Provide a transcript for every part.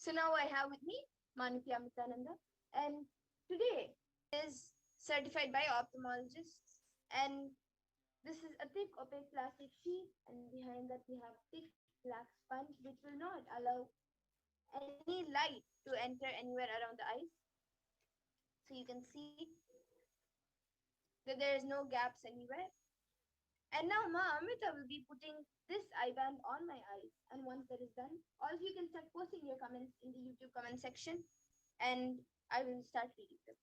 So now I have with me Manipya Mitananda, and today is certified by ophthalmologists, and this is a thick opaque plastic sheet, and behind that we have thick black sponge which will not allow any light to enter anywhere around the eyes. So you can see that there is no gaps anywhere. And now Ma Amrita will be putting this eye band on my eyes, and once that is done, all of you can start posting your comments in the YouTube comment section, and I will start reading them.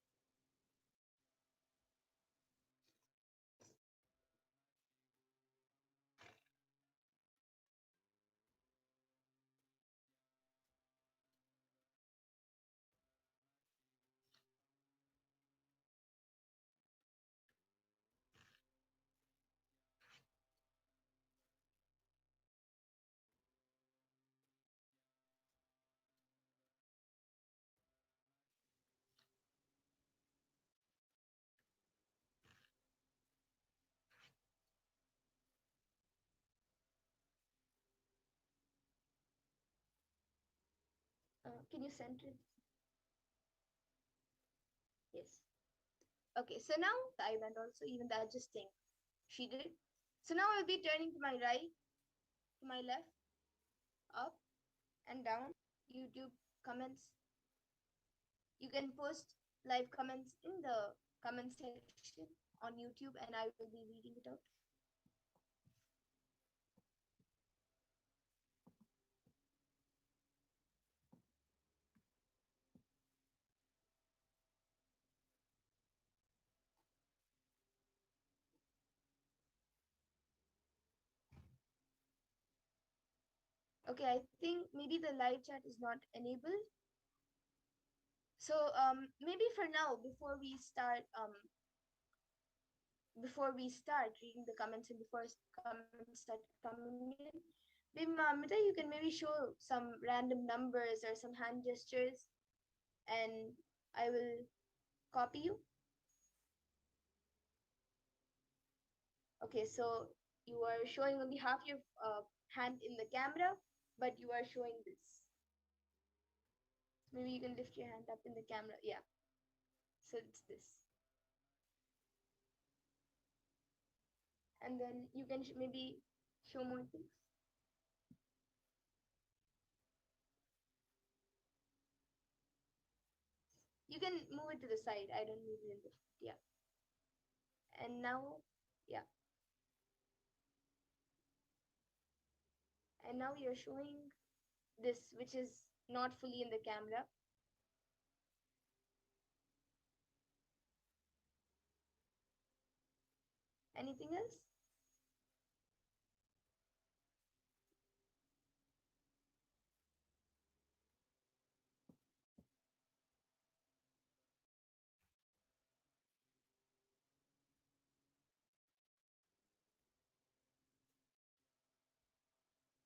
Can you center it? Yes. Okay, so now the eye band also, even the adjusting, she did. So now I'll be turning to my right, to my left, up and down. YouTube comments. You can post live comments in the comment section on YouTube, and I will be reading it out. Okay, I think maybe the live chat is not enabled. So maybe for now, before we start reading the comments and before comments start coming in, maybe Mamita, you can maybe show some random numbers or some hand gestures, and I will copy you. Okay, so you are showing only half your hand in the camera, but you are showing this. Maybe you can lift your hand up in the camera. Yeah. So it's this. And then you can maybe show more things. You can move it to the side. I don't need it in the, yeah. And now, yeah. And now you're showing this, which is not fully in the camera. Anything else?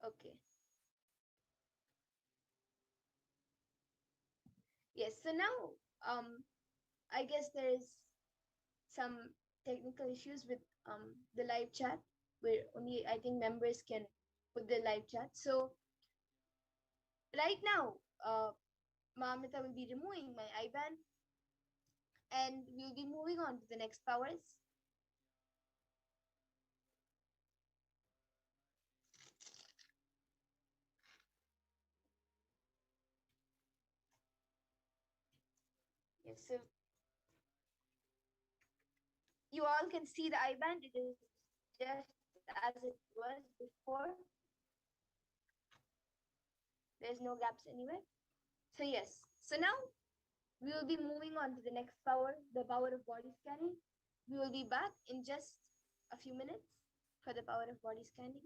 Okay. Yes, so now I guess there is some technical issues with the live chat where only I think members can put the live chat. So right now, Mamita will be removing my eye band, and we'll be moving on to the next powers. Yes, so you all can see the eye band. It is just as it was before. There's no gaps anywhere. So yes, so now we will be moving on to the next power, the power of body scanning. We will be back in just a few minutes for the power of body scanning.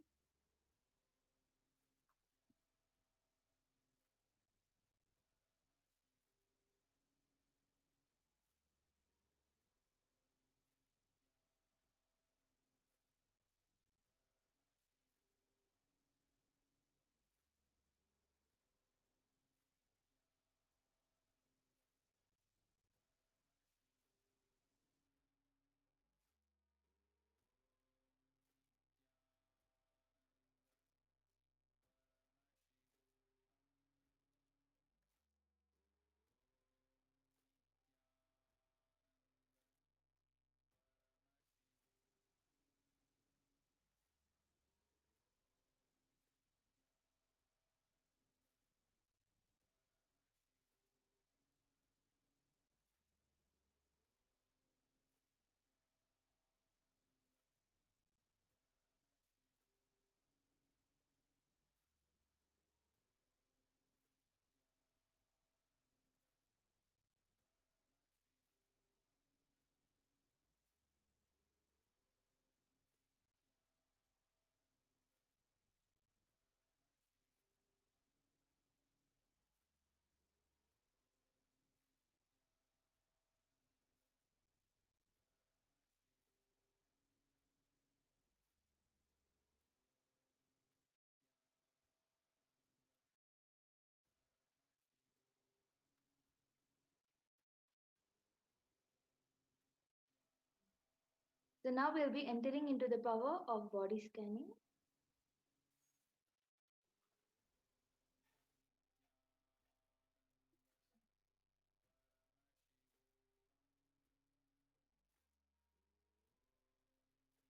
So now we'll be entering into the power of body scanning.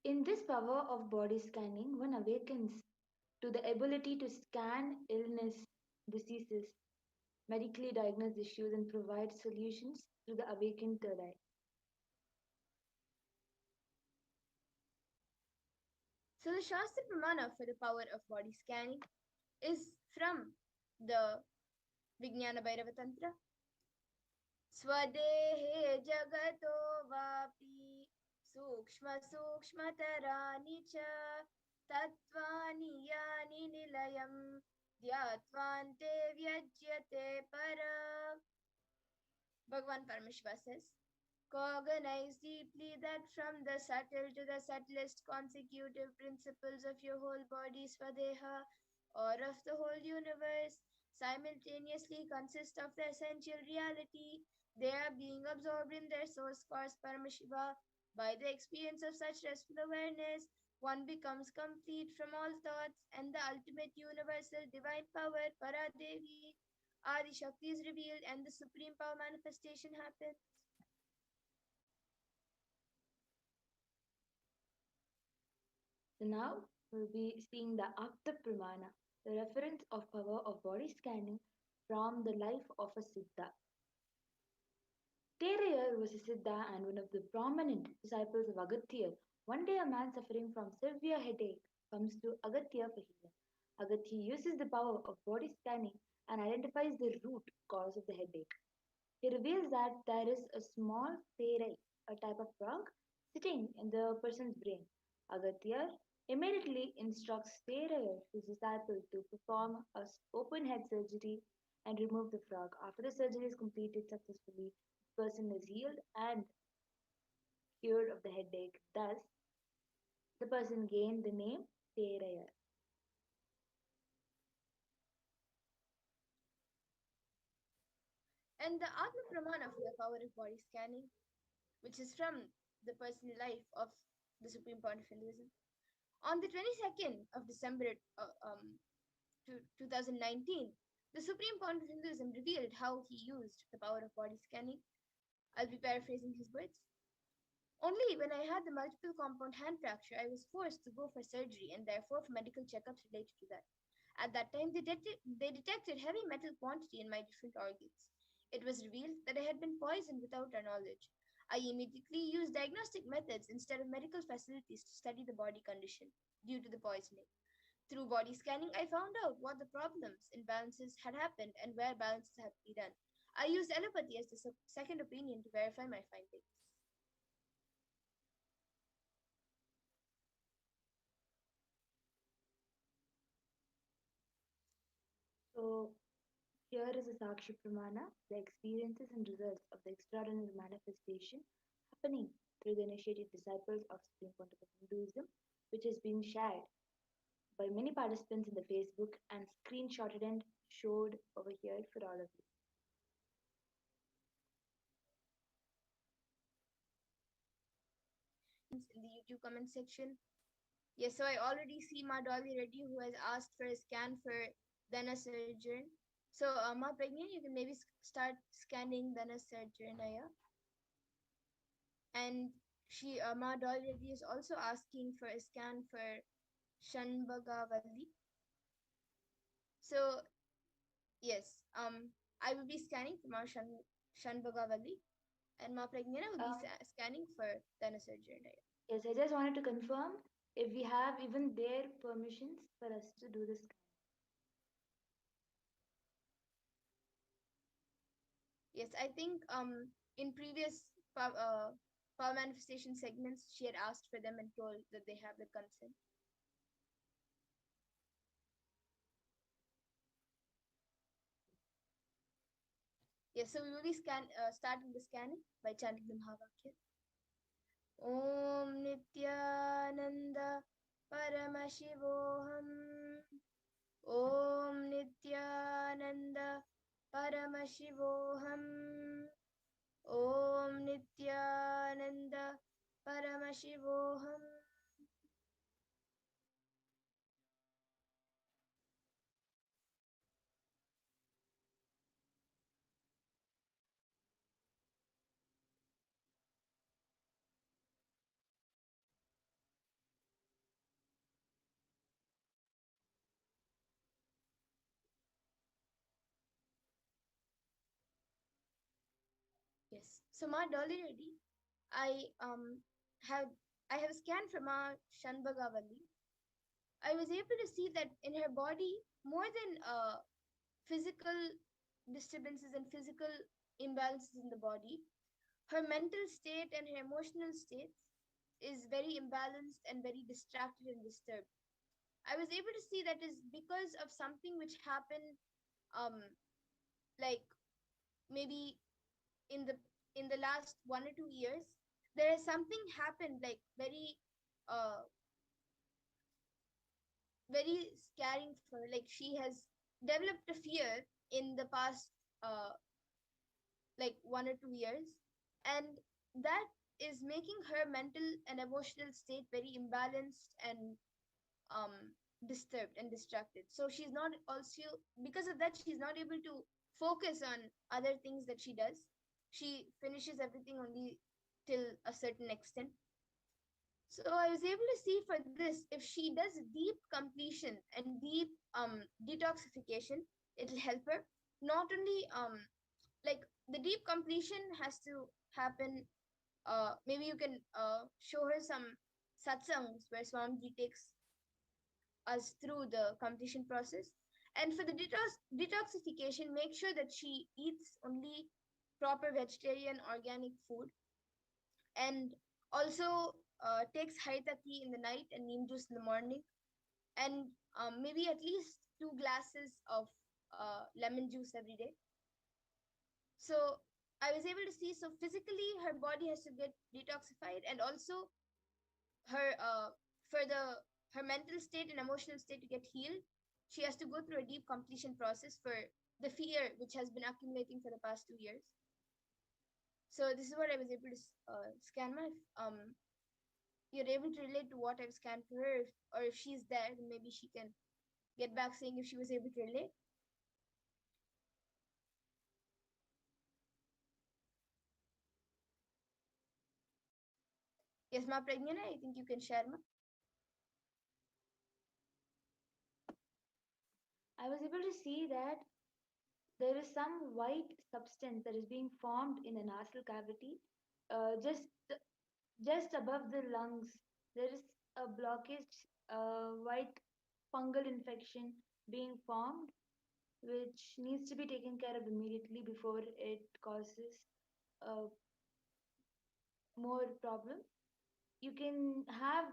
In this power of body scanning, one awakens to the ability to scan illness, diseases, medically diagnose issues, and provide solutions through the awakened third eye. So the Shastra Pramana for the power of body scanning is from the Vijnana Bhairava Tantra. Swadehe jagato vapi sukshma sukshmatarani cha tattvani yani nilayam dhyatvante vyajyate para. Bhagavan Paramashiva says, cognize deeply that from the subtle to the subtlest consecutive principles of your whole body, Swadeha, or of the whole universe, simultaneously consist of the essential reality. They are being absorbed in their source cause, Paramashiva. By the experience of such restful awareness, one becomes complete from all thoughts, and the ultimate universal divine power, Paradevi, Adi Shakti, is revealed, and the supreme power manifestation happens. So now we'll be seeing the Apta Pramana, the reference of power of body scanning from the life of a Siddha. Terayar was a Siddha and one of the prominent disciples of Agatya. One day a man suffering from severe headache comes to Agatya for healing. Agatya uses the power of body scanning and identifies the root cause of the headache. He reveals that there is a small terai, a type of frog, sitting in the person's brain. Agatya immediately instructs Terayar, his disciple, to perform a open head surgery and remove the frog. After the surgery is completed successfully, the person is healed and cured of the headache. Thus, the person gained the name Terayar. And the Atma Pramana for the power of body scanning, which is from the personal life of the Supreme Point of Hinduism. On the 22nd of December 2019, the Supreme Point of Hinduism revealed how he used the power of body scanning. I'll be paraphrasing his words. Only when I had the multiple compound hand fracture, I was forced to go for surgery and therefore for medical checkups related to that. At that time, they detected heavy metal quantity in my different organs. It was revealed that I had been poisoned without our knowledge. I immediately used diagnostic methods instead of medical facilities to study the body condition due to the poisoning. Through body scanning, I found out what the problems, imbalances had happened and where balances had to be done. I used allopathy as the second opinion to verify my findings. So, here is a Sakshi Pramana, the experiences and results of the extraordinary manifestation happening through the initiated disciples of Supreme Pontiff of Hinduism, which has been shared by many participants in the Facebook and screenshotted and showed over here for all of you. In the YouTube comment section. Yes, so I already see Ma Dolly Reddy who has asked for a scan for Dana Surgeon. So, Ma Pragyan, you can maybe start scanning Dana Surgeon. And Ma Dolly Reddy is also asking for a scan for Shanbagavalli. So, yes, I will be scanning for Ma Shanbagavalli, and Ma Pragnana will be scanning for Dana Surgeon. Yes, I just wanted to confirm if we have even their permissions for us to do this. Yes, I think in previous power manifestation segments, she had asked for them and told that they have the consent. Yes, so we will be starting the scanning by chanting the Mahavakya. Om Nityananda Paramashivoham. Om Nityananda Paramashivoham. Om Nityananda Paramashivoham. So Ma Dolly Reddy, I have I have scanned from Ma Shanbhagavali. I was able to see that in her body, more than physical disturbances and physical imbalances in the body, her mental state and her emotional state is very imbalanced and very distracted and disturbed. I was able to see that is because of something which happened, like maybe in the last 1 or 2 years. There is something happened like uh, very scaring for her. Like she has developed a fear in the past uh, like 1 or 2 years, and that is making her mental and emotional state very imbalanced and um, disturbed and distracted. So she's not also, because of that, she's not able to focus on other things that she does. She finishes everything only till a certain extent. So I was able to see for this, if she does deep completion and deep detoxification, it'll help her. Not only like the deep completion has to happen. Maybe you can show her some satsangs where Swamiji takes us through the completion process. And for the detoxification, make sure that she eats only proper vegetarian organic food, and also takes Haritha tea in the night and neem juice in the morning, and maybe at least 2 glasses of lemon juice every day. So I was able to see, so physically her body has to get detoxified, and also her for the her mental state and emotional state to get healed, she has to go through a deep completion process for the fear which has been accumulating for the past 2 years. So this is what I was able to scan. My you're able to relate to what I've scanned for her, or if she's there, then maybe she can get back saying if she was able to relate. Yes, Ma Pragnana, I think you can share, Ma. I was able to see that there is some white substance that is being formed in the nasal cavity, just above the lungs. There is a blockage, white fungal infection being formed, which needs to be taken care of immediately before it causes uh, more problem. You can have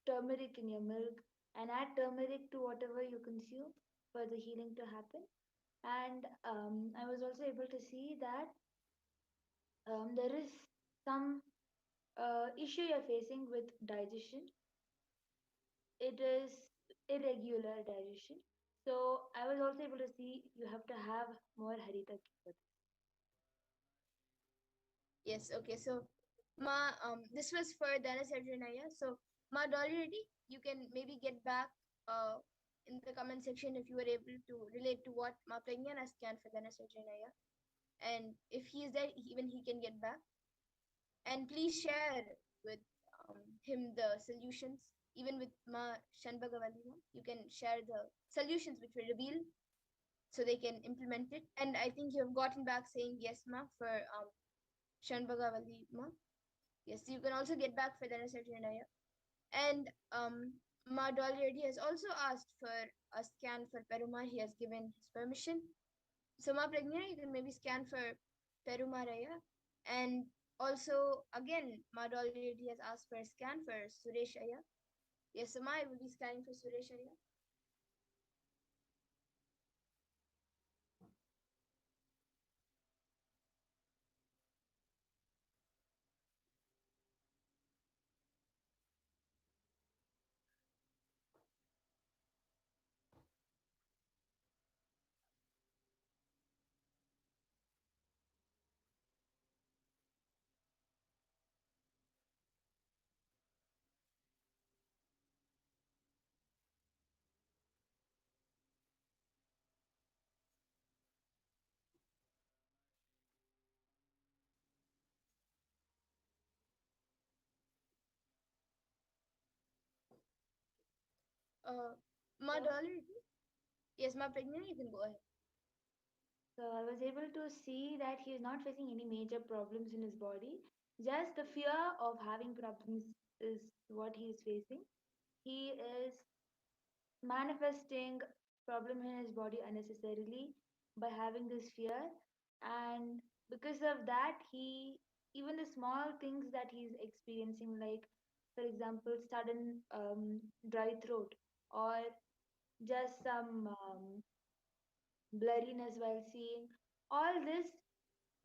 turmeric in your milk and add turmeric to whatever you consume for the healing to happen. And I was also able to see that there is some issue you're facing with digestion. It is irregular digestion. So I was also able to see you have to have more harita for this. Yes, okay. So Ma, this was for Dana Sarjanaya. So Ma Dolly, you can maybe get back in the comment section if you were able to relate to what Ma Pragnana scanned for Dana Sarjanaya. And if he is there, even he can get back. And please share with him the solutions. Even with Ma Shanbhagavali, you can share the solutions which were revealed so they can implement it. And I think you have gotten back saying yes, Ma, for Shanbhagavali, Ma. Yes, you can also get back for the Nasarjanaya. And Ma Dolly has also asked for a scan for Peruma. He has given his permission. So Ma Pragnana, you can maybe scan for Peruma Raya. And also, again, Ma Dolly has asked for a scan for Suresh Aya. Yes, so Ma, I will be scanning for Suresh Aya. Ma So Dolly, yes, Ma Pragnana, you can go ahead. So I was able to see that he is not facing any major problems in his body. Just the fear of having problems is what he is facing. He is manifesting problem in his body unnecessarily by having this fear, and because of that he, even the small things that he's experiencing, like for example sudden dry throat, or just some blurriness while seeing, all this,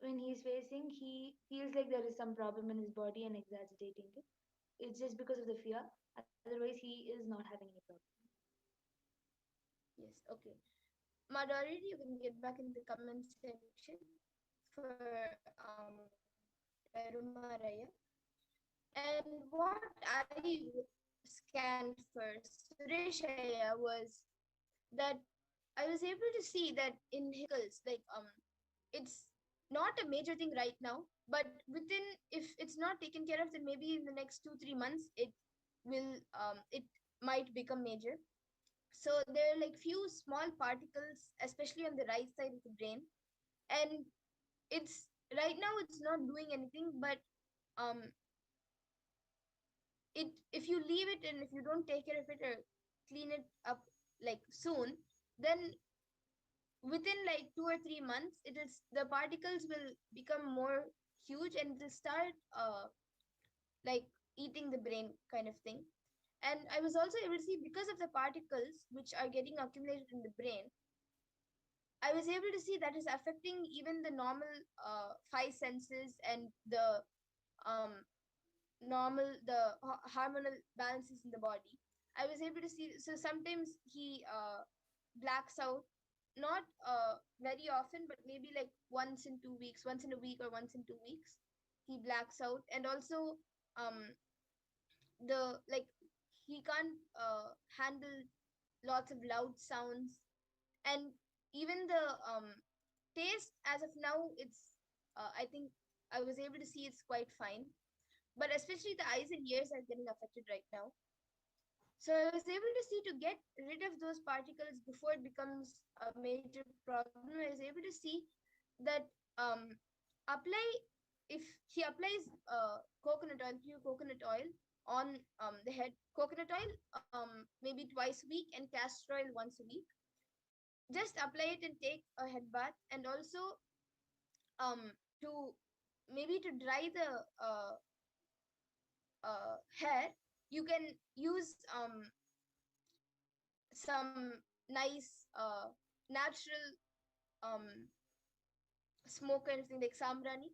when he's facing, he feels like there is some problem in his body and exaggerating it. It's just because of the fear. Otherwise, he is not having any problem. Yes, okay. Madhuri, you can get back in the comment section for Perumaraya. And what I scanned for Sureshaya was that I was able to see that in his like it's not a major thing right now, but within, if it's not taken care of, then maybe in the next 2-3 months it will it might become major. So there are like few small particles, especially on the right side of the brain, and it's right now it's not doing anything, but um it, if you leave it and if you don't take care of it or clean it up like soon, then within like 2 or 3 months it is, the particles will become more huge and they'll start like eating the brain kind of thing. And I was also able to see, because of the particles which are getting accumulated in the brain, I was able to see that is affecting even the normal five senses and the um, normal, the hormonal balances in the body. I was able to see, so sometimes he blacks out, not very often, but maybe like once in 2 weeks, once in a week or once in 2 weeks, he blacks out. And also the like he can't handle lots of loud sounds. And even the taste, as of now, it's I think I was able to see it's quite fine, but especially the eyes and ears are getting affected right now. So I was able to see, to get rid of those particles before it becomes a major problem, I was able to see that apply, if he applies coconut oil, pure coconut oil on the head, coconut oil maybe twice a week, and castor oil once a week. Just apply it and take a head bath, and also to maybe to dry the hair, you can use some nice natural um, smoke kind of thing like samrani.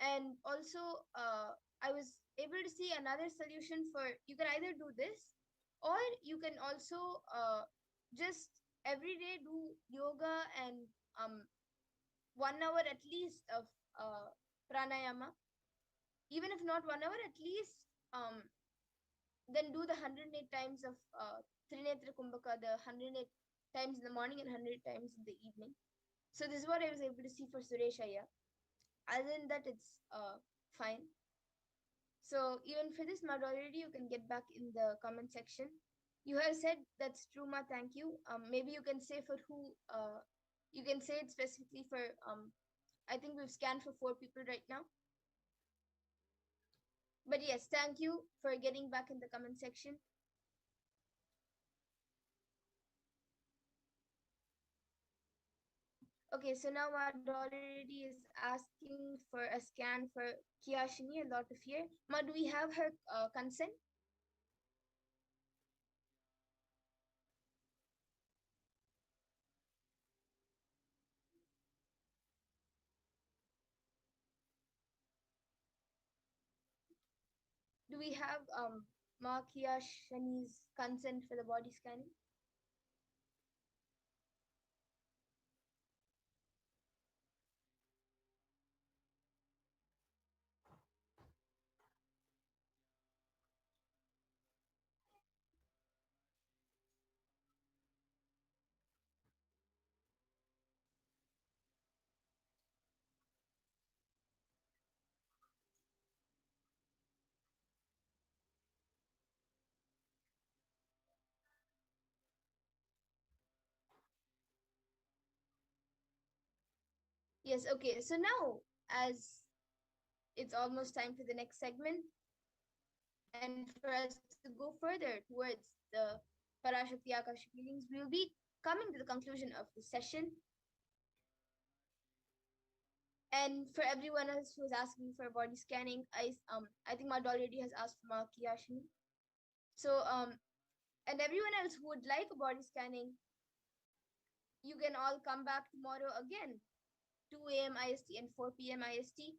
And also I was able to see another solution for, you can either do this, or you can also just every day do yoga and 1 hour at least of pranayama. Even if not 1 hour, at least then do the 108 times of Trinetra Kumbhaka, the 108 times in the morning and 100 times in the evening. So this is what I was able to see for Suresh Iyer. Other than that, it's fine. So even for this already, you can get back in the comment section. You have said that's true, Ma. Thank you. Maybe you can say for who. You can say it specifically for. I think we've scanned for 4 people right now. But yes, thank you for getting back in the comment section. Okay, so now our already is asking for a scan for Kiyashini, a lot of fear. Ma, do we have her consent? Do we have Ma Kiyashini's consent for the body scanning? Yes, okay. So now, as it's almost time for the next segment, and for us to go further towards the PARASHAKTI Akashic readings, we will be coming to the conclusion of the session. And for everyone else who is asking for body scanning, I think Mad already has asked for Kiyashini. So and everyone else who would like a body scanning, you can all come back tomorrow again, 2 a.m. IST and 4 p.m. IST,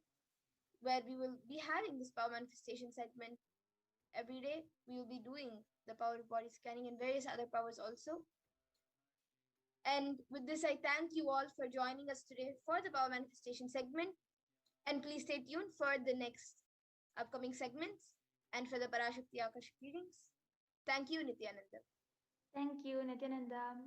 where we will be having this power manifestation segment every day. We will be doing the power of body scanning and various other powers also. And with this, I thank you all for joining us today for the power manifestation segment. And please stay tuned for the next upcoming segments and for the PARASHAKTI Akashic readings. Thank you, Nityananda. Thank you, Nityananda.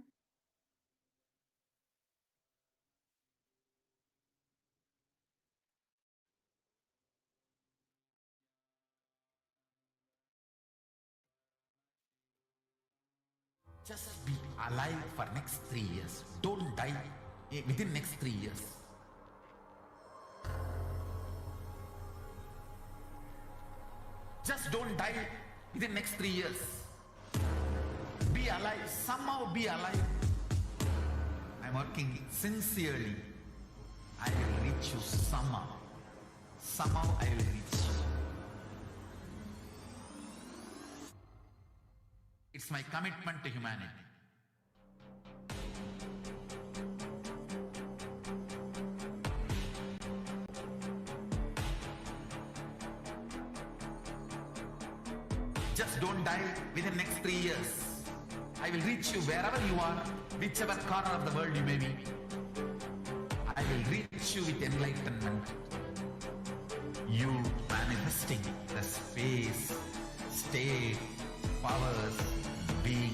Just be alive for next 3 years. Don't die within next 3 years. Just don't die within next 3 years. Be alive. Somehow be alive. I'm working sincerely. I will reach you somehow. Somehow I will reach you. It's my commitment to humanity. Just don't die within the next 3 years. I will reach you wherever you are, whichever corner of the world you may be. I will reach you with enlightenment. You manifesting the space, state, powers, being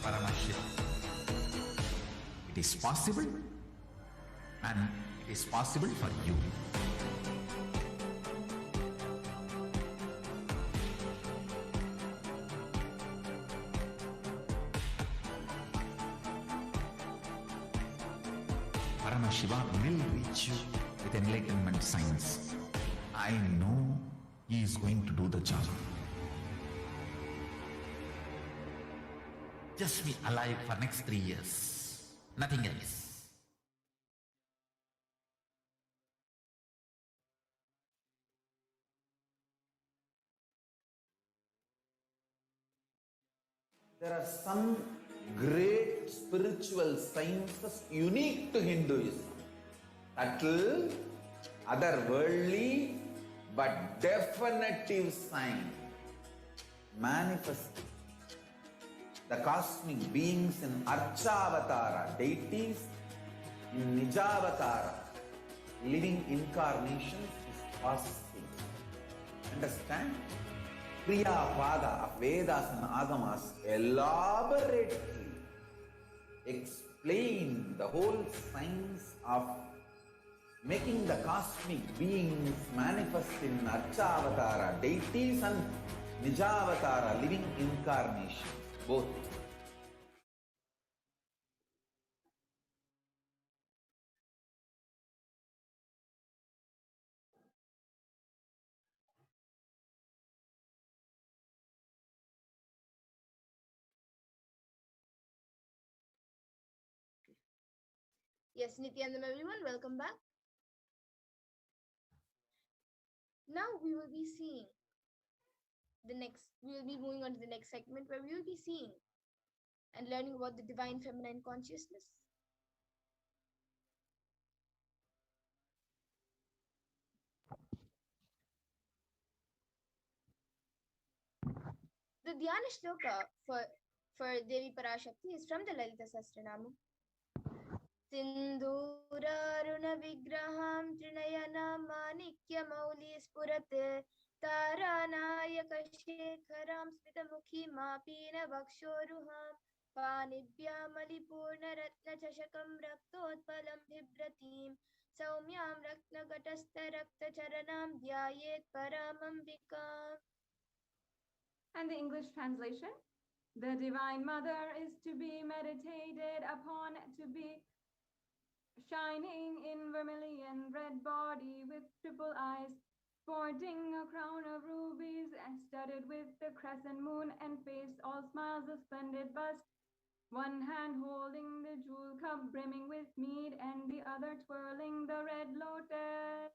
Paramashakti. It is possible, and it is possible for you. Paramashiva will reach you with enlightenment science. I know he is going to do the job. Just be alive for next 3 years. Nothing else. There are some great spiritual sciences unique to Hinduism. Subtle, otherworldly, but definitive sign. Manifesting the cosmic beings in Archavatara, deities in Nijavatara, living incarnations is possible. Understand? Kriya Pada of Vedas and Agamas elaborately explain the whole science of making the cosmic beings manifest in Archavatara, deities and Nijavatara, living incarnations. Both. Yes, Nityananda, everyone, welcome back. Now we will be seeing we will be moving on to the next segment where we will be seeing and learning about the divine feminine consciousness. The Dhyana Shloka for Devi Parashakti is from the Lalita Sahasranama. Sindhuraruna Vigraham Trinayana Manikya Mauli Spurate Taranayaka Shekharam Smitamukhi Mapina Vakshoruham Panibhya Malipurna Ratna Chashakam Raktotpalam Bhibratim Saumyam Ratna Gatasta Rakta Charanam Dhyayet Paramambikam. And the English translation? The Divine Mother is to be meditated upon, to be shining in vermilion red body with triple eyes, sporting a crown of rubies and studded with the crescent moon, and face all smiles a splendid bust, one hand holding the jewel cup brimming with mead, and the other twirling the red lotus.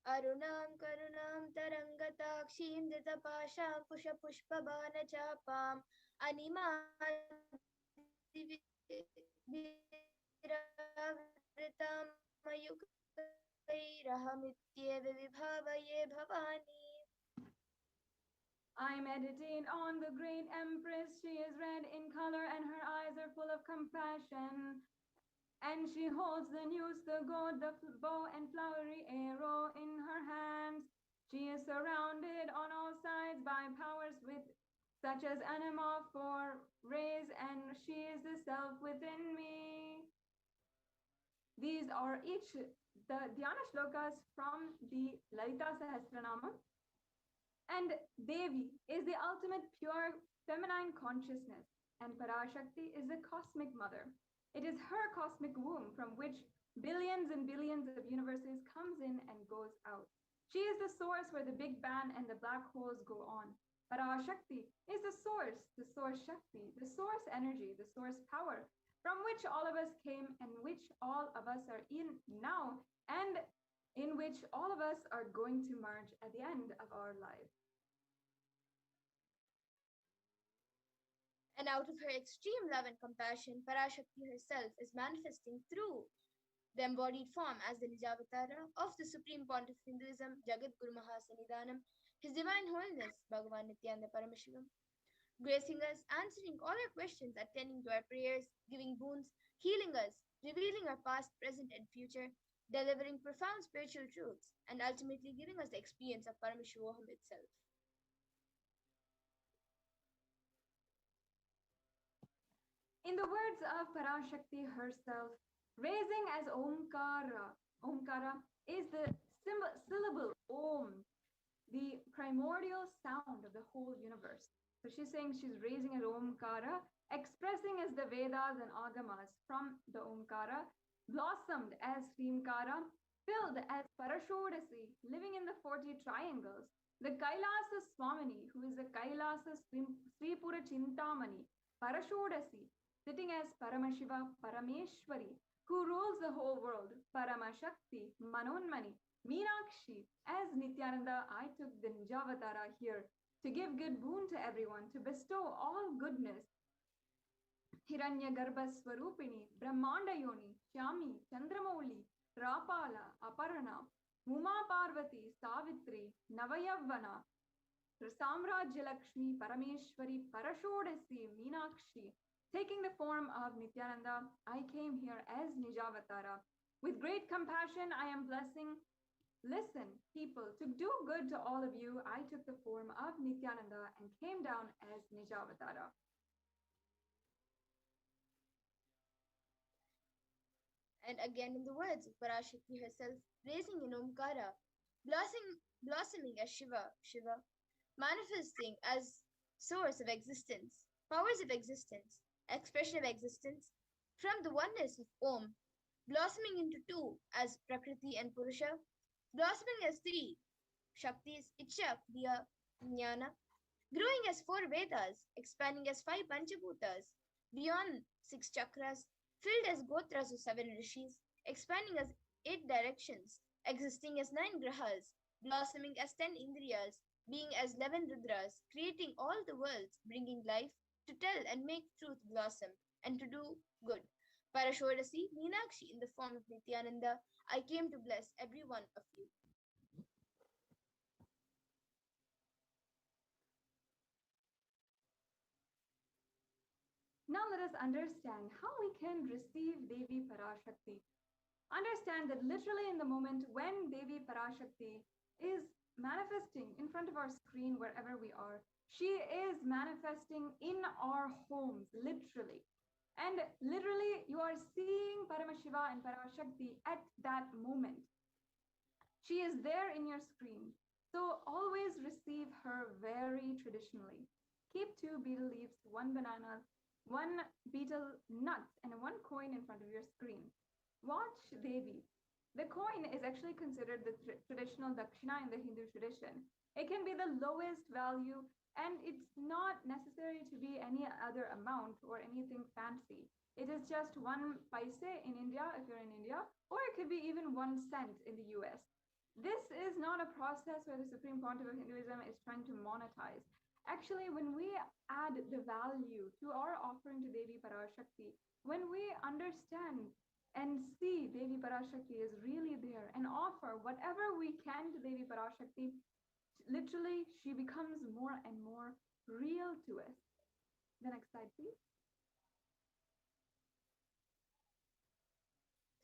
Arunam karunam tarangatakshim ditapasham pusha pushpabana chapam animam diviravritam mayukairahamityeva vibhavaye bhavani. I meditate on the great empress. She is red in color and her eyes are full of compassion. And she holds the noose, the gourd, the bow and flowery arrow in her hands. She is surrounded on all sides by powers with such as anima for rays, and she is the self within me. These are each the Dhyana shlokas from the Lalita Sahasranama. And Devi is the ultimate pure feminine consciousness, and Parashakti is the cosmic mother. It is her cosmic womb from which billions and billions of universes comes in and goes out. She is the source where the Big Bang and the black holes go on. Parashakti is the source Shakti, the source energy, the source power, from which all of us came and which all of us are in now, and in which all of us are going to merge at the end of our lives. And out of her extreme love and compassion, Parashakti herself is manifesting through the embodied form as the Nijavatara of the Supreme Pontiff of Hinduism, Jagat Guru Mahasannidhanam, His Divine Holiness, Bhagavan Nityananda Paramashivam, gracing us, answering all our questions, attending to our prayers, giving boons, healing us, revealing our past, present, and future, delivering profound spiritual truths, and ultimately giving us the experience of Paramashivoham itself. In the words of Parashakti herself, raising as Omkara. Omkara is the syllable Om, the primordial sound of the whole universe. So she's saying she's raising as Omkara, expressing as the Vedas and Agamas from the Omkara, blossomed as Srimkara, filled as Parashodasi, living in the 40 triangles, the Kailasa Swamini, who is the Kailasa Sripura Chintamani, Parashodasi, sitting as Paramashiva Parameshwari, who rules the whole world, Paramashakti, Manonmani, Meenakshi. As Nityananda, I took the Nijavatara here to give good boon to everyone, to bestow all goodness. Hiranya Garbha Swarupini, Brahmanda Yoni, Shyami, Chandramouli, Rapala, Aparana, Muma Parvati, Savitri, Navayavana, Samrajya Lakshmi, Parameshwari, Parashodasi, Meenakshi. Taking the form of Nityananda, I came here as Nijavatara. With great compassion, I am blessing. Listen, people, to do good to all of you, I took the form of Nityananda and came down as Nijavatara. And again in the words of Parashakti herself, raising in Omkara, blossoming as Shiva, manifesting as source of existence, powers of existence, expression of existence, from the oneness of Om, blossoming into two as Prakriti and Purusha, blossoming as three Shaktis, Ichcha, Kriya, Jnana, growing as 4 Vedas, expanding as 5 Panchabhutas, beyond 6 chakras, filled as Gotras of 7 Rishis, expanding as 8 directions, existing as 9 Grahas, blossoming as 10 Indriyas, being as 11 Rudras, creating all the worlds, bringing life, to tell and make truth blossom, and to do good. Parashodasi, Meenakshi, in the form of Nityananda, I came to bless every one of you. Now let us understand how we can receive Devi Parashakti. Understand that literally in the moment when Devi Parashakti is manifesting in front of our screen wherever we are, she is manifesting in our homes, literally. And literally, you are seeing Paramashiva and Parashakti at that moment. She is there in your screen. So always receive her very traditionally. Keep 2 betel leaves, 1 banana, one betel nut, and one coin in front of your screen. Watch Devi. The coin is actually considered the traditional dakshina in the Hindu tradition. It can be the lowest value, and it's not necessary to be any other amount or anything fancy. It is just 1 paise in India, if you're in India, or it could be even 1 cent in the US. This is not a process where the Supreme Pontiff of Hinduism is trying to monetize. Actually, when we add the value to our offering to Devi PARASHAKTI, when we understand and see Devi PARASHAKTI is really there and offer whatever we can to Devi PARASHAKTI, literally she becomes more and more real to us. The next slide, please.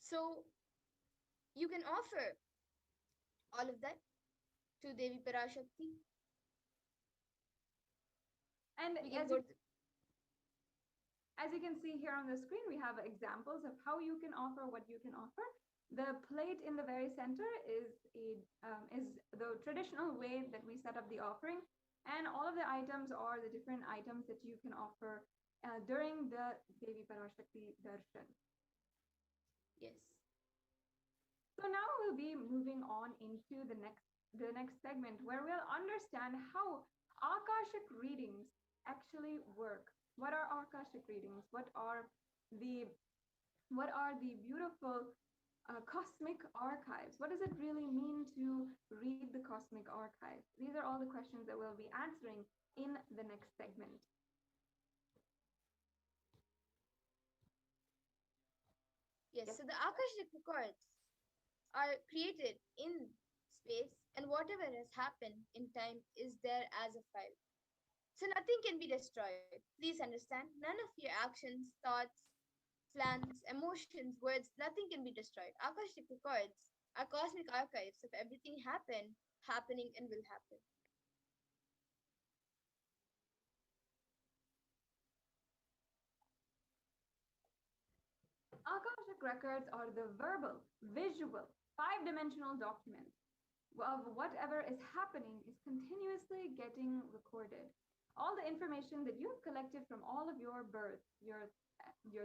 So you can offer all of that to Devi PARASHAKTI. And as you can see here on the screen, we have examples of how you can offer what you can offer. The plate in the very center is the traditional way that we set up the offering, and all of the items are the different items that you can offer during the Devi PARASHAKTI darshan. Yes. So now we'll be moving on into the next segment, where we'll understand how Akashic readings actually work. What are Akashic readings? What are the beautiful cosmic archives? What does it really mean to read the cosmic archives? These are all the questions that we'll be answering in the next segment. Yes, so the Akashic records are created in space, and whatever has happened in time is there as a file. So nothing can be destroyed. Please understand, none of your actions, thoughts, plans, emotions, words, nothing can be destroyed. Akashic records are cosmic archives of everything happening, and will happen. Akashic records are the verbal, visual, 5-dimensional documents of whatever is happening is continuously getting recorded. All the information that you've collected from all of your births, your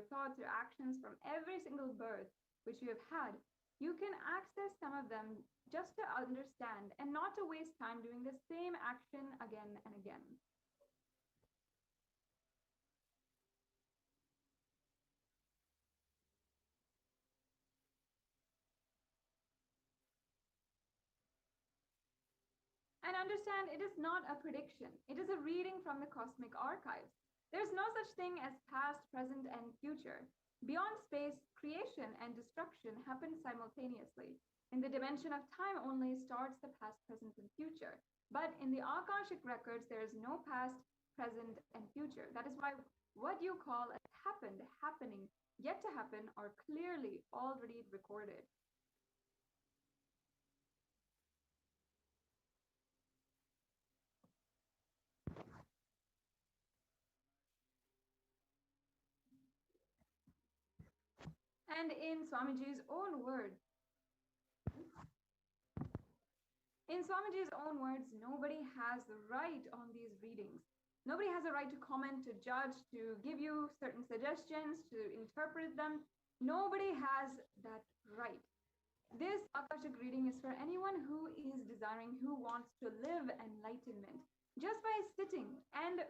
thoughts, your actions from every single birth which you have had, you can access some of them just to understand and not to waste time doing the same action again and again. And understand, it is not a prediction. It is a reading from the cosmic archives. There's no such thing as past, present, and future. Beyond space, creation and destruction happen simultaneously. In the dimension of time only starts the past, present, and future. But in the Akashic records, there is no past, present, and future. That is why what you call as happened, happening, yet to happen are clearly already recorded. And in Swamiji's own words, nobody has the right on these readings. Nobody has a right to comment, to judge, to give you certain suggestions, to interpret them. Nobody has that right. This Akashic reading is for anyone who is desiring, who wants to live enlightenment. Just by sitting and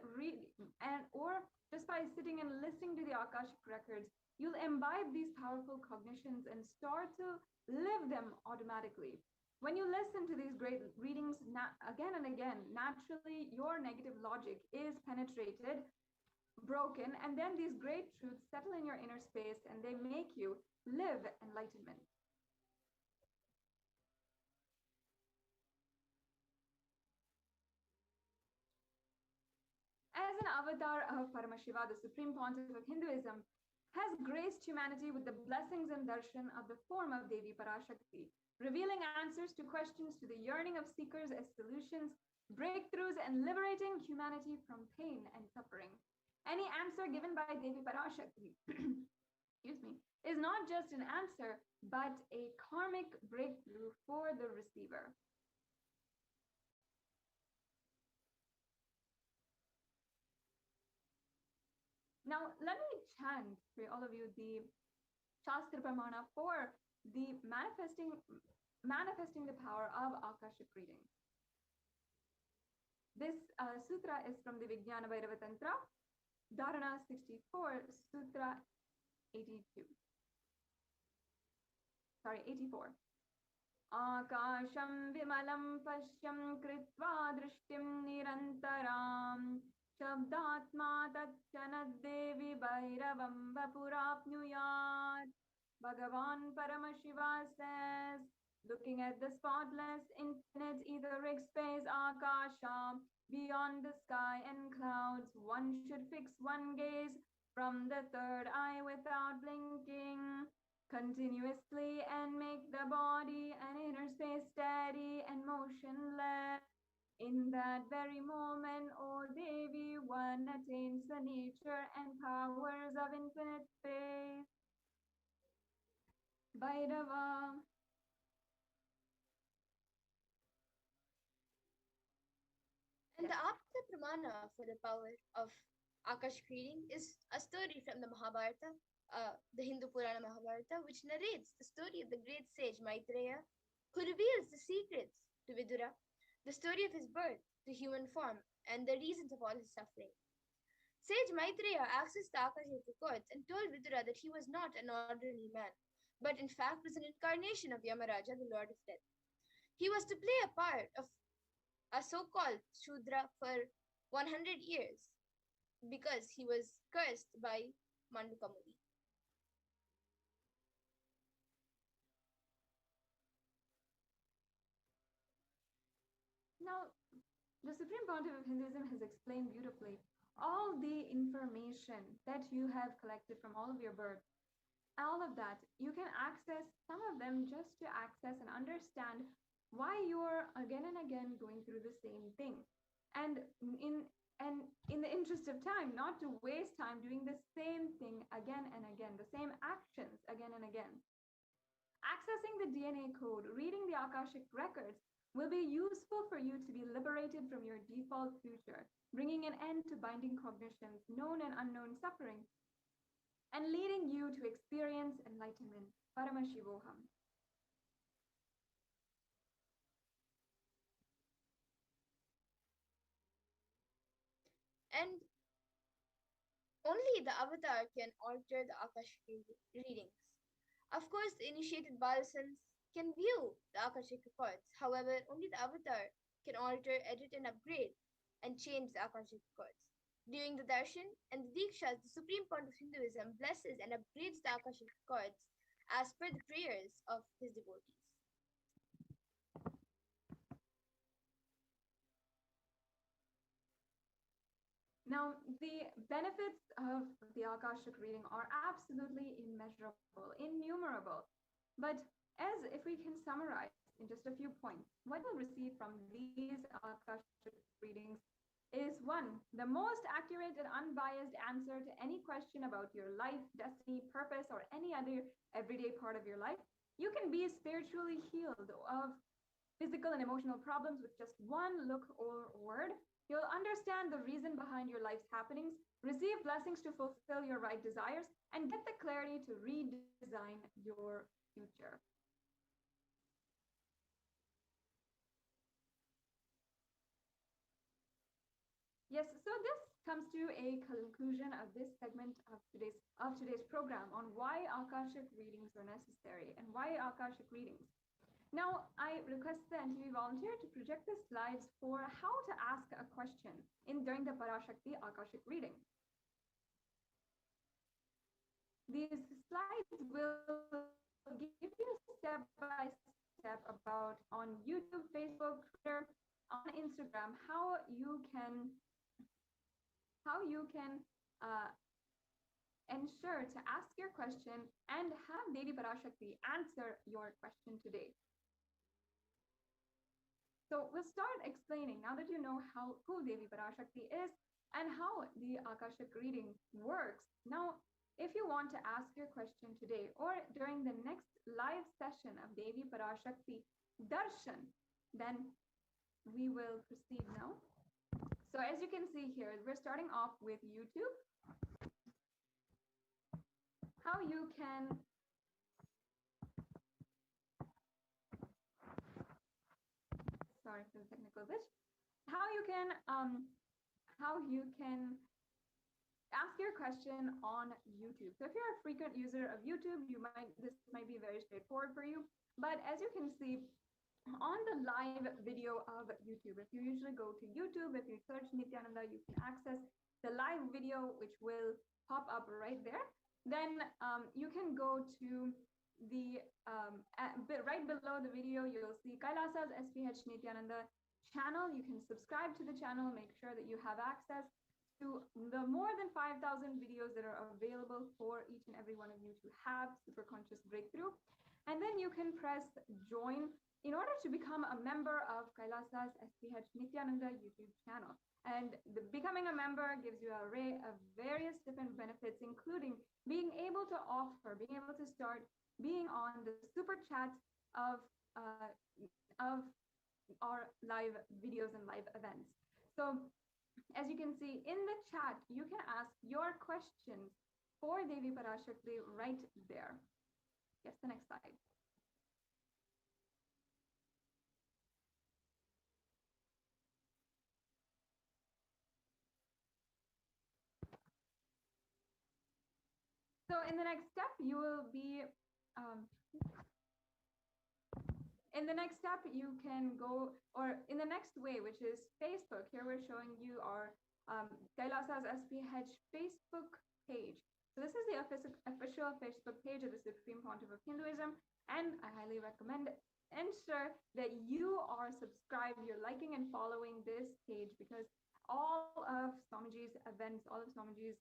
just by sitting and listening to the Akashic records, you'll imbibe these powerful cognitions and start to live them automatically. When you listen to these great readings again and again, naturally your negative logic is penetrated, broken, and then these great truths settle in your inner space and they make you live enlightenment. As an avatar of Paramashiva, the Supreme Pontiff of Hinduism, has graced humanity with the blessings and darshan of the form of Devi PARASHAKTI, revealing answers to questions to the yearning of seekers as solutions, breakthroughs, and liberating humanity from pain and suffering. Any answer given by Devi PARASHAKTI is not just an answer, but a karmic breakthrough for the receiver. Now, let me chant for all of you the Shastra Pramana for the manifesting the power of Akashic reading. This sutra is from the Vijnana Bhairava Tantra, Dharana 64, Sutra 82. Sorry, 84. Akasham vimalam pashyam kritva drishtim nirantaram shabdatma tatchanaddevi bhairavam vapurapnuyat. Bhagavan Paramashiva says, looking at the spotless, infinite etheric space Akasha, beyond the sky and clouds, one should fix one gaze from the third eye without blinking, continuously, and make the body and inner space steady and motionless. In that very moment, O Devi, one attains the nature and powers of infinite space. Bhairava. And the Apta Pramana for the power of Akashic reading is a story from the Mahabharata, the Hindu Purana Mahabharata, which narrates the story of the great sage Maitreya, who reveals the secrets to Vidura, the story of his birth to human form, and the reasons of all his suffering. Sage Maitreya accessed the Akashic records and told Vidura that he was not an ordinary man, but in fact was an incarnation of Yamaraja, the Lord of Death. He was to play a part of a so-called Shudra for 100 years because he was cursed by Manduka Muni. Now, the Supreme Pontiff of Hinduism has explained beautifully all the information that you have collected from all of your births. All of that, you can access some of them just to access and understand why you're again and again going through the same thing. And in the interest of time, not to waste time doing the same thing again and again, the same actions again and again. Accessing the DNA code, reading the Akashic records will be useful for you to be liberated from your default future, bringing an end to binding cognitions, known and unknown suffering, and leading you to experience enlightenment. Paramashivoham. And only the avatar can alter the Akashic readings. Of course, the initiated Balasans can view the Akashic records. However, only the avatar can alter, edit, and upgrade and change the Akashic records. During the darshan and the dikshas, the Supreme Pontiff of Hinduism blesses and upgrades the Akashic records as per the prayers of his devotees. Now, the benefits of the Akashic reading are absolutely immeasurable, innumerable. But as if we can summarize in just a few points, what we'll receive from these Akashic readings is 1, the most accurate and unbiased answer to any question about your life, destiny, purpose, or any other everyday part of your life. You can be spiritually healed of physical and emotional problems with just one look or word. You'll understand the reason behind your life's happenings, receive blessings to fulfill your right desires, and get the clarity to redesign your future. Yes, so this comes to a conclusion of this segment of today's program on why Akashic readings are necessary and why Akashic readings. Now, I request the NTV volunteer to project the slides for how to ask a question during the PARASHAKTI Akashic reading. These slides will give you step-by-step about on YouTube, Facebook, Twitter, on Instagram, how you can ensure to ask your question and have Devi Parashakti answer your question today. So we'll start explaining, now that you know who Devi Parashakti is and how the Akashic reading works. Now, if you want to ask your question today or during the next live session of Devi Parashakti Darshan, then we will proceed now. So as you can see here, we're starting off with YouTube. how you can sorry for the technical glitch. How you can ask your question on YouTube. So if you're a frequent user of YouTube, this might be very straightforward for you. But as you can see on the live video of YouTube, if you usually go to YouTube, if you search Nityananda, you can access the live video, which will pop up right there. Then you can go to the right below the video, you'll see Kailasa's SPH Nityananda channel. You can subscribe to the channel, make sure that you have access to the more than 5,000 videos that are available for each and every one of you to have super conscious breakthrough. And then you can press join in order to become a member of Kailasa's SPH Nityananda YouTube channel. And becoming a member gives you an array of various different benefits, including being able to start being on the super chat of our live videos and live events. So as you can see in the chat, you can ask your questions for Devi Parashakti right there. Yes, the next slide. So in the next step, you will be, in the next step, you can go, or in the next way, which is Facebook. Here we're showing you our Kailasa's SPH Facebook page. So this is the official Facebook page of the Supreme Pontiff of Hinduism, and I highly recommend ensure that you are subscribed, you're liking and following this page, because all of Swamiji's events, all of Swamiji's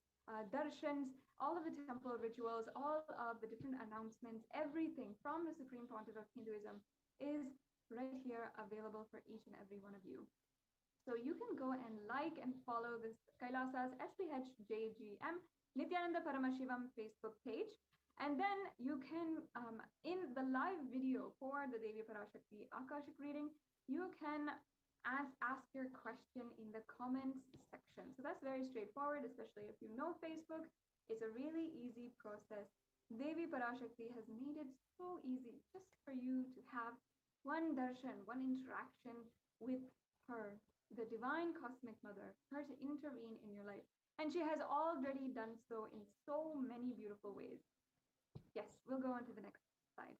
darshans, all of the temple rituals, all of the different announcements, everything from the Supreme Pontiff of Hinduism is right here available for each and every one of you. So you can go and like and follow this Kailasa's SPH JGM Nityananda Paramashivam Facebook page. And then you can, in the live video for the Devi Parashakti Akashic reading, you can ask your question in the comments section. So that's very straightforward, especially if you know Facebook. It's a really easy process. Devi Parashakti has made it so easy just for you to have one darshan, one interaction with her, the divine cosmic mother, her to intervene in your life. And she has already done so in so many beautiful ways. Yes, we'll go on to the next slide.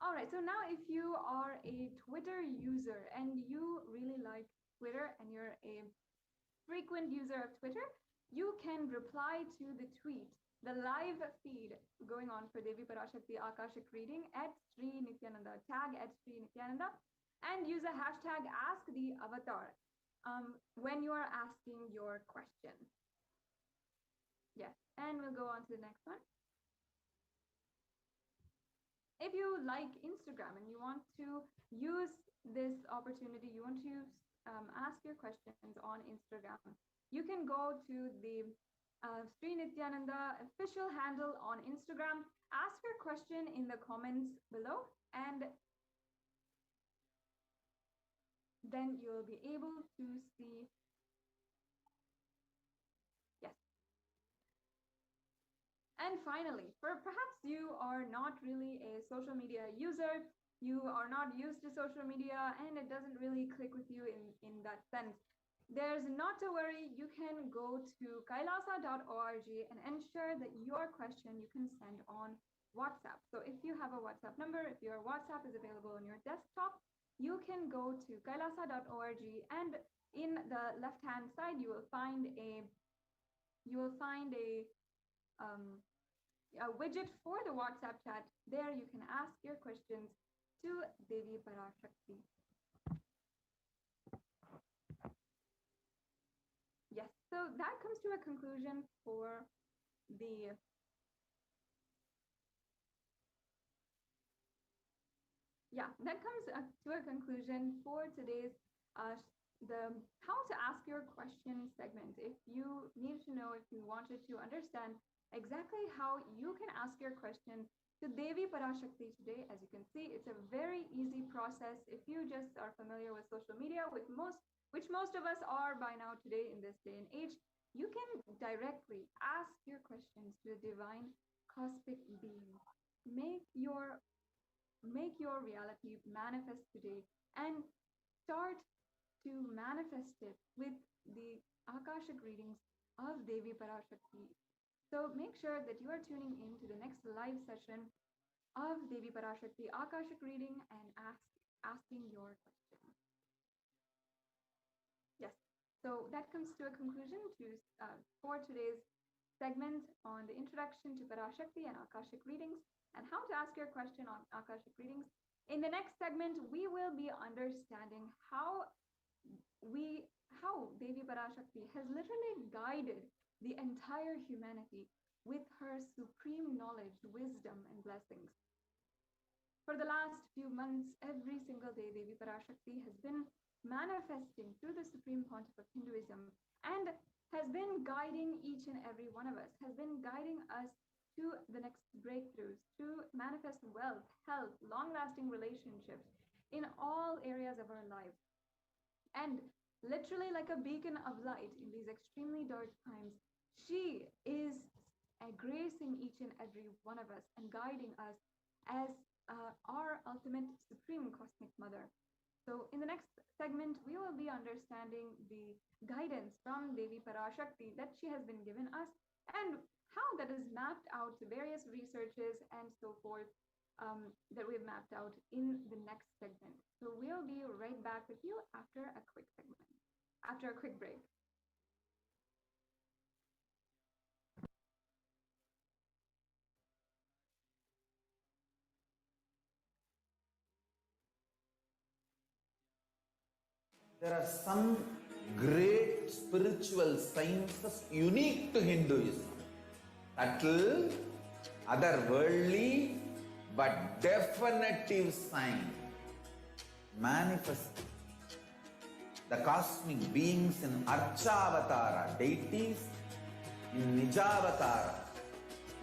All right, so now if you are a Twitter user and you really like Twitter and you're a frequent user of Twitter, you can reply to the tweet, the live feed going on for Devi Parashakti Akashic reading at Sri Nityananda, tag at Sri Nityananda, and use a hashtag #AskTheAvatar when you are asking your question. Yes, and we'll go on to the next one. If you like Instagram and you want to use this opportunity, you want to ask your questions on Instagram, you can go to the Sri Nityananda official handle on Instagram, ask your question in the comments below, and then you'll be able to see. Yes. And finally, perhaps you are not really a social media user, you are not used to social media, and it doesn't really click with you in that sense. There's not to worry. You can go to kailasa.org and ensure that your question you can send on WhatsApp. So if you have a WhatsApp number, if your WhatsApp is available on your desktop, you can go to kailasa.org, and in the left-hand side, you will find a widget for the WhatsApp chat. There you can ask your questions to Devi Parashakti. Yes, so that comes to a conclusion for the today's the how to ask your question segment. If you need to know, if you wanted to understand exactly how you can ask your question to Devi Parashakti today, as you can see, it's a very easy process. If you just are familiar with social media, which most of us are by now today in this day and age, you can directly ask your questions to the divine cosmic being. Make your reality manifest today and start to manifest it with the Akashic readings of Devi PARASHAKTI. So make sure that you are tuning in to the next live session of Devi PARASHAKTI Akashic reading and asking your questions. Yes, so that comes to a conclusion for today's segment on the introduction to PARASHAKTI and Akashic readings and how to ask your question on Akashic readings. In the next segment, we will be understanding how Devi PARASHAKTI has literally guided the entire humanity with her supreme knowledge, wisdom, and blessings. For the last few months, every single day, Devi PARASHAKTI has been manifesting through the Supreme Pontiff of Hinduism and has been guiding each and every one of us, has been guiding us to the next breakthroughs, to manifest wealth, health, long-lasting relationships in all areas of our lives. And literally like a beacon of light in these extremely dark times, she is gracing each and every one of us and guiding us as our ultimate supreme cosmic mother. So in the next segment, we will be understanding the guidance from Devi PARASHAKTI that she has been given us and how that is mapped out to various researches and so forth that we've mapped out in the next segment. So we'll be right back with you after a quick break. There are some great spiritual sciences unique to Hinduism. Subtle, otherworldly, but definitive sign. Manifesting the cosmic beings in Archavatara, deities in Nijavatara,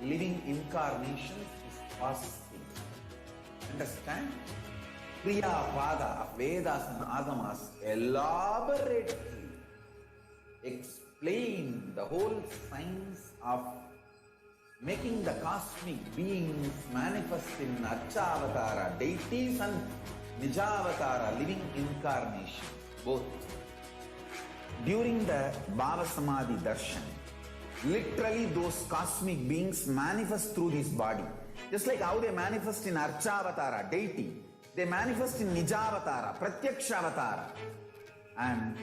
living incarnations is possible. Understand? Priya Pada of Vedas and Agamas elaborately explain the whole science of making the cosmic beings manifest in Archavatara, deities and Nijavatara, living incarnations, both. During the Bhava Samadhi Darshan, literally those cosmic beings manifest through this body. Just like how they manifest in Archavatara, deity, they manifest in Nijavatara, Pratyakshavatara, and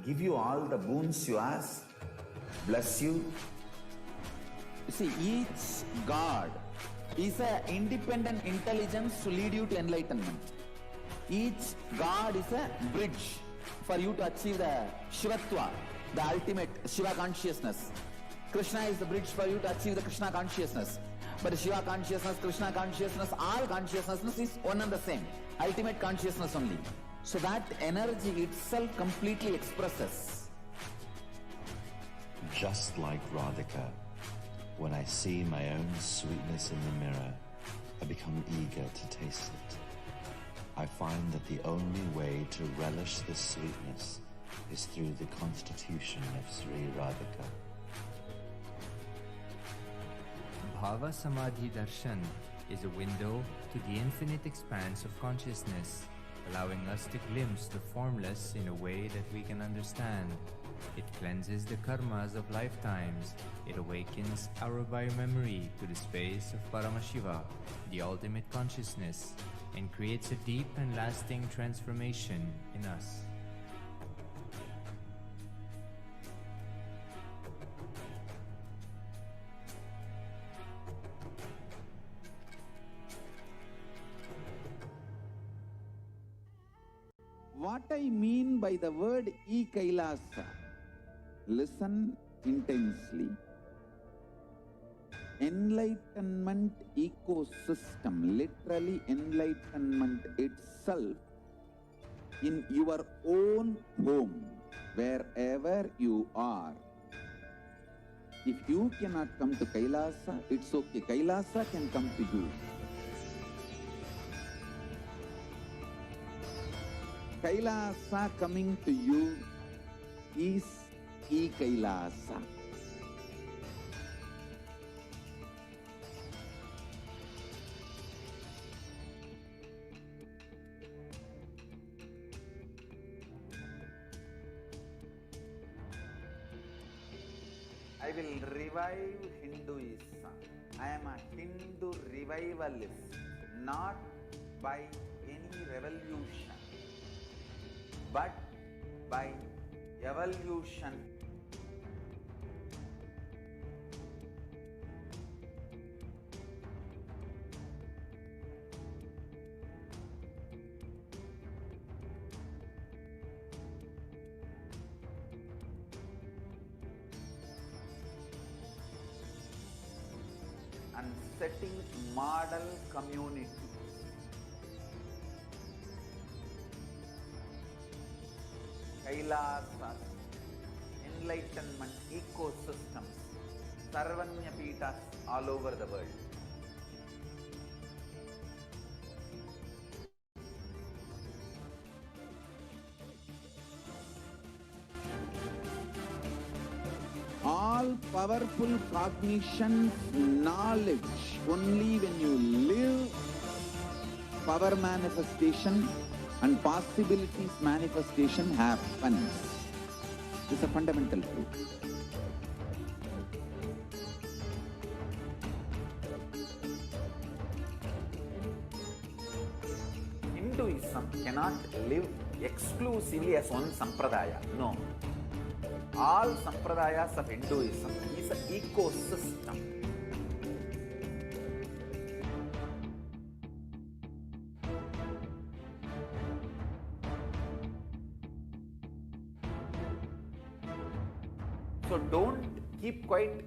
give you all the boons you ask, bless you. You see, each God is an independent intelligence to lead you to enlightenment. Each God is a bridge for you to achieve the Shivatva, the ultimate Shiva consciousness. Krishna is the bridge for you to achieve the Krishna consciousness. But Shiva consciousness, Krishna consciousness, all consciousness is one and the same. Ultimate consciousness only. So that energy itself completely expresses. Just like Radhika, when I see my own sweetness in the mirror, I become eager to taste it. I find that the only way to relish this sweetness is through the constitution of Sri Radhika. Bhava Samadhi Darshan is a window to the infinite expanse of consciousness, allowing us to glimpse the formless in a way that we can understand. It cleanses the karmas of lifetimes. It awakens our biomemory to the space of Paramashiva, the ultimate consciousness, and creates a deep and lasting transformation in us. What I mean by the word E-Kailasa, listen intensely. Enlightenment ecosystem, literally enlightenment itself, in your own home, wherever you are. If you cannot come to Kailasa, it's okay. Kailasa can come to you. Kailasa coming to you is E Kailasa. I will revive Hinduism. I am a Hindu revivalist, not by any revolution, but by evolution. And setting model communities. Kailasas, enlightenment ecosystems, Sarvanya Pitas all over the world. All powerful cognition, knowledge, only when you live, power manifestation and possibilities manifestation happens. This is a fundamental truth. Hinduism cannot live exclusively as one sampradaya. No. All sampradayas of Hinduism is an ecosystem. So don't keep quiet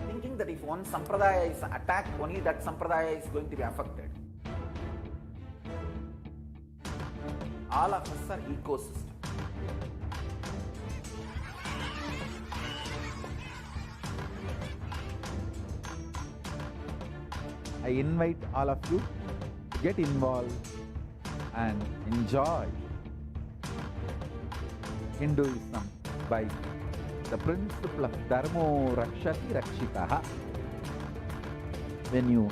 thinking that if one sampradaya is attacked, only that sampradaya is going to be affected. All of us are ecosystems. I invite all of you to get involved and enjoy Hinduism by the principle of Dharmo Rakshati Rakshitaha. When you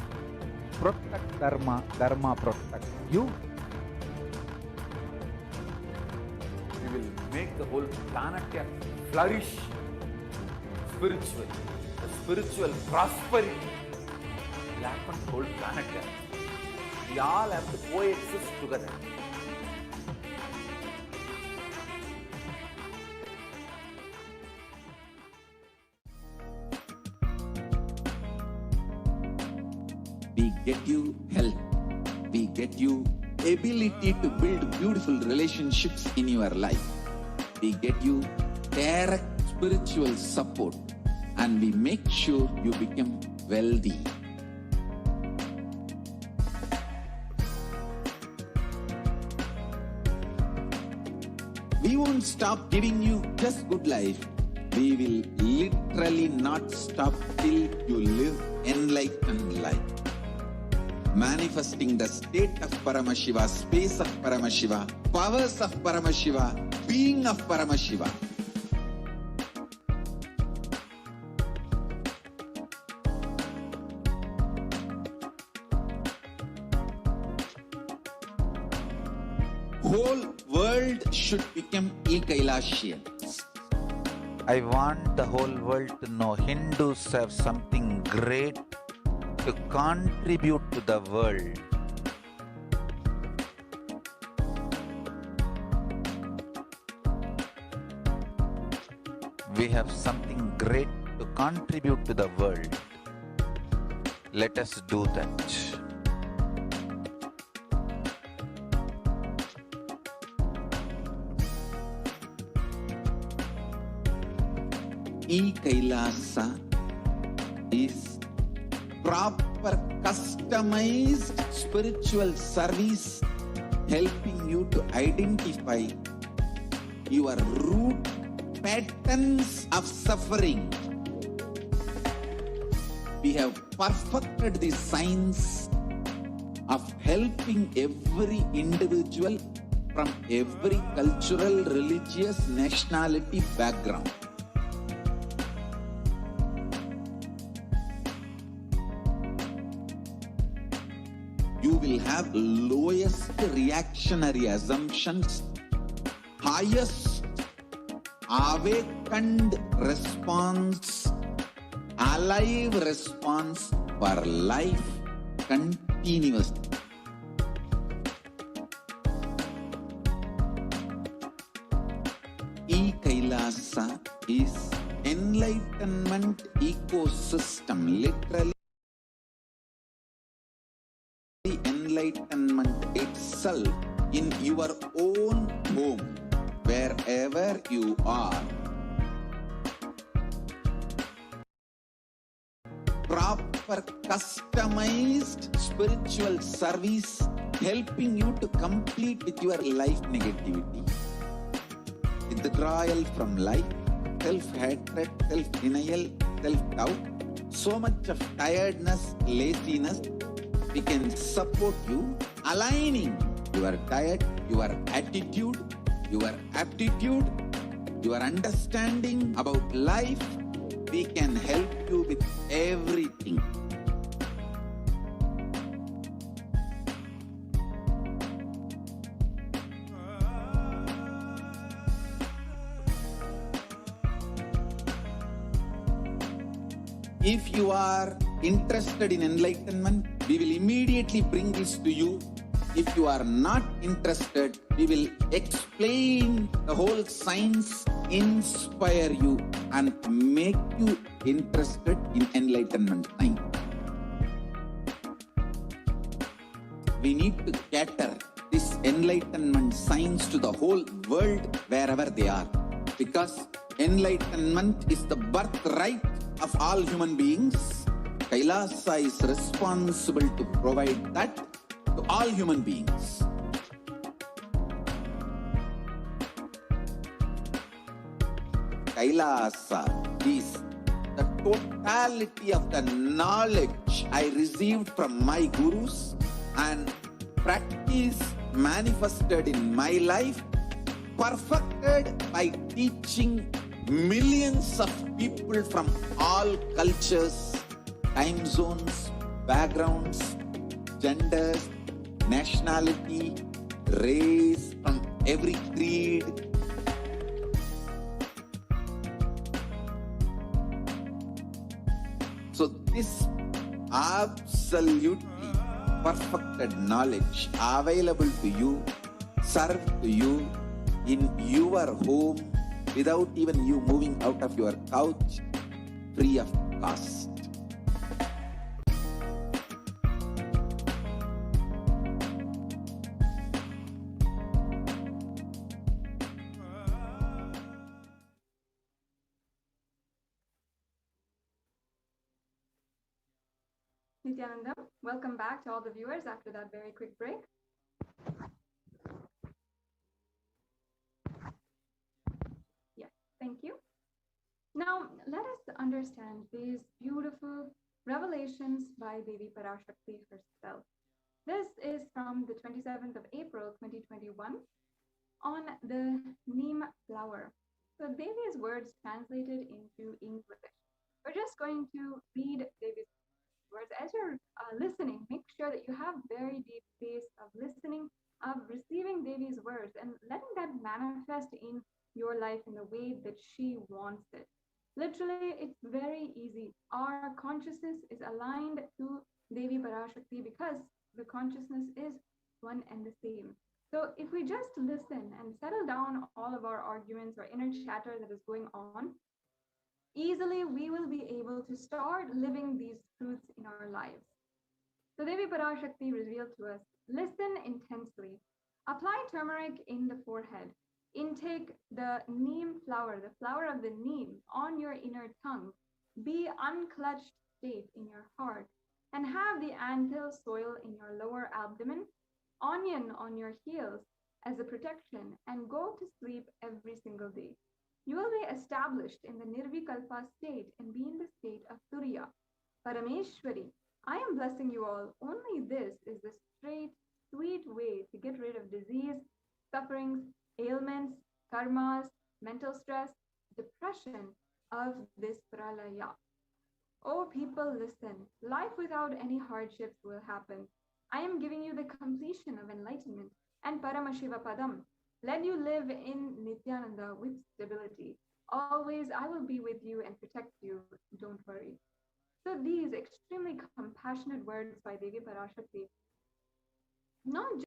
protect Dharma, Dharma protects you. We will make the whole planet flourish spiritually. The spiritual prosperity will happen to the whole planet. We all have to coexist together. We get you health. We get you ability to build beautiful relationships in your life. We get you direct spiritual support, and we make sure you become wealthy. We won't stop giving you just good life. We will literally not stop till you live enlightened life. Manifesting the state of Paramashiva, space of Paramashiva, powers of Paramashiva, being of Paramashiva. Whole world should become Ekailashians. I want the whole world to know Hindus have something great to contribute to the world. We have something great to contribute to the world. Let us do that. E-Kailasa is proper customized spiritual service helping you to identify your root patterns of suffering. We have perfected the science of helping every individual from every cultural, religious, nationality background. You will have lowest reactionary assumptions, highest awakened response, alive response for life continuously. E-Kailasa is enlightenment ecosystem, literally enlightenment itself in your own home, wherever you are. Proper customized spiritual service helping you to complete with your life negativity. Withdrawal from life, self-hatred, self-denial, self-doubt, so much of tiredness, laziness. We can support you, aligning your diet, your attitude, your aptitude, your understanding about life. We can help you with everything. If you are interested in enlightenment, we will immediately bring this to you. If you are not interested, we will explain the whole science, inspire you, and make you interested in enlightenment time. We need to cater this enlightenment science to the whole world wherever they are, because enlightenment is the birthright of all human beings. Kailasa is responsible to provide that to all human beings. Kailasa is the totality of the knowledge I received from my gurus and practice manifested in my life, perfected by teaching millions of people from all cultures, time zones, backgrounds, genders, nationality, race, from every creed. So this absolutely perfected knowledge available to you, served to you in your home without even you moving out of your couch, free of cost. Nityananda, welcome back to all the viewers after that very quick break. Yes, thank you. Now, let us understand these beautiful revelations by Devi PARASHAKTI herself. This is from the 27th of April, 2021, on the neem flower. So Devi's words translated into English. We're just going to read Devi's words. As you're listening, make sure that you have very deep space of listening, of receiving Devi's words and letting that manifest in your life in the way that she wants it. Literally, it's very easy. Our consciousness is aligned to Devi PARASHAKTI because the consciousness is one and the same. So if we just listen and settle down all of our arguments or inner chatter that is going on, easily we will be able to start living these truths in our lives. So Devi PARASHAKTI revealed to us, listen intensely, apply turmeric in the forehead, intake the neem flower, the flower of the neem on your inner tongue, be unclutched state in your heart, and have the antil soil in your lower abdomen, onion on your heels as a protection, and go to sleep every single day. You will be established in the Nirvikalpa state and be in the state of Turiya. Parameshwari, I am blessing you all. Only this is the straight, sweet way to get rid of disease, sufferings, ailments, karmas, mental stress, depression of this pralaya. Oh people, listen. Life without any hardships will happen. I am giving you the completion of enlightenment and Paramashiva Padam. Let you live in Nityananda with stability. Always I will be with you and protect you. Don't worry. So these extremely compassionate words by Devi Parashakti, not just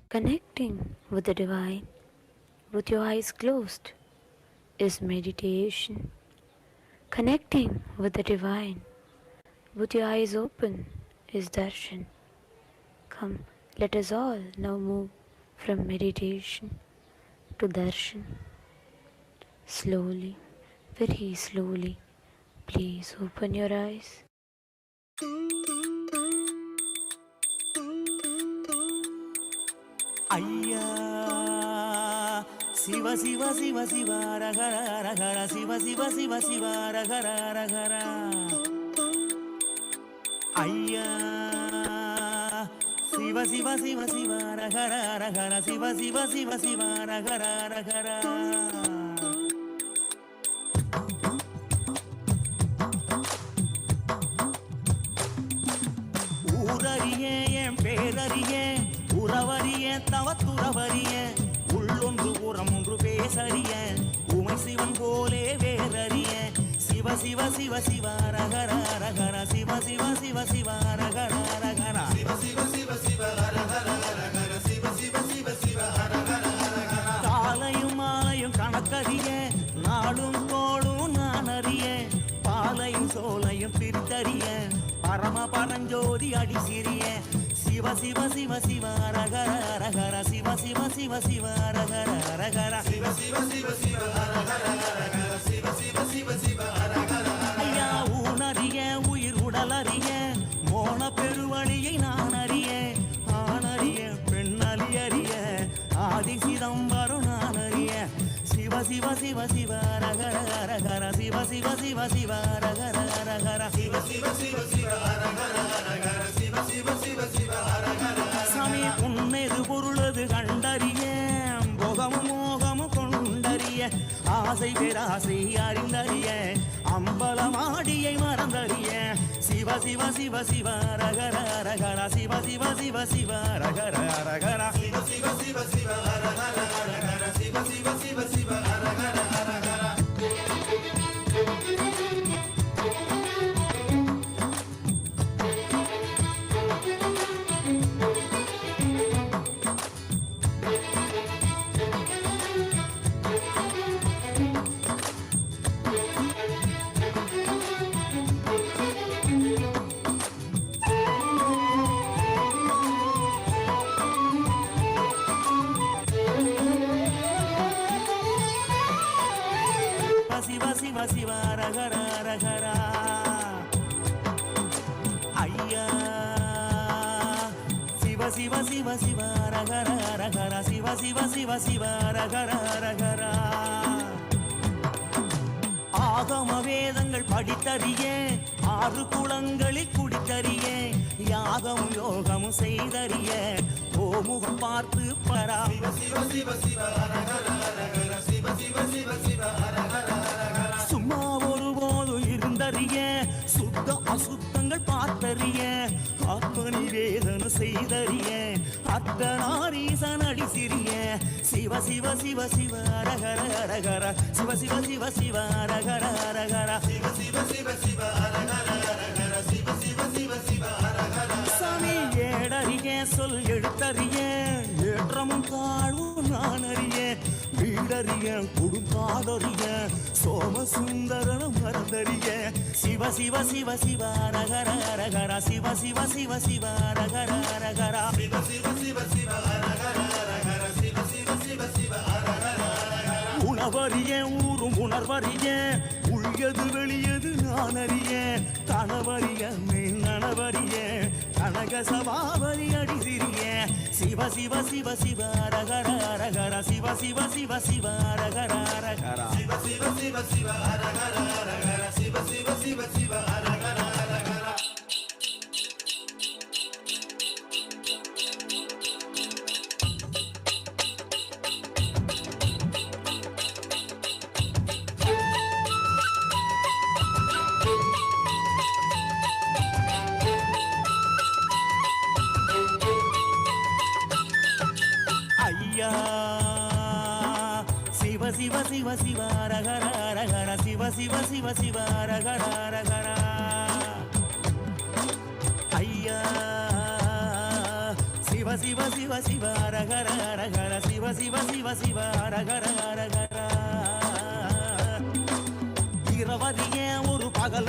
Connecting with the divine with your eyes closed is meditation. Connecting with the divine with your eyes open is darshan. Come, let us all now move from meditation to darshan. Slowly, very slowly, please open your eyes. ஐயா சிவ சிவ சிவ சிவ ரகர ரகர சிவ சிவ சிவ சிவ ரகர ரகர ஐயா சிவ சிவ சிவ சிவ ரகர ரகர சிவ சிவ சிவ சிவ ரகர ரகர ஊரறியே என் பேரறியே உறவறிய தவத்துறவறிய உள்ளொன்று புறம் ஒன்று பேசறிய உமை சிவன் போலே வேறறிய சிவ சிவ சிவ சிவ ரகர ரகர சிவ சிவ சிவ சிவ ரகர ரகர சிவ சிவ சிவ சிவ ரகர ரகர சிவ சிவ சிவ சிவ ரகர ரகர காலையும் மாலையும் கணக்கறிய நாளும் கோளும் நான் அறிய பாலையும் சோலையும் பிரித்தறிய பரம பரஞ்சோதி அடி சிறிய சிவ சிவ சிவ சிவ ரகர ரகர சிவ சிவ சிவ சிவ ரகர ரகர சிவ சிவ சிவ சிவ ரகர ரகர சிவ சிவ சிவ சிவ ரகர ஐயா ஊனறிய உயிர் உடலறிய மோன பெருவழியை நான் அறிய ஆணறிய பெண்ணறிய ஆதி சிதம்பரம் நான் அறிய சிவ சிவ சிவ சிவ ரகர ரகர சிவ சிவ சிவ சிவ ரகர ரகர சிவ சிவ சிவ சிவ ரகர ரகர சிவ சிவ சிவ சிவ ரகர சாமி உன்னது பொருளது கண்டறிய போகமும் மோகமும் கொண்டறிய ஆசை பேராசை அறிந்தறிய அம்பலமாடியை மறந்தறிய சிவ சிவ சிவ சிவ ரகர ரகர சிவ சிவ சிவ சிவ ரகர ரகர சிவ சிவ சிவ சிவ ரகர ரகர சிவ சிவ சிவ சிவ ரகர ரகர சிவ சிவ சிவ ரகர ரகர ஐயா சிவ சிவ சிவ சிவ ரகர ரகர சிவ சிவ சிவ சிவ ரகர ரகர ஆகம வேதங்கள் படித்தறிய 6 குளங்களில் குடித்தறிய யாகம் யோகமும் செய்தறிய ஓமுகம் பார்த்து பரா சும்மா ஒருபோதும் இருந்தறிய சுத்த அசுத்தங்கள் பார்த்தறிய ஆத்மனி வேதனை செய்தறிய அர்த்தநாரீசன் அடி சிறிய சிவ சிவ சிவ சிவ அரகர அரகர சிவ சிவ சிவ சிவ அரகர அரகர சிவ சிவ சிவ சிவ அரகர அரகர சிவ சிவ சிவ சிவ அரகர சாமி ஏடறிய சொல் எடுத்தறிய ஏற்றமும் தாழ்வும் நான் அறிய வீடறிய குடும்பாடறிய சோமசுந்தரனும் மறந்தறிய சிவ சிவ சிவ சிவ அரகர அரகர சிவ சிவ சிவ சிவ அரகர அரகர சிவ சிவ சிவ சிவ அரகர அரகர சிவ சிவ சிவ சிவ அரகர உணவறிய ஊரும் உணர்வறிய உள்ளது வெளியது நான் அறிய கணவறிய மெய் நனவறிய கனக சபாவரி அடி சிறிய சிவ சிவ சிவ சிவ அரகர அரகர சிவ சிவ சிவ சிவ அரகர அரகர சிவ சிவ சிவ சிவ அரகர அரகர சிவ சிவ சிவ சிவ அரகர அரகர ஐயா சிவ சிவ சிவ சிவ அரகர அரகர சிவ சிவ சிவ சிவ அரகர அரகர ஐயா சிவ சிவ சிவ சிவ அரகர அரகர சிவ சிவ சிவ சிவ அரகர அரகர இரவதிய ஒரு பகல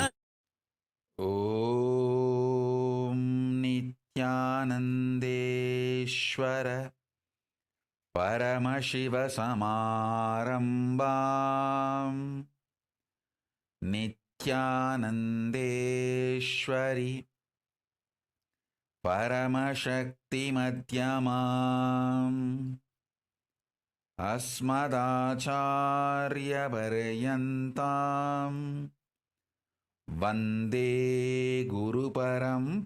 ஓம் நித்யானந்தேஸ்வர परमशिवसमारम्भाम् नित्यानन्देश्वरि परमशक्तिमध्यमाम् अस्मदाचार्यपर्यन्ताम् वन्दे गुरुपरम्पराम्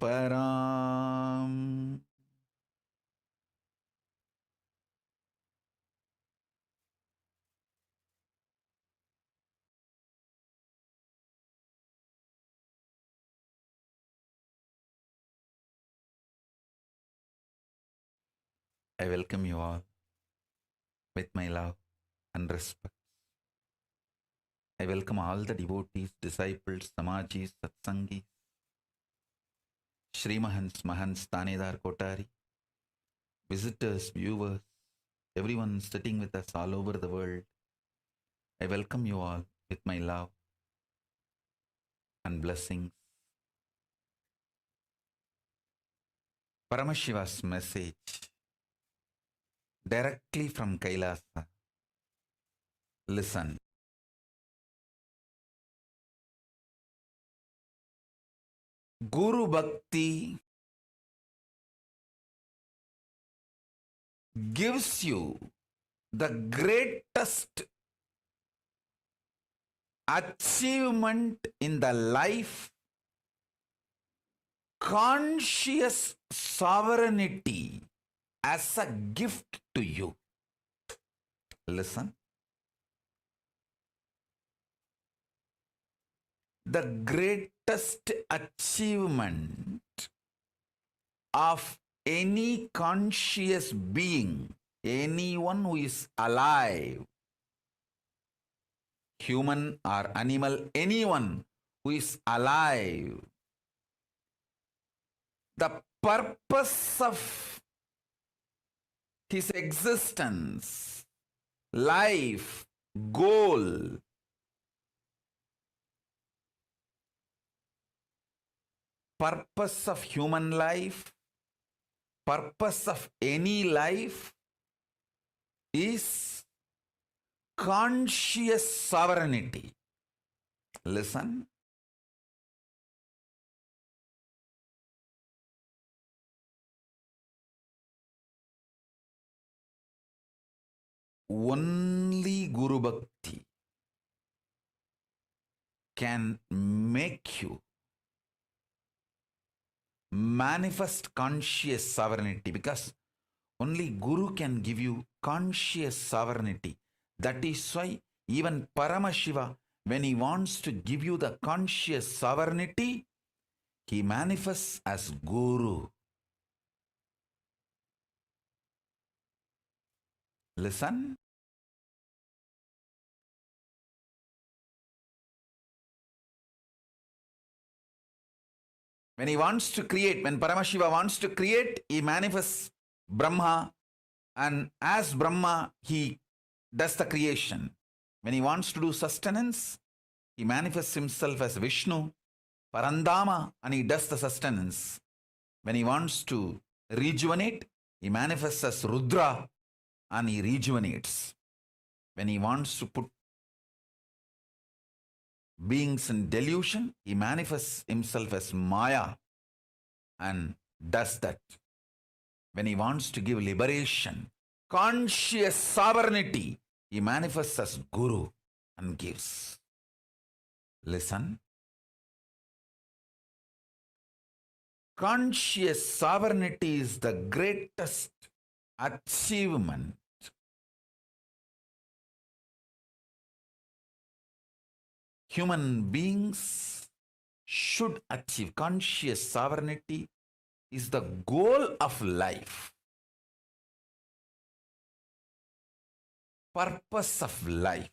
I welcome you all with my love and respect. I welcome all the devotees, disciples, samajis, satsangis, Srimahans, Mahans, Tanedar, Kotari, visitors, viewers, everyone sitting with us all over the world. I welcome you all with my love and blessings. Paramashiva's message directly from Kailasa. Listen. Guru Bhakti gives you the greatest achievement in the life, conscious sovereignty as a gift to you. Listen. The greatest achievement of any conscious being, anyone who is alive, human or animal, anyone who is alive, the purpose of his existence, life, goal, purpose of human life, purpose of any life is conscious sovereignty. Listen. Only Guru Bhakti can make you manifest conscious sovereignty, because only Guru can give you conscious sovereignty. That is why even Paramashiva, when he wants to give you the conscious sovereignty, he manifests as Guru. Listen. When he wants to create, when Paramashiva wants to create, he manifests Brahma, and as Brahma, he does the creation. When he wants to do sustenance, he manifests himself as Vishnu, Parandama, and he does the sustenance. When he wants to rejuvenate, he manifests as Rudra, and he rejuvenates. When he wants to put beings in delusion, he manifests himself as Maya and does that. When he wants to give liberation, conscious sovereignty, he manifests as Guru and gives. Listen. Conscious sovereignty is the greatest achievement human beings should achieve. Conscious sovereignty is the goal of life, purpose of life,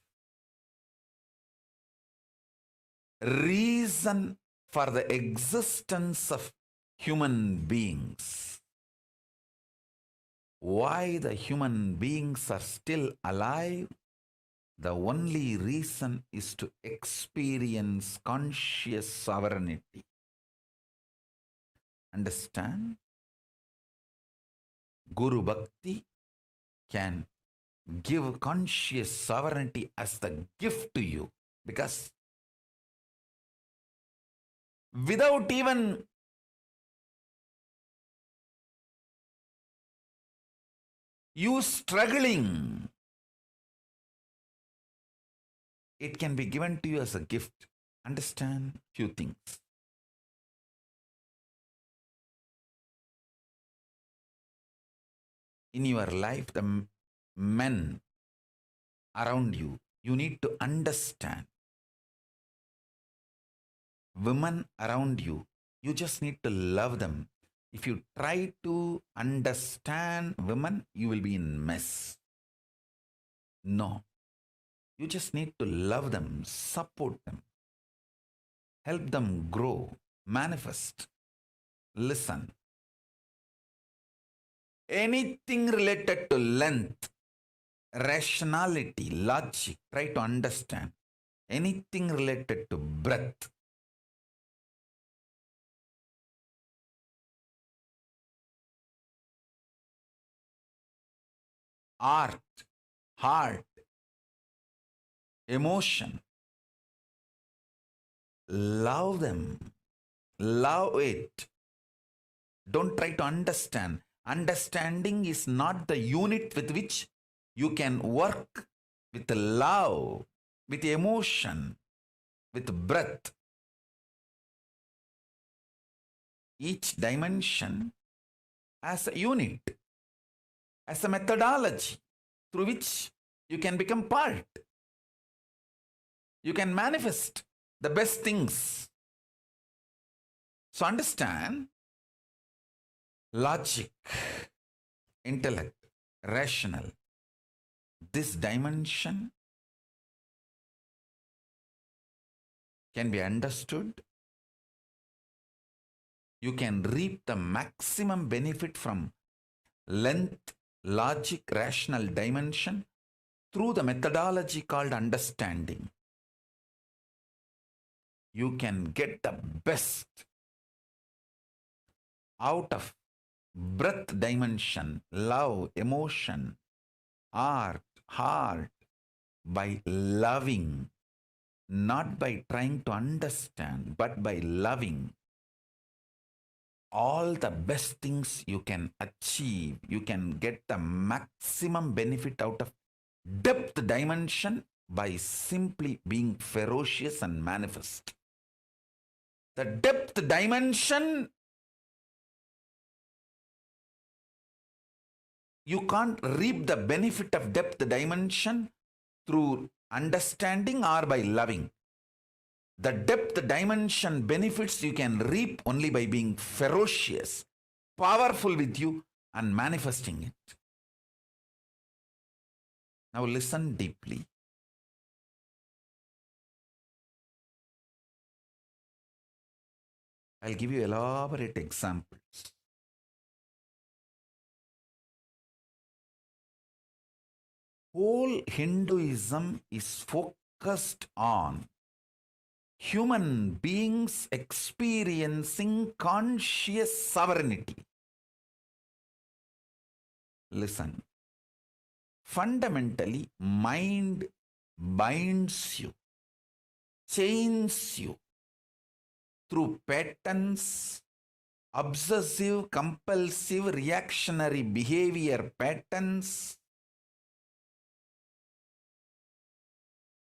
reason for the existence of human beings. Why the human beings are still alive? The only reason is to experience conscious sovereignty. Understand? Guru Bhakti can give conscious sovereignty as the gift to you, because without even you struggling, it can be given to you as a gift. Understand few things. In your life, the men around you, you need to understand. Women around you, you just need to love them. If you try to understand women, you will be in mess. No. You just need to love them, support them, help them grow, manifest. Listen. Anything related to length, rationality, logic, try to understand. Anything related to breadth, art, heart, emotion. Love them. Love it. Don't try to understand. Understanding is not the unit with which you can work with love, with emotion, with breath. Each dimension as a unit, as a methodology through which you can become part. You can manifest the best things. So understand, logic, intellect, rational, this dimension can be understood. You can reap the maximum benefit from length, logic, rational dimension through the methodology called understanding. You can get the best out of breadth dimension, love, emotion, art, heart, by loving, not by trying to understand, but by loving. All the best things you can achieve, you can get the maximum benefit out of depth dimension by simply being ferocious and manifest. The depth dimension, you can't reap the benefit of depth dimension through understanding or by loving. The depth dimension benefits you can reap only by being ferocious, powerful with you, and manifesting it. Now listen deeply. I'll give you elaborate examples. Whole Hinduism is focused on human beings experiencing conscious sovereignty. Listen. Fundamentally, mind binds you, chains you through patterns, obsessive, compulsive, reactionary behavior patterns,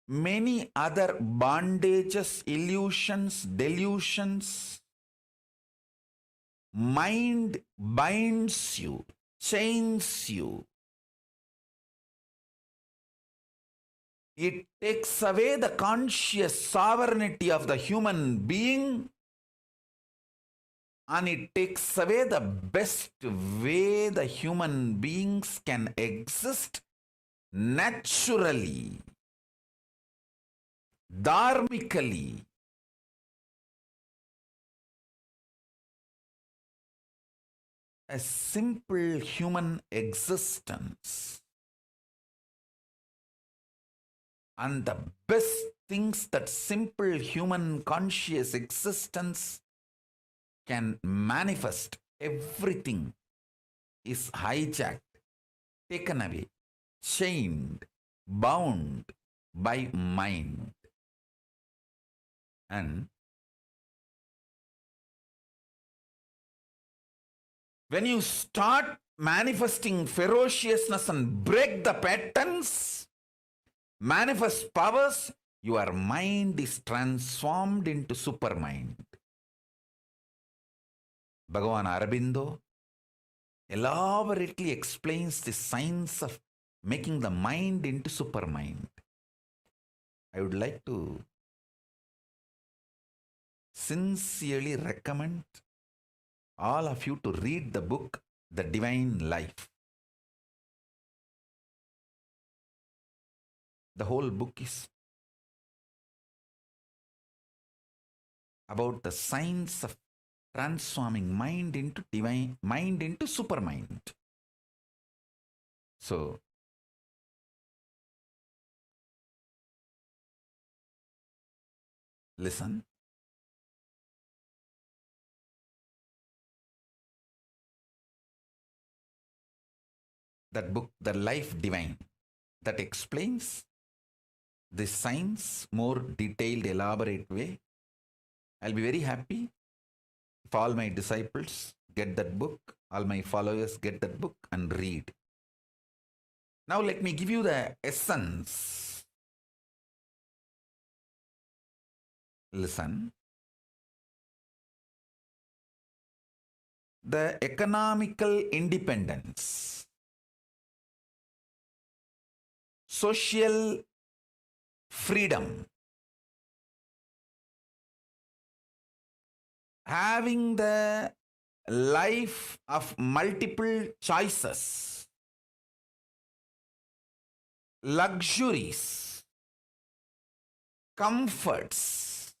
many other bondages, illusions, delusions. Mind binds you, chains you. It takes away the conscious sovereignty of the human being, and it takes away the best way the human beings can exist naturally, dharmically. A simple human existence. And the best things that simple human conscious existence can manifest, everything is hijacked, taken away, chained, bound by mind. And when you start manifesting ferociousness and break the patterns, manifest powers, your mind is transformed into supermind. Bhagavan Aurobindo elaborately explains the science of making the mind into supermind. I would like to sincerely recommend all of you to read the book, The Divine Life. The whole book is about the science of transforming mind into divine, mind into supermind. So, listen. That book, The Life Divine, that explains this science more detailed, elaborate way. I'll be very happy if all my disciples get that book, all my followers get that book and read. Now let me give you the essence. Listen. The economical independence, social freedom, having the life of multiple choices, luxuries, comforts,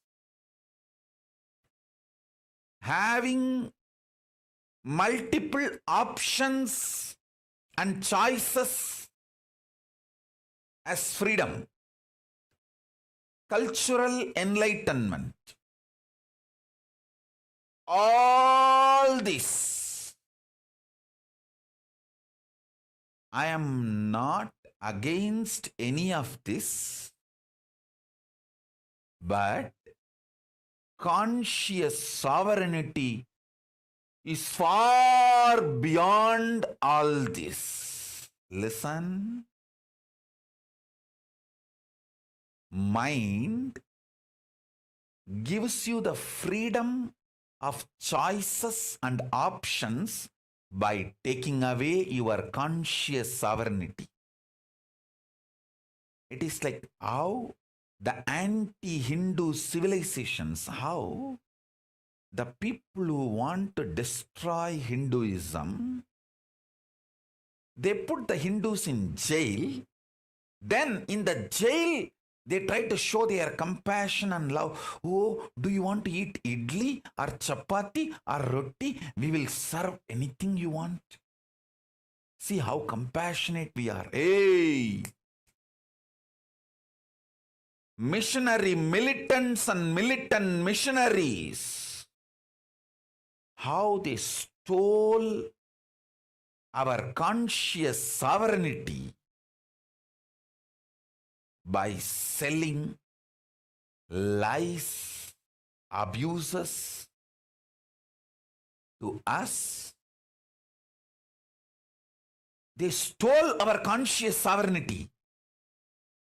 having multiple options and choices as freedom, cultural enlightenment. All this, I am not against any of this, but conscious sovereignty is far beyond all this. Listen. mind gives you the freedom of choices and options by taking away your conscious sovereignty. It is like how the anti-Hindu civilizations, how the people who want to destroy Hinduism, they put the Hindus in jail. Then in the jail, they try to show their compassion and love. Oh, do you want to eat idli or chapati or roti? We will serve anything you want. See how compassionate we are. Hey! Missionary militants and militant missionaries, how they stole our conscious sovereignty by selling lies, abuses to us. They stole our conscious sovereignty.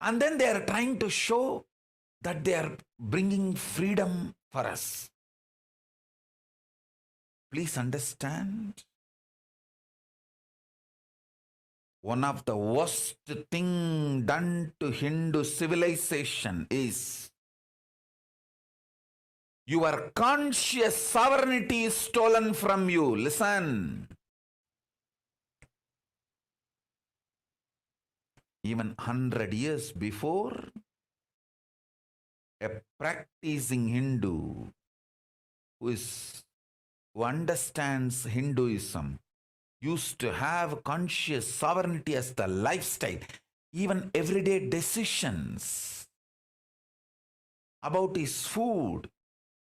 And then they are trying to show that they are bringing freedom for us. Please understand. One of the worst thing done to Hindu civilization is your conscious sovereignty is stolen from you. Listen. Even 100 years before, a practicing Hindu who understands Hinduism used to have conscious sovereignty as the lifestyle, even everyday decisions about his food,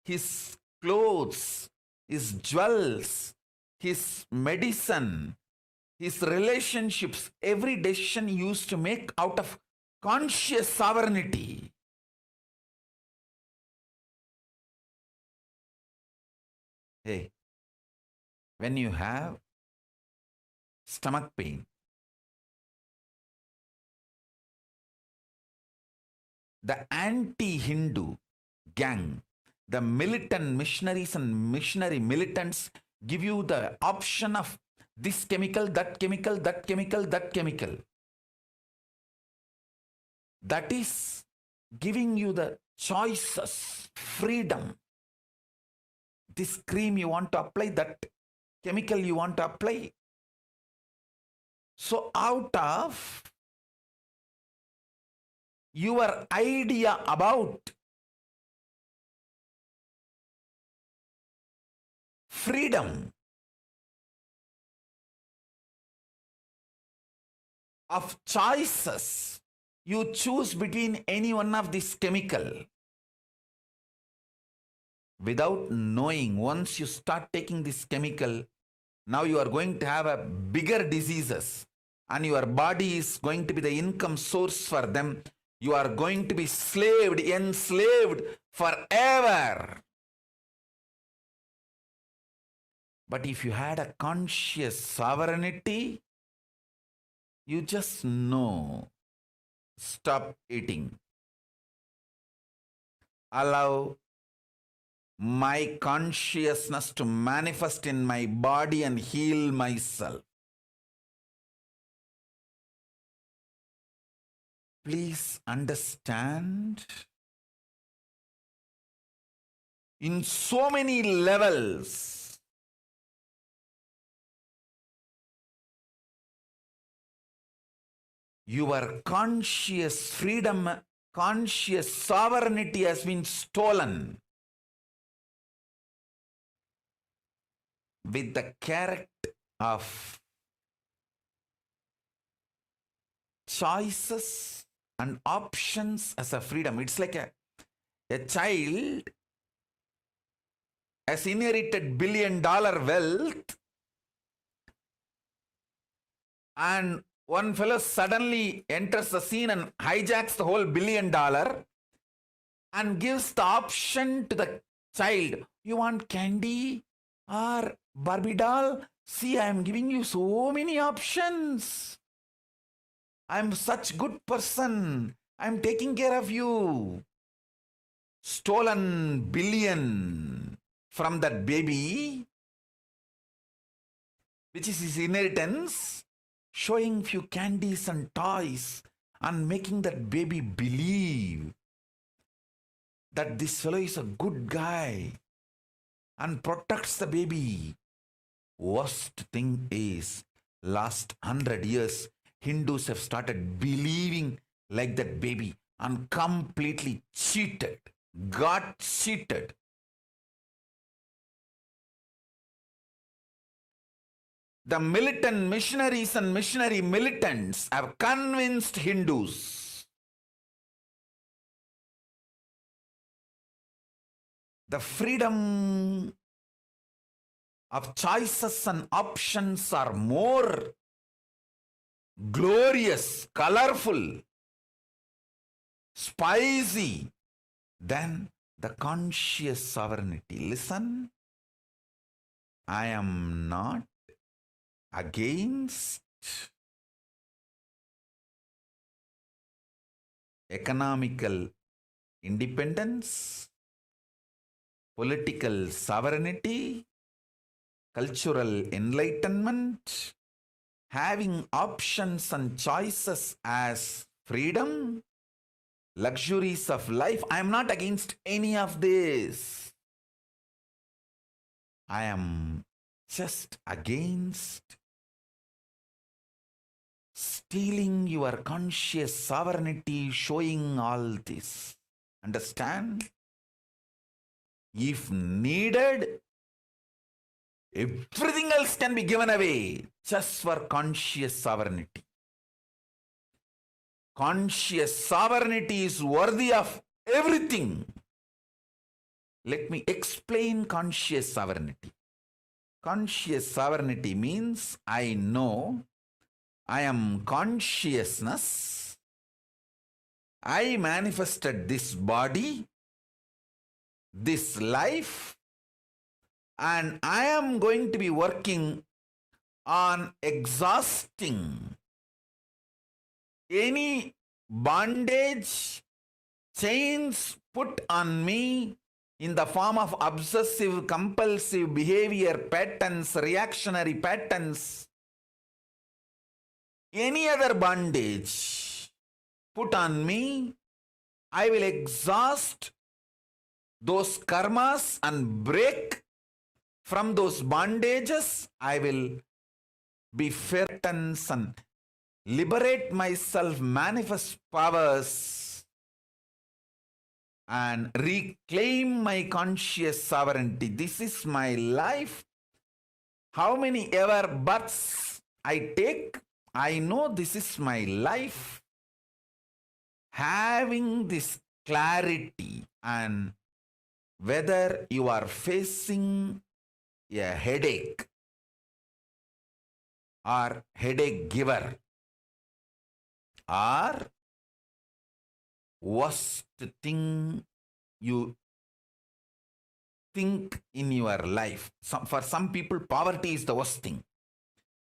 his clothes, his jewels, his medicine, his relationships, every decision he used to make out of conscious sovereignty. Hey, when you have stomach pain, the anti-Hindu gang, the militant missionaries and missionary militants give you the option of this chemical, that chemical, that chemical, that chemical. That is giving you the choices, freedom. This cream you want to apply, that chemical you want to apply. So out of your idea about freedom of choices, you choose between any one of these chemical. Without knowing, once you start taking this chemical, now you are going to have a bigger diseases and your body is going to be the income source for them. You are going to be enslaved forever. But if you had a conscious sovereignty, you just know, stop eating. Allow my consciousness to manifest in my body and heal myself. Please understand, in so many levels, your conscious freedom, conscious sovereignty has been stolen with the character of choices and options as a freedom. It's like a child has inherited $1 billion wealth, and one fellow suddenly enters the scene and hijacks the whole $1 billion and gives the option to the child. You want candy or Barbie doll? See, I am giving you so many options. I am such good person. I'm taking care of you. Stolen billion from that baby, which is his inheritance, showing few candies and toys and making that baby believe that this fellow is a good guy and protects the baby. Worst thing is, last 100 years, Hindus have started believing like that baby and completely cheated, got cheated. The militant missionaries and missionary militants have convinced Hindus the freedom of choices and options are more glorious, colorful, spicy than the conscious sovereignty. Listen, I am not against economical independence, political sovereignty, cultural enlightenment, having options and choices as freedom, luxuries of life. I am not against any of this. I am just against stealing your conscious sovereignty, showing all this. Understand? If needed, everything else can be given away just for conscious sovereignty. Conscious sovereignty is worthy of everything. Let me explain conscious sovereignty. Conscious sovereignty means I know I am consciousness. I manifested this body, this life, and I am going to be working on exhausting any bondage, chains put on me in the form of obsessive, compulsive behavior patterns, reactionary patterns, any other bondage put on me, I will exhaust those karmas and break from those bondages. I will be fertens and liberate myself, manifest powers, and reclaim my conscious sovereignty. This is my life. How many ever births I take, I know this is my life. Having this clarity, and whether you are facing a headache or headache giver or worst thing you think in your life. For some people, poverty is the worst thing.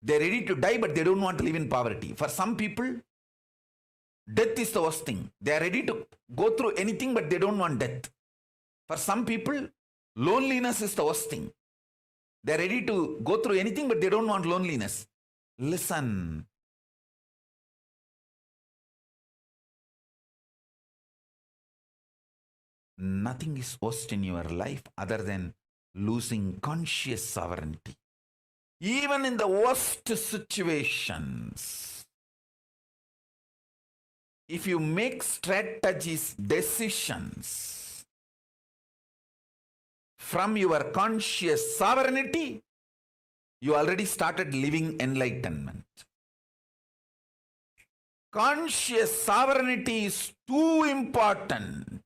They're ready to die, but they don't want to live in poverty. For some people, death is the worst thing. They are ready to go through anything, but they don't want death. For some people, loneliness is the worst thing. They're ready to go through anything, but they don't want loneliness. Listen. Nothing is worst in your life other than losing conscious sovereignty. Even in the worst situations, if you make strategies, decisions from your conscious sovereignty, you already started living enlightenment. Conscious sovereignty is too important.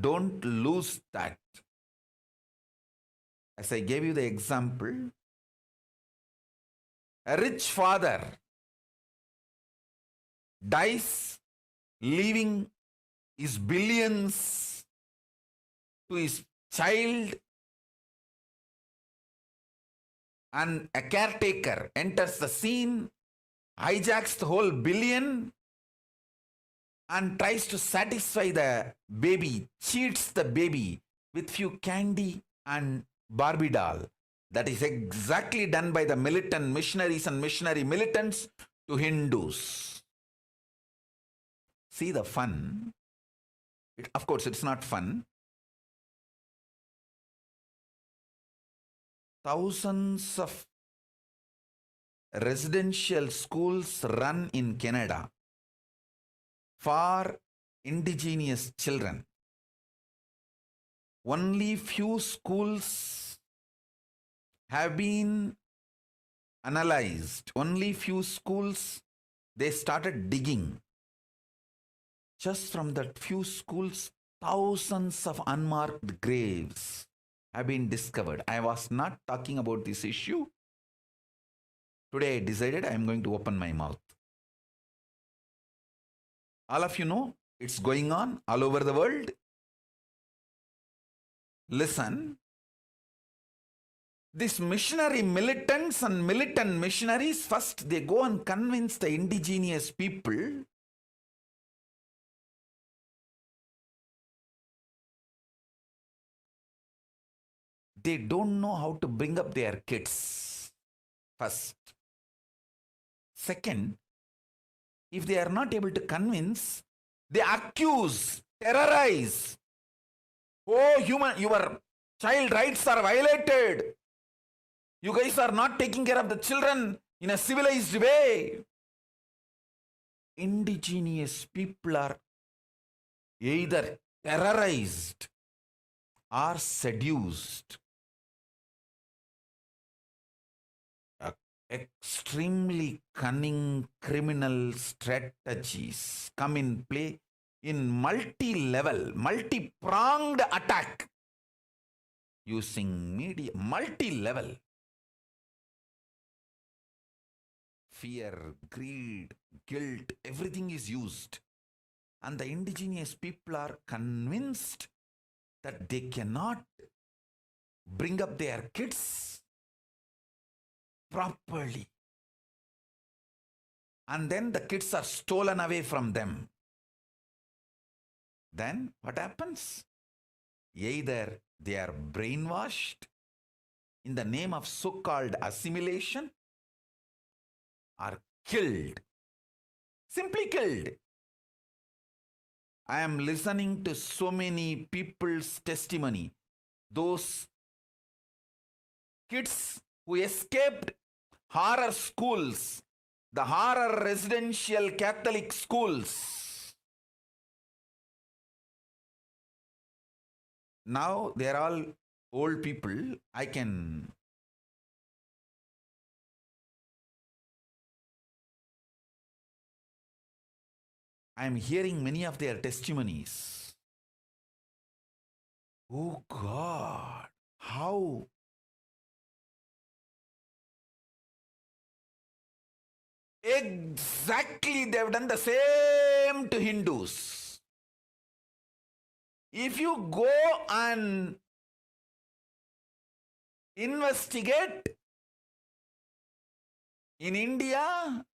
Don't lose that. As I gave you the example, a rich father dies leaving his billions to his child, and a caretaker enters the scene, hijacks the whole billion, and tries to satisfy the baby, cheats the baby with few candy and Barbie doll. That is exactly done by the militant missionaries and missionary militants to Hindus. See the fun. Of course, it's not fun. Thousands of residential schools run in Canada for indigenous children. Only few schools have been analyzed. Only few schools, they started digging. Just from that few schools, thousands of unmarked graves have been discovered. I was not talking about this issue. Today I decided I am going to open my mouth. All of you know it's going on all over the world. Listen, these missionary militants and militant missionaries, first they go and convince the indigenous people they don't know how to bring up their kids. First. Second, if they are not able to convince, they accuse, terrorize. Oh, your child rights are violated. You guys are not taking care of the children in a civilized way. Indigenous people are either terrorized or seduced. Extremely cunning criminal strategies come in play in multi-level, multi-pronged attack using media, multi-level. Fear, greed, guilt, everything is used. And the indigenous people are convinced that they cannot bring up their kids properly. And then the kids are stolen away from them. Then what happens? Either they are brainwashed in the name of so-called assimilation or killed. Simply killed. I am listening to so many people's testimony. Those kids who escaped horror schools, the horror residential Catholic schools. Now they are all old people. I am hearing many of their testimonies. Oh God, how? Exactly, they have done the same to Hindus. If you go and investigate in India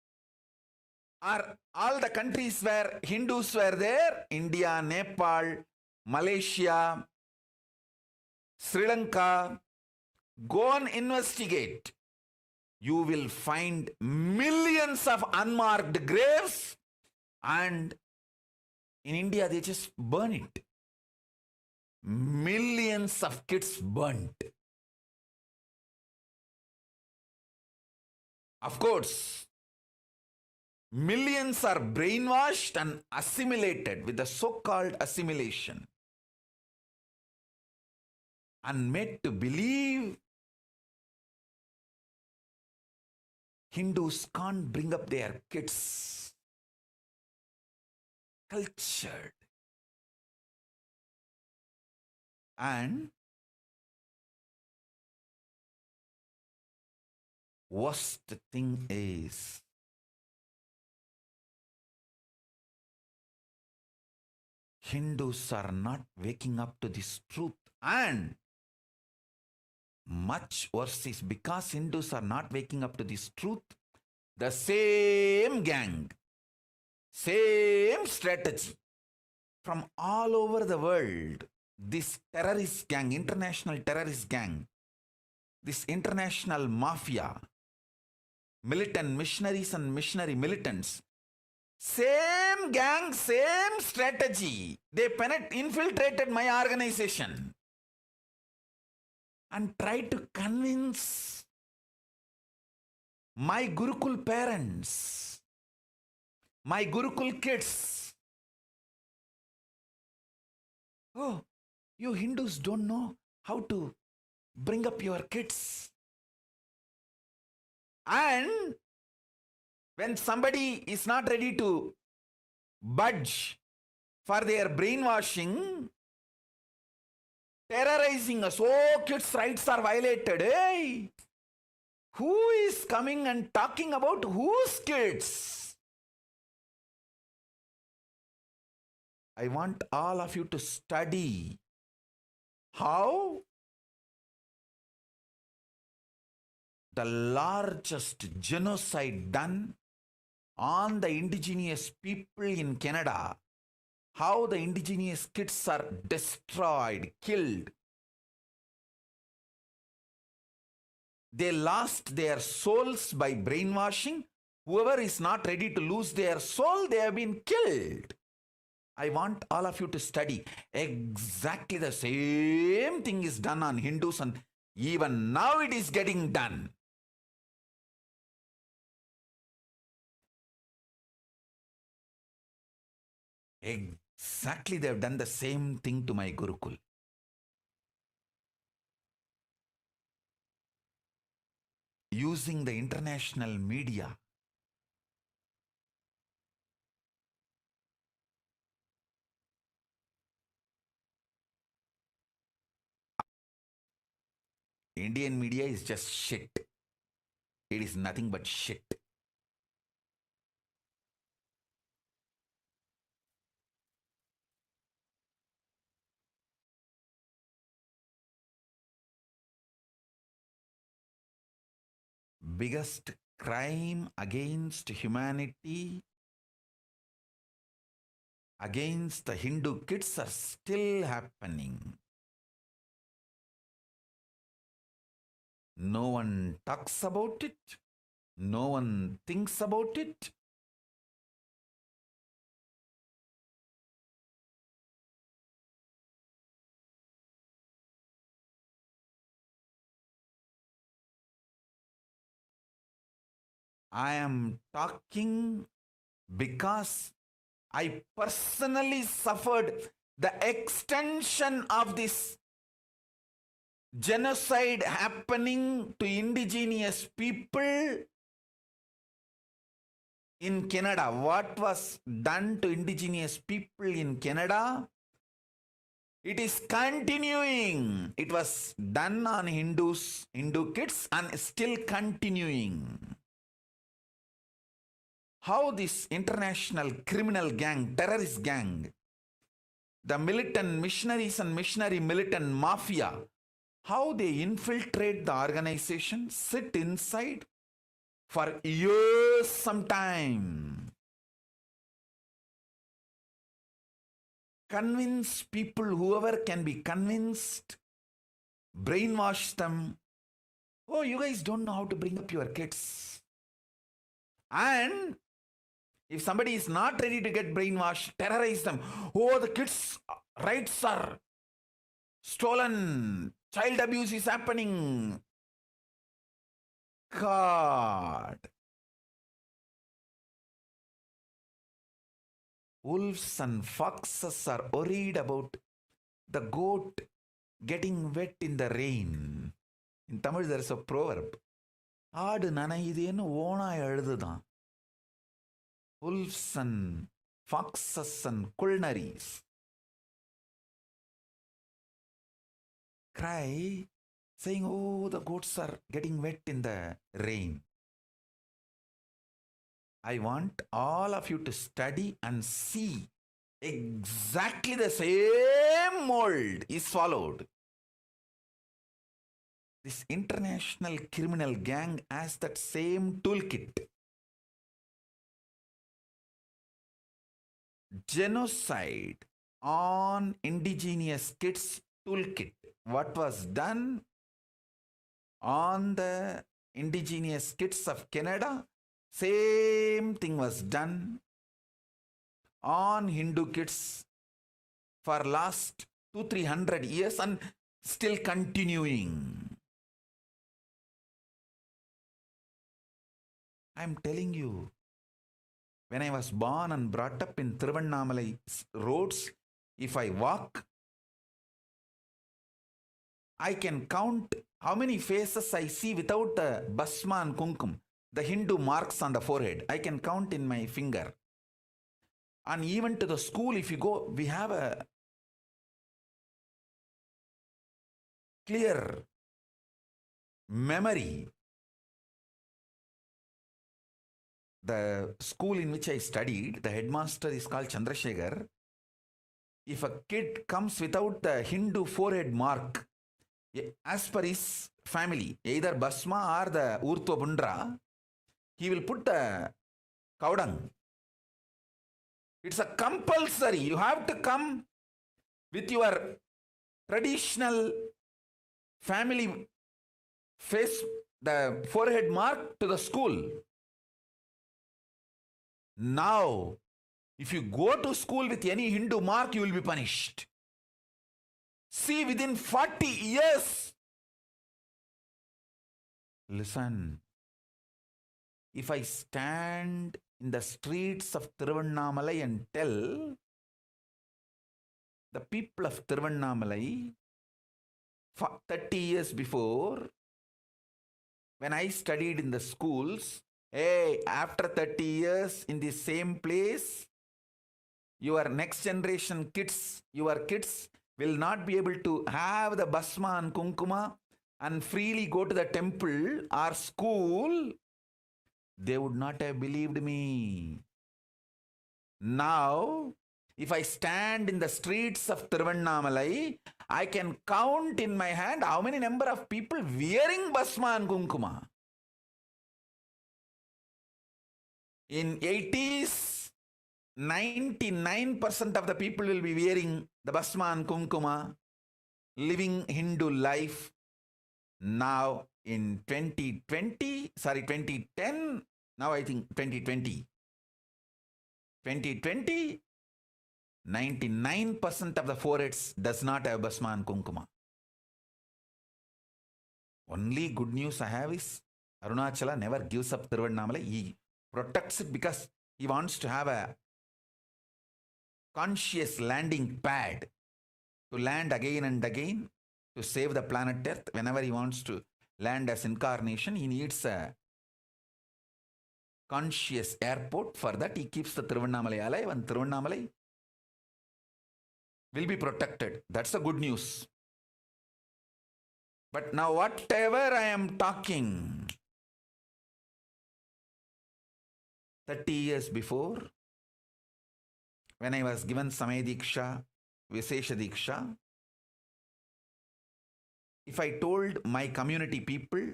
or all the countries where Hindus were there, India, Nepal, Malaysia, Sri Lanka, go and investigate. You will find millions of unmarked graves, and in India they just burn it. Millions of kids burnt. Of course, millions are brainwashed and assimilated with the so-called assimilation and made to believe Hindus can't bring up their kids. Cultured. And worst thing is, Hindus are not waking up to this truth, and much worse is because Hindus are not waking up to this truth, the same gang, Same strategy. From all over the world, this terrorist gang, international terrorist gang, this international mafia, militant missionaries and missionary militants, same gang, same strategy. They infiltrated my organization and tried to convince my Gurukul parents, my Gurukul kids. Oh, you Hindus don't know how to bring up your kids. And when somebody is not ready to budge for their brainwashing, terrorizing us, oh, kids' rights are violated. Hey, who is coming and talking about whose kids? I want all of you to study how the largest genocide done on the indigenous people in Canada, how the indigenous kids are destroyed, killed. They lost their souls by brainwashing. Whoever is not ready to lose their soul, they have been killed. I want all of you to study. Exactly the same thing is done on Hindus, and even now it is getting done. Exactly, they have done the same thing to my Gurukul. Using the international media. Indian media is just shit. It is nothing but shit. Biggest crime against humanity, against the Hindu kids, are still happening. No one talks about it. No one thinks about it. I am talking because I personally suffered the extension of this genocide happening to indigenous people in Canada. What was done to indigenous people in Canada? It is continuing. It was done on Hindu kids and still continuing. How this international criminal gang, terrorist gang, the militant missionaries and missionary militant mafia, how they infiltrate the organization, sit inside for years sometime, convince people, whoever can be convinced, brainwash them. Oh, you guys don't know how to bring up your kids. And if somebody is not ready to get brainwashed, terrorize them. Oh, the kids' rights are stolen. Child abuse is happening. God. Wolves and foxes are worried about the goat getting wet in the rain. In Tamil, there is a proverb. ஆடு நனையுதேன்னு ஓனாய் அழுதுதான். Wolves and foxes and culnaries cry, saying, oh, the goats are getting wet in the rain. I want all of you to study and see exactly the same mold is followed. This international criminal gang has that same toolkit. genocide on indigenous kids toolkit. What was done on the indigenous kids of Canada, same thing was done on Hindu kids for last 200-300 years and still continuing. I'm telling you, when I was born and brought up in Tiruvannamalai roads, if I walk, I can count how many faces I see without the basma and kumkum, the Hindu marks on the forehead. I can count in my finger. And even to the school, if you go, we have a clear memory. The school in which I studied, the headmaster is called Chandrasekhar. If a kid comes without the Hindu forehead mark, as per his family, either Basma or the Urtva Bundra, he will put the Kaudang. It's a compulsory. You have to come with your traditional family face, the forehead mark to the school. Now, if you go to school with any Hindu mark, you will be punished. See, within 40 years, listen, if I stand in the streets of Tiruvannamalai and tell the people of Tiruvannamalai, 30 years before, when I studied in the schools, hey, after 30 years in the same place, your next generation kids, your kids will not be able to have the basma and kunkuma and freely go to the temple or school, they would not have believed me. Now, if I stand in the streets of Tiruvannamalai, I can count in my hand how many number of people wearing basma and kunkuma. In 80s, 99% of the people will be wearing the basma and kunkuma, living Hindu life. Now in 2010, now I think 2020, 99% of the foreheads does not have basma and kunkuma. Only good news I have is Arunachala never gives up Tiruvannamalai. He protects it because he wants to have a conscious landing pad to land again and again to save the planet Earth. Whenever he wants to land as incarnation, he needs a conscious airport. For that, he keeps the Tiruvannamalai alive, and Tiruvannamalai will be protected. That's the good news. But now, whatever I am talking, 30 years before, when I was given Samaya Diksha, Vishesha Diksha, if I told my community people,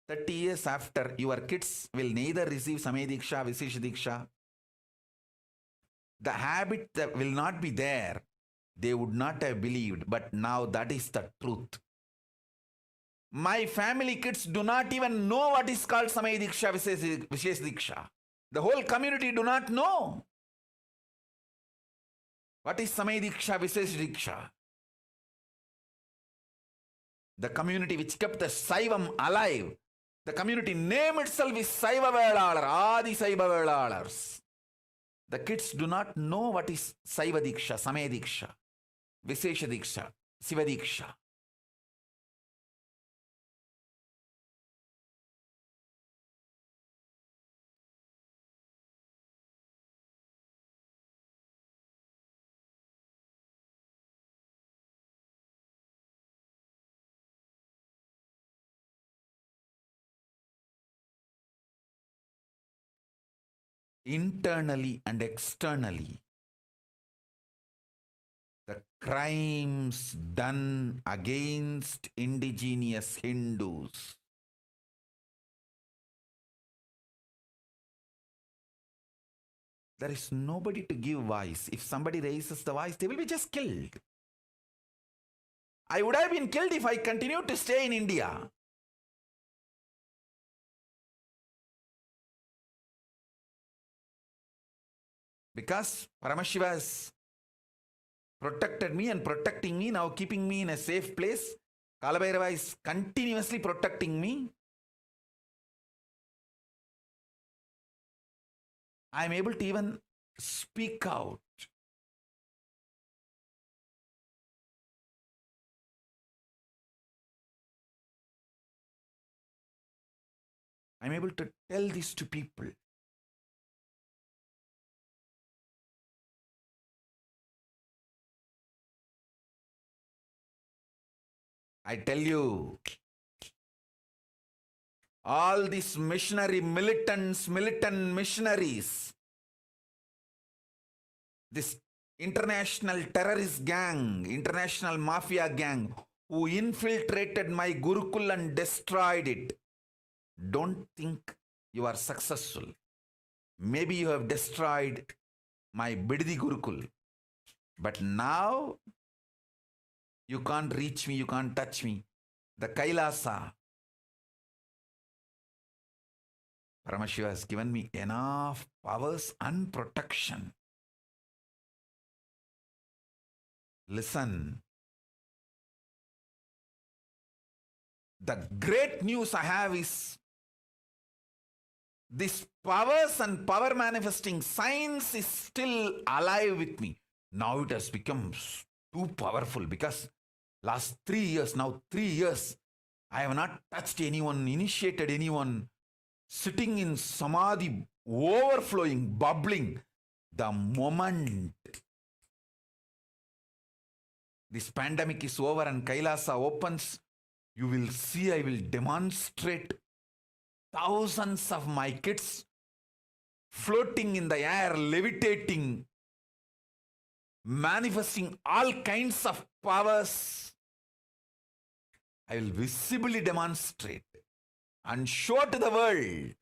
30 years after, your kids will neither receive Samaya Diksha, Vishesha Diksha, the habit that will not be there, they would not have believed. But now that is the truth. My family kids do not even know what is called Samaya Diksha, Vishesha Diksha. The whole community do not know what is Samaya Diksha, Vishesha Diksha. The community which kept the Saivam alive, the community name itself is Saiva Velalar, Adi Saiva Velalars. The kids do not know what is Saiva Diksha, Samaya Diksha, Vishesha Diksha, Siva Diksha. Internally and externally, the crimes done against indigenous Hindus, there is nobody to give voice. If somebody raises the voice, they will be just killed. I would have been killed if I continued to stay in India. Because Paramashiva has protected me and protecting me, now keeping me in a safe place. Kalabhairava is continuously protecting me. I am able to even speak out. I am able to tell this to people. I tell you, all these missionary militant missionaries, this international terrorist gang, international mafia gang, who infiltrated my Gurukul and destroyed it, don't think you are successful. Maybe you have destroyed my Biddi Gurukul, but now you can't reach me, you can't touch me. The Kailasa, Paramashiva has given me enough powers and protection. Listen. The great news I have is this powers and power manifesting science is still alive with me. Now it has become too powerful because last 3 years, I have not touched anyone, initiated anyone, sitting in samadhi, overflowing, bubbling. The moment this pandemic is over and Kailasa opens, you will see I will demonstrate thousands of my kids floating in the air, levitating, manifesting all kinds of powers. I will visibly demonstrate and show to the world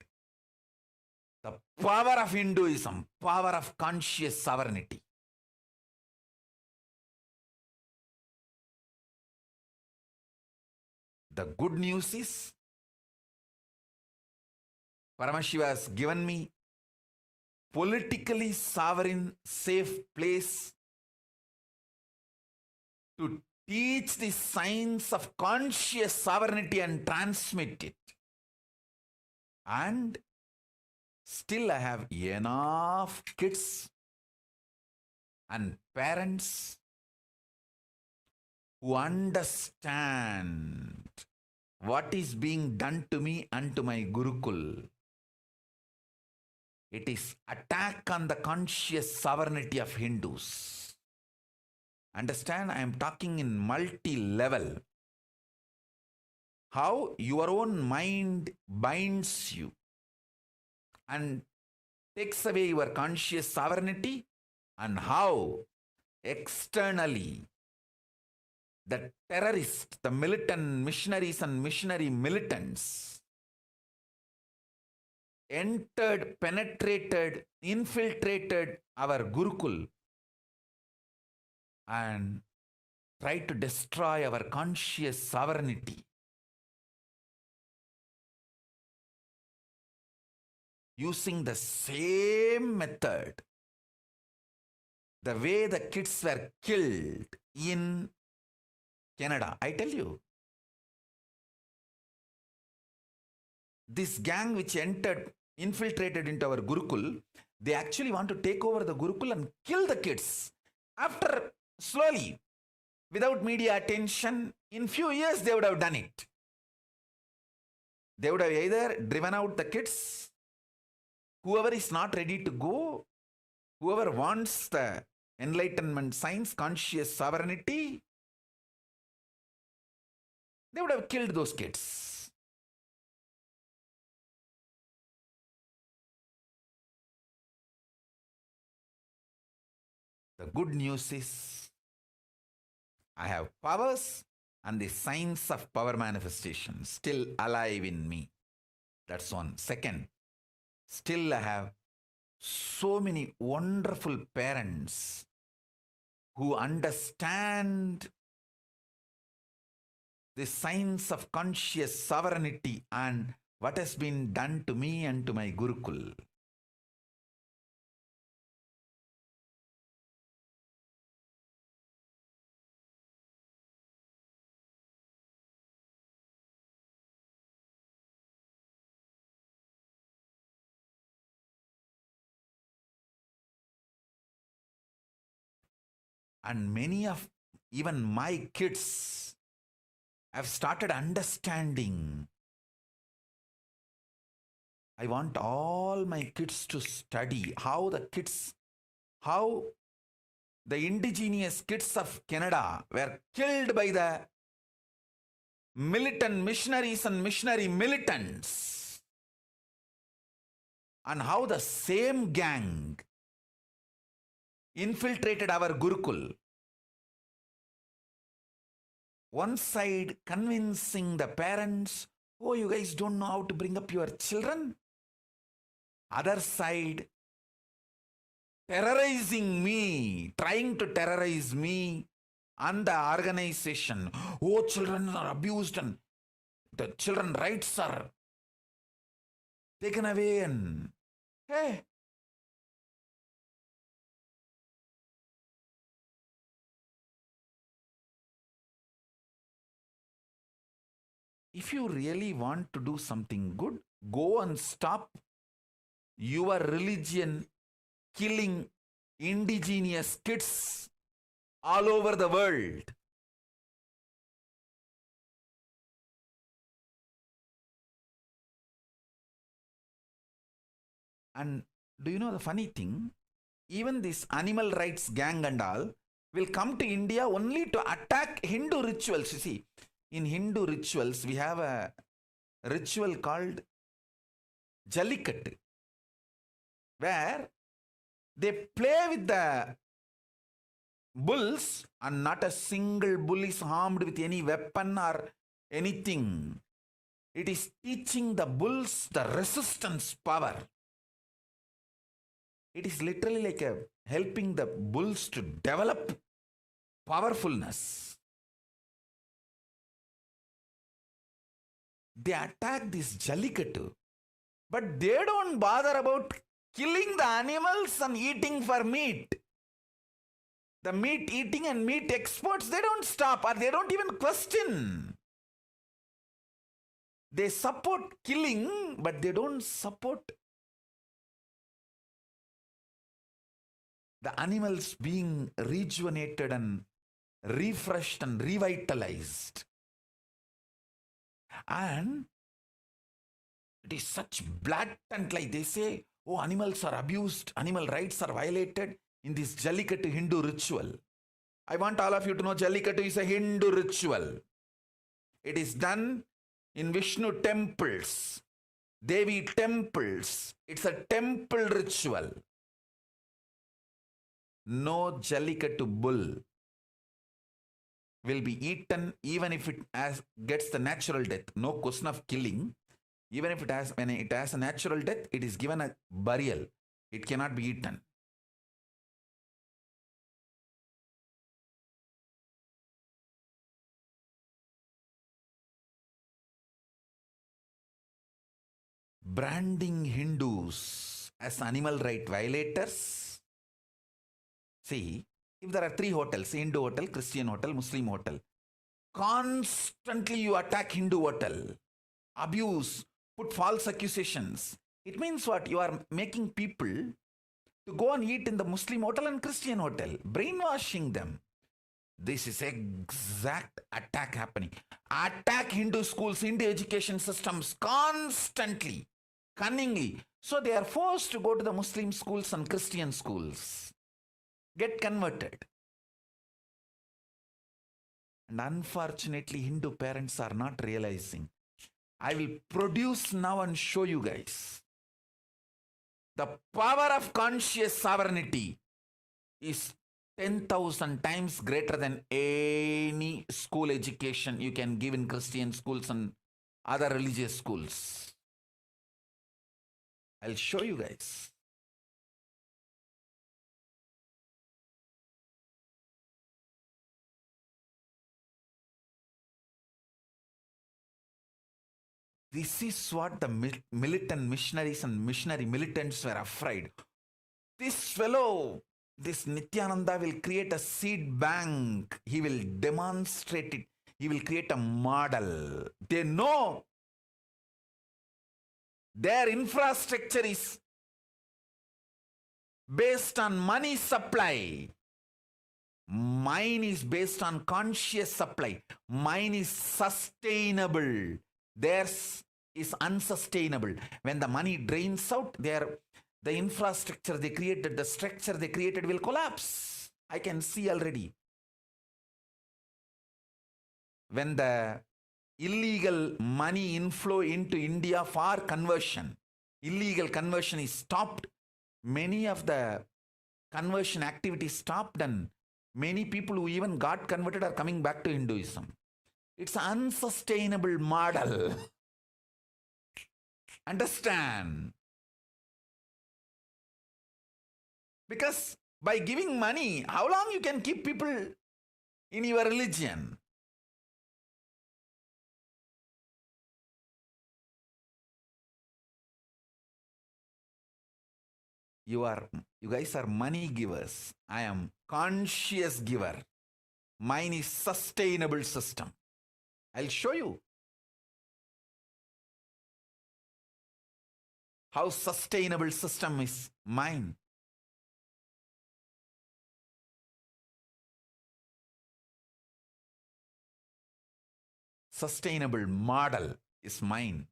the power of Hinduism, power of conscious sovereignty. The good news is, Paramashiva has given me politically sovereign, safe place to teach the science of conscious sovereignty and transmit it. And still I have enough kids and parents who understand what is being done to me and to my Gurukul. It is attack on the conscious sovereignty of Hindus. Understand, I am talking in multi-level. How your own mind binds you and takes away your conscious sovereignty, and how externally the terrorists, the militant missionaries and missionary militants entered, penetrated, infiltrated our Gurukul and tried to destroy our conscious sovereignty. Using the same method, the way the kids were killed in Canada. I tell you, this gang which infiltrated into our Gurukul, they actually want to take over the Gurukul and kill the kids. After, slowly, without media attention, in few years they would have done it. They would have either driven out the kids, whoever is not ready to go, whoever wants the enlightenment science, conscious sovereignty, they would have killed those kids. The good news is, I have powers and the science of power manifestation still alive in me. That's one. Second, still I have so many wonderful parents who understand the science of conscious sovereignty and what has been done to me and to my Gurukul. And many of even my kids have started understanding. I want all my kids to study how the indigenous kids of Canada were killed by the militant missionaries and missionary militants, and how the same gang infiltrated our Gurukul. One side convincing the parents, oh, you guys don't know how to bring up your children. Other side terrorizing me, trying to terrorize me and the organization. Oh, children are abused and the children rights are taken away, and hey, if you really want to do something good, go and stop your religion killing indigenous kids all over the world. And do you know the funny thing? Even this animal rights gang and all will come to India only to attack Hindu rituals. You see, in Hindu rituals, we have a ritual called Jallikattu, where they play with the bulls and not a single bull is harmed with any weapon or anything. It is teaching the bulls the resistance power. It is literally like helping the bulls to develop powerfulness. They attack this Jallikattu, but they don't bother about killing the animals and eating for meat. The meat eating and meat exports, they don't stop, or they don't even question. They support killing, but they don't support the animals being rejuvenated and refreshed and revitalized. And it is such blatant, like they say, oh, animals are abused, animal rights are violated in this Jallikattu Hindu ritual. I want all of you to know Jallikattu is a Hindu ritual. It is done in Vishnu temples, Devi temples. It's a temple ritual. No Jallikattu bull will be eaten even if it gets the natural death. No question of killing. Even if when it has a natural death, it is given a burial. It cannot be eaten. Branding Hindus as animal right violators. See, if there are 3 hotels, Hindu hotel, Christian hotel, Muslim hotel, constantly you attack Hindu hotel, abuse, put false accusations. It means what? You are making people to go and eat in the Muslim hotel and Christian hotel, brainwashing them. This is exact attack happening. Attack Hindu schools, Hindu education systems constantly, cunningly. So they are forced to go to the Muslim schools and Christian schools. Get converted. And unfortunately, Hindu parents are not realizing. I will produce now and show you guys. The power of conscious sovereignty is 10,000 times greater than any school education you can give in Christian schools and other religious schools. I'll show you guys. This is what the militant missionaries and missionary militants were afraid. This fellow, this Nityananda, will create a seed bank. He will demonstrate it. He will create a model. They know their infrastructure is based on money supply. Mine is based on conscious supply. Mine is sustainable. Theirs is unsustainable. When the money drains out, the infrastructure they created, the structure they created will collapse. I can see already. When the illegal money inflow into India for conversion, illegal conversion is stopped, many of the conversion activities stopped, and many people who even got converted are coming back to Hinduism. It's an unsustainable model. Understand? Because by giving money, how long you can keep people in your religion? You guys are money givers. I am conscious giver. Mine is sustainable system. I'll show you how sustainable system is mine. Sustainable model is mine.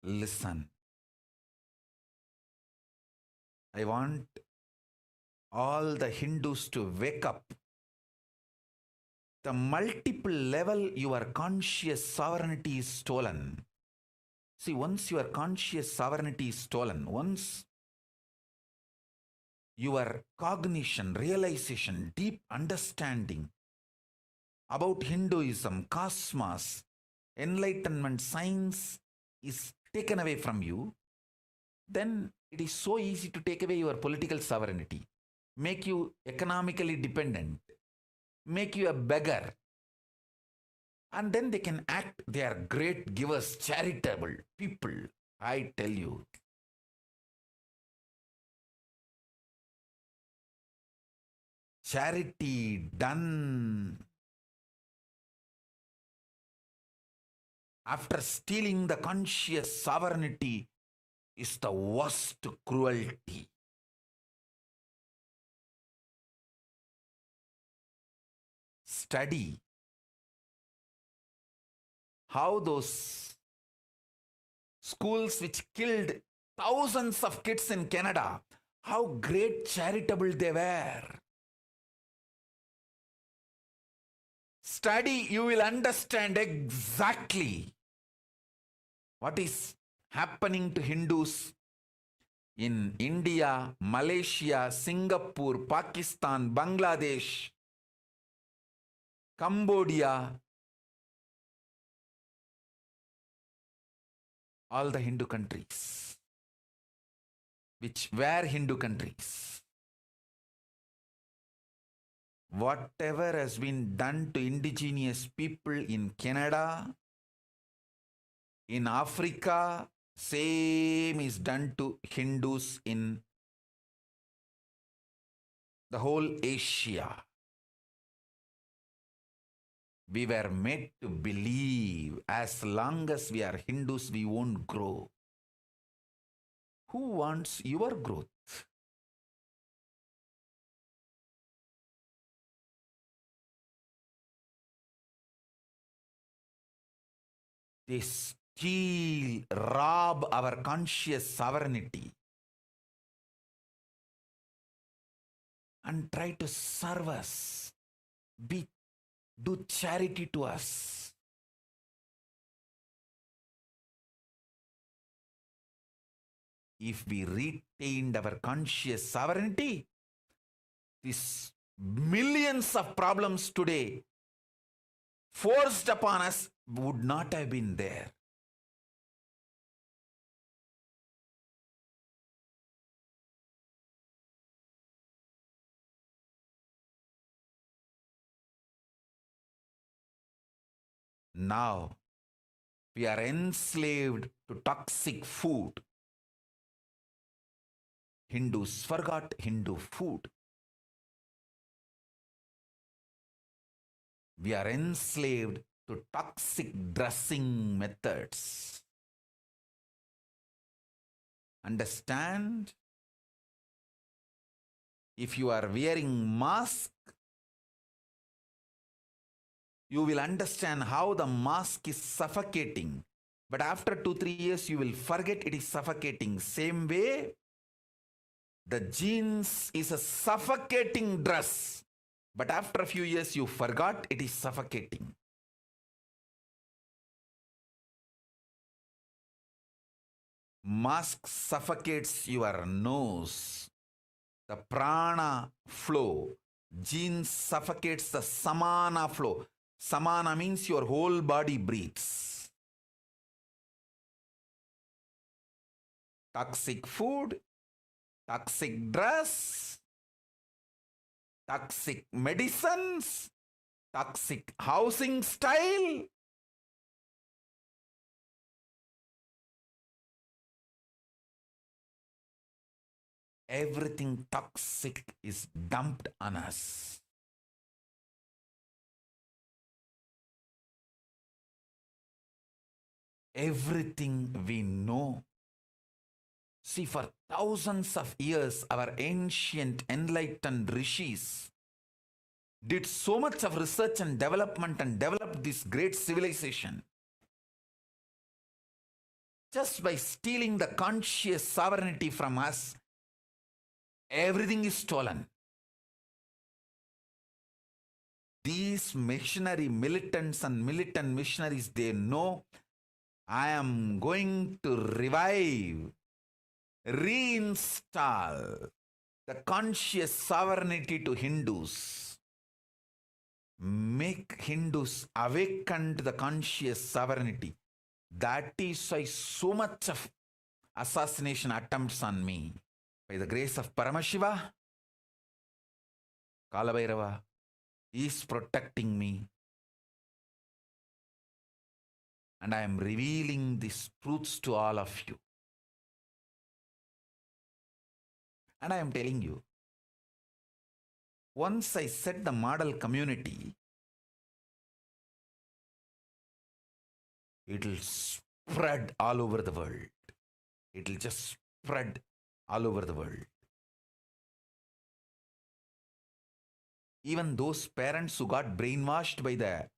Listen. I want all the Hindus to wake up. The multiple level your conscious sovereignty is stolen. See, once your conscious sovereignty is stolen, once your cognition, realization, deep understanding about Hinduism, cosmos, enlightenment, science is taken away from you, then it is so easy to take away your political sovereignty, make you economically dependent, make you a beggar. And then they can act, they are great givers, charitable people, I tell you. Charity done after stealing the conscious sovereignty is the worst cruelty. Study how those schools which killed thousands of kids in Canada, how great charitable they were. Study, you will understand exactly what is happening to Hindus in India, Malaysia, Singapore, Pakistan, Bangladesh, Cambodia, all the Hindu countries, which were Hindu countries. Whatever has been done to indigenous people in Canada, in Africa, same is done to Hindus in the whole Asia. We were made to believe as long as we are Hindus, we won't grow. Who wants your growth? They steal, rob our conscious sovereignty and try to serve us, do charity to us. If we retained our conscious sovereignty, these millions of problems today forced upon us would not have been there. Now, we are enslaved to toxic food. Hindus forgot Hindu food. We are enslaved to toxic dressing methods. Understand? If you are wearing mask, you will understand how the mask is suffocating. But after 2-3 years, you will forget it is suffocating. Same way, the jeans is a suffocating dress. But after a few years, you forgot it is suffocating. Mask suffocates your nose, the prana flow. Jeans suffocates the samana flow. Samana means your whole body breathes. Toxic food, toxic dress, toxic medicines, toxic housing style. Everything toxic is dumped on us. Everything we know. See, for thousands of years, our ancient enlightened rishis did so much of research and development and developed this great civilization. Just by stealing the conscious sovereignty from us, everything is stolen. These missionary militants and militant missionaries, they know I am going to revive, reinstall the conscious sovereignty to Hindus. Make Hindus awaken to the conscious sovereignty. That is why so much of assassination attempts on me. By the grace of Paramashiva, Kalabhairava is protecting me. And I am revealing these truths to all of you. And I am telling you, once I set the model community, it will spread all over the world. It will just spread all over the world. Even those parents who got brainwashed by the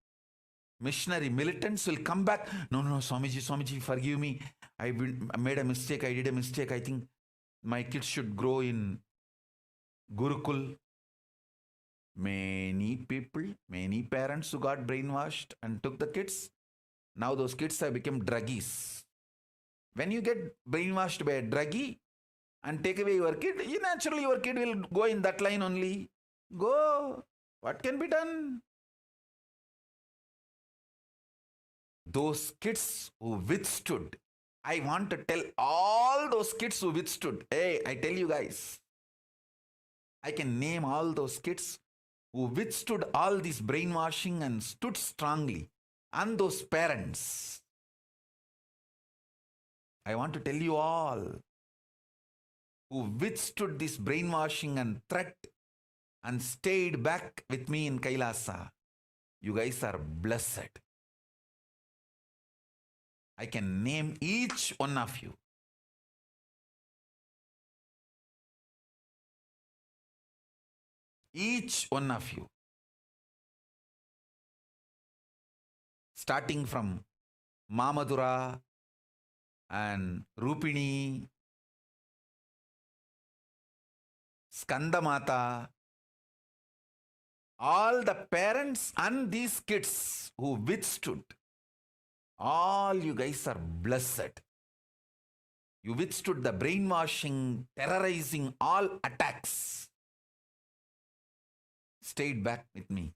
missionary militants will come back. No, Swamiji, forgive me. I made a mistake. I did a mistake. I think my kids should grow in Gurukul. Many people, many parents who got brainwashed and took the kids, now those kids have become druggies. When you get brainwashed by a druggie and take away your kid, naturally your kid will go in that line only. Go. What can be done? Those kids who withstood, I want to tell all those kids who withstood. Hey, I tell you guys, I can name all those kids who withstood all this brainwashing and stood strongly. And those parents, I want to tell you all who withstood this brainwashing and threat and stayed back with me in Kailasa. You guys are blessed. I can name each one of you. Each one of you. Starting from Mamadura and Rupini, Skandamata, all the parents and these kids who withstood, all you guys are blessed. You withstood the brainwashing, terrorizing, all attacks. Stayed back with me.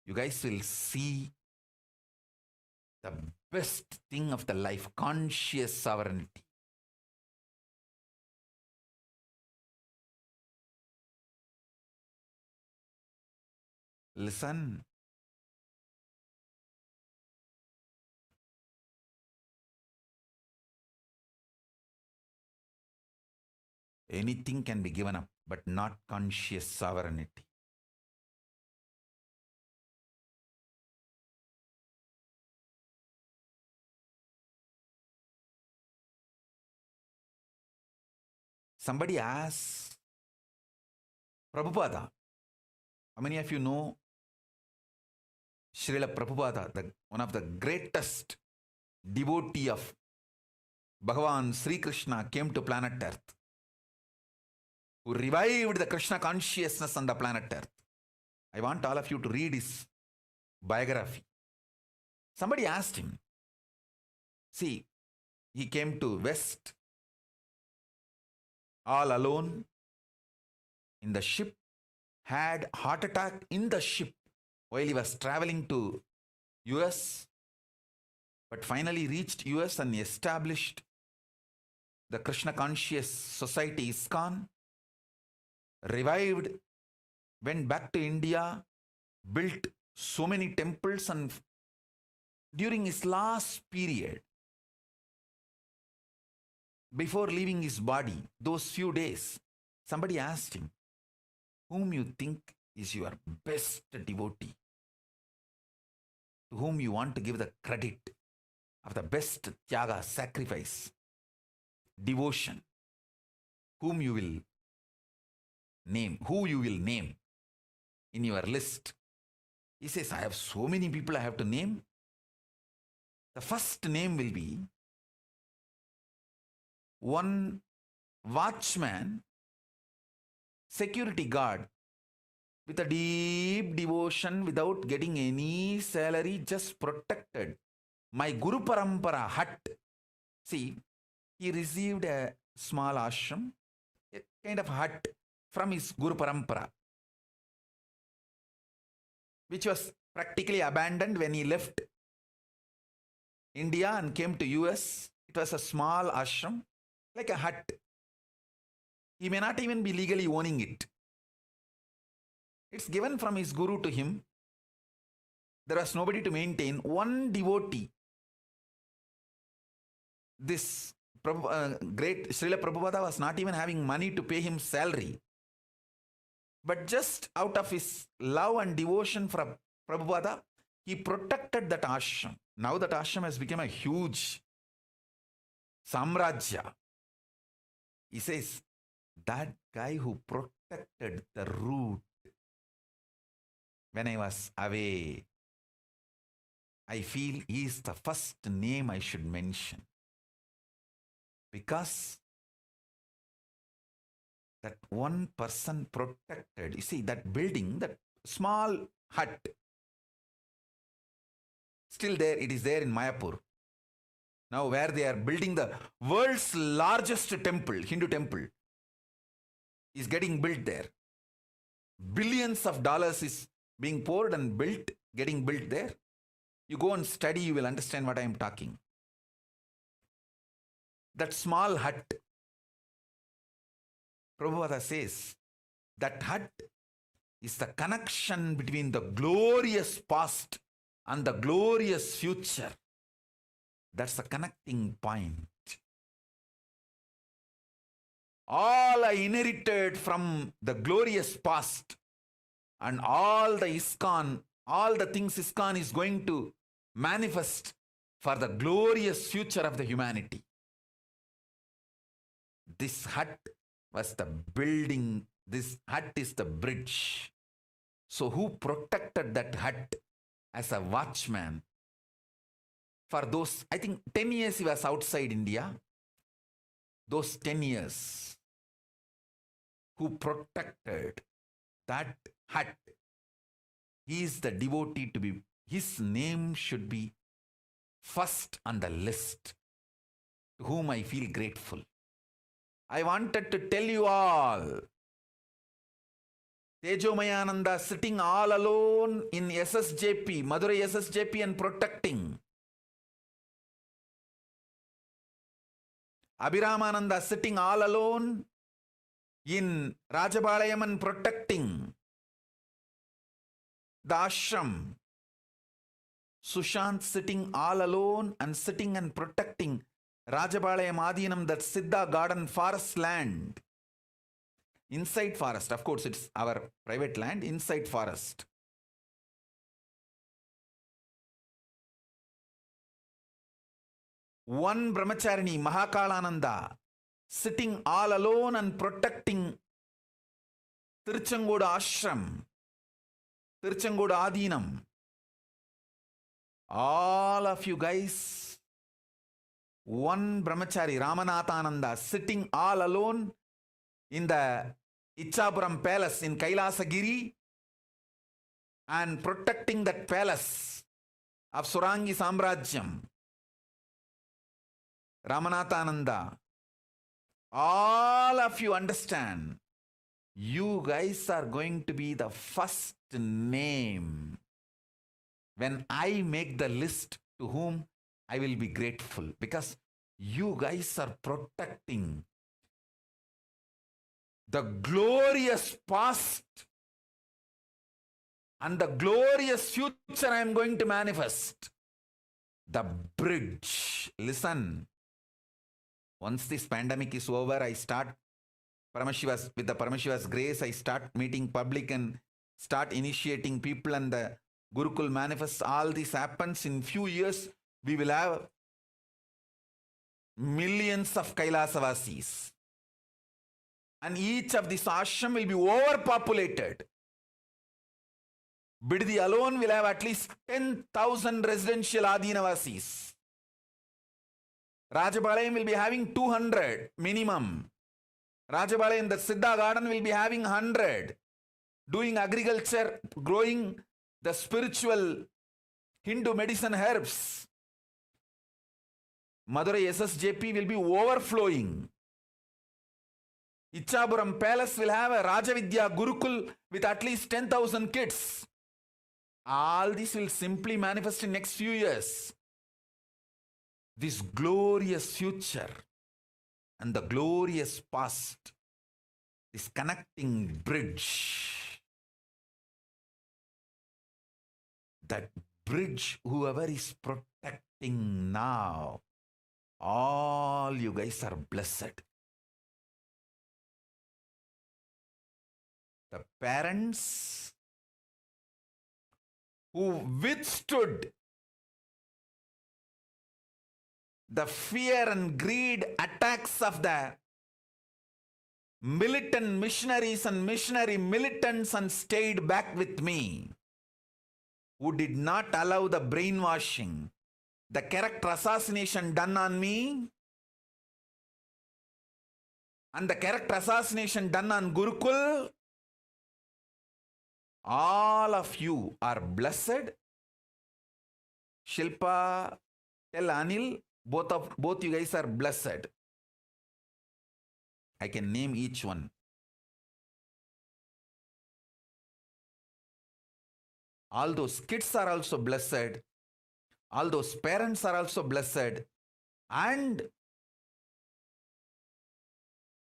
You guys will see the best thing of the life, conscious sovereignty. Listen. anything can be given up, but not conscious sovereignty. Somebody asks Prabhupada, how many of you know Srila Prabhupada, one of the greatest devotee of Bhagavan Sri Krishna, came to planet Earth, who revived the Krishna consciousness on the planet Earth. I want all of you to read his biography. Somebody asked him, see, he came to West all alone in the ship, had heart attack in the ship while he was traveling to US, but finally reached US and established the Krishna Conscious Society ISKCON, revived, went back to India, built so many temples, and during his last period, before leaving his body, those few days, somebody asked him, whom you think is your best devotee, to whom you want to give the credit of the best tyaga, sacrifice, devotion, whom you will name, who you will name in your list. He says, I have so many people I have to name. The first name will be one watchman, security guard, with a deep devotion, without getting any salary, just protected my Guru Parampara hut. See, he received a small ashram, a kind of hut from his Guru Parampara, which was practically abandoned when he left India and came to US. It was a small ashram, like a hut. He may not even be legally owning it. It's given from his guru to him. There was nobody to maintain. One devotee, this great Srila Prabhupada, was not even having money to pay him salary. But just out of his love and devotion for Prabhupada, he protected that ashram. Now that ashram has become a huge samrajya. He says, that guy who protected the root when I was away, I feel he is the first name I should mention. Because that one person protected, you see, that building, that small hut, still there, it is there in Mayapur. Now where they are building the world's largest temple, Hindu temple, is getting built there. Billions of dollars is being poured and built, getting built there. You go and study, you will understand what I am talking. That small hut, Prabhupada says, that hut is the connection between the glorious past and the glorious future. That's the connecting point. All I inherited from the glorious past and all the ISKCON, all the things ISKCON is going to manifest for the glorious future of the humanity. This hut was the building, this hut is the bridge. So who protected that hut as a watchman? For those, I think 10 years he was outside India. Those 10 years, who protected that hut, he is the devotee to be, his name should be first on the list, to whom I feel grateful. I wanted to tell you all, Tejomayananda sitting all alone in SSJP, Madurai SSJP, and protecting. Abhiramananda sitting all alone in Rajabalayam and protecting the ashram. Sushant sitting all alone and sitting and protecting Rajabalayam Adinam, that Siddha garden forest land. inside forest. Of course, it's our private land, inside forest. One brahmacharini, Mahakalananda, sitting all alone and protecting Tiruchengodu Ashram, Tiruchengodu Adinam. All of you guys, one brahmachari, Ramanathananda, sitting all alone in the Ichapuram palace in Kailasagiri and protecting that palace of Surangi Samrajyam. Ramanathananda, all of you understand, you guys are going to be the first name when I make the list to whom I will be grateful, because you guys are protecting the glorious past and the glorious future I am going to manifest. The bridge. Listen. Once this pandemic is over, I start with the Paramashiva's grace, I start meeting public and start initiating people, and the Gurukul manifests. All this happens in few years. We will have millions of Kailasavasis. And each of these ashram will be overpopulated. Biddi alone will have at least 10,000 residential Adinavasis. Rajapalayam will be having 200 minimum. Rajapalayam, the Siddha garden, will be having 100. Doing agriculture, growing the spiritual Hindu medicine herbs. Madurai SSJP will be overflowing. Ichapuram Palace will have a Rajavidya Gurukul with at least 10,000 kids. All this will simply manifest in next few years. This glorious future and the glorious past, this connecting bridge. That bridge, whoever is protecting now, all you guys are blessed. The parents who withstood the fear and greed attacks of the militant missionaries and missionary militants and stayed back with me, who did not allow the brainwashing, the character assassination done on me, and the character assassination done on Gurukul. All of you are blessed. Shilpa, tell Anil, both you guys are blessed. I can name each one. All those kids are also blessed. All those parents are also blessed. And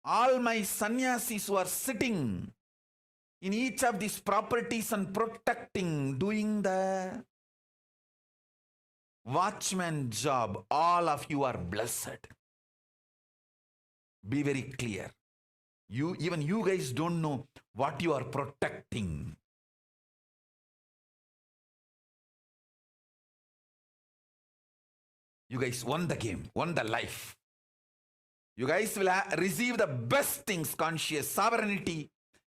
all my sannyasis who are sitting in each of these properties and protecting, doing the watchman job, all of you are blessed. Be very clear. Even you guys don't know what you are protecting. You guys won the game, won the life. You guys will receive the best things: conscious sovereignty,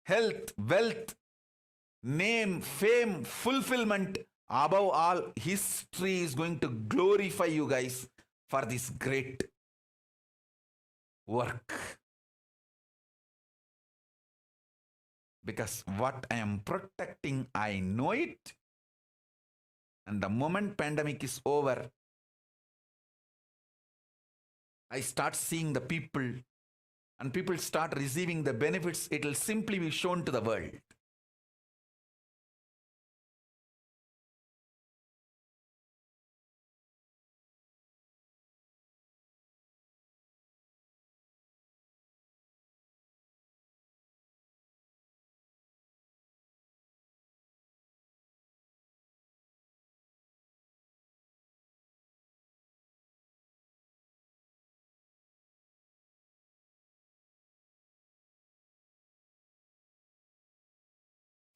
health, wealth, name, fame, fulfillment. Above all, history is going to glorify you guys for this great work. Because what I am protecting, I know it. And the moment pandemic is over, I start seeing the people, and people start receiving the benefits. It will simply be shown to the world.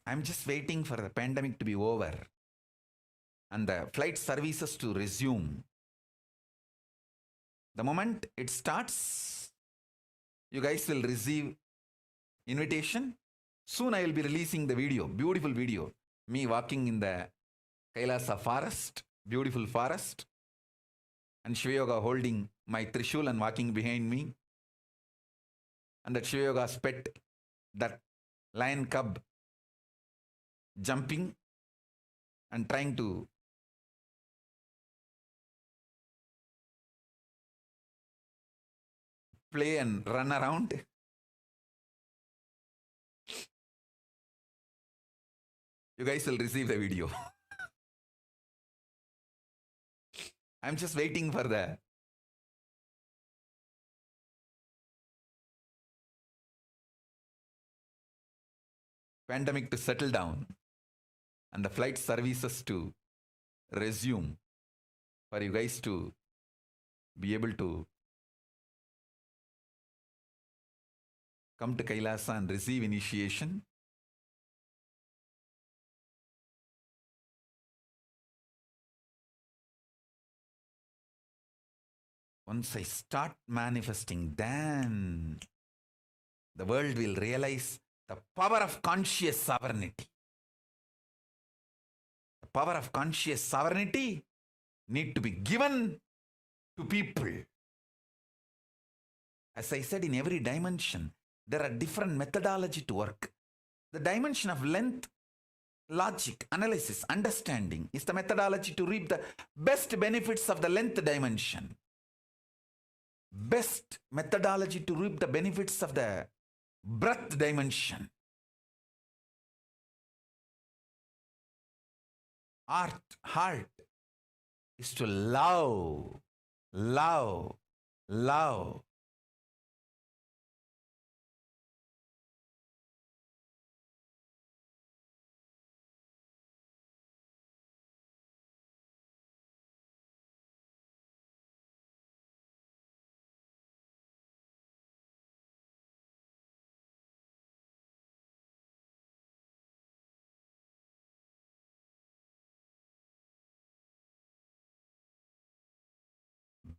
I'm just waiting for the pandemic to be over and the flight services to resume. The moment it starts, you guys will receive invitation. Soon I will be releasing the video, beautiful video. Me walking in the Kailasa forest, beautiful forest. And Shiva Yoga holding my Trishul and walking behind me. And that Shiva Yoga's pet, that lion cub, jumping and trying to play and run around. You guys will receive the video. I'm just waiting for the pandemic to settle down and the flight services to resume for you guys to be able to come to Kailasa and receive initiation. Once I start manifesting, then the world will realize the power of conscious sovereignty. The power of conscious sovereignty need to be given to people. As I said, in every dimension, there are different methodology to work. The dimension of length, logic, analysis, understanding is the methodology to reap the best benefits of the length dimension. Best methodology to reap the benefits of the breadth dimension. Heart is to love, love, love.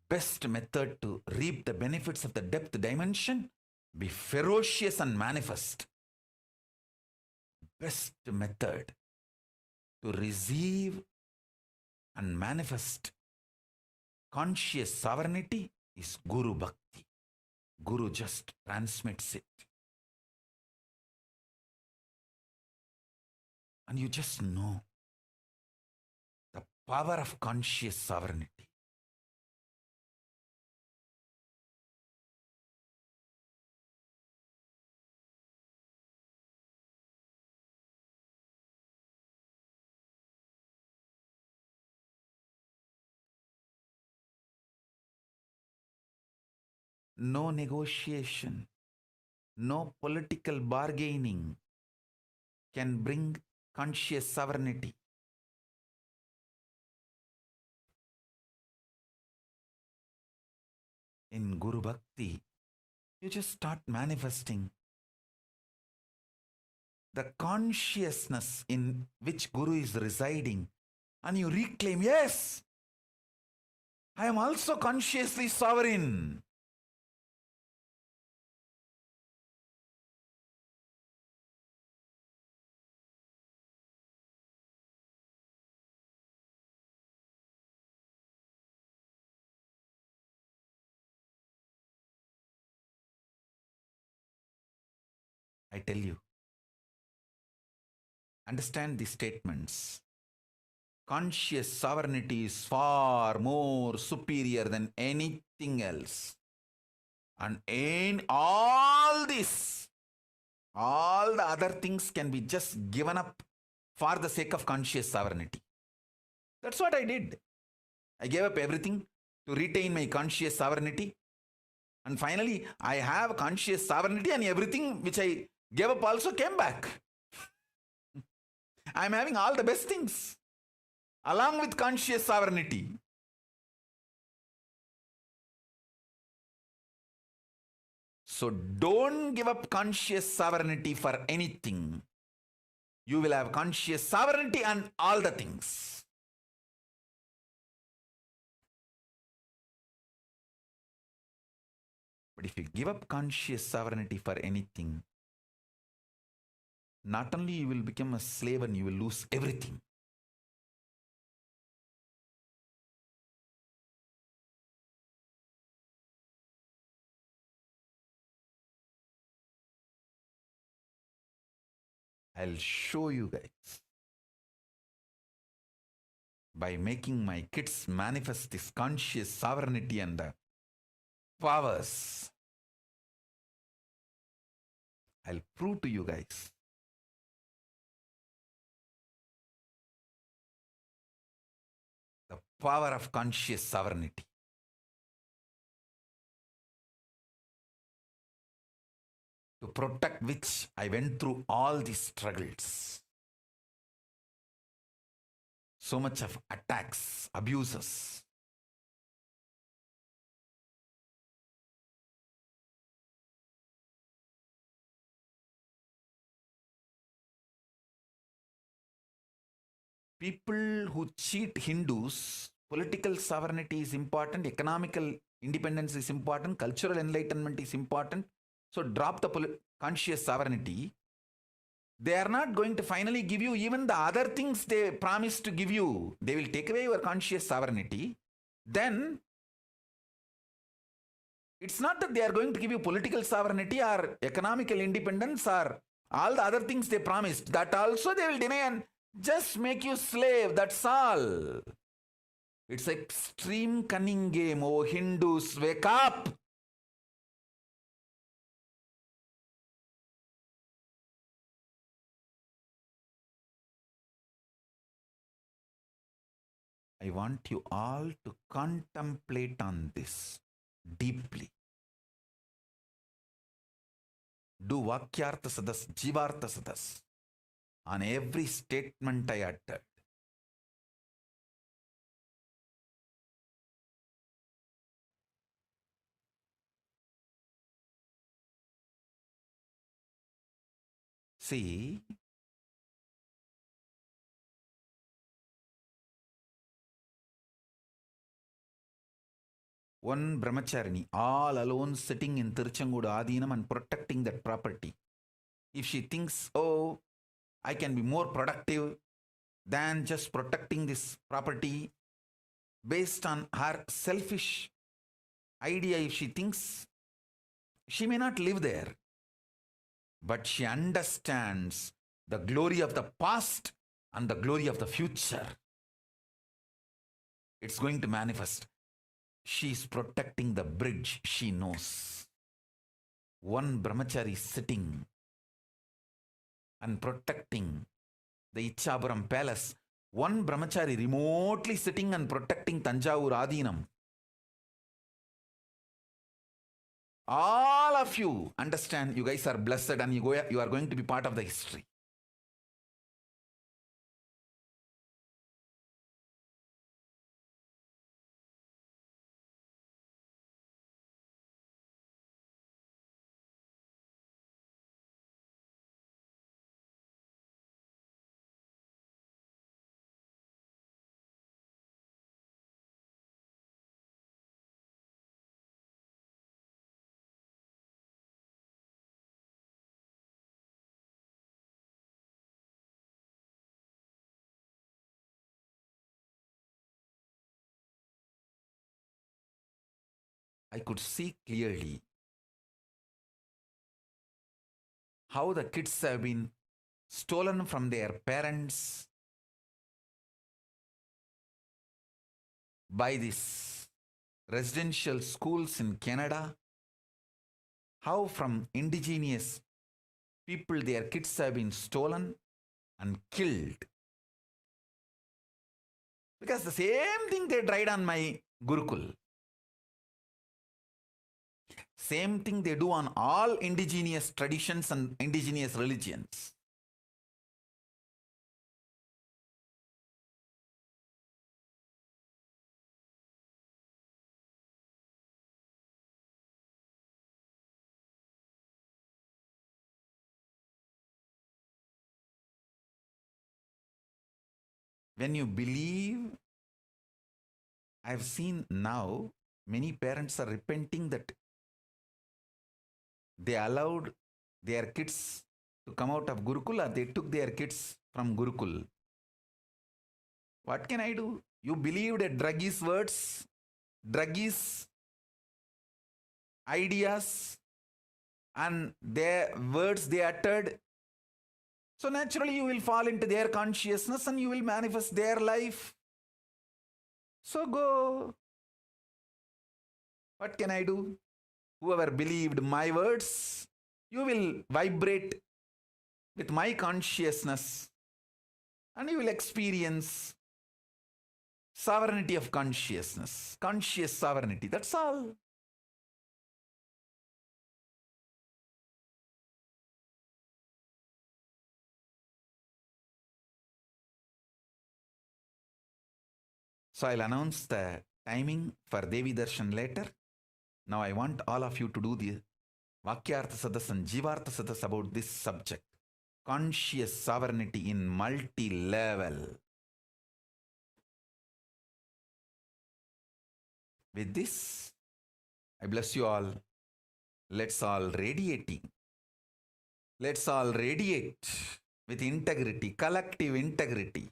Best method to reap the benefits of the depth dimension, be ferocious and manifest. Best method to receive and manifest conscious sovereignty is Guru Bhakti. Guru just transmits it. And you just know the power of conscious sovereignty. No negotiation, no political bargaining can bring conscious sovereignty. In Guru Bhakti, you just start manifesting the consciousness in which Guru is residing, and you reclaim, yes, I am also consciously sovereign. I tell you, understand these statements. Conscious sovereignty is far more superior than anything else. And in all this, all the other things can be just given up for the sake of conscious sovereignty. That's what I did. I gave up everything to retain my conscious sovereignty. And finally, I have conscious sovereignty, and everything which I gave up also came back. I am having all the best things along with conscious sovereignty. So don't give up conscious sovereignty for anything. you will have conscious sovereignty on all the things. But if you give up conscious sovereignty for anything, not only you will become a slave and you will lose everything. I'll show you guys. By making my kids manifest this conscious sovereignty and the powers, I'll prove to you guys. The power of conscious sovereignty. To protect which I went through all these struggles. So much of attacks, abuses. People who cheat Hindus, political sovereignty is important, economical independence is important, cultural enlightenment is important. So drop the conscious sovereignty. They are not going to finally give you even the other things they promised to give you. They will take away your conscious sovereignty. Then it's not that they are going to give you political sovereignty or economical independence or all the other things they promised. That also they will deny and just make you slave. That's all. It's an extreme cunning game. Oh, Hindus, wake up. I want you all to contemplate on this deeply. Do Vakyartha Sadas, Jivartha Sadas on every statement I uttered. See, one brahmacharini all alone sitting in Tiruchengodu Adinam and protecting that property. If she thinks, oh, I can be more productive than just protecting this property based on her selfish idea, if she thinks, she may not live there. But she understands the glory of the past and the glory of the future. It's going to manifest. She is protecting the bridge she knows. One brahmachari sitting and protecting the Ichapuram palace. One brahmachari remotely sitting and protecting Tanjavur Adinam. All of you understand you guys are blessed and you are going to be part of the history. I could see clearly how the kids have been stolen from their parents by these residential schools in Canada, how from indigenous people their kids have been stolen and killed. Because the same thing they tried on my Gurukul. Same thing they do on all indigenous traditions and indigenous religions. when you believe, I've seen now many parents are repenting that they allowed their kids to come out of Gurukul, or they took their kids from Gurukul. What can I do? You believed a druggist's words, druggist's ideas, and their words they uttered. So naturally you will fall into their consciousness and you will manifest their life. So go. What can I do? Whoever believed my words, you will vibrate with my consciousness and you will experience sovereignty of consciousness, conscious sovereignty. That's all. So I'll announce the timing for Devi Darshan later. Now I want all of you to do the Vakyartha Sadas and Jivartha Sadas about this subject. Conscious sovereignty in multi-level. With this, I bless you all. Let's all radiate. Let's all radiate with integrity, collective integrity.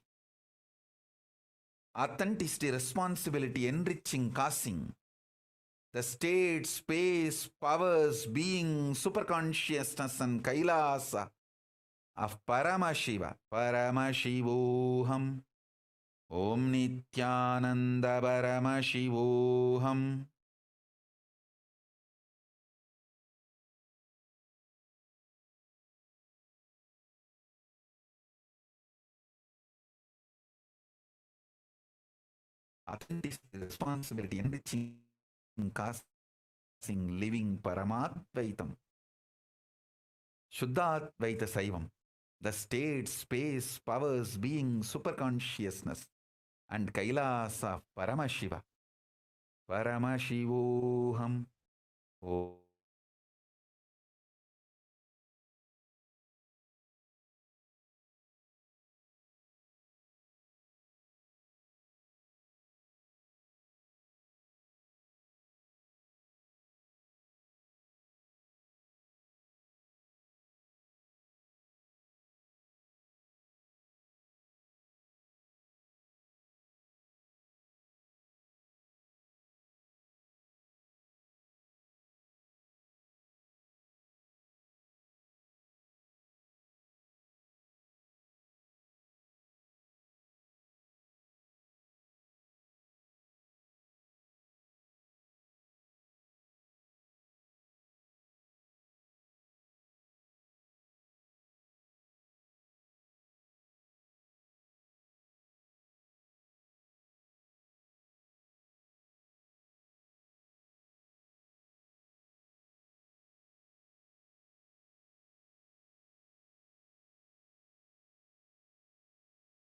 Authenticity, responsibility, enriching, causing. The state, space, powers, being, superconsciousness and Kailasa of Paramashiva. Paramashivoham. Om Nityananda Paramashivoham. Authenticity, responsibility, enriching, causing, living Paramadvaitam. Shuddhadvaita Saivam. The state, space, powers, being, superconsciousness, and Kailasa of Paramashiva. Paramashivoham. Oh.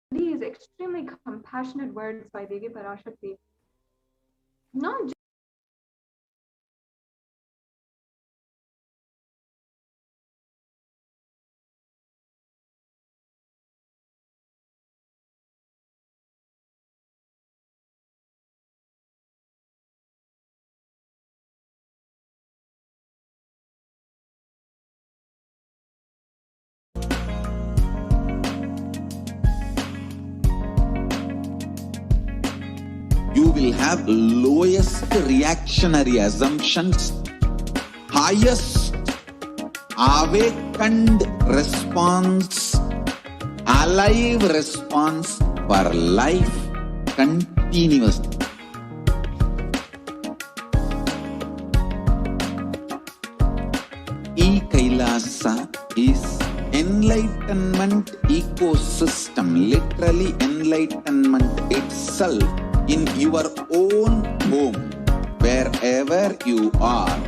These extremely compassionate words by Devi PARASHAKTI. Not just you will have lowest reactionary assumptions, highest awakened response, alive response for life continuously. E-Kailasa is enlightenment ecosystem, literally enlightenment itself in your own home, wherever you are.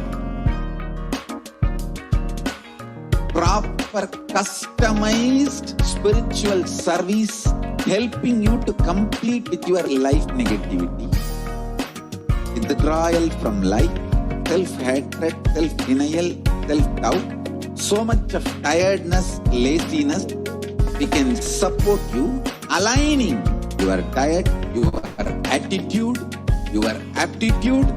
Proper customized spiritual service helping you to complete with your life negativity. Withdrawal from life, self-hatred, self-denial, self-doubt, so much of tiredness, laziness, we can support you aligning your diet, your attitude, your aptitude,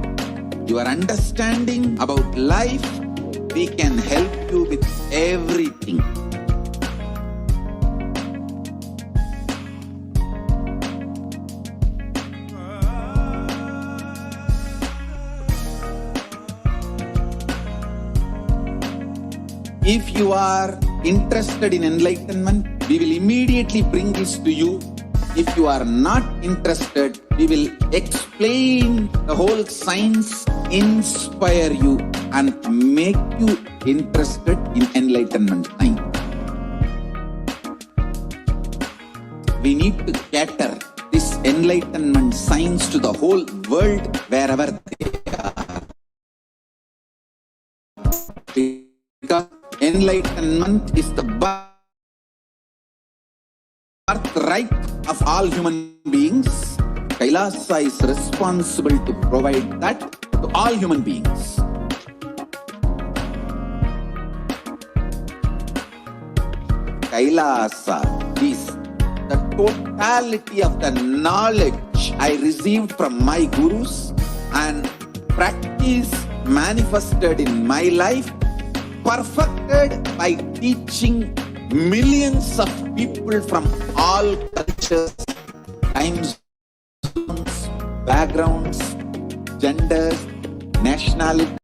your understanding about life. We can help you with everything. If you are interested in enlightenment, we will immediately bring this to you. If you are not interested, we will explain the whole science, inspire you, and make you interested in enlightenment time. We need to cater this enlightenment science to the whole world wherever they are. Because enlightenment is the birthright of all human beings. Kailasa is responsible to provide that to all human beings. Kailasa is the totality of the knowledge I received from my gurus and practice manifested in my life, perfected by teaching millions of people from all cultures, time zones, backgrounds, genders, nationalities,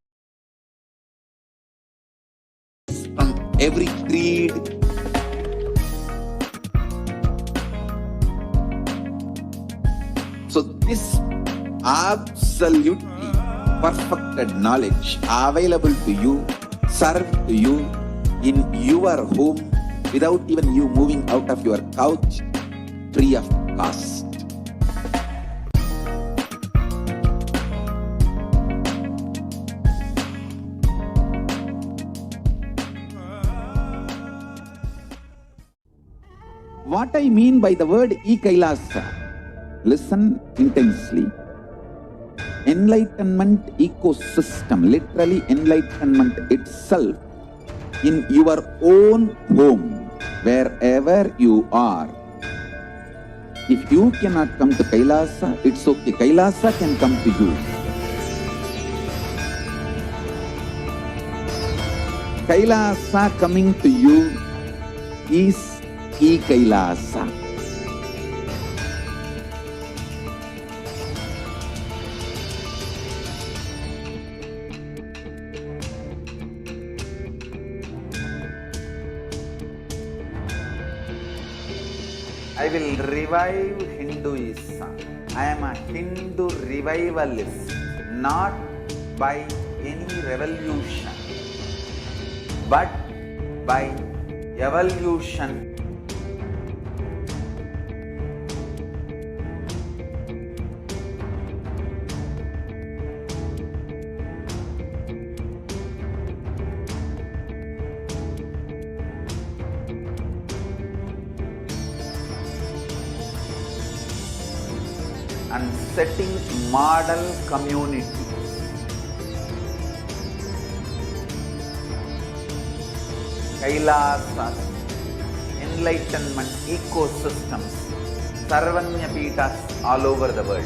from every creed. So this absolutely perfected knowledge available to you, served to you in your home without even you moving out of your couch, free of cost. What I mean by the word e-Kailasa, listen intensely. Enlightenment ecosystem, literally enlightenment itself, in your own home, wherever you are. If you cannot come to Kailasa, it's okay. Kailasa can come to you. Kailasa coming to you is e-Kailasa. I will revive Hinduism. I am a Hindu revivalist, not by any revolution, but by evolution. And setting model communities. Kailasas, enlightenment ecosystems, Sarvanya Pitas all over the world.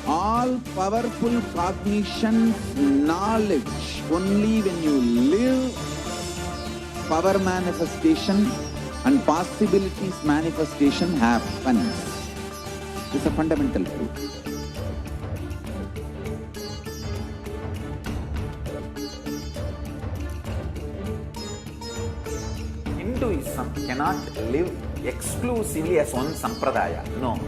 All powerful cognition, knowledge, only when you live, power manifestation and possibilities manifestation happens. This is a fundamental truth. Hinduism cannot live exclusively as one sampradaya. No.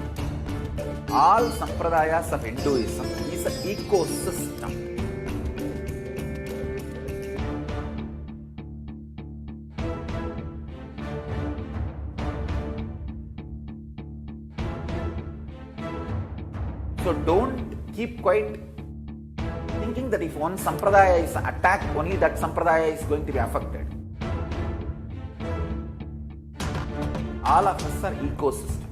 All sampradayas of Hinduism is an ecosystem. So don't keep quiet thinking that if one sampradaya is attacked, only that sampradaya is going to be affected. All of us are ecosystem.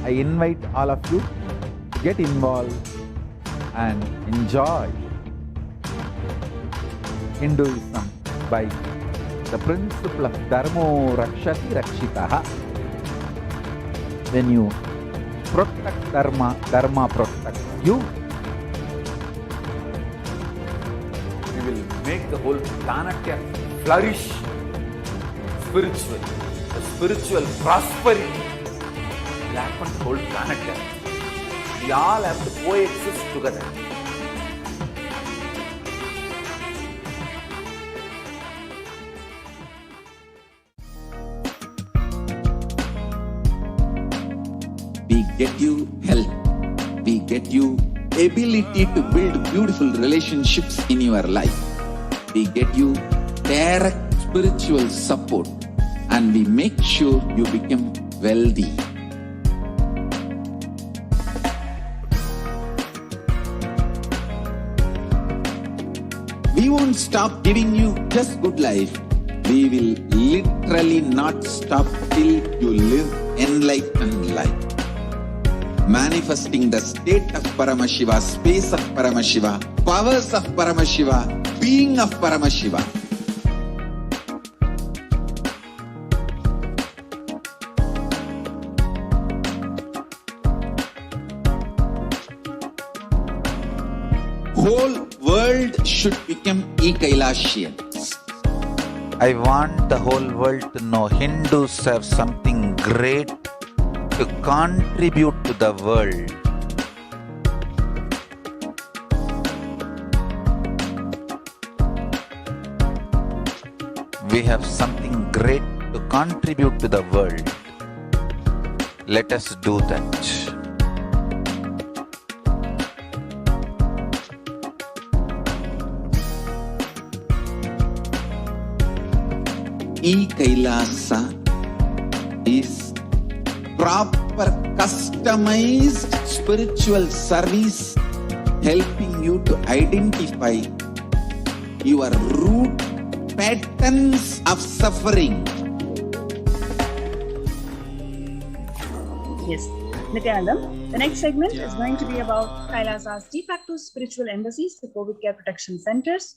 I invite all of you to get involved and enjoy Hinduism by the principle of Dharmo Rakshati Rakshitaha. When you protect Dharma, Dharma protects you. We will make the whole planet flourish spiritually. The spiritual prosperity will happen to the whole planet. We all have to coexist together. We get you health. We get you ability to build beautiful relationships in your life. We get you direct spiritual support, and we make sure you become wealthy. We won't stop giving you just good life. We will literally not stop till you live enlightened life. Manifesting the state of Paramashiva, space of Paramashiva, powers of Paramashiva, being of Paramashiva. Whole world should become e-Kailashians. I want the whole world to know Hindus have something great to contribute to the world. We have something great to contribute to the world. Let us do that. E-Kailasa is proper customized spiritual service helping you to identify your root patterns of suffering. Yes, Nityanandam. The next segment is going to be about Kailasa's de facto spiritual embassies, the COVID care protection centers.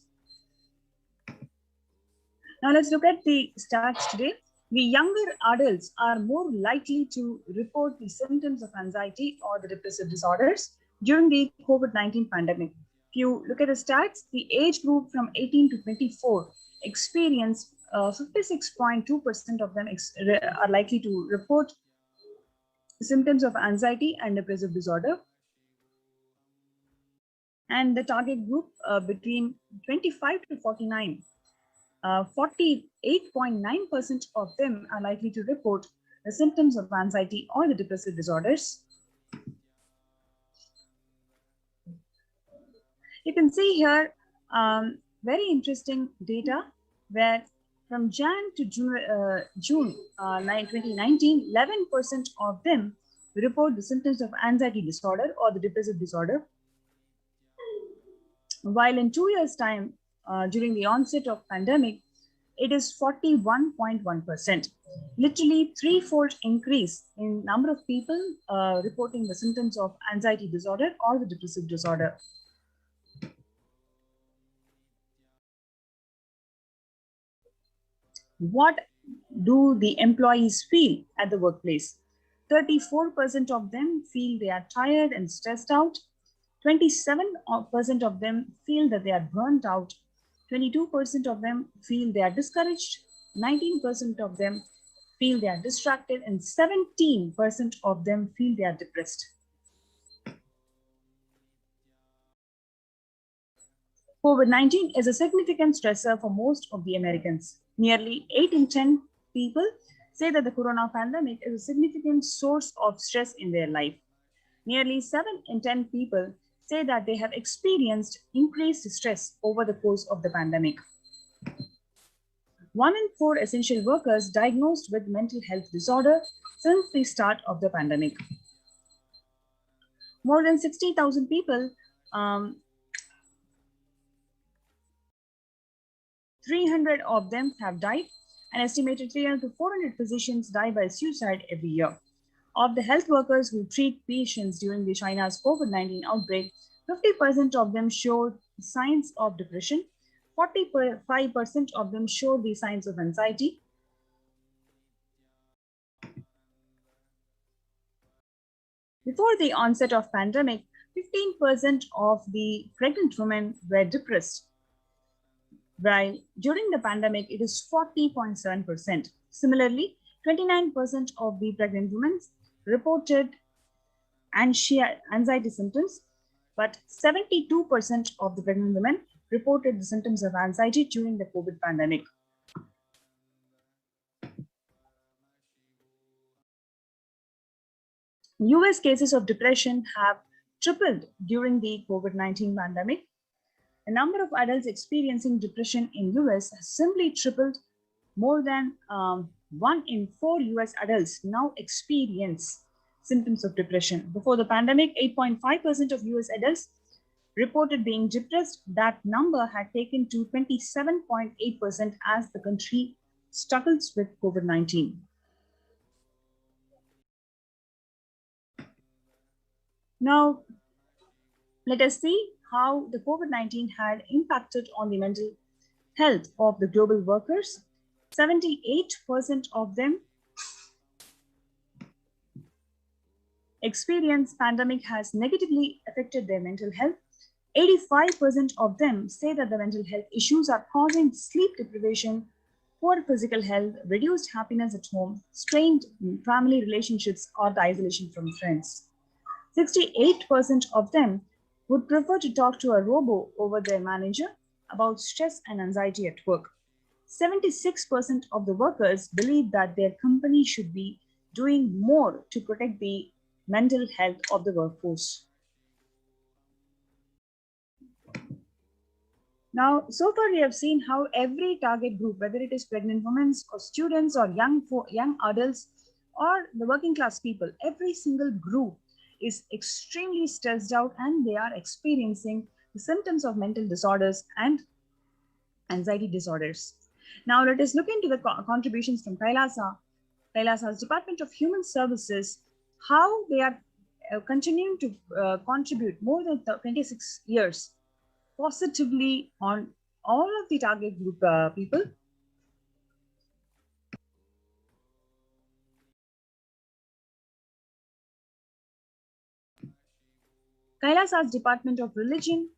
Now let's look at the stats today. The younger adults are more likely to report the symptoms of anxiety or the depressive disorders during the COVID-19 pandemic. If you look at the stats, the age group from 18 to 24 experience 56.2% of them are likely to report symptoms of anxiety and depressive disorder. And the target group between 25 to 49, 48.9% of them are likely to report the symptoms of anxiety or the depressive disorders. You can see here very interesting data where from Jan to June 2019, 11% of them report the symptoms of anxiety disorder or the depressive disorder. While in 2 years' time, during the onset of pandemic, it is 41.1%. Literally threefold increase in number of people reporting the symptoms of anxiety disorder or the depressive disorder. What do the employees feel at the workplace? 34% of them feel they are tired and stressed out. 27% of them feel that they are burnt out. 22% of them feel they are discouraged. 19% of them feel they are distracted, and 17% of them feel they are depressed. COVID-19 is a significant stressor for most of the Americans. Nearly 8 in 10 people say that the corona pandemic is a significant source of stress in their life. Nearly 7 in 10 people say that they have experienced increased stress over the course of the pandemic. 1 in 4 essential workers diagnosed with mental health disorder since the start of the pandemic. More than 60,000 people, 300 of them have died. An estimated 300 to 400 physicians die by suicide every year. Of the health workers who treat patients during the China's COVID-19 outbreak, 50% of them showed signs of depression, 45% of them showed the signs of anxiety. Before the onset of pandemic, 15% of the pregnant women were depressed, while during the pandemic, it is 40.7%. Similarly, 29% of the pregnant women reported anxiety symptoms, but 72% of the pregnant women reported the symptoms of anxiety during the COVID pandemic. US cases of depression have tripled during the COVID-19 pandemic. The number of adults experiencing depression in US has simply tripled. More than 1 in 4 US adults now experience symptoms of depression. Before the pandemic, 8.5% of US adults reported being depressed. That number had taken to 27.8% as the country struggles with COVID-19. Now, let us see how the COVID-19 had impacted on the mental health of the global workers. 78% of them experience pandemic has negatively affected their mental health. 85% of them say that the mental health issues are causing sleep deprivation, poor physical health, reduced happiness at home, strained family relationships, or the isolation from friends. 68% of them would prefer to talk to a robo over their manager about stress and anxiety at work. 76% of the workers believe that their company should be doing more to protect the mental health of the workforce. Now, so far we have seen how every target group, whether it is pregnant women or students or young adults or the working class people, every single group is extremely stressed out and they are experiencing the symptoms of mental disorders and anxiety disorders. Now let us look into the contributions from Kailasa's Department of Human Services, how they are continuing to contribute more than 26 years positively on all of the target group people. Kailasa's Department of Religion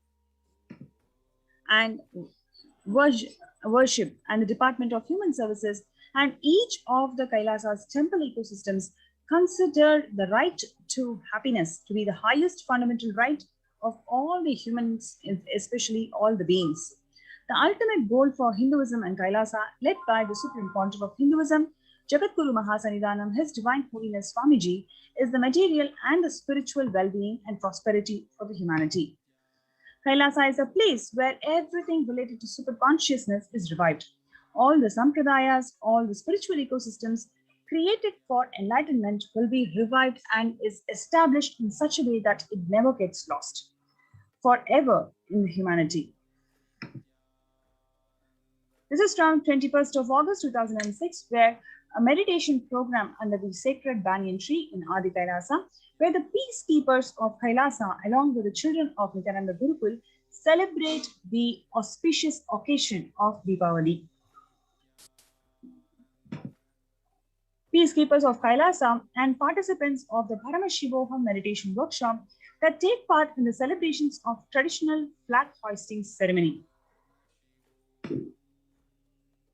and Worship and the Department of Human Services and each of the Kailasa's temple ecosystems consider the right to happiness to be the highest fundamental right of all the humans, especially all the beings. The ultimate goal for Hinduism and Kailasa, led by the Supreme Pontiff of Hinduism, Jagadguru Mahasannidhanam, His Divine Holiness Swamiji, is the material and the spiritual well-being and prosperity for the humanity. Kailasa is a place where everything related to superconsciousness is revived. All the sampradayas, all the spiritual ecosystems created for enlightenment will be revived and is established in such a way that it never gets lost forever in the humanity. This is from 21st of August 2006, where a meditation program under the sacred banyan tree in Adi Kailasa, where the peacekeepers of Kailasa, along with the children of Nityananda Gurukul, celebrate the auspicious occasion of Deepavali. Peacekeepers of Kailasa and participants of the Paramashivoham meditation workshop that take part in the celebrations of traditional flag hoisting ceremony.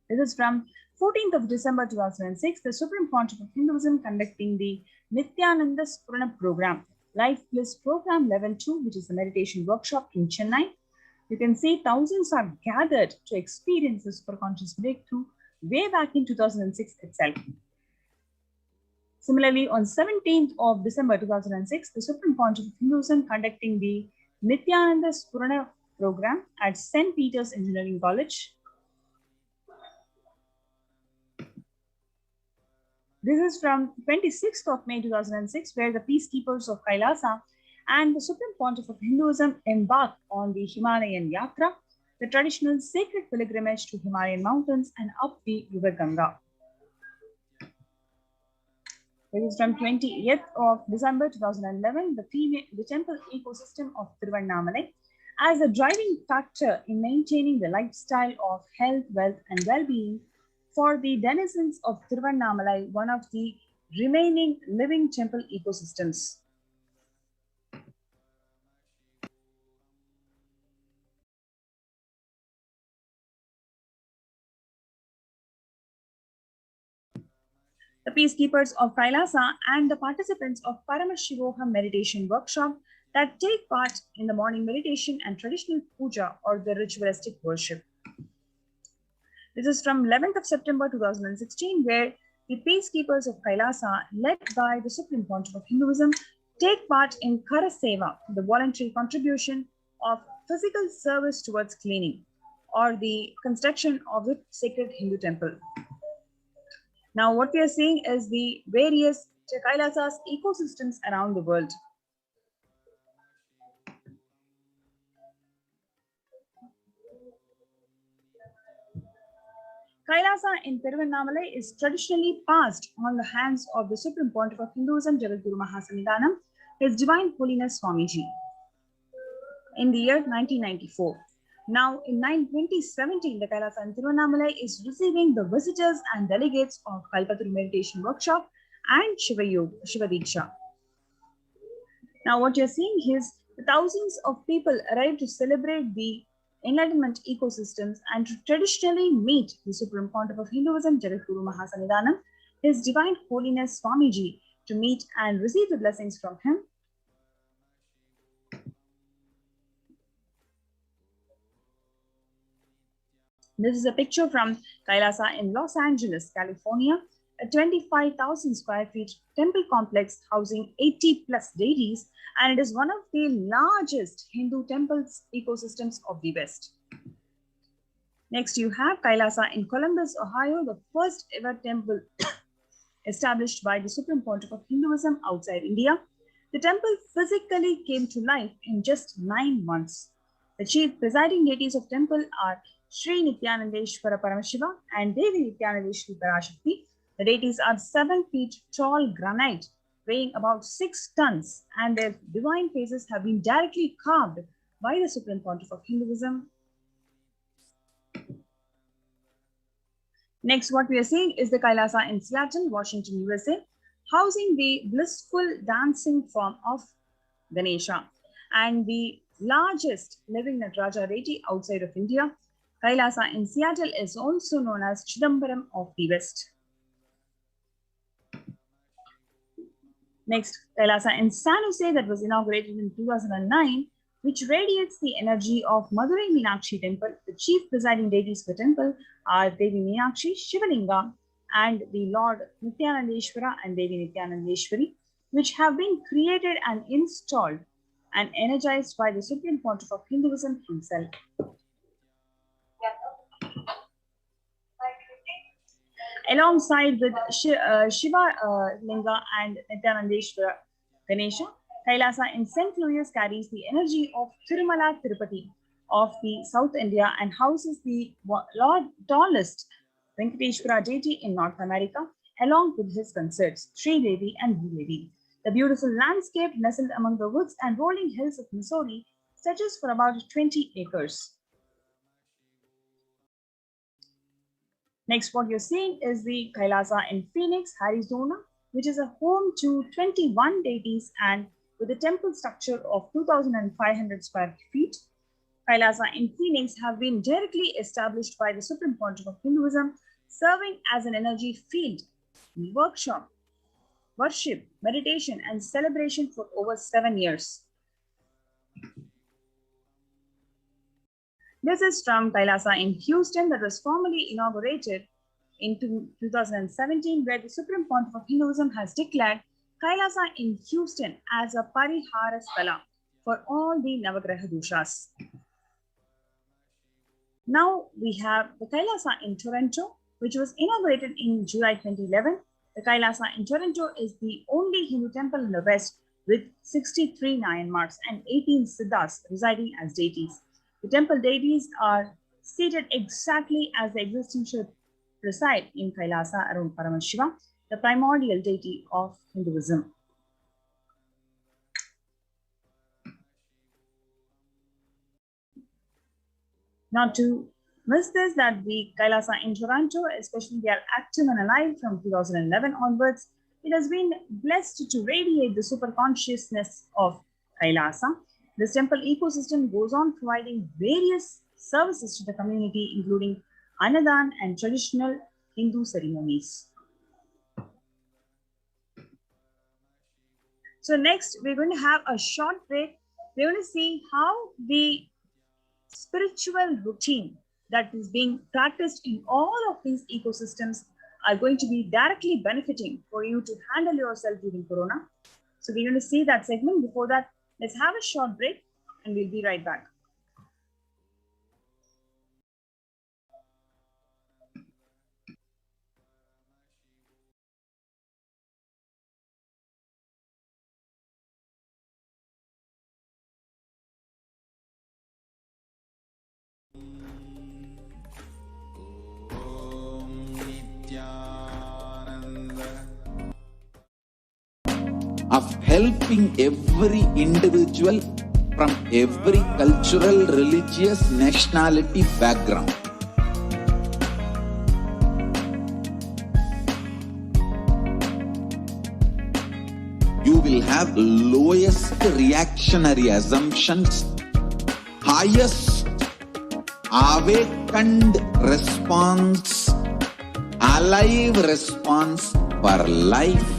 This is from 14th of December 2006, the Supreme Pontiff of Hinduism conducting the Nityananda Spurana program, Life Bliss Program Level 2, which is the meditation workshop in Chennai. You can see thousands are gathered to experience the superconscious breakthrough way back in 2006 itself. Similarly, on 17th of December 2006, the Supreme Pontiff of Hinduism conducting the Nityananda Spurana program at St. Peter's Engineering College. This is from 26th of May 2006, where the peacekeepers of Kailasa and the Supreme Pontiff of Hinduism embarked on the Himalayan Yatra, the traditional sacred pilgrimage to Himalayan mountains and up the river Ganga. It is from 20th of December 2011, the temple ecosystem of Tiruvannamalai as a driving factor in maintaining the lifestyle of health, wealth, and well-being for the denizens of Tiruvannamalai, one of the remaining living temple ecosystems. The peacekeepers of Kailasa and the participants of Paramashivoham meditation workshop that take part in the morning meditation and traditional puja or the ritualistic worship. This is from 11th of September 2016, where the peacekeepers of Kailasa, led by the Supreme Pontiff of Hinduism, take part in Kara Seva, the voluntary contribution of physical service towards cleaning or the construction of the sacred Hindu temple. Now, what we are seeing is the various Kailasa's ecosystems around the world. Kailasa in Tiruvannamalai is traditionally passed on the hands of the Supreme Pontiff of Hinduism, Jagadguru Mahasannidhanam, His Divine Holiness Swamiji, in the year 1994. Now, in 2017, the Kailasa in Tiruvannamalai is receiving the visitors and delegates of Kalpataru Meditation Workshop and Shiva Diksha. Now, what you're seeing is the thousands of people arrive to celebrate the enlightenment ecosystems and to traditionally meet the Supreme Pontiff of Hinduism, Jagadguru Mahasannidhanam, His Divine Holiness Swamiji, to meet and receive the blessings from him. This is a picture from Kailasa in Los Angeles, California, a 25,000 square feet temple complex housing 80 plus deities, and it is one of the largest Hindu temples ecosystems of the West. Next, you have Kailasa in Columbus, Ohio, the first ever temple established by the Supreme Pontiff of Hinduism outside India. The temple physically came to life in just 9 months. The chief presiding deities of temple are Sri Nityanandeshwara Paramashiva and Devi Nityanandeshwari PARASHAKTI. The deities are 7 feet tall granite, weighing about 6 tons, and their divine faces have been directly carved by the Supreme Pontiff of Hinduism. Next, what we are seeing is the Kailasa in Seattle, Washington, USA, housing the blissful dancing form of Ganesha and the largest living Nataraja deity outside of India. Kailasa in Seattle is also known as Chidambaram of the West. Next, Kailasa in San Jose that was inaugurated in 2009, which radiates the energy of Madurai Meenakshi temple. The chief presiding deities for the temple are Devi Meenakshi, Shivalinga, and the Lord Nityanandeshwara and Devi Nityanandeshwari, which have been created and installed and energized by the Supreme Pontiff of Hinduism himself. Alongside with Shiva Linga and Nityanandeshwara Ganesha, Kailasa in St. Louis carries the energy of Tirumala Tirupati of the South India and houses the tallest Venkateshwara deity in North America, along with his consorts, Sri Devi and Bhudevi. The beautiful landscape nestled among the woods and rolling hills of Missouri stretches for about 20 acres. Next, what you're seeing is the Kailasa in Phoenix, Arizona, which is a home to 21 deities and with a temple structure of 2,500 square feet. Kailasa in Phoenix have been directly established by the Supreme Pontiff of Hinduism, serving as an energy field, workshop, worship, meditation, and celebration for over 7 years. This is from Kailasa in Houston that was formally inaugurated in 2017, where the Supreme Pontiff of Hinduism has declared Kailasa in Houston as a Parihara Sthala for all the Navagraha Doshas. Now we have the Kailasa in Toronto, which was inaugurated in July 2011. The Kailasa in Toronto is the only Hindu temple in the West with 63 Nayanmars and 18 Siddhas residing as deities. The temple deities are seated exactly as the existing should reside in Kailasa around Paramashiva. the primordial deity of Hinduism. Not to miss this, that the Kailasa in Toronto, especially they are active and alive from 2011 onwards. It has been blessed to radiate the super consciousness of Kailasa. This temple ecosystem goes on providing various services to the community, including Annadan and traditional Hindu ceremonies. So next, we're going to have a short break. We're going to see how the spiritual routine that is being practiced in all of these ecosystems are going to be directly benefiting for you to handle yourself during Corona. So we're going to see that segment. Before that, let's have a short break and we'll be right back. Of helping every individual from every cultural, religious, nationality background. You will have lowest reactionary assumptions, highest awakened response, alive response for life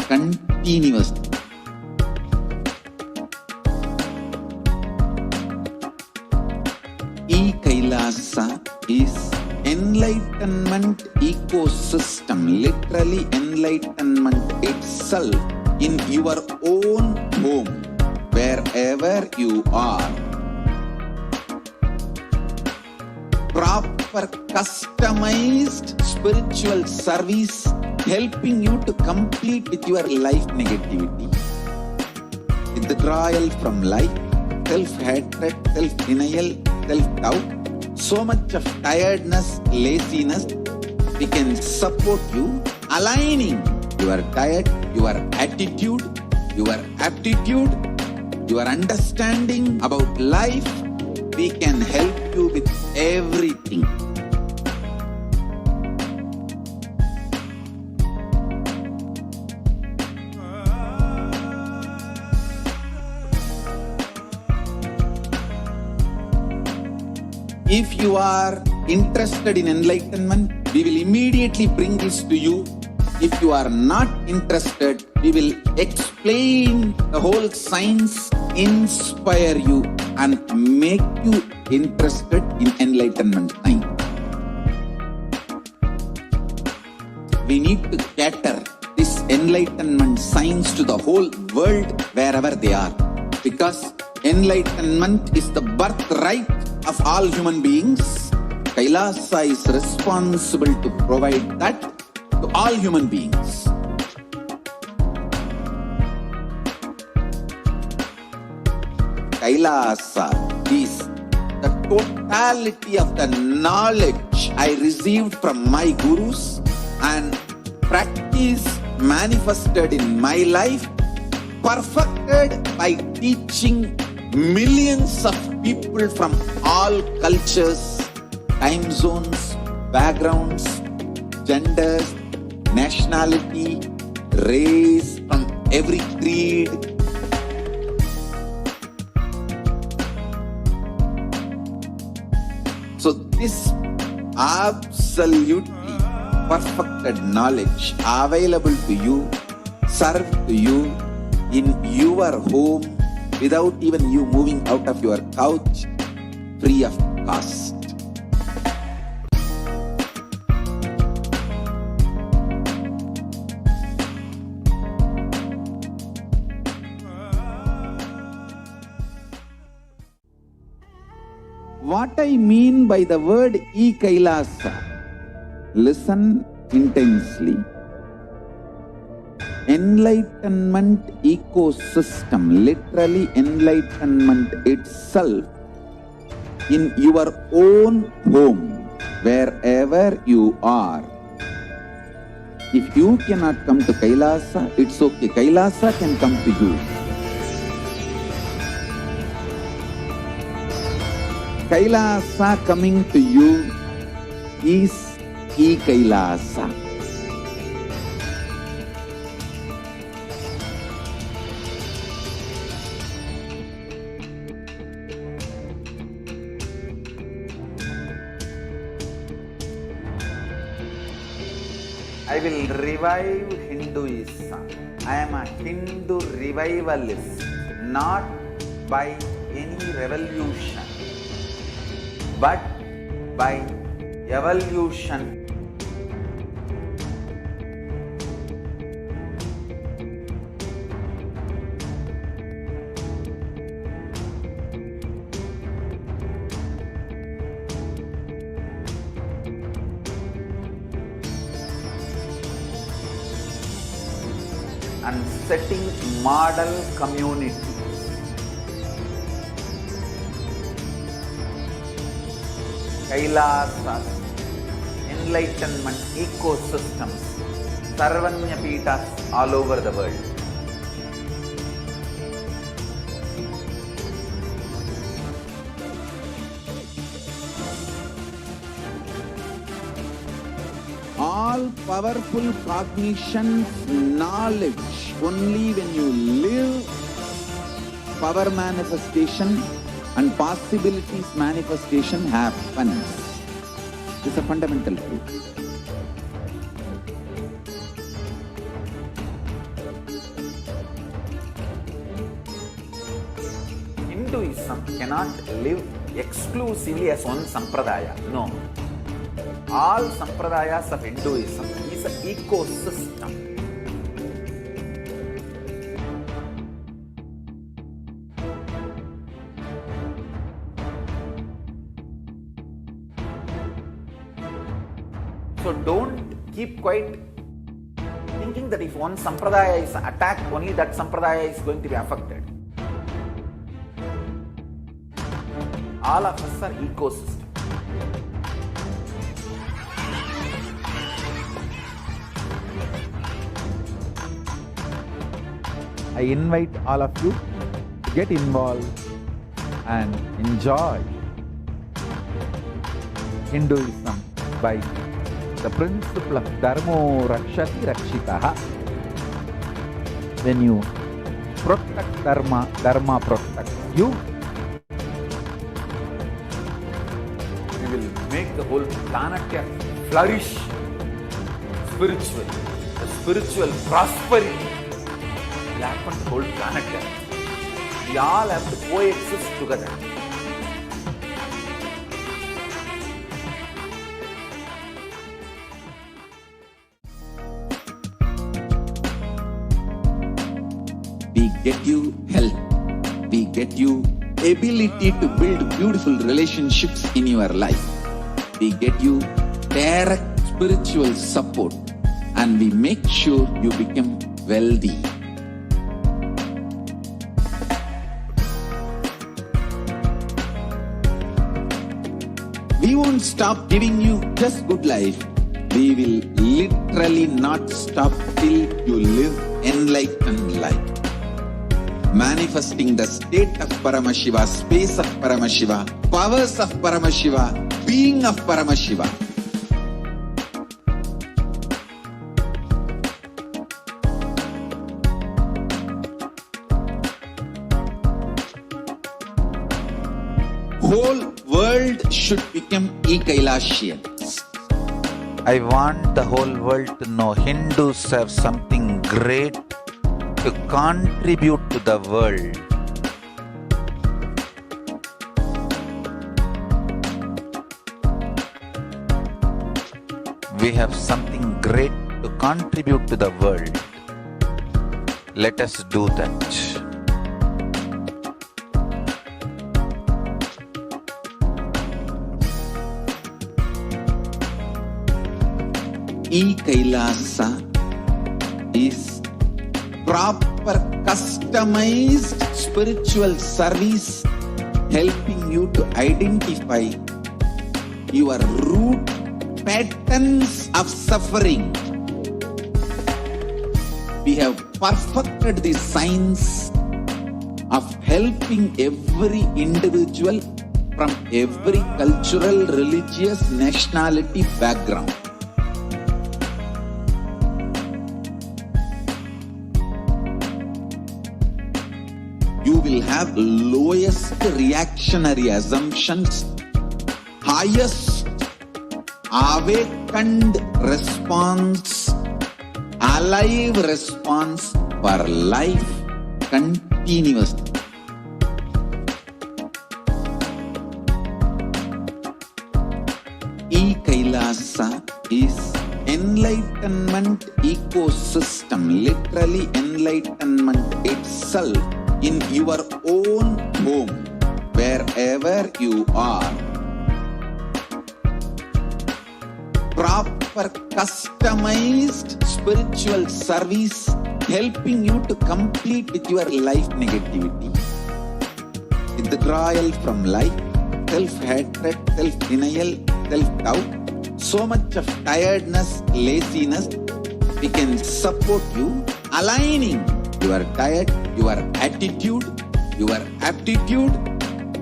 continuously. E-Kailasa is enlightenment ecosystem, literally enlightenment itself in your own home, wherever you are. Proper customized spiritual service helping you to complete with your life negativity. Withdrawal from life, self-hatred, self-denial, self-doubt, so much of tiredness, laziness, we can support you, aligning your diet, your attitude, your aptitude, your understanding about life. We can help you with everything. If you are interested in enlightenment, we will immediately bring this to you. If you are not interested, we will explain the whole science, inspire you and make you interested in enlightenment science. We need to cater this enlightenment science to the whole world wherever they are, because enlightenment is the birthright of all human beings. Kailasa is responsible to provide that to all human beings. Kailasa is the totality of the knowledge I received from my gurus and practice manifested in my life, perfected by teaching millions of people from all cultures, time zones, backgrounds, genders, nationality, race, from every creed. So this absolutely perfected knowledge available to you, served to you in your home without even you moving out of your couch, free of cost. What I mean by the word E-Kailasa, listen intensely. Enlightenment ecosystem, literally enlightenment itself in your own home, wherever you are. If you cannot come to Kailasa, it's okay. Kailasa can come to you. Kailasa coming to you is E-Kailasa. I will revive Hinduism. I am a Hindu revivalist, not by any revolution, but by evolution. And setting model community. Kailasas, enlightenment ecosystems, Sarvanya Pitas all over the world. All powerful cognition, knowledge, only when you live, power manifestation and possibilities manifestation happens. It's a fundamental truth. Hinduism cannot live exclusively as one sampradaya. No. All sampradayas of Hinduism is an ecosystem. So don't keep quiet thinking that if one sampradaya is attacked, only that sampradaya is going to be affected. All of us are ecosystems. I invite all of you to get involved and enjoy Hinduism by the principle of Dharmo Rakshati Rakshitaha. When you protect Dharma, Dharma protects you. We will make the whole planet flourish spiritually, the spiritual prosperity. Happen to whole planet Earth. We all have to coexist together. We get you health. We get you ability to build beautiful relationships in your life. We get you direct spiritual support, and we make sure you become wealthy. We won't stop giving you just good life. We will literally not stop till you live enlightened life. Manifesting the state of Paramashiva, space of Paramashiva, powers of Paramashiva, being of Paramashiva. Whole world should become E-Kailasians. I want the whole world to know Hindus have something great to contribute to the world. We have something great to contribute to the world. Let us do that. E-Kailasa is proper customized spiritual service helping you to identify your root patterns of suffering we have perfected the science of helping every individual from every cultural, religious, nationality background. You will have lowest reactionary assumptions, highest awakened response, alive response for life continuously. E-Kailasa is enlightenment ecosystem, literally enlightenment itself in your own home, wherever you are. Proper customized spiritual service helping you to complete with your life negativity. Withdrawal from life, self-hatred, self-denial, self-doubt, so much of tiredness, laziness, we can support you aligning your diet, your attitude, your aptitude,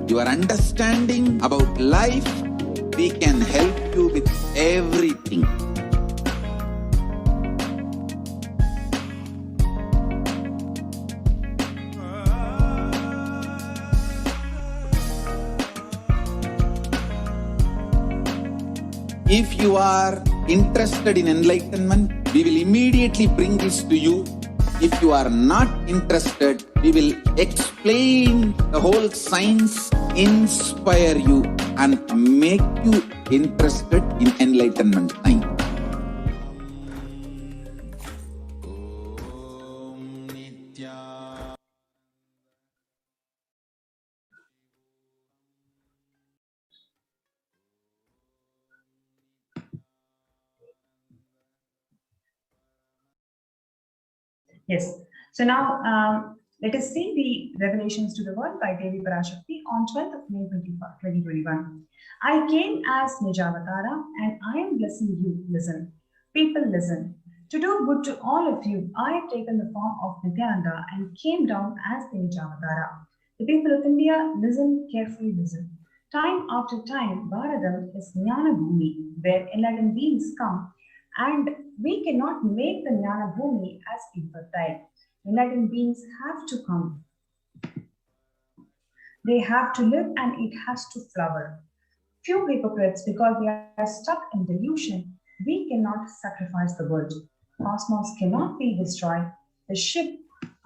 your understanding about life. We can help you with everything. If you are interested in enlightenment, we will immediately bring this to you. If you are not interested, we will explain the whole science, inspire you and make you interested in enlightenment time. Yes. So now let us see the revelations to the world by Devi PARASHAKTI on 12th of May 2021. I came as Nijavatara and I am blessing you. Listen. People listen. To do good to all of you, I have taken the form of Nityananda and came down as the Nijavatara. The people of India, listen, carefully listen. Time after time, Bharadam is Jnana Bhumi, where enlightened beings come, and we cannot make the Jnana Bhumi as infertile. Enlightened beings have to come. They have to live and it has to flower. Few hypocrites, because they are stuck in delusion, we cannot sacrifice the world. Cosmos cannot be destroyed. The ship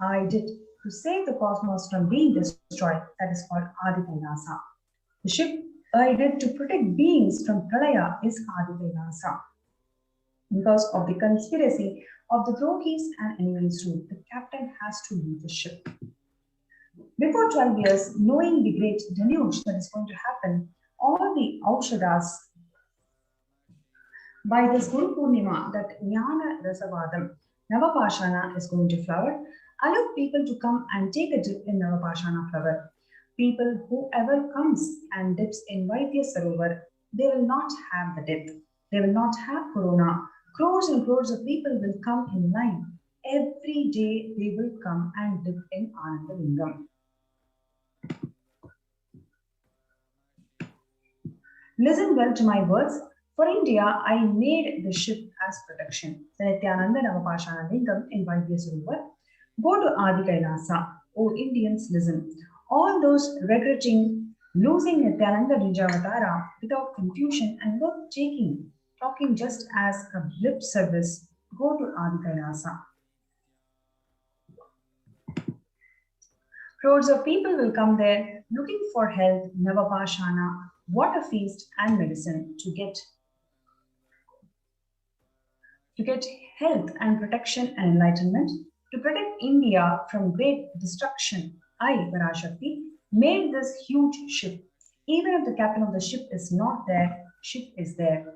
I did to save the cosmos from being destroyed, that is called Adi Kailasa. The ship I did to protect beings from Pralaya is Adi Kailasa. Because of the conspiracy of the Drogis and enemies rule, the captain has to leave the ship. Before 12 years, knowing the great deluge that is going to happen, all the Aushadas, by this Guru Purnima, that Jnana Rasavadam, Navapashana is going to flower, allow people to come and take a dip in Navapashana flower. People, whoever comes and dips in Vaidya Sarovar, they will not have the dip. They will not have corona. Crores and crores of people will come in line. Every day they will come and dip in Anandalingam. Listen well to my words. For India, I made the ship as protection. The Nityananda Navapashana Lingam in Vaidya Sarovar. Go to Adi Kailasa. O Indians, listen. All those regretting losing Nityananda Nijavatara without confusion and without talking just as a lip service, go to Adi Kailasa. Crores of people will come there looking for health, Navapashana, water feast and medicine to get health and protection and enlightenment, to protect India from great destruction. I, PARASHAKTI, made this huge ship. Even if the captain of the ship is not there, ship is there.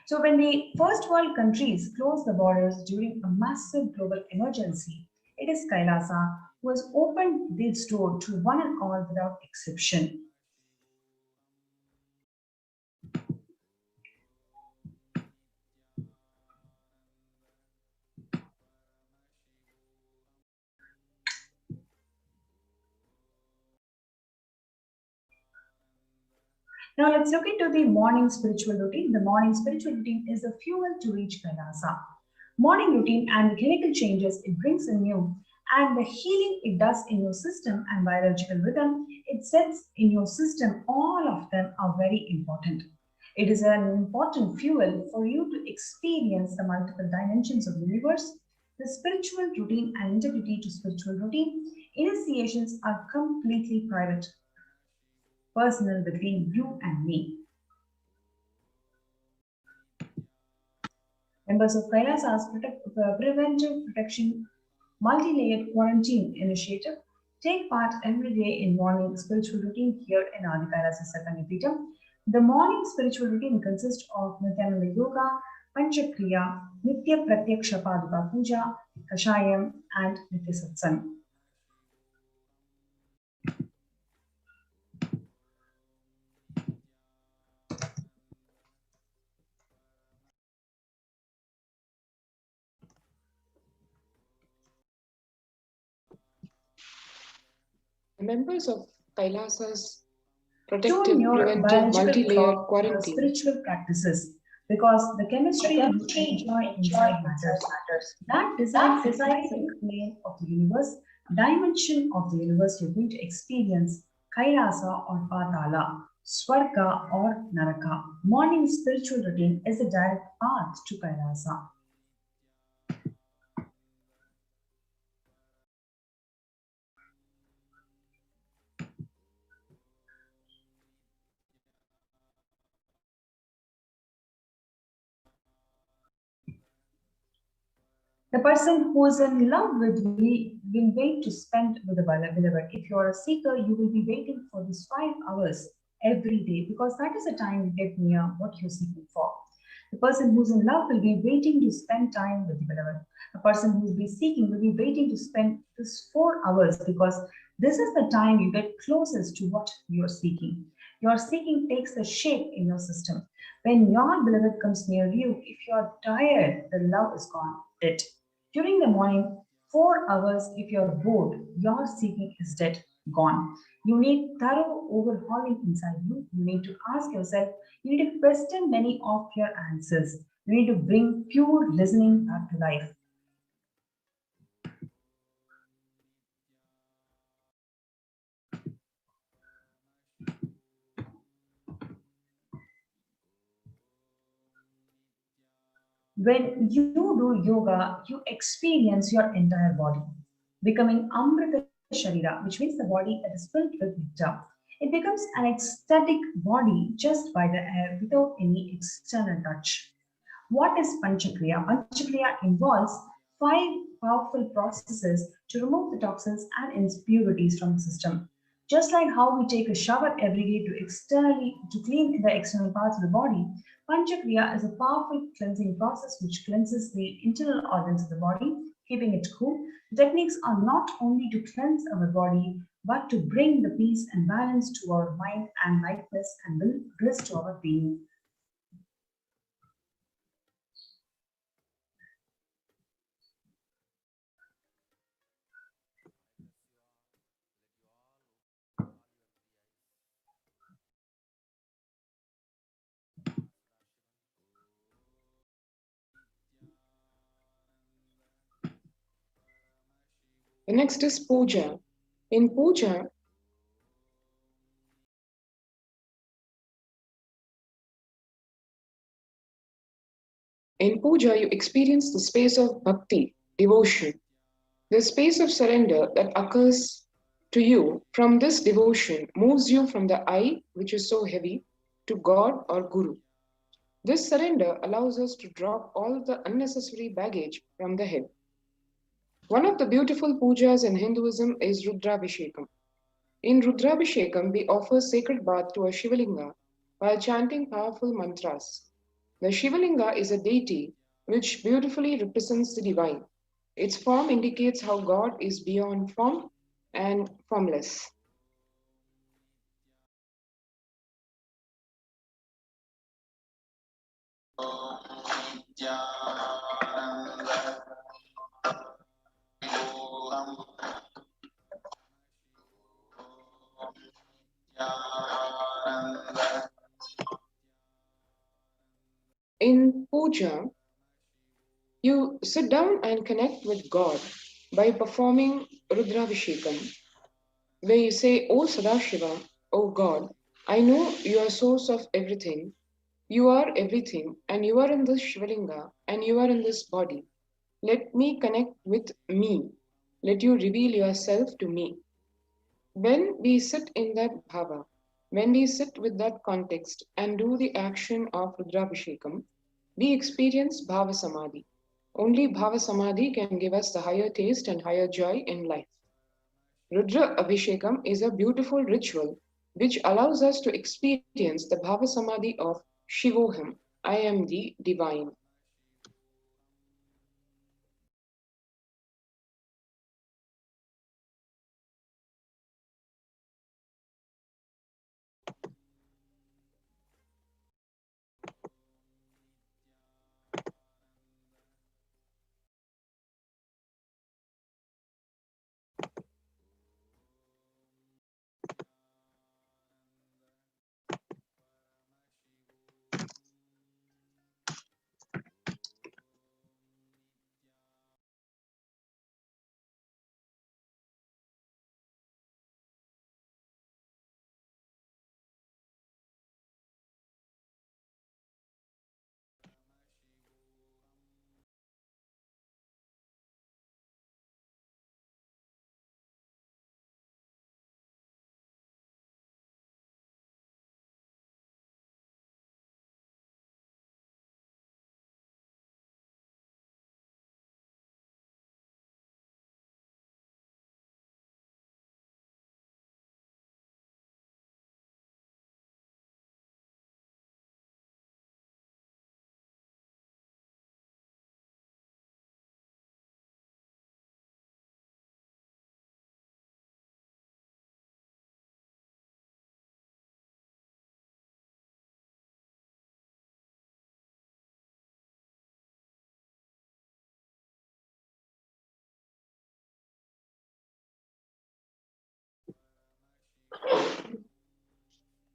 So when the first world countries closed the borders during a massive global emergency, it is Kailasa who has opened this door to one and all without exception. Now let's look into the morning spiritual routine. The morning spiritual routine is the fuel to reach Kailasa. Morning routine and the chemical changes it brings in you and the healing it does in your system and biological rhythm it sets in your system, all of them are very important. It is an important fuel for you to experience the multiple dimensions of the universe. The spiritual routine and integrity to spiritual routine initiations are completely private, personal between you and me. Members of Kailasa's Preventive Protection Multi-Layered Quarantine Initiative take part every day in morning spiritual routine here in Adi Kailasa Sakanipita. The morning spiritual routine consists of Nityananda Yoga, Panchakriya, Nitya Pratyaksha Paduka Puja, Kashayam, and Nitya Satsang. Members of Kailasa's Protective Preventive Multi-Layered Quarantine spiritual practices because the chemistry you enjoy inside matters. That decides the plane of the universe, dimension of the universe you're going to experience, Kailasa or Patala, Swarga or Naraka. Morning spiritual routine is the direct path to Kailasa. The person who is in love with me will wait to spend with the beloved. If you are a seeker, you will be waiting for this 5 hours every day because that is the time you get near what you're seeking for. The person who's in love will be waiting to spend time with the beloved. The person who will be seeking will be waiting to spend this 4 hours because this is the time you get closest to what you're seeking. Your seeking takes the shape in your system. When your beloved comes near you, if you're tired, the love is gone, dead. During the morning, 4 hours, if you're bored, your seeking is dead, gone. You need thorough overhauling inside you. You need to ask yourself, you need to question many of your answers. You need to bring pure listening back to life. When you do yoga, you experience your entire body, becoming Amrita Sharira, which means the body that is filled with nectar. It becomes an ecstatic body just by the air without any external touch. What is Panchakriya? Panchakriya involves 5 powerful processes to remove the toxins and impurities from the system. Just like how we take a shower every day to clean the external parts of the body, Panchakriya is a powerful cleansing process which cleanses the internal organs of the body, keeping it cool. The techniques are not only to cleanse our body, but to bring the peace and balance to our mind and lightness and bliss to our being. The next is puja. In puja, you experience the space of bhakti, devotion, the space of surrender that occurs to you from this devotion moves you from the I, which is so heavy, to God or Guru. This surrender allows us to drop all the unnecessary baggage from the head. One of the beautiful pujas in Hinduism is Rudrabhishekam. In Rudrabhishekam, we offer sacred bath to a Shivalinga while chanting powerful mantras. The Shivalinga is a deity which beautifully represents the divine. Its form indicates how God is beyond form and formless. In puja, you sit down and connect with God by performing Rudravishekam, where you say, O Sadashiva, O God, I know you are source of everything, you are everything, and you are in this Shivalinga, and you are in this body. Let me connect with me. Let you reveal yourself to me. When we sit in that bhava, when we sit with that context and do the action of Rudravishekam, we experience Bhava Samadhi. Only Bhava Samadhi can give us the higher taste and higher joy in life. Rudra Abhishekam is a beautiful ritual which allows us to experience the Bhava Samadhi of Shivoham, I am the divine.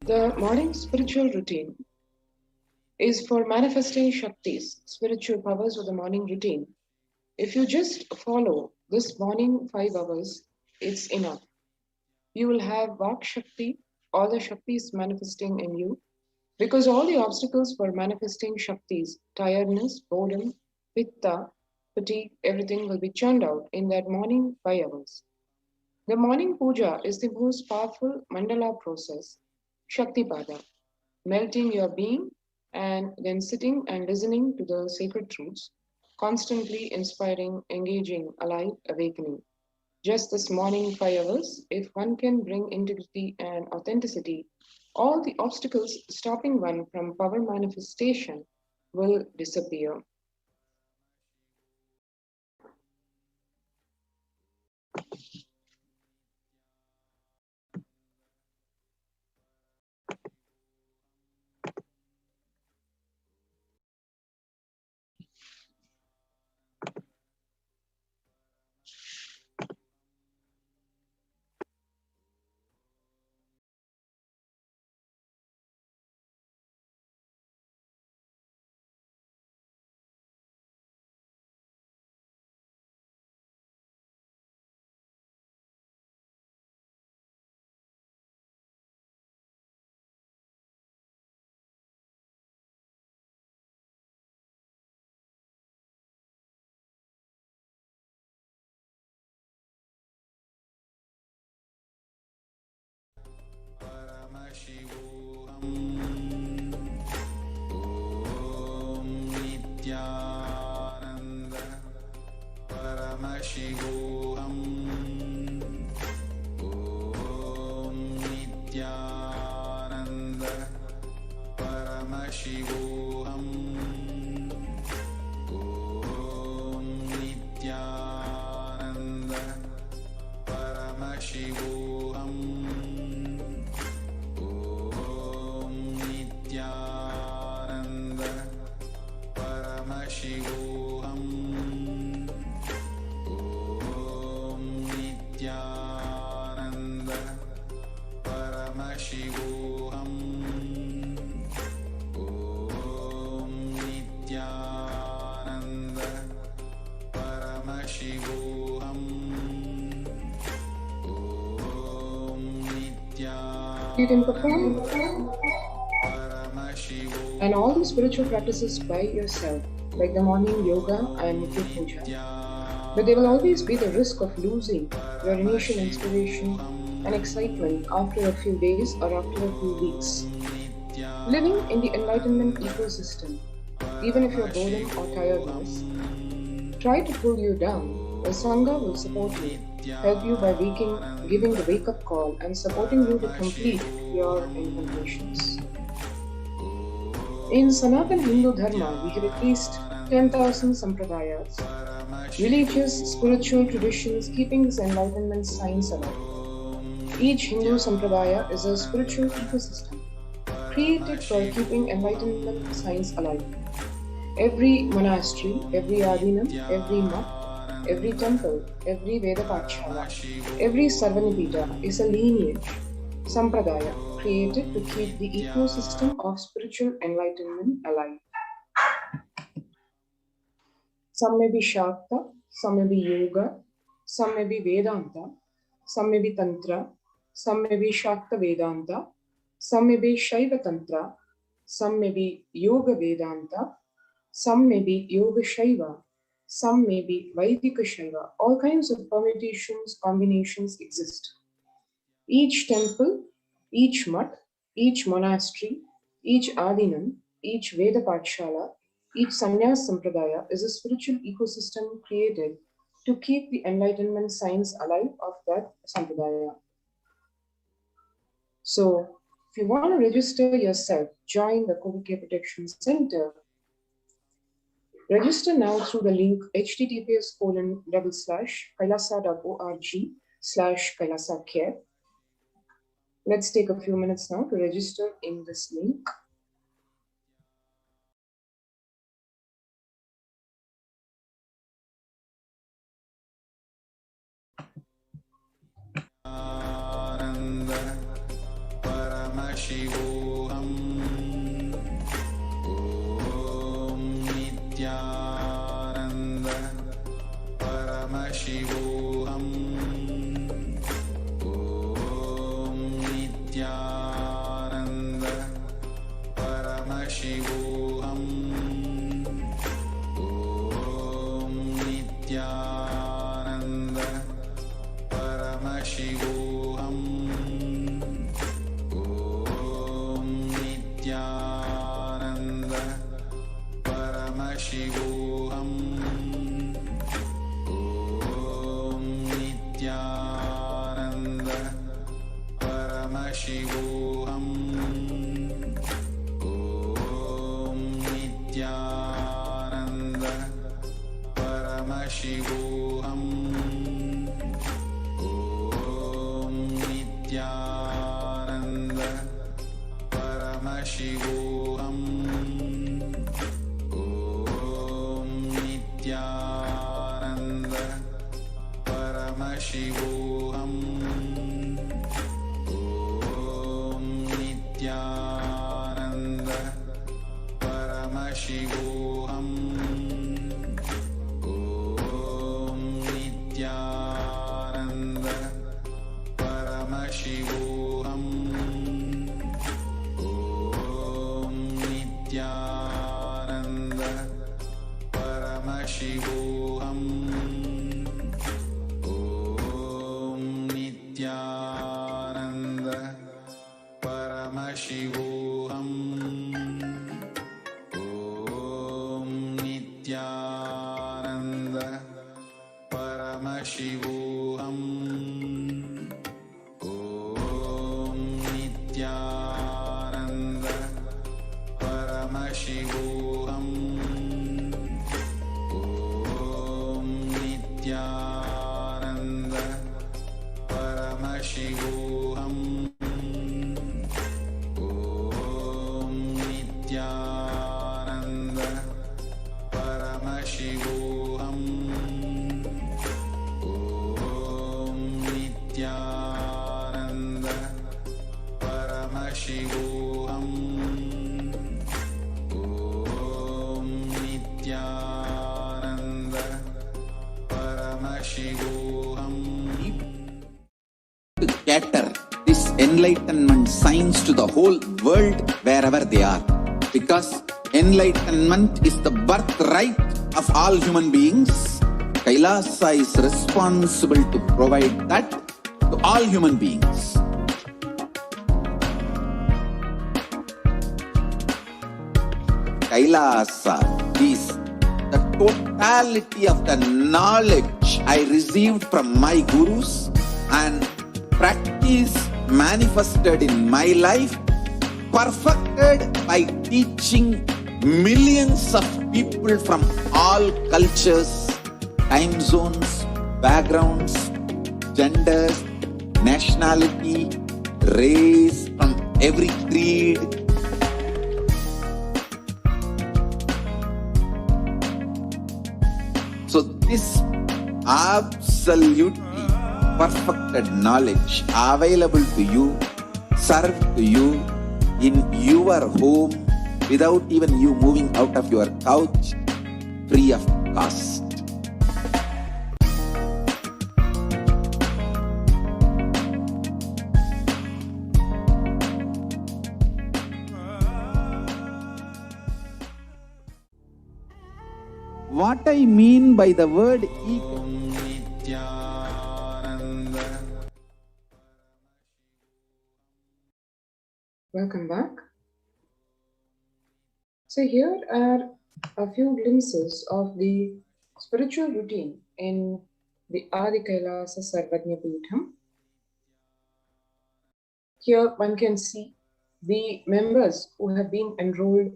The morning spiritual routine is for manifesting Shaktis, spiritual powers of the morning routine. If you just follow this morning 5 hours, it's enough. You will have Vak Shakti, all the Shaktis manifesting in you, because all the obstacles for manifesting Shaktis, tiredness, boredom, pitta, fatigue, everything will be churned out in that morning 5 hours. The morning puja is the most powerful mandala process, Shaktipada, melting your being and then sitting and listening to the sacred truths, constantly inspiring, engaging, alive, awakening. Just this morning 5 hours, if one can bring integrity and authenticity, all the obstacles stopping one from power manifestation will disappear. You can perform and all the spiritual practices by yourself, like the morning yoga and Nitya Puja. But there will always be the risk of losing your initial inspiration and excitement after a few days or after a few weeks. Living in the enlightenment ecosystem, even if your boredom or tiredness try to pull you down, the Sangha will support you, help you by giving the wake-up call and supporting you to complete your incantations. In Sanatana Hindu Dharma, we have at least 10,000 sampradayas, religious, spiritual traditions keeping this enlightenment science alive. Each Hindu sampradaya is a spiritual ecosystem created for keeping enlightenment science alive. Every monastery, every adinam, every monk, every temple, every Veda Pathshala, every Sarvanipita is a lineage, sampradaya, created to keep the ecosystem of spiritual enlightenment alive. Some may be Shakta, some may be Yoga, some may be Vedanta, some may be Tantra, some may be Shakta Vedanta, some may be Shaiva Tantra, some may be Yoga Vedanta, some may be Yoga Shaiva, some may be Vaidika Shaiva. All kinds of permutations, combinations exist. Each temple, each mutt, each monastery, each adinam, each Veda Pathshala, each Sannyas Sampradaya is a spiritual ecosystem created to keep the enlightenment science alive of that Sampradaya. So, if you want to register yourself, join the COVID Care Protection Center. Register now through the link https://kailasa.org/kailasacare. Let's take a few minutes now to register in this link. enlightenment signs to the whole world wherever they are. Because enlightenment is the birthright of all human beings. Kailasa is responsible to provide that to all human beings. Kailasa is the totality of the knowledge I received from my gurus and practice manifested in my life, perfected by teaching millions of people from all cultures, time zones, backgrounds, genders, nationality, race, from every creed. So this absolutely perfected knowledge available to you, served to you in your home without even you moving out of your couch, free of cost. What I mean by the word ego. Welcome back. So here are a few glimpses of the spiritual routine in the Adi Kailasa Sarvajna Peetham. Here one can see the members who have enrolled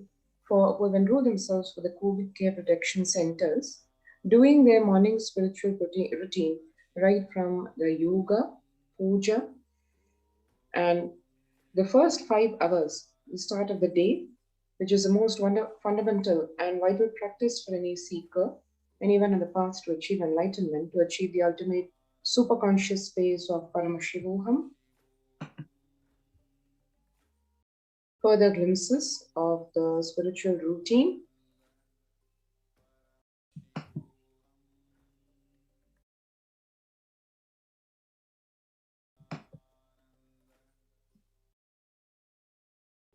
themselves for the COVID care protection centers, doing their morning spiritual routine right from the yoga, puja, and the first 5 hours, the start of the day, which is the most fundamental and vital practice for any seeker, anyone on the path to achieve enlightenment, to achieve the ultimate superconscious space of Paramashivoham. Further glimpses of the spiritual routine.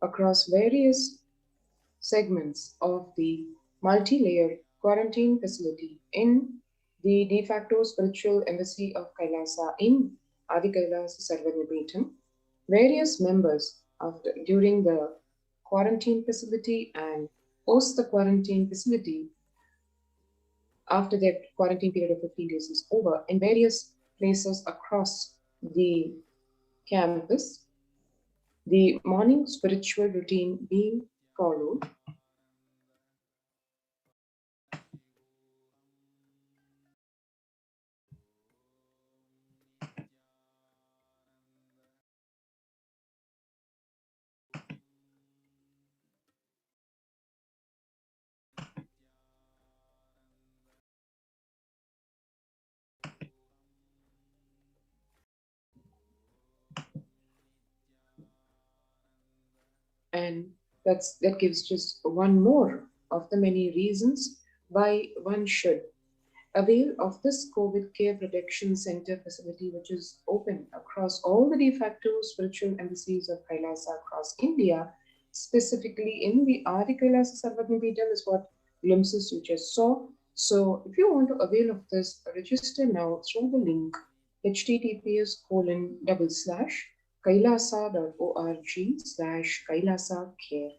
Across various segments of the multi-layered quarantine facility in the de facto spiritual embassy of Kailasa in Adi Kailasa Sarvajna Peetham, various members during the quarantine facility and post the quarantine facility, after their quarantine period of 15 days is over, in various places across the campus, the morning spiritual routine being followed. And that gives just one more of the many reasons why one should avail of this COVID Care Protection Center facility, which is open across all the de facto spiritual embassies of Kailasa across India, specifically in the Adi Kailasa Sarvajna Peetham is what glimpses you just saw. So if you want to avail of this, register now through the link https://kailasa.org/kailasacare.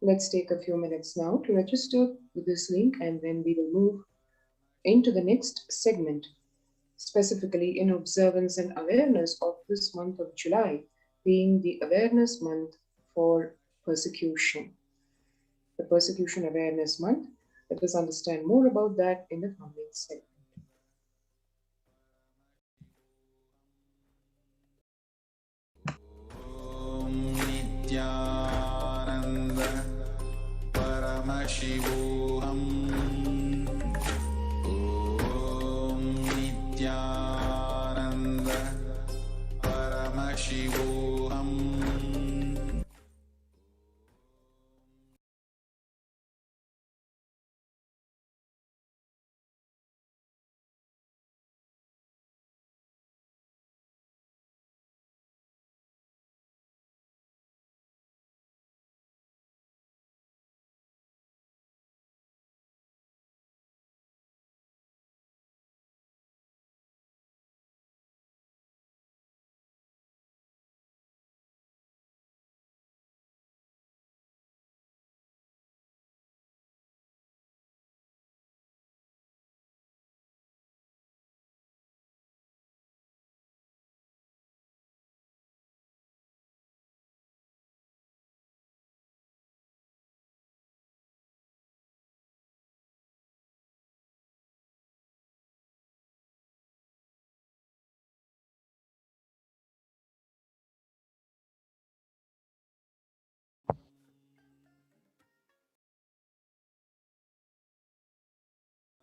Let's take a few minutes now to register with this link, and then we will move into the next segment, specifically in observance and awareness of this month of July, being the awareness month for persecution. The Persecution Awareness Month. Let us understand more about that in the following segment.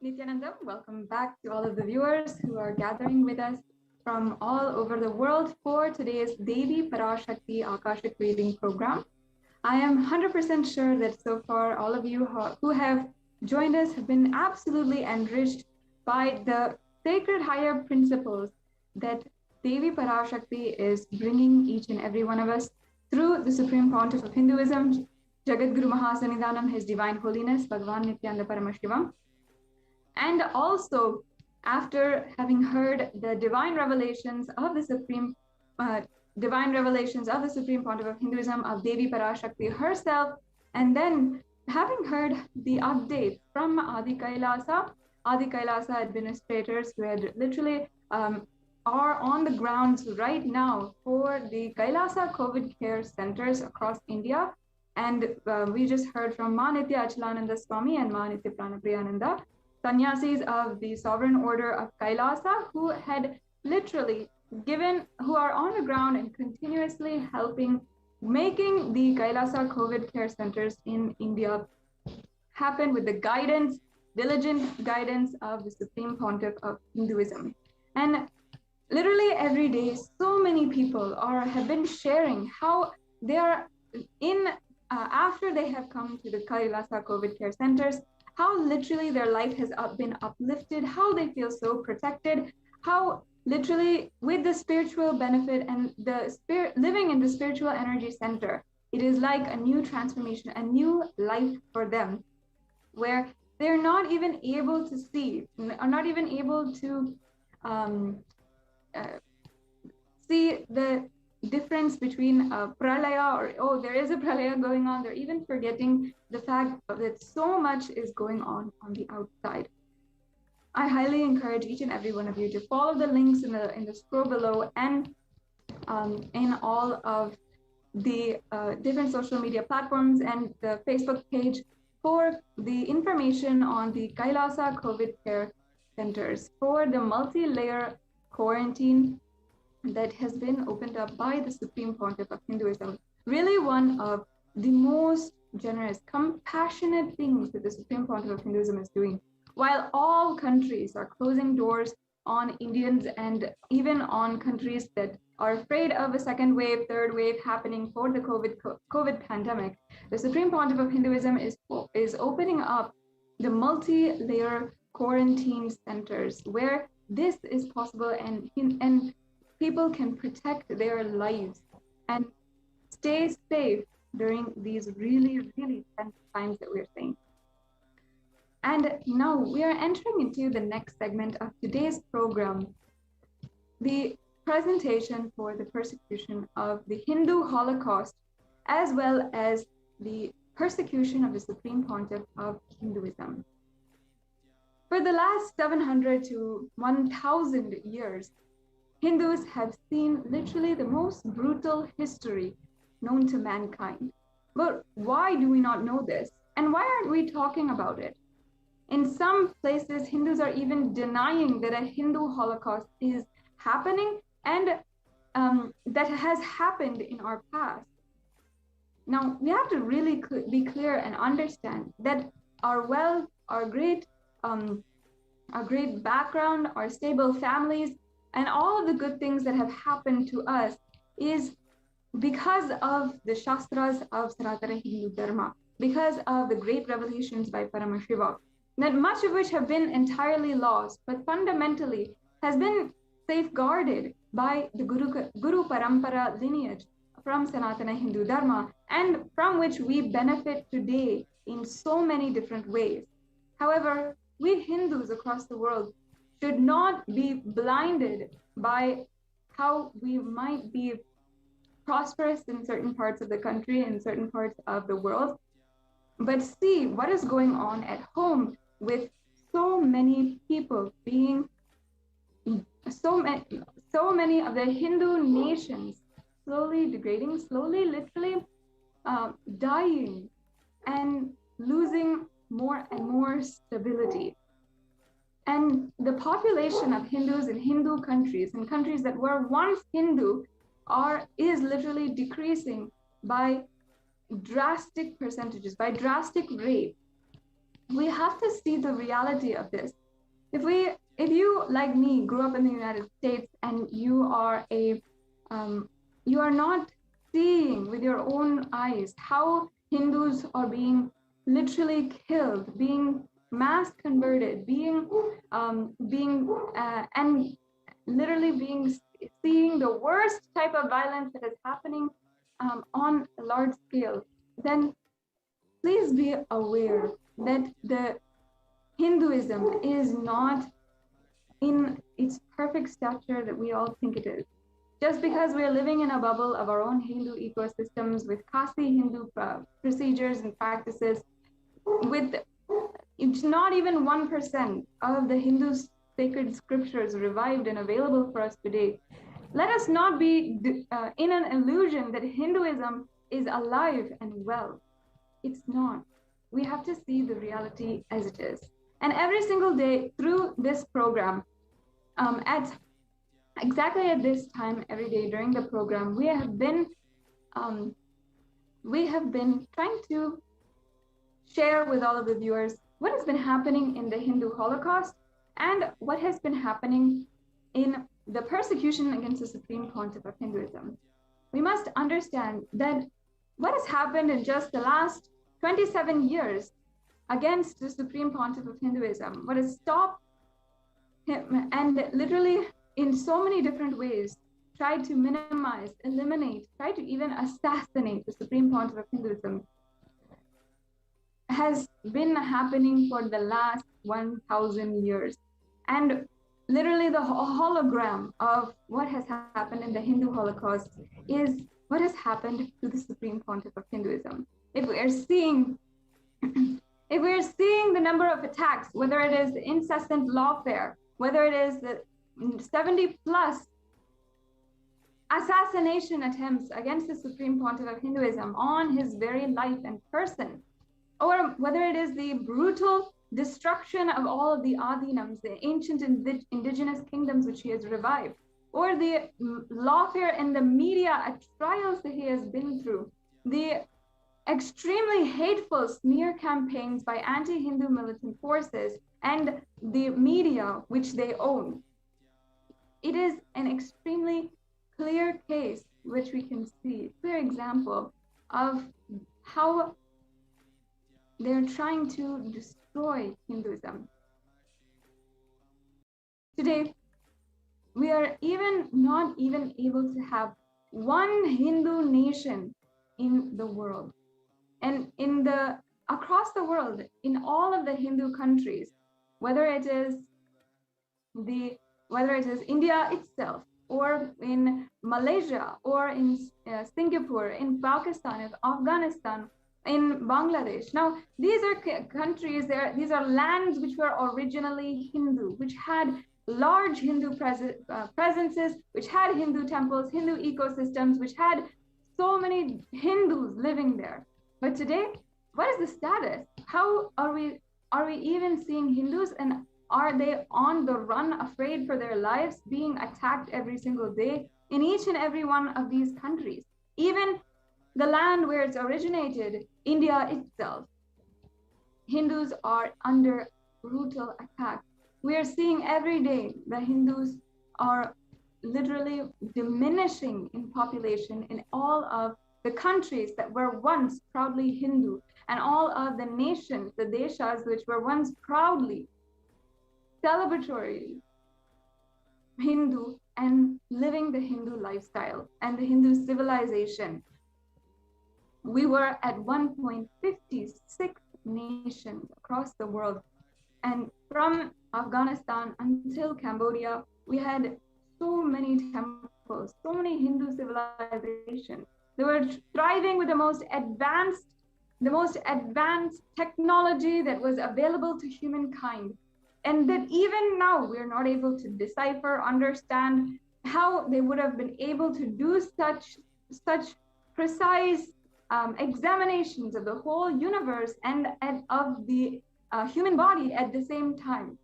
Nityananda, welcome back to all of the viewers who are gathering with us from all over the world for today's Devi PARASHAKTI Akashic reading program. I am 100% sure that so far all of you who have joined us have been absolutely enriched by the sacred higher principles that Devi PARASHAKTI is bringing each and every one of us through the Supreme Pontiff of Hinduism, Jagat Guru Mahasanidanam, His Divine Holiness, Bhagavan Nityananda Paramashivam. And also, after having heard the divine revelations of the Supreme Pontiff of Hinduism, of Devi PARASHAKTI herself, and then having heard the updates from Adi Kailasa administrators who had literally are on the grounds right now for the Kailasa COVID care centers across India. And we just heard from Ma Nitya Achalananda Swami and Ma Nitya Pranapriyananda, sannyasis of the Sovereign Order of Kailasa, who had literally who are on the ground and continuously helping making the Kailasa COVID care centers in India happen with the diligent guidance of the Supreme Pontiff of Hinduism. And literally every day, so many people have been sharing how they are after they have come to the Kailasa COVID care centers, how literally their life has been uplifted, how they feel so protected, how literally with the spiritual benefit and the living in the spiritual energy center, it is like a new transformation, a new life for them, where they're not even able to see, are not even able to see the difference between pralaya or, oh, there is a pralaya going on. They're even forgetting the fact that so much is going on the outside. I highly encourage each and every one of you to follow the links in the scroll below and in all of the different social media platforms and the Facebook page for the information on the Kailasa COVID care centers, for the multi-layer quarantine that has been opened up by the Supreme Pontiff of Hinduism. Really one of the most generous, compassionate things that the Supreme Pontiff of Hinduism is doing. While all countries are closing doors on Indians and even on countries that are afraid of a second wave, third wave happening for the COVID pandemic, the Supreme Pontiff of Hinduism is opening up the multi-layer quarantine centers where this is possible and people can protect their lives and stay safe during these really, really tense times that we're seeing. And now we are entering into the next segment of today's program, the presentation for the persecution of the Hindu Holocaust, as well as the persecution of the Supreme Pontiff of Hinduism. For the last 700 to 1,000 years, Hindus have seen literally the most brutal history known to mankind. But why do we not know this? And why aren't we talking about it? In some places, Hindus are even denying that a Hindu Holocaust is happening and that has happened in our past. Now, we have to really be clear and understand that our wealth, our great background, our stable families, and all of the good things that have happened to us is because of the Shastras of Sanatana Hindu Dharma, because of the great revelations by Paramashiva, that much of which have been entirely lost, but fundamentally has been safeguarded by the Guru Parampara lineage from Sanatana Hindu Dharma, and from which we benefit today in so many different ways. However, we Hindus across the world should not be blinded by how we might be prosperous in certain parts of the country, in certain parts of the world, but see what is going on at home with so many people being, so many of the Hindu nations slowly degrading, slowly literally dying and losing more and more stability. And the population of Hindus in Hindu countries and countries that were once Hindu is literally decreasing by drastic percentages, by drastic rate. we have to see the reality of this. If you, like me, grew up in the United States and you are not seeing with your own eyes how Hindus are being literally killed, being mass converted, and literally seeing the worst type of violence that is happening on a large scale, then please be aware that the Hinduism is not in its perfect stature that we all think it is. Just because we're living in a bubble of our own Hindu ecosystems with Kasi Hindu procedures and practices, with it's not even 1% of the Hindu sacred scriptures revived and available for us today, let us not be in an illusion that Hinduism is alive and well. It's not. We have to see the reality as it is. And every single day through this program, exactly at this time every day during the program, we have been trying to share with all of the viewers what has been happening in the Hindu Holocaust and what has been happening in the persecution against the Supreme Pontiff of Hinduism. We must understand that what has happened in just the last 27 years against the Supreme Pontiff of Hinduism, what has stopped him and literally in so many different ways tried to minimize, eliminate, tried to even assassinate the Supreme Pontiff of Hinduism, has been happening for the last 1,000 years. And literally the hologram of what has happened in the Hindu Holocaust is what has happened to the Supreme Pontiff of Hinduism. If we are seeing the number of attacks, whether it is incessant lawfare, whether it is the 70 plus assassination attempts against the Supreme Pontiff of Hinduism on his very life and person, or whether it is the brutal destruction of all of the Adinams, the ancient indigenous kingdoms which he has revived, or the lawfare and the media trials that he has been through, the extremely hateful smear campaigns by anti-Hindu militant forces and the media which they own. It is an extremely clear case which we can see, clear example of how they're trying to destroy Hinduism. Today, we are not even able to have one Hindu nation in the world. And across the world, in all of the Hindu countries, whether it is India itself, or in Malaysia, or in Singapore, in Pakistan, in Afghanistan, in Bangladesh. Now, these are countries, these are lands which were originally Hindu, which had large Hindu presences, which had Hindu temples, Hindu ecosystems, which had so many Hindus living there. But today, what is the status? How are we even seeing Hindus, and are they on the run, afraid for their lives, being attacked every single day in each and every one of these countries? Even the land where it's originated, India itself, Hindus are under brutal attack. We are seeing every day the Hindus are literally diminishing in population in all of the countries that were once proudly Hindu, and all of the nations, the deshas, which were once proudly, celebratory Hindu and living the Hindu lifestyle and the Hindu civilization. We were at 1.56 nations across the world. And from Afghanistan until Cambodia, we had so many temples, so many Hindu civilizations. They were thriving with the most advanced technology that was available to humankind. And that even now we're not able to decipher, understand how they would have been able to do such precise examinations of the whole universe and of the human body at the same time.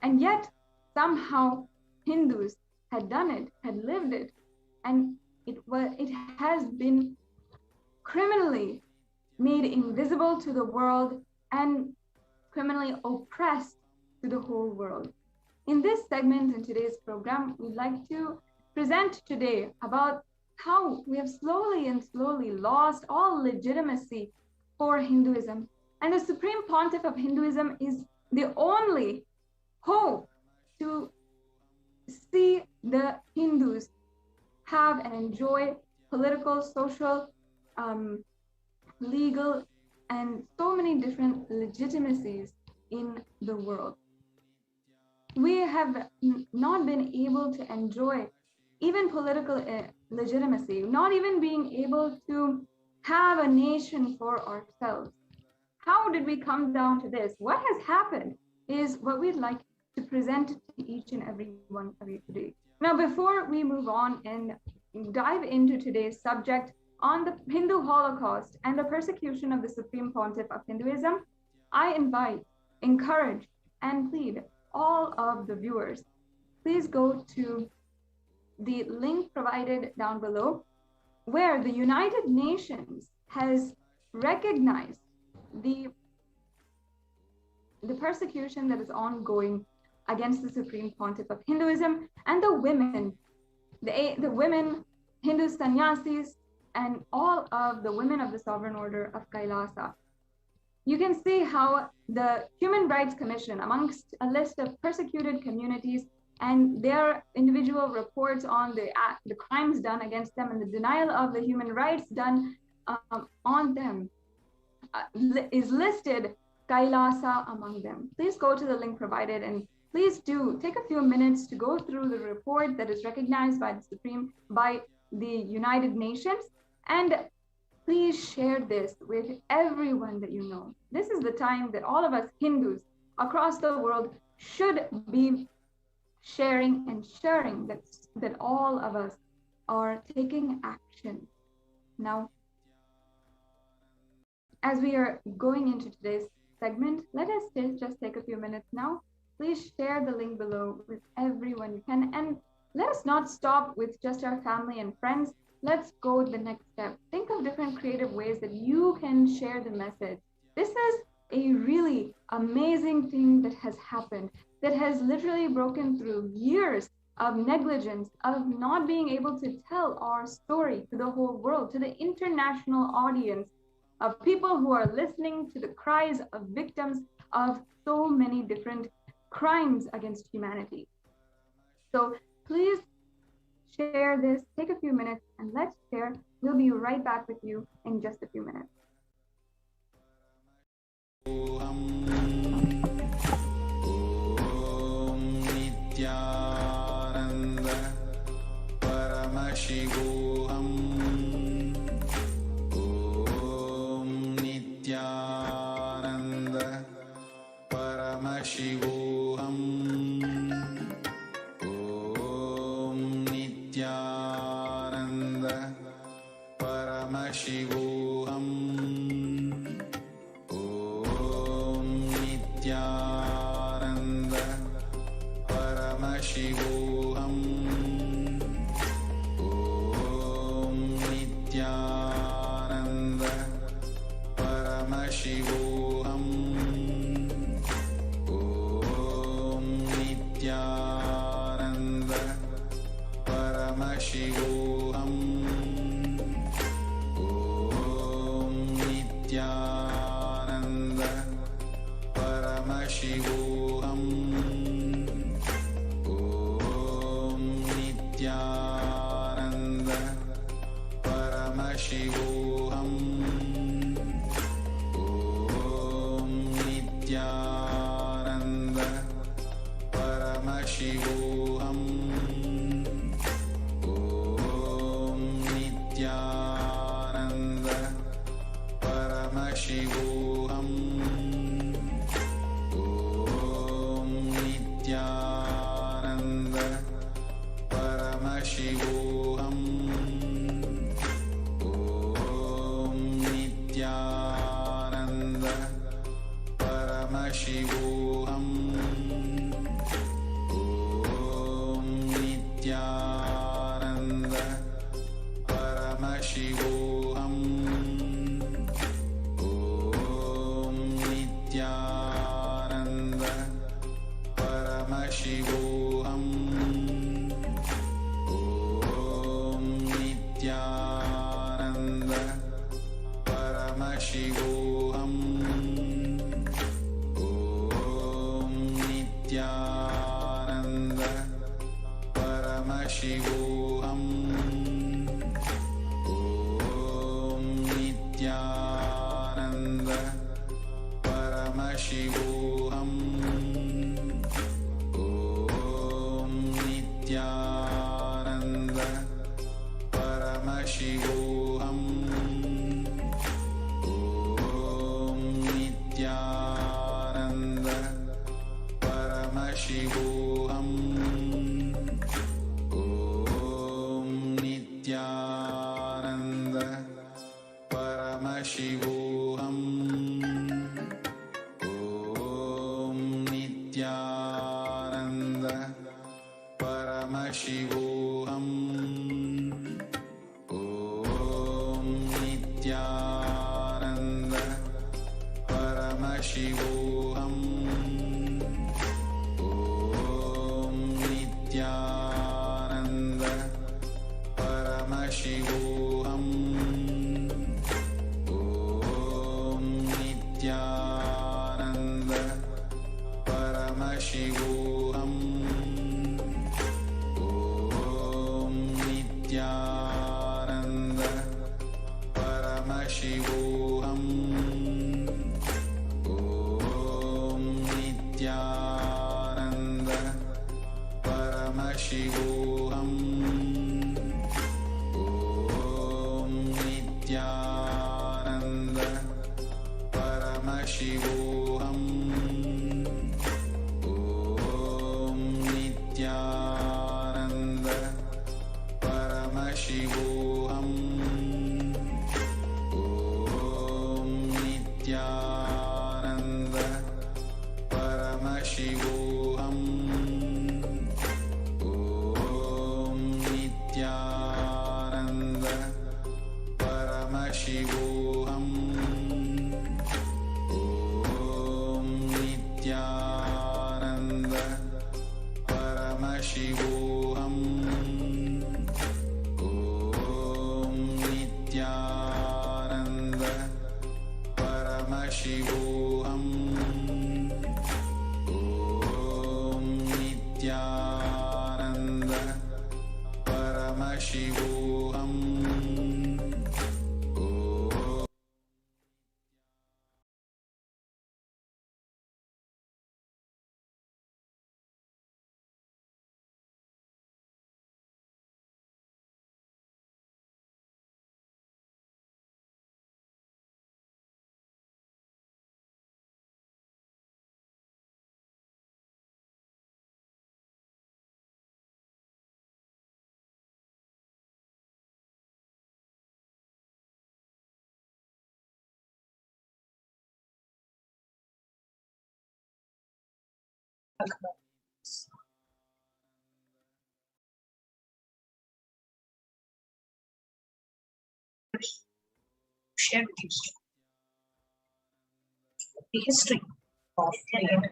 And yet somehow Hindus had done it, had lived it, and it has been criminally made invisible to the world and criminally oppressed to the whole world. In this segment in today's program, we'd like to present today about how we have slowly lost all legitimacy for Hinduism. And the Supreme Pontiff of Hinduism is the only hope to see the Hindus have and enjoy political, social, legal, and so many different legitimacies in the world. We have not been able to enjoy even political legitimacy, not even being able to have a nation for ourselves. How did we come down to this? What has happened is what we'd like to present to each and every one of you today. Now, before we move on and dive into today's subject on the Hindu Holocaust and the persecution of the Supreme Pontiff of Hinduism, I invite, encourage, and plead all of the viewers, please go to the link provided down below, where the United Nations has recognized the persecution that is ongoing against the Supreme Pontiff of Hinduism and the women, the women, Hindu sannyasis, and all of the women of the Sovereign Order of Kailasa. You can see how the Human Rights Commission, amongst a list of persecuted communities and their individual reports on the crimes done against them and the denial of the human rights done on them, is listed Kailasa among them. Please go to the link provided and please do take a few minutes to go through the report that is recognized by the United Nations, and please share this with everyone that you know. This is the time that all of us Hindus across the world should be sharing and sharing that all of us are taking action. Now, as we are going into today's segment, let us just take a few minutes now. Please share the link below with everyone you can, and let us not stop with just our family and friends. Let's go the next step. Think of different creative ways that you can share the message. This is a really amazing thing that has happened, that has literally broken through years of negligence, of not being able to tell our story to the whole world, to the international audience, of people who are listening to the cries of victims of so many different crimes against humanity. So please share this, take a few minutes, and let's share. We'll be right back with you in just a few minutes. Paramashivoham Om Nityananda Paramashivoham Om Nityananda Paramashivoham Om Nityananda Paramashivoham Om Nityananda Paramashivoham Om Nityananda Paramashivoham Om Nityananda Paramashivoham Om Nityananda Paramashivoham Om Nityananda Paramashivoham Om Nityananda Paramashivoham Om Nityananda Paramashivoham Om Nityananda Paramashivoham Om Nityananda Paramashivoham Om Nityananda Paramashivoham Om Nityananda Paramashivoham Om Nityananda Paramashivoham Om Nityananda Paramashivoham Om Nityananda Paramashivoham Om Nityananda Paramashivoham Share with you the history of the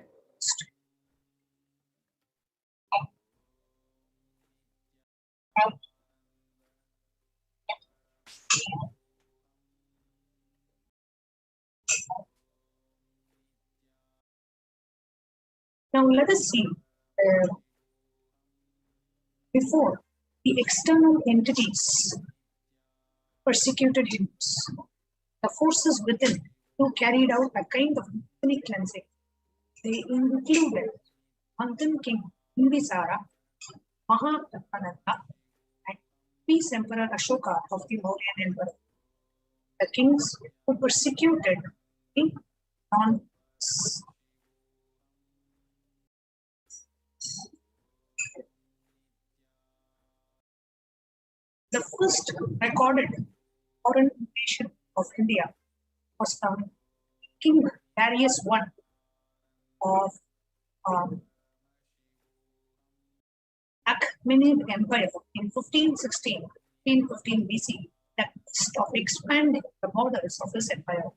Now let us see before the external entities persecuted Hindus, the forces within who carried out a kind of ethnic cleansing. They included Mountain King Bimbisara, Mahapadmananda, and Peace Emperor Ashoka of the Mauryan Empire. The kings who persecuted the non-Hindus. The first recorded foreign invasion of India was from King Darius I of Achaemenid Empire in 1516 BC, that of expanding the borders of his empire.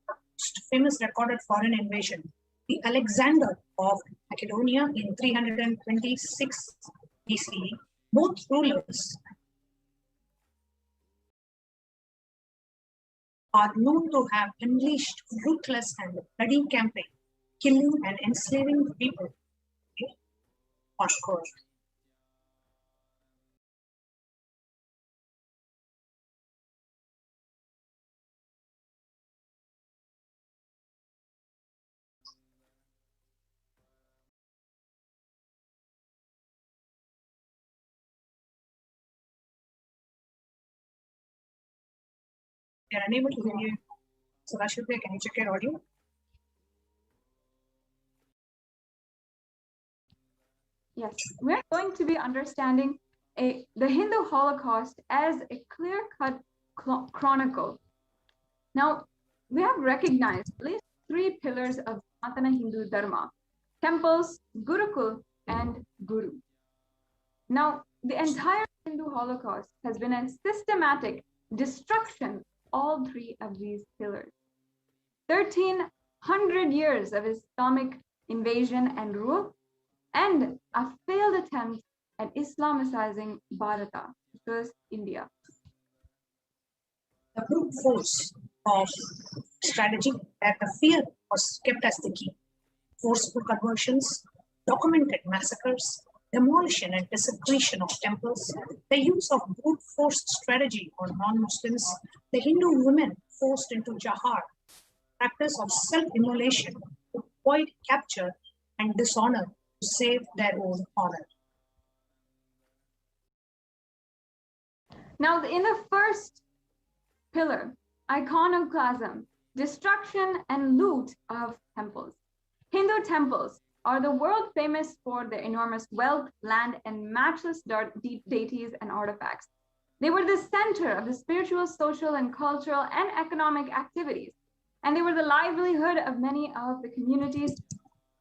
The most famous recorded foreign invasion, the Alexander of Macedonia in 326 BCE, both rulers are known to have unleashed ruthless and bloody campaign, killing and enslaving the people on earth. We are unable to hear you. So Rashidbhai, can you check your audio? Yes, we're going to be understanding the Hindu Holocaust as a clear-cut chronicle. Now, we have recognized at least 3 pillars of Sanatana Hindu Dharma: temples, Gurukul, and Guru. Now, the entire Hindu Holocaust has been a systematic destruction of all 3 of these pillars. 1300 years of Islamic invasion and rule, and a failed attempt at Islamicizing Bharata, which was India. The brute force of strategy that the fear was kept as the key. Forceful conversions, documented massacres, demolition and desecration of temples, the use of brute force strategy on non-Muslims, the Hindu women forced into jihad, practice of self-immolation to avoid capture and dishonor to save their own honor. Now, in the first pillar, iconoclasm, destruction and loot of temples. Hindu temples are the world famous for their enormous wealth, land, and matchless deities and artifacts. They were the center of the spiritual, social, and cultural and economic activities, and they were the livelihood of many of the communities,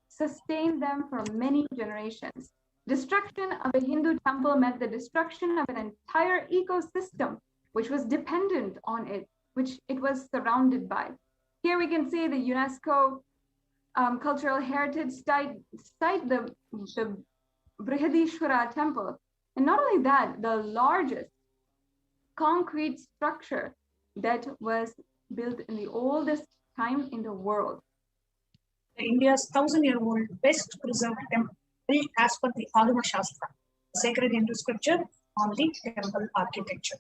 sustained them for many generations. Destruction of a Hindu temple meant the destruction of an entire ecosystem, which was dependent on it, which it was surrounded by. Here we can see the UNESCO cultural heritage site, the Brihadishwara temple. And not only that, the largest concrete structure that was built in the oldest time in the world. India's 1,000-year-old best preserved temple, built as per the Agama Shastra, sacred Hindu scripture on the temple architecture.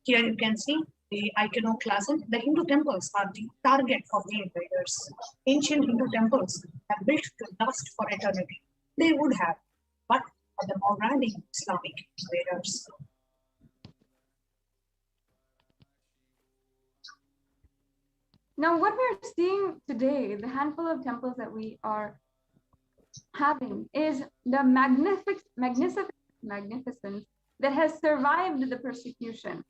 Here you can see the iconoclasm. The Hindu temples are the target of the invaders. Ancient Hindu temples are built to last for eternity. They would have, but for the marauding Islamic invaders. Now, what we're seeing today, the handful of temples that we are having, is the magnificence that has survived the persecution,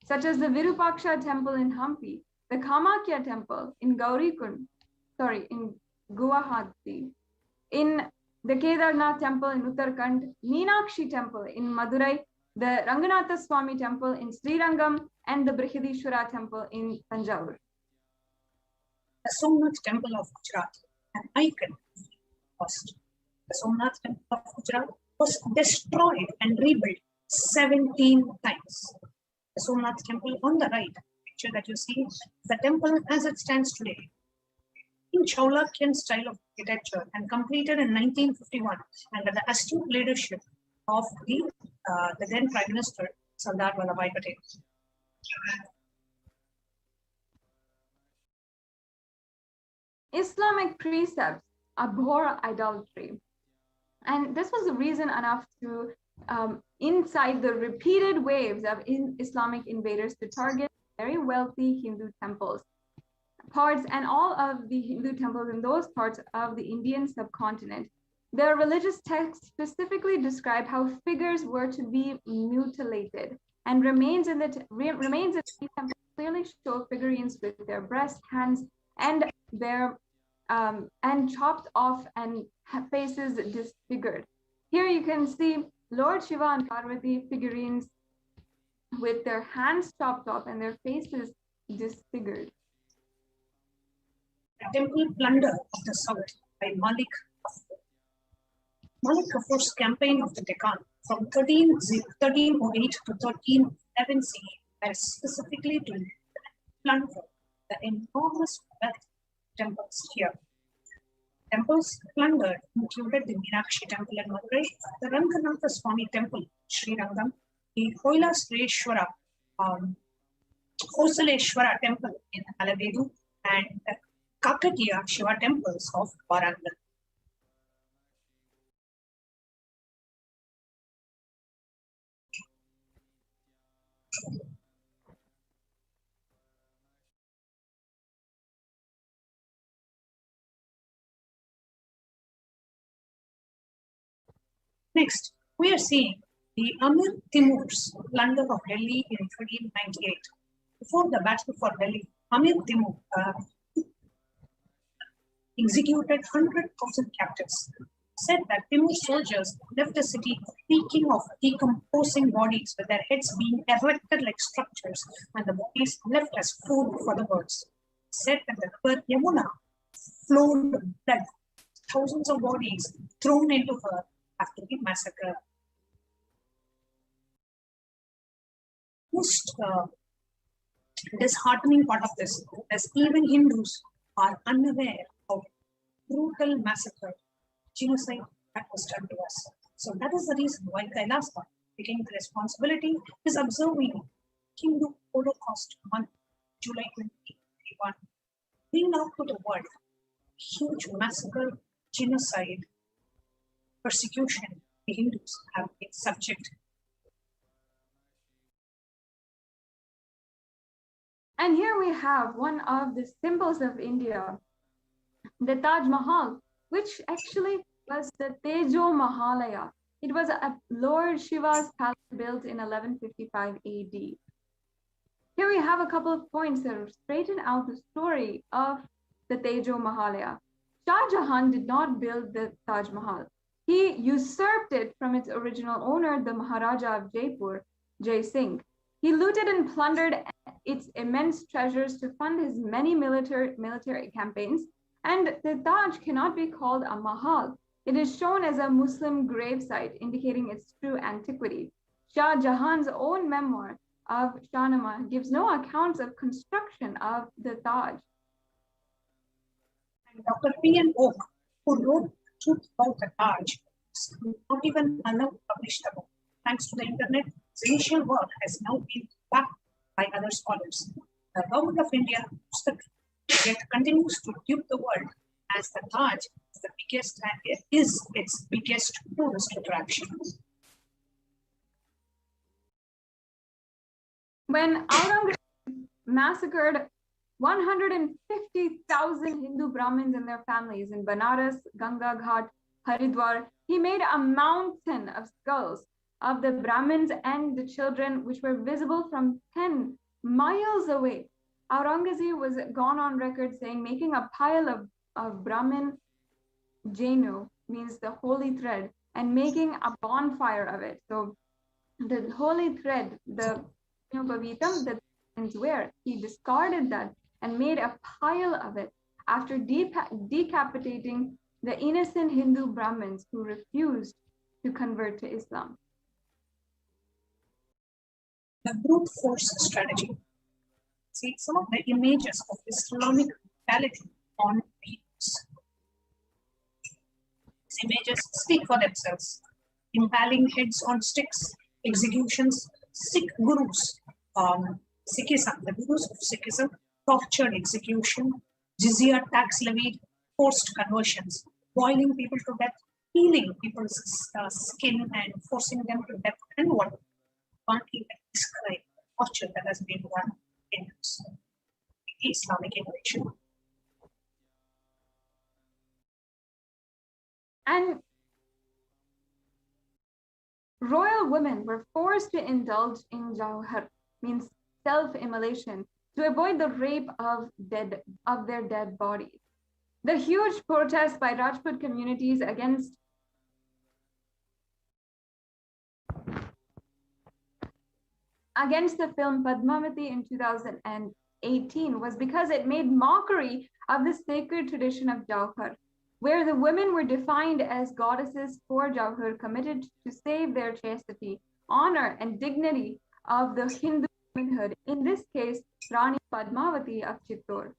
such as the Virupaksha temple in Hampi, the Kamakya temple in in Guwahati, in the Kedarnath temple in Uttarakhand, Meenakshi temple in Madurai, the Ranganatha Swami temple in Srirangam, and the Brihadishwara temple in Tanjavur. The Somnath temple of Gujarat, an icon of the past. The Somnath temple of Gujarat was destroyed and rebuilt 17 times. The Somnath temple on the right, picture that you see, the temple as it stands today, in Chaulukyan style of architecture and completed in 1951 under the astute leadership of the then Prime Minister Sardar Vallabhbhai Patel. Islamic precepts abhor idolatry. And this was a reason enough to incite the repeated waves of Islamic invaders to target very wealthy Hindu temples. Parts and all of the Hindu temples in those parts of the Indian subcontinent. Their religious texts specifically describe how figures were to be mutilated, and remains in the temples clearly show figurines with their breasts, hands, and their and chopped off and faces disfigured. Here you can see Lord Shiva and Parvati figurines with their hands chopped off and their faces disfigured. The temple plunder of the south by Malik Kafur. Malik Kafur's campaign of the Deccan from 1308 to 1311 CE as specifically to plunder the enormous wealth temples here. Temples plundered included the Meenakshi Temple in Madurai, the Ranganatha Swami Temple, Sri Rangam, the Hoylasreshwara, Hosaleshwara Temple in Alabedu, and the Kakatiya Shiva temples of Warangal. Next, we are seeing the Amir Timur's plunder of Delhi in 1398. Before the battle for Delhi, Amir Timur executed 100,000 captives. Said that Timur's soldiers left the city reeking of decomposing bodies, with their heads being erected like structures and the bodies left as food for the birds. Said that the river Yamuna flowed blood, thousands of bodies thrown into her after the massacre. Most disheartening part of this is even Hindus are unaware of brutal massacre, genocide that was done to us. So that is the reason why Kailasa, taking the responsibility, is observing Hindu Holocaust month, July 2021. Bring out to the world huge massacre, genocide, persecution the Hindus have been subject. And here we have one of the symbols of India, the Taj Mahal, which actually was the Tejo Mahalaya. It was a Lord Shiva's palace built in 1155 AD. Here we have a couple of points that straighten out the story of the Tejo Mahalaya. Shah Jahan did not build the Taj Mahal. He usurped it from its original owner, the Maharaja of Jaipur, Jai Singh. He looted and plundered its immense treasures to fund his many military campaigns, and the Taj cannot be called a Mahal. It is shown as a Muslim gravesite, indicating its true antiquity. Shah Jahan's own memoir of Shahnameh gives no accounts of construction of the Taj. And Dr. P.N. Oak, who wrote Truth About the Taj, not even allowed to publish the book. Thanks to the internet, his initial work has now been backed by other scholars. The government of India yet continues to dupe the world, as the Taj is the biggest and is its biggest tourist attraction. When Aurangzeb massacred 150,000 Hindu Brahmins and their families in Banaras, Ganga Ghat, Haridwar, he made a mountain of skulls of the Brahmins and the children, which were visible from 10 miles away. Aurangzeb was gone on record saying making a pile of Brahmin Jenu, means the holy thread, and making a bonfire of it. So the holy thread, the Pavitam that Brahmins wear, he discarded that and made a pile of it after decapitating the innocent Hindu Brahmins who refused to convert to Islam. The brute force strategy. See some of the images of Islamic brutality on Hindus. These images speak for themselves. Impaling heads on sticks, executions, Sikh gurus, Sikhism, the gurus of Sikhism, tortured execution, jizya tax levied, forced conversions, boiling people to death, peeling people's skin and forcing them to death, and what? Can't even describe the torture that has been done in the Islamic invasion. And royal women were forced to indulge in jauhar, means self-immolation, to avoid the rape of their dead bodies. The huge protests by Rajput communities against the film Padmavati in 2018 was because it made mockery of the sacred tradition of jauhar, where the women were defined as goddesses for jauhar, committed to save their chastity, honor, and dignity of the Hindu womanhood, in this case, Rani Padmavati of Chittor.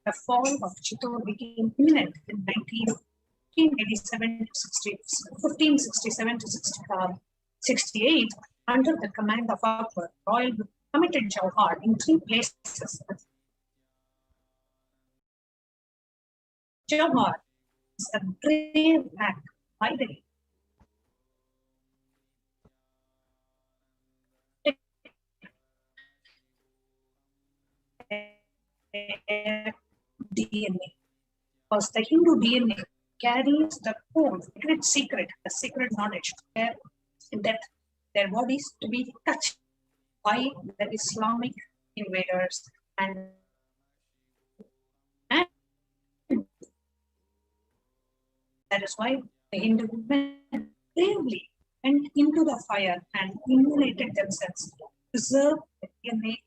The fall of Chittor became imminent in 1567 to 68 under the command of Akbar. Royal committed Jauhar in 3 places. Jauhar is a brave act by the DNA, because the Hindu DNA carries the code, great secret, the secret knowledge that their bodies to be touched by the Islamic invaders, and that is why the Hindu women bravely went into the fire and immolated themselves to preserve the DNA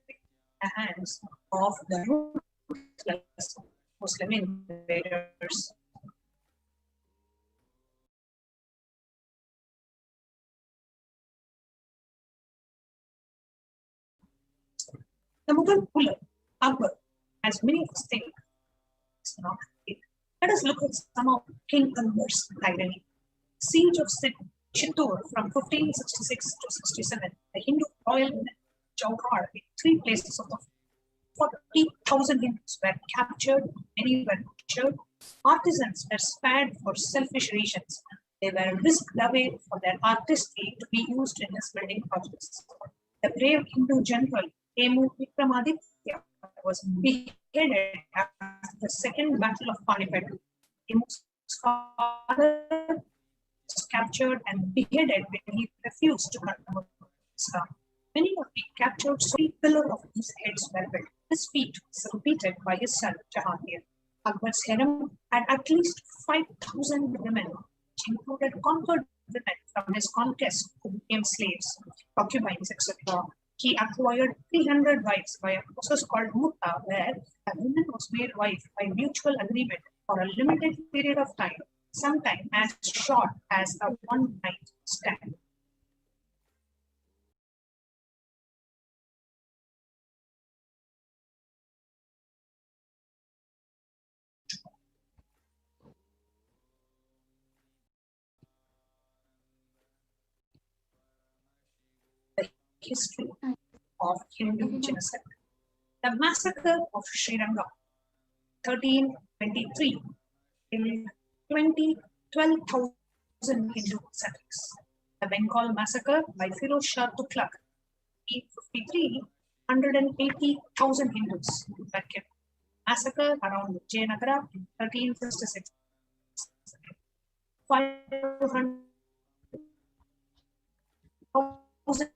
in the hands of the ruthless Muslim invaders. The Mughal ruler Akbar has many mistakes. Let us look at some of King Akbar's tyranny. Siege of Chittor from 1566 to 67. The Hindu royal Jauhar in 3 places of the 40,000 Hindus were captured, many were butchered. Artisans were spared for selfish reasons. They were whisked away for their artistry to be used in his building projects. The brave Hindu general Emu Vikramaditya was beheaded after the Second Battle of Panipat. Emu's father was captured and beheaded when he refused to convert to Islam. Many of the captured pillar of his heads were built. This feat was repeated by his son Jahangir. Akbar's harem had at least 5,000 women, which included conquered women from his conquest who became slaves, concubines, etc. He acquired 300 wives by a process called Mutta, where a woman was made wife by mutual agreement for a limited period of time, sometimes as short as a one-night stand. History of Hindu genocide. The massacre of Sriranga, 1323, killed 12,000 Hindu settlers. The Bengal massacre by Firoz Shah Tughlaq, 1853, 180,000 Hindus were killed. Massacre around Vijayanagara in 1366, 500,000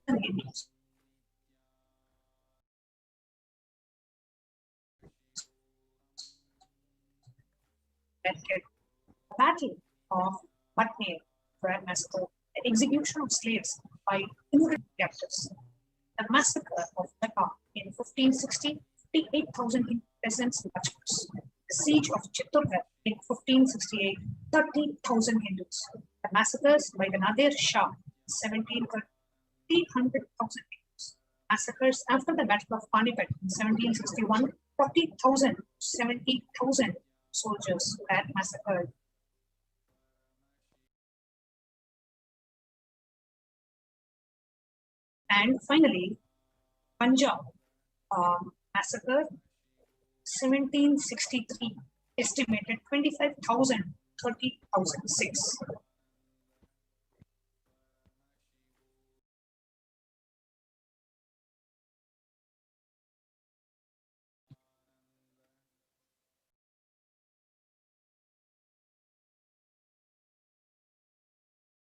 Hindus. The Battle of Patna massacre, the execution of slaves by immigrant captors. The massacre of Dhaka in 1560, 58,000 peasants and butchers. The siege of Chittorgarh in 1568, 30,000 Hindus. The massacres by the Nadir Shah in 1730, 300,000 Hindus. Massacres after the Battle of Panipat in 1761, 40,000 to 70,000 soldiers were massacred. And finally, Punjab massacre, 1763, estimated 25,000, 30,006.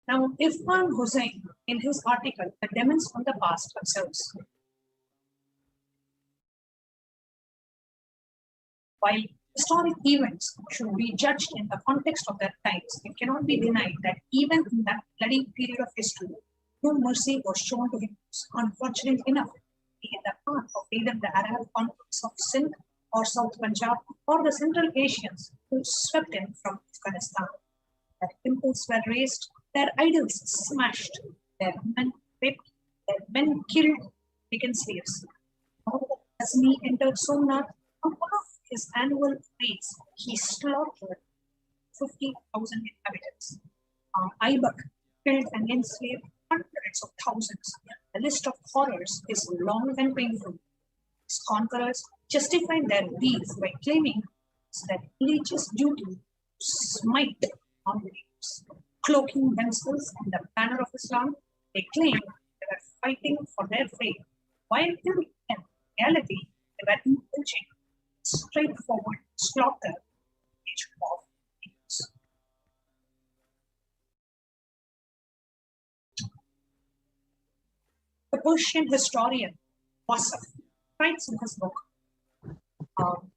Now, Irfan Hussain, in his article, The Demons from the Past, observes, while historic events should be judged in the context of their times, it cannot be denied that even in that bloody period of history, no mercy was shown to Hindus. Unfortunate enough, in the path of either the Arab conquests of Sindh or South Punjab or the Central Asians who swept in from Afghanistan. their temples were razed, their idols smashed, their men raped, their men killed, taken slaves. As he entered Somnath, on one of his annual feasts, he slaughtered 50,000 inhabitants. Ibak killed and enslaved hundreds of thousands. The list of horrors is long and painful. His conquerors justified their deeds by claiming that religious duty to smite non-believers. Cloaking themselves in the banner of Islam, they claimed they were fighting for their faith, while in reality they were indulging straightforward slaughter of Hindus. The Persian historian Wasaf writes in his book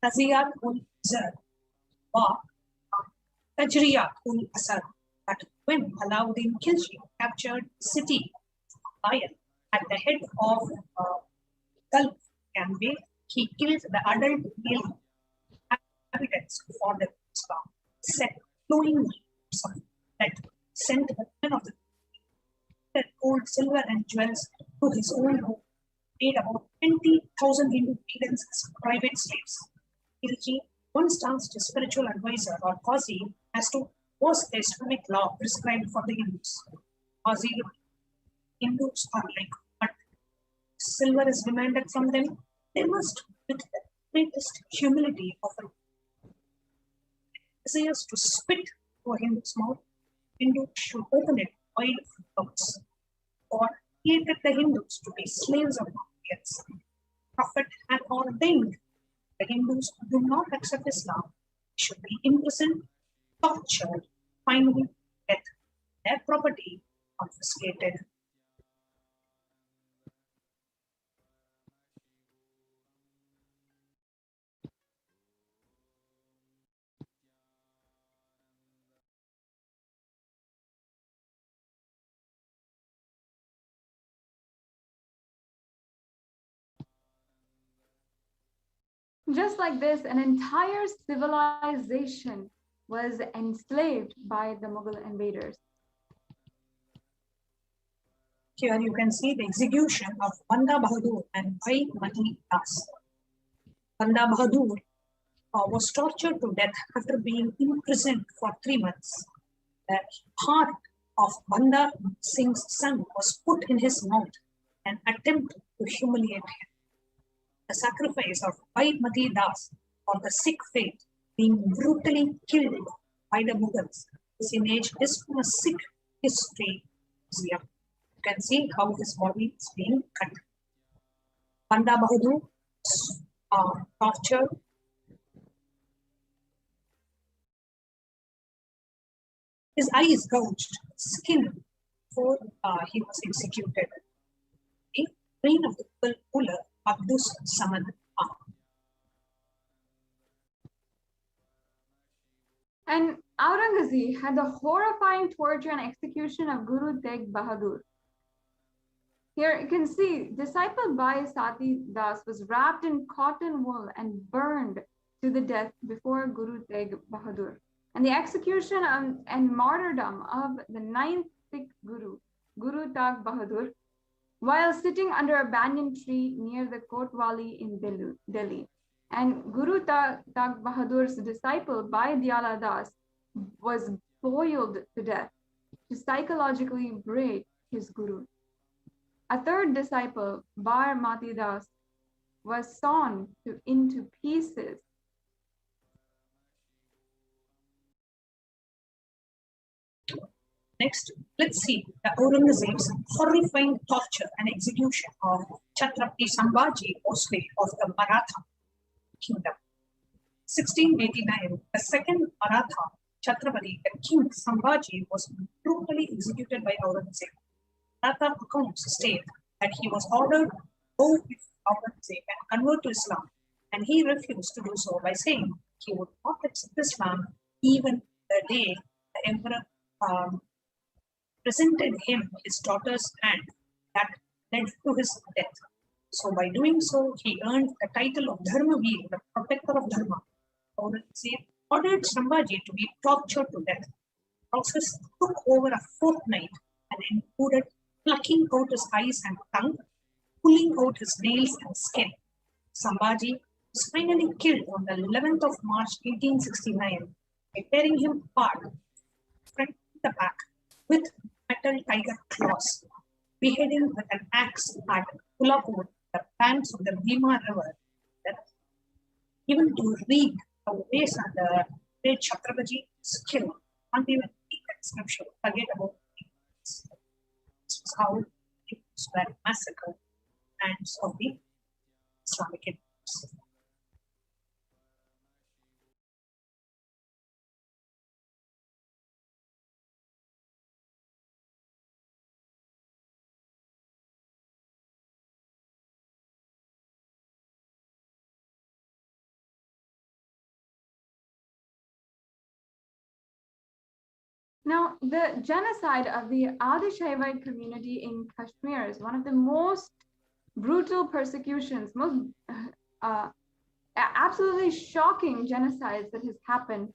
Taziyat ul-Zar wa Tajriyat ul-Asad that when Alauddin Khilji captured the city of Bayan at the head of Gulf campaign, he killed the adult male inhabitants for the Islam, set flowing that sent the men of the gold, silver, and jewels to his own home, made about 20,000 Hindu maidens as private slaves. Khilji once asked his spiritual advisor or Qazi as to was the Islamic law prescribed for the Hindus. Qazi, Hindus are like mud. Silver is demanded from them. They must, with the greatest humility, offer desires to spit to a Hindu's mouth. Hindu should open it wide for thoughts, or created the Hindus to be slaves of Europeans. Prophet had ordained the Hindus who do not accept Islam should be imprisoned, tortured, finally death, their property confiscated. Just like this, an entire civilization was enslaved by the Mughal invaders. Here you can see the execution of Banda Bahadur and Bhai Mati Das. Banda Bahadur was tortured to death after being imprisoned for 3 months. The heart of Banda Singh's son was put in his mouth and attempted to humiliate him. The sacrifice of Bhai Mati Das for the Sikh faith being brutally killed by the Mughals. This image is from a Sikh history museum. You can see how his body is being cut. Banda Bahadur tortured. His eyes gouged, skin before he was executed. The reign of the Mughal ruler Abdus Samad Khan. And Aurangzeb had the horrifying torture and execution of Guru Tegh Bahadur. Here you can see disciple Bhai Sati Das was wrapped in cotton wool and burned to the death before Guru Tegh Bahadur. And the execution and martyrdom of the 9th Sikh Guru, Guru Tegh Bahadur, while sitting under a banyan tree near the Kotwali in Delhi. And Guru Tegh Bahadur's disciple Bhai Diyala Das was boiled to death to psychologically break his guru. A third disciple, Bar Mati Das, was sawn into pieces. Next, let's see the Aurangzeb's horrifying torture and execution of Chhatrapati Sambhaji Bhosle of the Maratha Kingdom. 1689, the second Maratha Chhatrapati, the King Sambhaji, was brutally executed by Aurangzeb. Maratha accounts state that he was ordered to go with Aurangzeb and convert to Islam, and he refused to do so by saying he would not accept Islam even the day the emperor presented him his daughter's hand that led to his death. So by doing so, he earned the title of Dharmavir, the protector of Dharma. Aurangzeb ordered Sambhaji to be tortured to death. process took over a fortnight and included plucking out his eyes and tongue, pulling out his nails and skin. Sambhaji was finally killed on the 11th of March 1869 by tearing him apart, front to the back, with metal tiger claws, beheading with an axe at Kolhapur, the banks of the Bhima River. Even to read the ways and the great Chhatrapati skill, can't even make a description, forget about it. This was how it were massacred hands of the Islamic enemies. Now, the genocide of the Adi-Shaivite community in Kashmir is one of the most brutal persecutions, most absolutely shocking genocides that has happened.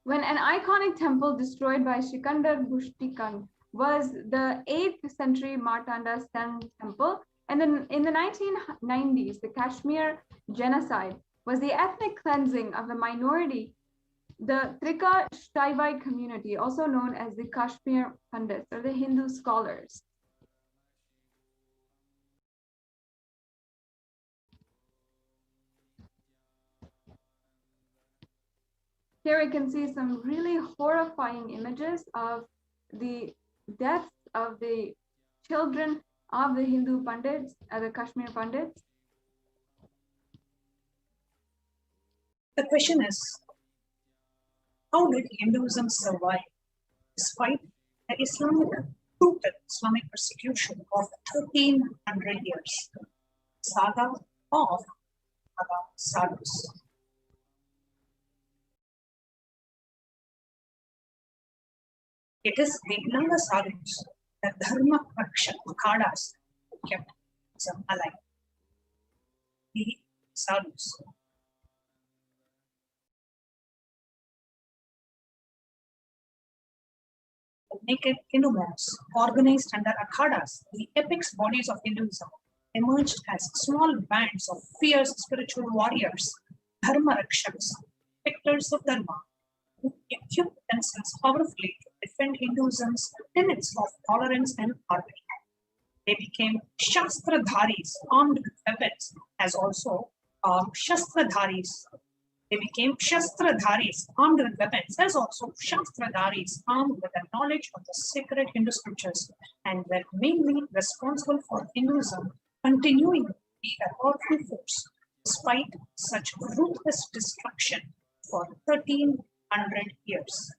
When an iconic temple destroyed by Sikandar Bushtikan was the 8th century Martanda Sun temple, and then in the 1990s, the Kashmir genocide was the ethnic cleansing of the minority, the Trika Shaivite community, also known as the Kashmir Pandits or the Hindu scholars. Here we can see some really horrifying images of the deaths of the children of the Hindu Pandits, the Kashmir Pandits. The question is, how did Hinduism survive despite the brutal Islamic persecution of 1300 years? Saga of Naga Sadhus. It is the Naga Sadhus, the Dharma Raksha Akhadas, who kept Hinduism alive. The Sadhus. Naked Hindu monks, organized under akhadas, the epics bodies of Hinduism, emerged as small bands of fierce spiritual warriors, dharma rakshaks, victors of dharma, who equipped themselves powerfully to defend Hinduism's tenets of tolerance and harmony. They became shastradharis, armed with weapons, as also shastradharis. They became Shastradharis, armed with weapons, as also Shastradharis, armed with the knowledge of the sacred Hindu scriptures, and were mainly responsible for Hinduism continuing to be a powerful force, despite such ruthless destruction for 1300 years.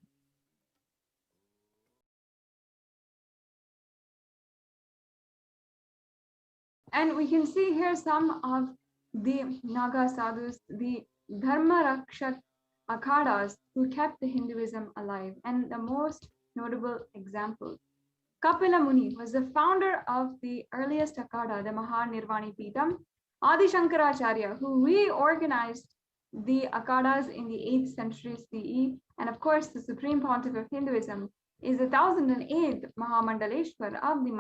And we can see here some of the Naga Sadhus, the Dharma Rakshak Akhadas who kept the Hinduism alive, and the most notable example. Kapila Muni was the founder of the earliest Akhada, the Mahanirvani Peetham. Adi Shankaracharya, who reorganized the Akhadas in the 8th century CE, and of course the Supreme Pontiff of Hinduism, is the 1008th Mahamandaleshwar of the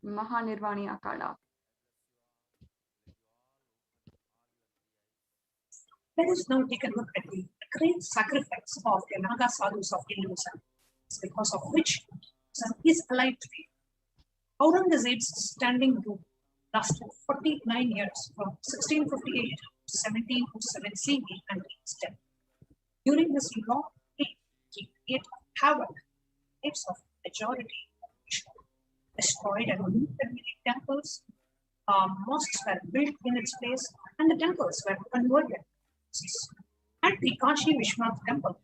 Mahanirvani Akhada. Let us now take a look at the great sacrifice of the Naga Sadhus of Hinduism, because of which Hinduism is alive today. Aurangzeb's standing rule lasted 49 years, from 1658 to 1707 CE until his death. During this long reign, he created havoc in the lives of the majority of the nation, destroyed and looted many temples, mosques were built in its place, and the temples were converted. At the Kashi Vishwanath temple,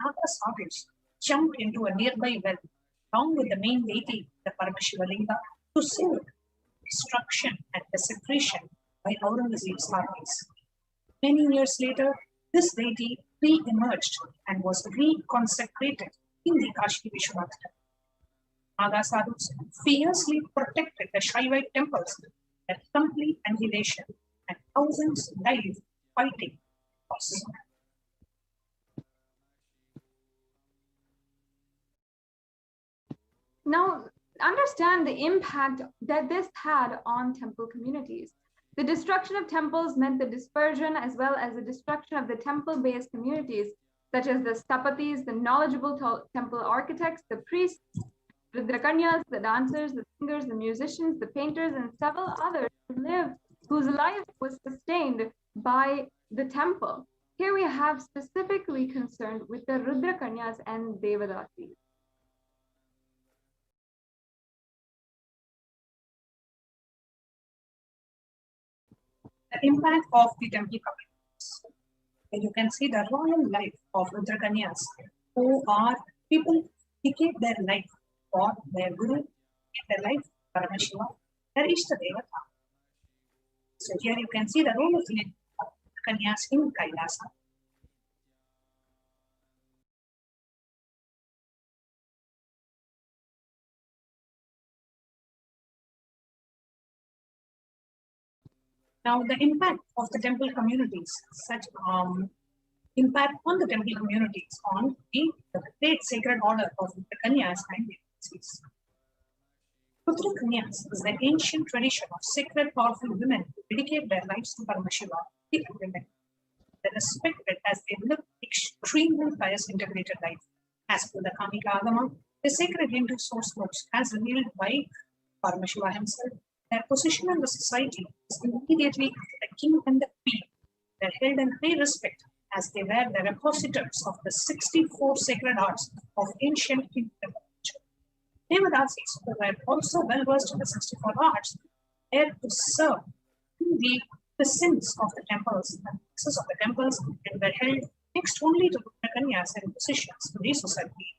Naga Sadhus jumped into a nearby well, along with the main deity, the Paramashivalinga, to save destruction and desecration by Aurangzeb's armies. Many years later, this deity re-emerged and was reconsecrated in the Kashi Vishwanath temple. Naga Sadhus fiercely protected the Shaivite temples with complete annihilation, and thousands died fighting. Now, understand the impact that this had on temple communities. The destruction of temples meant the dispersion as well as the destruction of the temple-based communities, such as the stapatis, the knowledgeable temple architects, the priests, the Rudrakanyas, the dancers, the singers, the musicians, the painters, and several others whose life was sustained by the temple. Here we have specifically concerned with the Rudrakanyas and Devadasis. The impact of the temple communities. You can see the royal life of Rudrakanyas, who are people who gave their life for their Guru, gave their life for Paramashiva, their Ishta Devata. So here you can see the role of the Rudrakanyas in Kailasa. Now, the impact of the temple communities, such impact on the temple communities on the great sacred order of the Kanyas and Devadasis. Rudrakanyas is the ancient tradition of sacred, powerful women who dedicate their lives to Paramashiva, the women. They are respected as they live extremely pious integrated life. As per the Kamika Agama, the sacred Hindu source books as revealed by Paramashiva himself, their position in the society is immediately after the king and the queen. They are held in high respect as they were the repositories of the 64 sacred arts of ancient Hindu culture. Devadasis, who were also well versed in the 64 arts, there to serve in the sins of the temples and access of the temples, and were held next only to the Kanyas and positions in the society.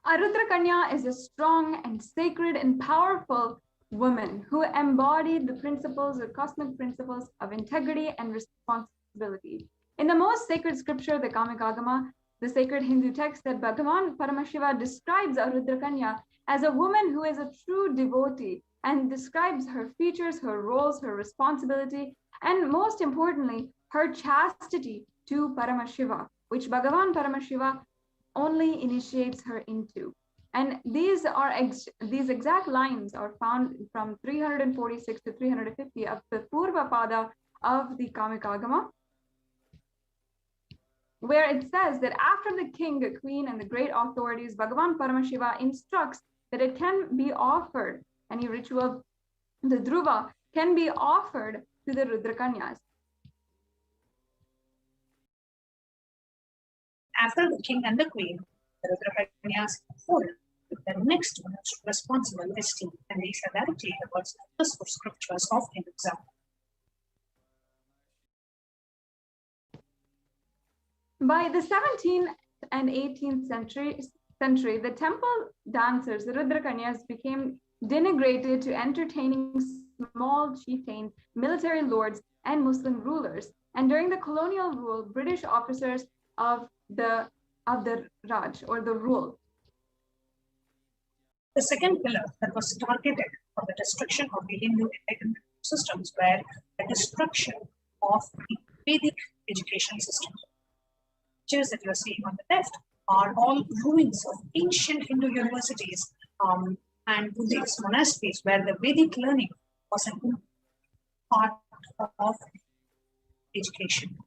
A Rudrakanya is a strong and sacred and powerful woman who embodied the principles, the cosmic principles of integrity and responsibility. In the most sacred scripture, the Kamikagama, the sacred Hindu text, that Bhagavan Paramashiva describes a Rudrakanya as a woman who is a true devotee and describes her features, her roles, her responsibility, and most importantly, her chastity to Paramashiva, which Bhagavan Paramashiva only initiates her into. And these exact lines are found from 346 to 350 of the Purva Pada of the Kamikagama, where it says that after the king, the queen, and the great authorities, Bhagavan Paramashiva instructs that it can be offered, any ritual, the Dhruva, can be offered to the Rudrakanyas. After the king and the queen, the Rudrakanyas hold the next most responsible esteem, and these are directly towards the scriptures of Hinduism. By the 17th and 18th century, the temple dancers, the Rudrakanyas, became denigrated to entertaining small chieftains, military lords, and Muslim rulers. And during the colonial rule, British officers of the Raj, or the rule. The second pillar that was targeted for the destruction of the Hindu enlightenment systems were the destruction of the Vedic education system. Pictures that you are seeing on the left are all ruins of ancient Hindu universities and Buddhist monasteries where the Vedic learning was a part of education.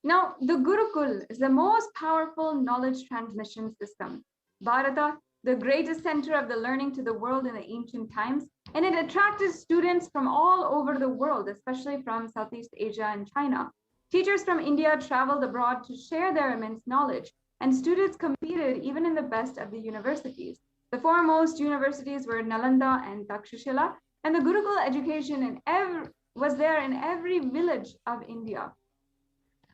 Now, the Gurukul is the most powerful knowledge transmission system. Bharata, the greatest center of the learning to the world in the ancient times, and it attracted students from all over the world, especially from Southeast Asia and China. Teachers from India traveled abroad to share their immense knowledge, and students competed even in the best of the universities. The foremost universities were Nalanda and Takshashila, and the Gurukul education was there in every village of India.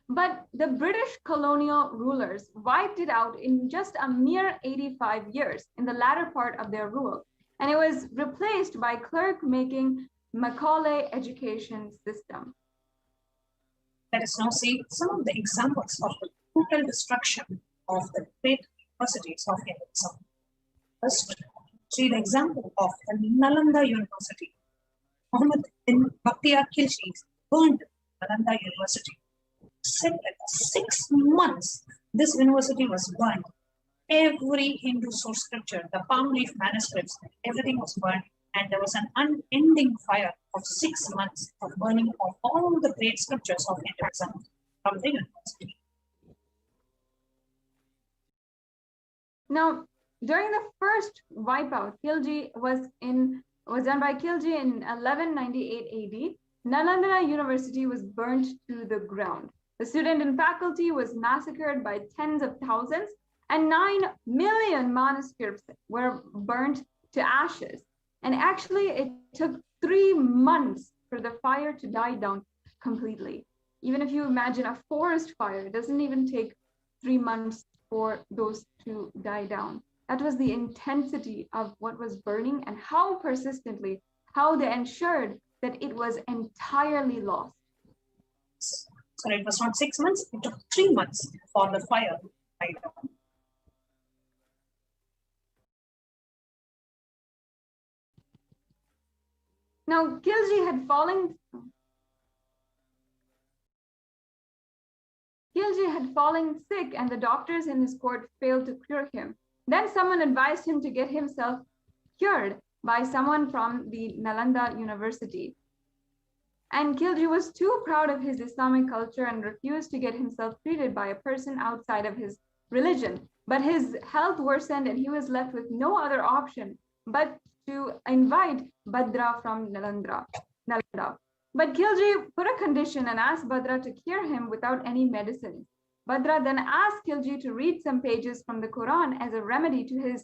But the British colonial rulers wiped it out in just a mere 85 years in the latter part of their rule. And it was replaced by clerk-making Macaulay education system. Let us now see some of the examples of the total destruction of the great universities of Hinduism. First, see the example of the Nalanda University. Muhammad bin Bakhtiar Khilji burned Nalanda University. Said that 6 months this university was burned. Every Hindu source scripture, the palm leaf manuscripts, everything was burned, and there was an unending fire of 6 months of burning of all the great scriptures of Hinduism from the university. Now, during the first wipeout, Khilji was done by Khilji in 1198 AD. Nalanda University was burnt to the ground. The student and faculty was massacred by tens of thousands, and 9 million manuscripts were burnt to ashes. And actually, it took 3 months for the fire to die down completely. Even if you imagine a forest fire, it doesn't even take 3 months for those to die down. That was the intensity of what was burning and how persistently, how they ensured that it was entirely lost. So it was not 6 months, it took 3 months for the fire to die down. Now, Khilji had fallen sick, and the doctors in his court failed to cure him. Then someone advised him to get himself cured by someone from the Nalanda University. And Khilji was too proud of his Islamic culture and refused to get himself treated by a person outside of his religion. But his health worsened, and he was left with no other option but to invite Badra from Nalanda. But Khilji put a condition and asked Badra to cure him without any medicine. Badra then asked Khilji to read some pages from the Quran as a remedy to his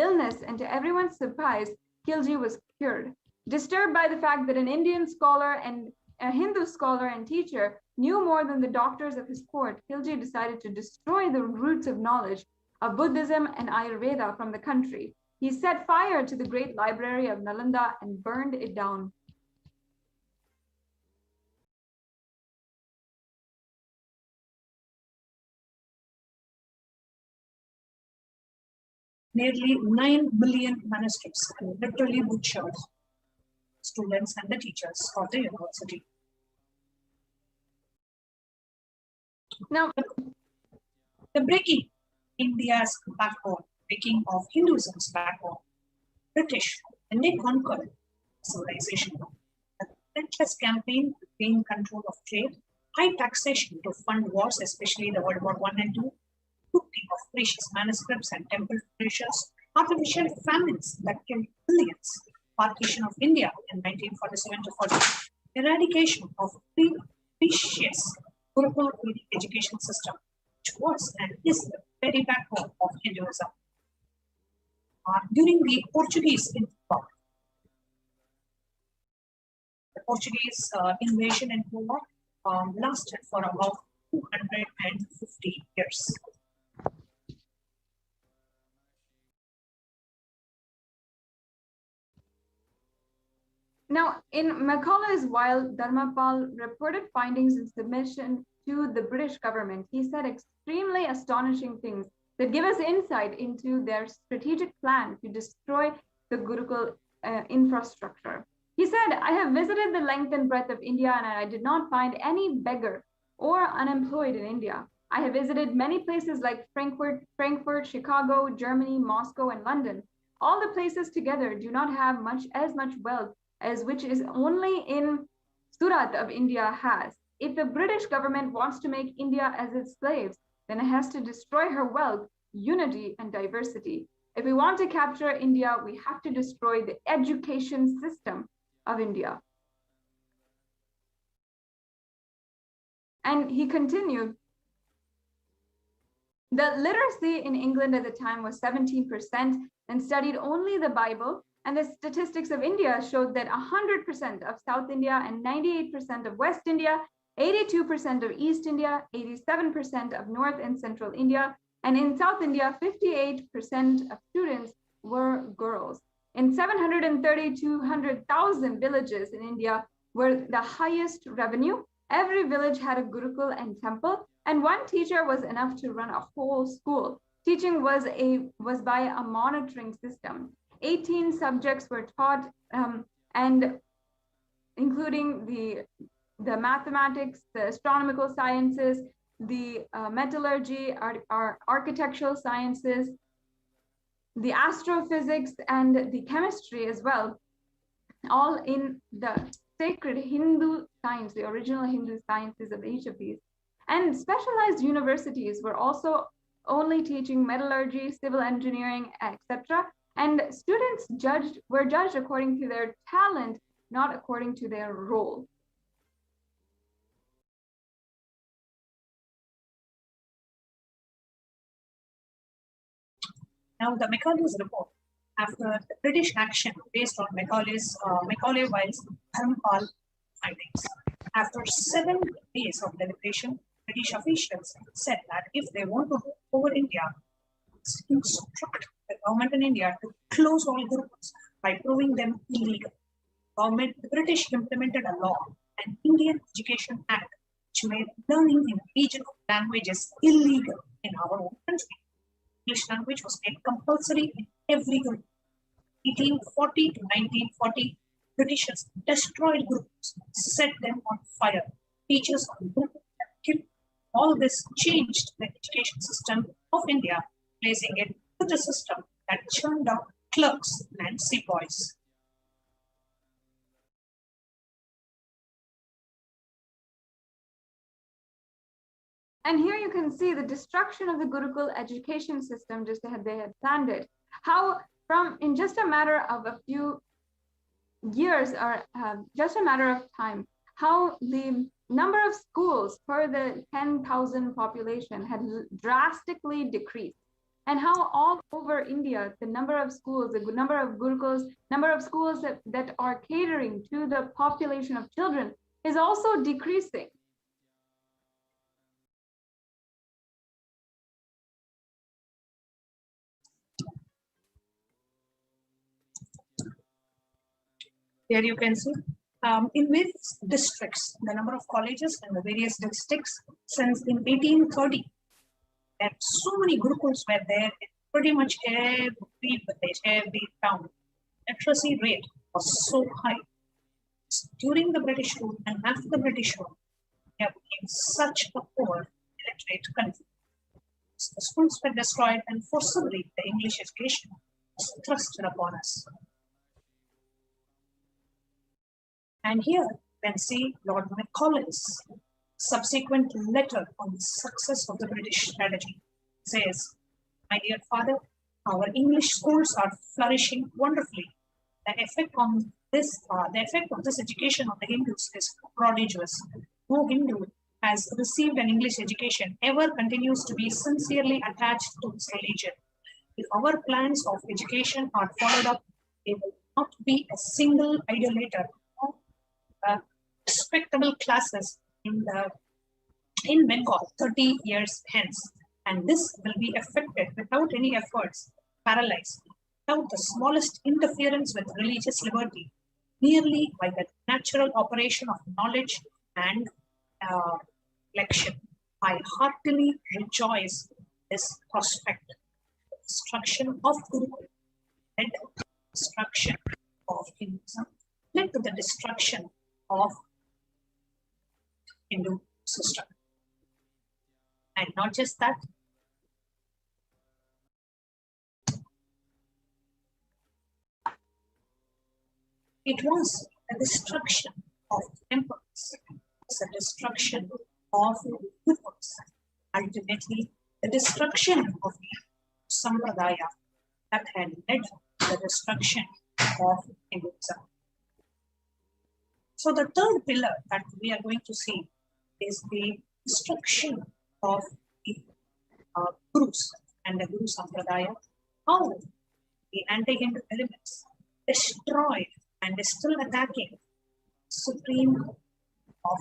illness, and to everyone's surprise, Khilji was cured. Disturbed by the fact that an Indian scholar and a Hindu scholar and teacher knew more than the doctors of his court, Khilji decided to destroy the roots of knowledge of Buddhism and Ayurveda from the country. He set fire to the great library of Nalanda and burned it down. Nearly 9 million manuscripts literally butchered students and the teachers of the university. Now, the breaking India's backbone, breaking of Hinduism's backbone, British, when they conquered civilization, a relentless campaign to gain control of trade, high taxation to fund wars, especially the World War I and II, looting of precious manuscripts and temple treasures, artificial famines that killed billions, partition of India in 1947 to 40, eradication of precious Gurukul education system, which was and is the very backbone of Hinduism. During the Portuguese war, the Portuguese invasion and war lasted for about 250 years. Now, in Macaulay's while Dharmapal reported findings in submission to the British government, he said extremely astonishing things that give us insight into their strategic plan to destroy the Gurukul infrastructure. He said, I have visited the length and breadth of India, and I did not find any beggar or unemployed in India. I have visited many places like Frankfurt, Chicago, Germany, Moscow, and London. All the places together do not have as much wealth as which is only in Surat of India has. If the British government wants to make India as its slaves, then it has to destroy her wealth, unity, and diversity. If we want to capture India, we have to destroy the education system of India. And he continued, the literacy in England at the time was 17% and studied only the Bible. And the statistics of India showed that 100% of South India and 98% of West India, 82% of East India, 87% of North and Central India, and in South India, 58% of students were girls. In 200,000 villages in India were the highest revenue. Every village had a Gurukul and temple, and one teacher was enough to run a whole school. Teaching was by a monitoring system. 18 subjects were taught, and including the mathematics, the astronomical sciences, the metallurgy, architectural sciences, the astrophysics, and the chemistry as well, all in the sacred Hindu science, the original Hindu sciences of each of these. And specialized universities were also only teaching metallurgy, civil engineering, etc. And students were judged according to their talent, not according to their role. Now, the Macaulay's report, after the British action based on Macaulay-White's Dharmpal findings. After 7 days of deliberation, British officials said that if they want to go over India, instruct the government in India to close all groups by proving them illegal. The British implemented a law, an Indian Education Act, which made learning in regional languages illegal in our own country. English language was made compulsory in every group. 1840 to 1940, Britishers destroyed groups, set them on fire. Teachers on group killed. All this changed the education system of India, placing it to the system that churned out clerks and sepoys. And here you can see the destruction of the Gurukul education system just as they had planned it. How in just a matter of a few years or just a matter of time, how the number of schools per the 10,000 population had drastically decreased. And how all over India, the number of schools, the number of Gurukuls, number of schools that are catering to the population of children is also decreasing. Here you can see in various districts, the number of colleges in the various districts since in 1830, and so many Gurukuls were there in pretty much every village, every town. Literacy rate was so high. During the British rule and after the British rule, we have become such a poor illiterate country. The schools were destroyed and forcibly the English education was thrust upon us. And here you can see Lord Macaulay's subsequent letter on the success of the British strategy. It says, "My dear father, our English schools are flourishing wonderfully. The effect of this education on the Hindus is prodigious. No Hindu has received an English education ever continues to be sincerely attached to his religion. If our plans of education are followed up, there will not be a single idolater respectable classes in Bengal 30 years hence, and this will be effected without any efforts, paralyzed, without the smallest interference with religious liberty, merely by the natural operation of knowledge and election. I heartily rejoice in this prospect. The destruction of Gurukul led to the destruction of Hinduism, led to the destruction of Hindu system. And not just that, it was the destruction of temples, the destruction of gurus, ultimately the destruction of the sampradaya that had led to the destruction of Hinduism. So the third pillar that we are going to see is the destruction of the gurus and the Guru Sampradaya, how the anti-Hindu elements destroyed and is still attacking supreme of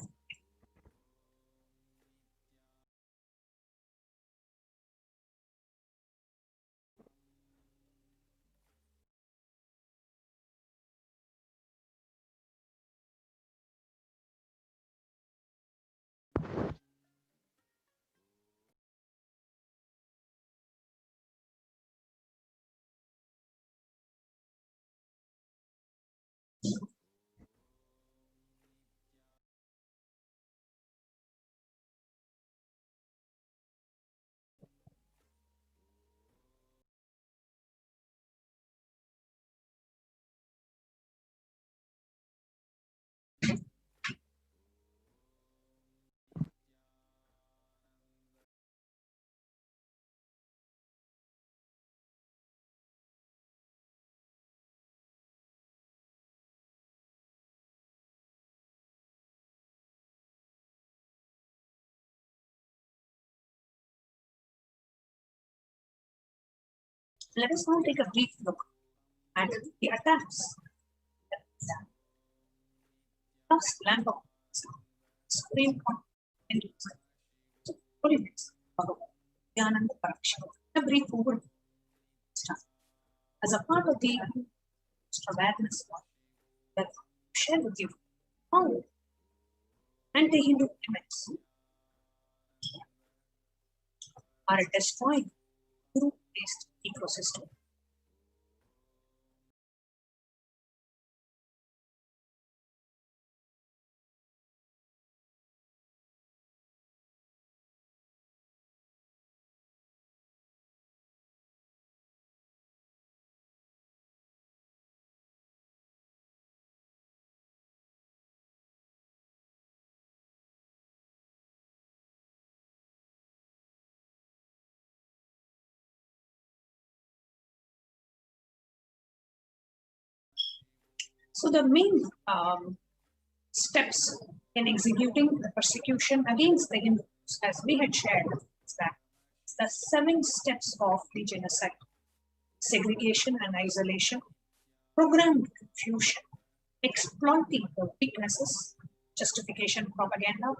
Let us now take a brief look at the attacks. First lamp of Supreme Holiness Nityananda Parashakti. A brief overview. As a part of the awareness that I share with you how anti-Hindu elements are destroying Guru-based ecosystem. So the main steps in executing the persecution against the Hindus, as we had shared, is that it's the 7 steps of the genocide: segregation and isolation, programmed confusion, exploiting the weaknesses, justification propaganda,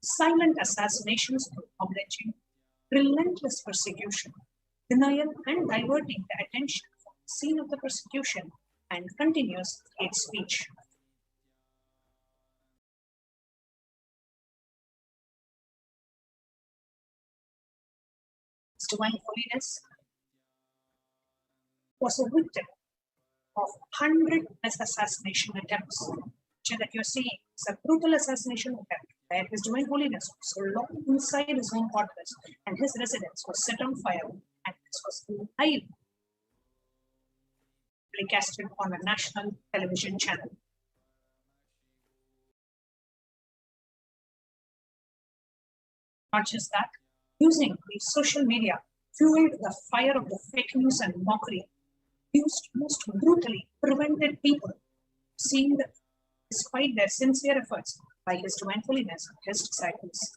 silent assassinations through mob lynching, relentless persecution, denial and diverting the attention from the scene of the persecution, and continuous hate speech. His Divine Holiness was a victim of 100 assassination attempts. Which that you're seeing is a brutal assassination attempt where His Divine Holiness was locked inside his own fortress and his residence was set on fire, and this was live broadcasted on a national television channel. Not just that, using the social media fueled the fire of the fake news and mockery, used most brutally, prevented people seeing that despite their sincere efforts by His Divine Holiness and his disciples.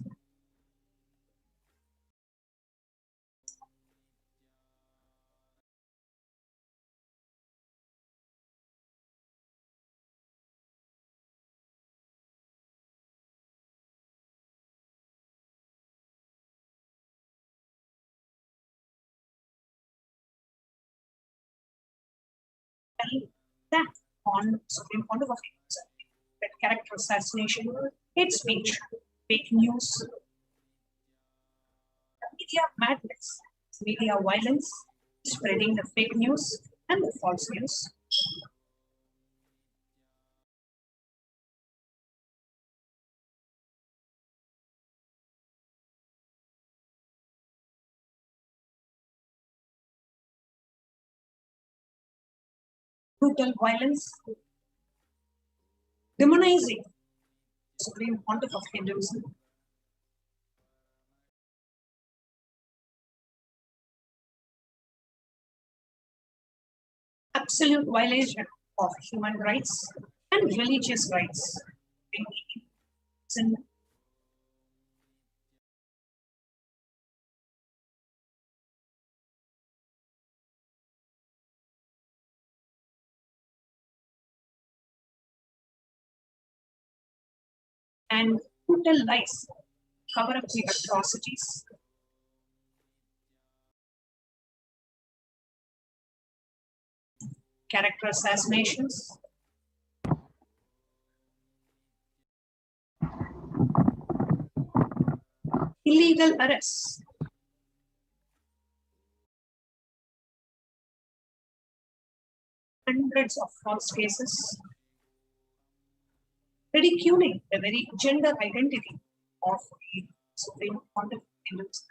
That on Supreme Court of Appeals, that character assassination, hate speech, fake news, media madness, media violence, spreading the fake news and the false news. Brutal violence, demonizing Supreme Pontiff of Hinduism, absolute violation of human rights and religious rights. And brutal lies cover up the atrocities. Character assassinations. Illegal arrests. Hundreds of false cases. Ridiculing the very gender identity of the Supreme Pontiff of Hinduism.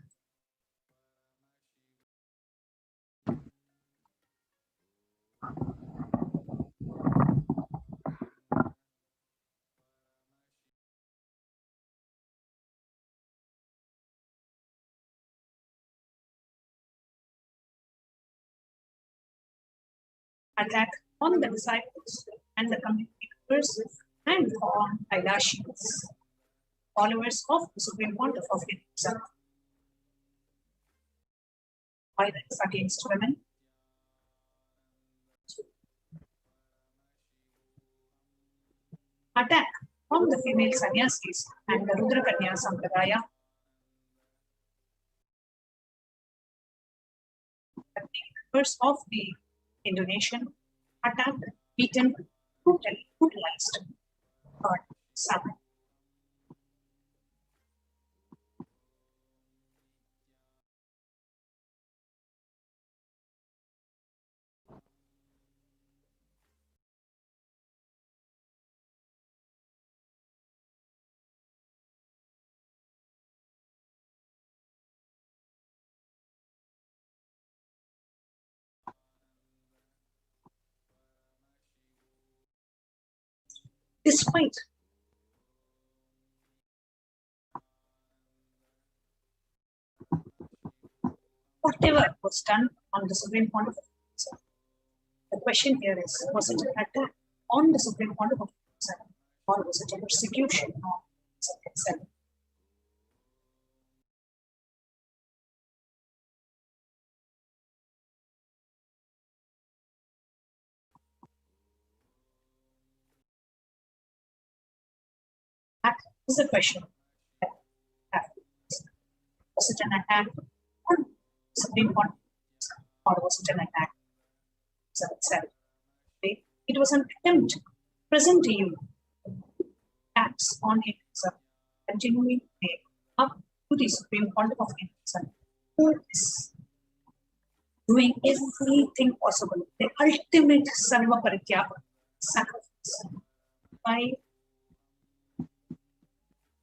Attack on the disciples and the community members and on Kailashis, followers of the Supreme Pontiff of Hinduism. Violence against women, attack on the female sannyasis and the Rudra Kanya Sampradaya. The members of the Indonesian attacked, beaten, brutally brutalized God Sama. Despite whatever was done on the Supreme Pontiff, the question here is, was it an attack on the Supreme Pontiff or was it a persecution of itself? That is a question. Was it an attack on the Supreme Pontiff or was it an attack on itself? It was an attempt to present to you attacks on himself, continuing up to the Supreme Pontiff of himself, who is doing everything possible, the ultimate sarva parityapa, sacrifice, by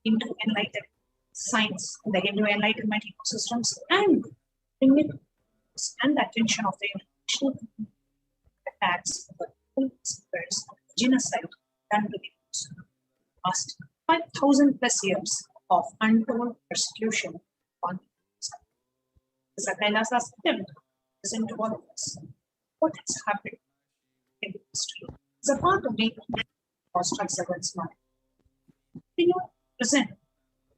into enlightened science, the Hindu enlightenment ecosystems, and bring it and the attention of the international attacks, genocide done to the past 5,000 plus years of untold persecution on the Sakailasa's attempt present to all of us. What has happened in history is a part of the constructs against mind. Can you present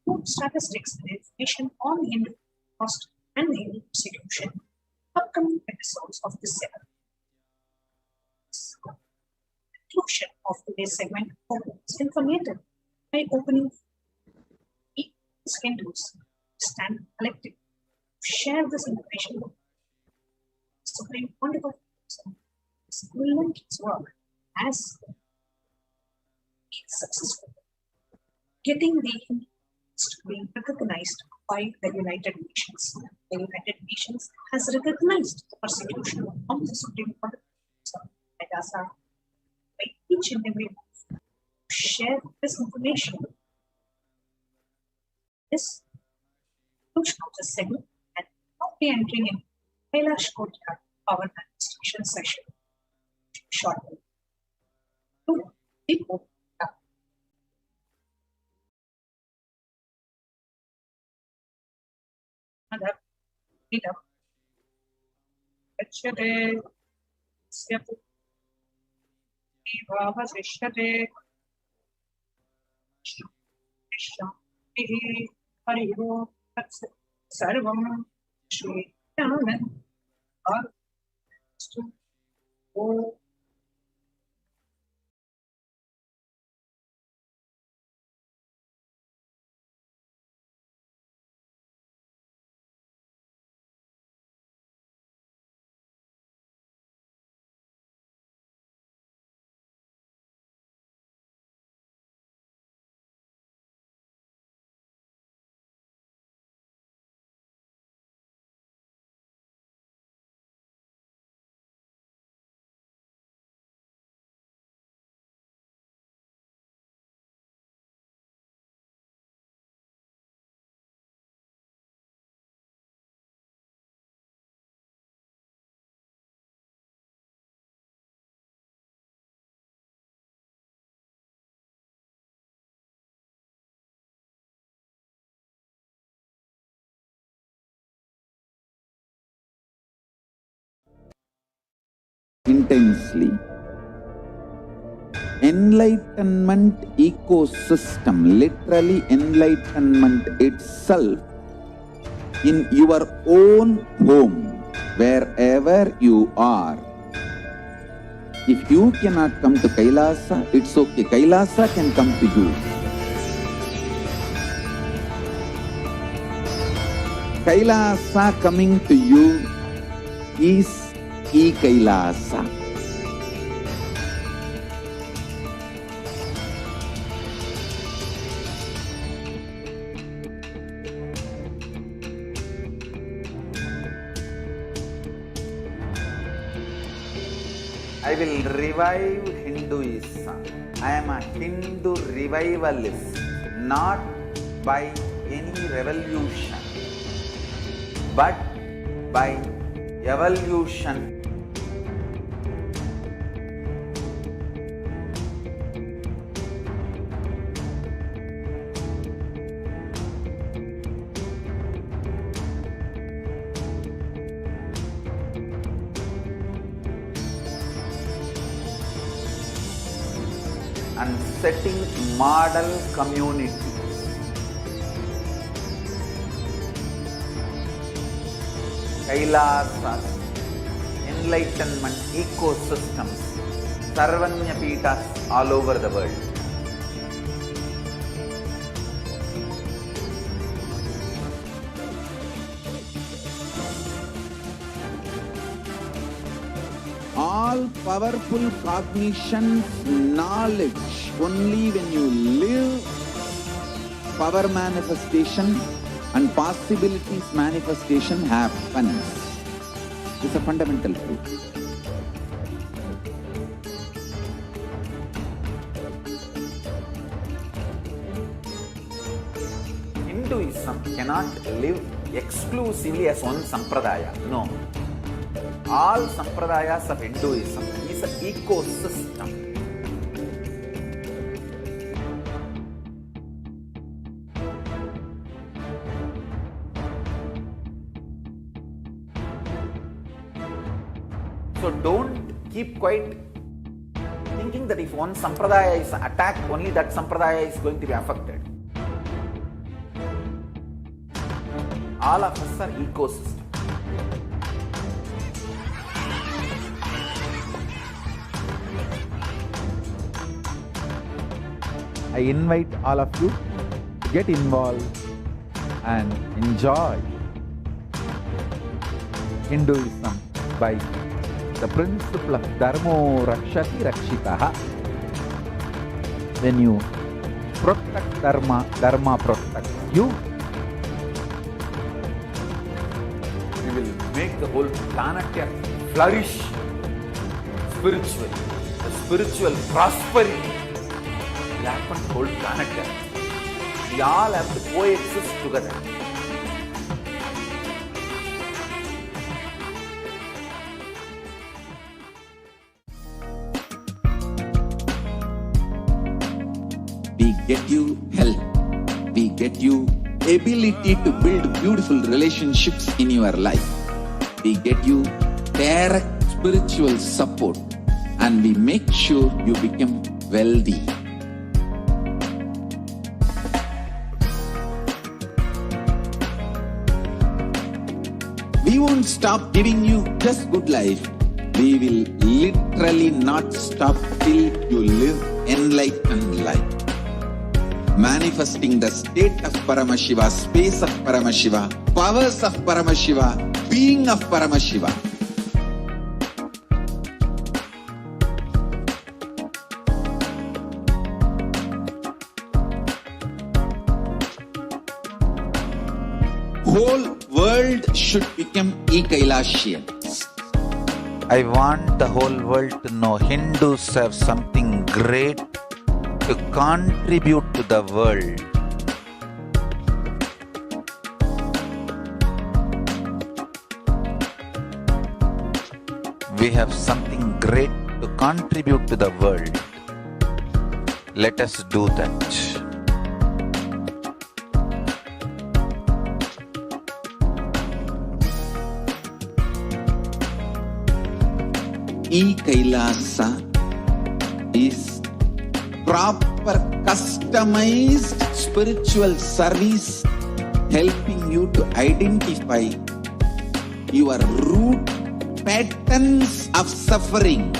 two statistics and information on Hindu cost and Hindu persecution upcoming episodes of this series? Conclusion of today's segment is informative by opening each Hindus stand collective to share this information with the Supreme Pontiff of his relentless work as successful, getting the Hindus to be recognized by the United Nations. The United Nations has recognized the persecution of the Supreme Pontiff by each and every one to share this information. This conclusion of this segment, and now we are entering in Kailash Kotia Power Manifestation session shortly. People Sarvam Shri Raman intensely. Enlightenment ecosystem, literally enlightenment itself, in your own home, wherever you are. If you cannot come to Kailasa, it's okay. Kailasa can come to you. Kailasa coming to you is E-Kailasa. I will revive Hinduism. I am a Hindu revivalist, not by any revolution, but by evolution. And setting model community. Kailasas, enlightenment ecosystems, Sarvanya Pitas all over the world. All powerful cognition, knowledge, only when you live, power manifestation and possibilities manifestation happens. It's a fundamental truth. Hinduism cannot live exclusively as one sampradaya. No. All sampradayas of Hinduism is an ecosystem. So don't keep quiet thinking that if one sampradaya is attacked, only that sampradaya is going to be affected. All of us are ecosystems. I invite all of you to get involved and enjoy Hinduism by the principle of Dharmo Rakshati Rakshitaha. When you protect Dharma, Dharma protects you. We will make the whole planet flourish spiritually. The spiritual prosperity will happen to the whole planet. We all have to coexist together. We get you health. We get you ability to build beautiful relationships in your life. We get you direct spiritual support, and we make sure you become wealthy. We won't stop giving you just good life. We will literally not stop till you live enlightened life. Manifesting the state of Paramashiva, space of Paramashiva, powers of Paramashiva, being of Paramashiva. Whole world should become E-Kailasians. I want the whole world to know Hindus have something great to contribute to the world. We have something great to contribute to the world. Let us do that. E-Kailasa is proper customized spiritual service helping you to identify your root patterns of suffering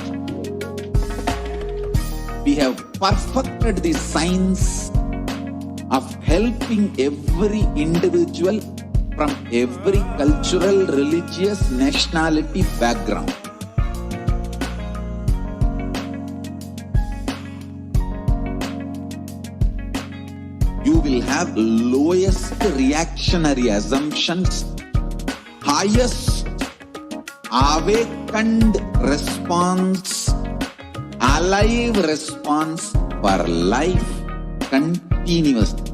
we have perfected the science of helping every individual from every cultural, religious, nationality background. You will have lowest reactionary assumptions, highest awakened response, alive response for life continuously.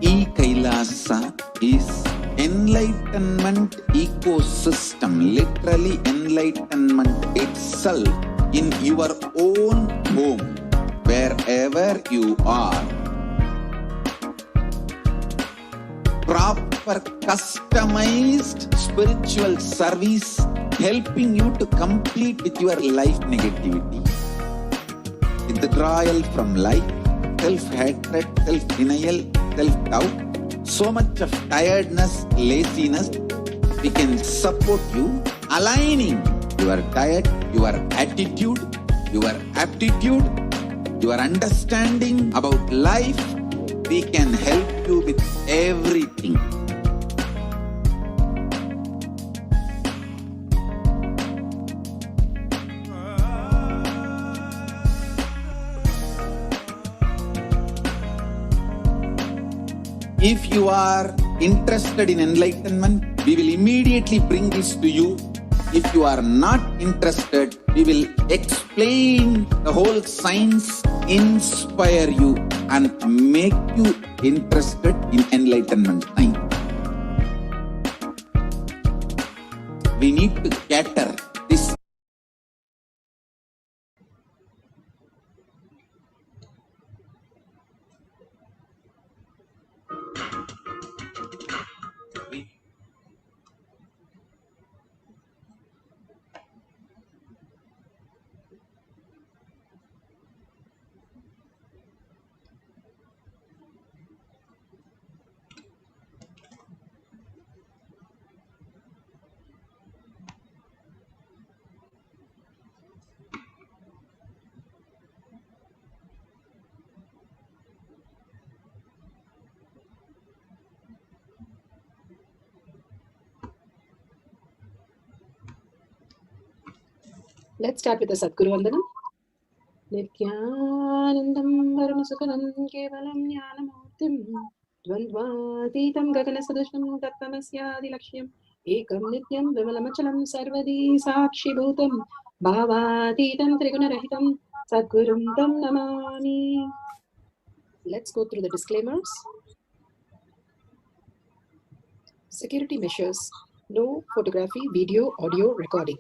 E-Kailasa is enlightenment ecosystem, literally enlightenment itself in your own home, wherever you are. Proper customized spiritual service helping you to complete with your life negativity. Withdrawal from life, self-hatred, self-denial, self-doubt, so much of tiredness, laziness, we can support you aligning your diet, your attitude, your aptitude, your understanding about life. We can help you with everything. If you are interested in enlightenment, we will immediately bring this to you. If you are not interested, we will explain the whole science, inspire you and make you interested in enlightenment time. We need to cater this. Let's start with the Sadguru Vandanam. Nityanandam Paramasukhanam Kevalam Jnanamurtim Dvandvatitam Gaganasadusam Tattvamasya Laksham Ekam Nityam Vimalamachalam Sarvadi Sakshi Bhutam Bhavatitam Trigunarahitam Sadgurum Tam Namami. Let's go through the disclaimers. Security measures. No photography, video, audio recording.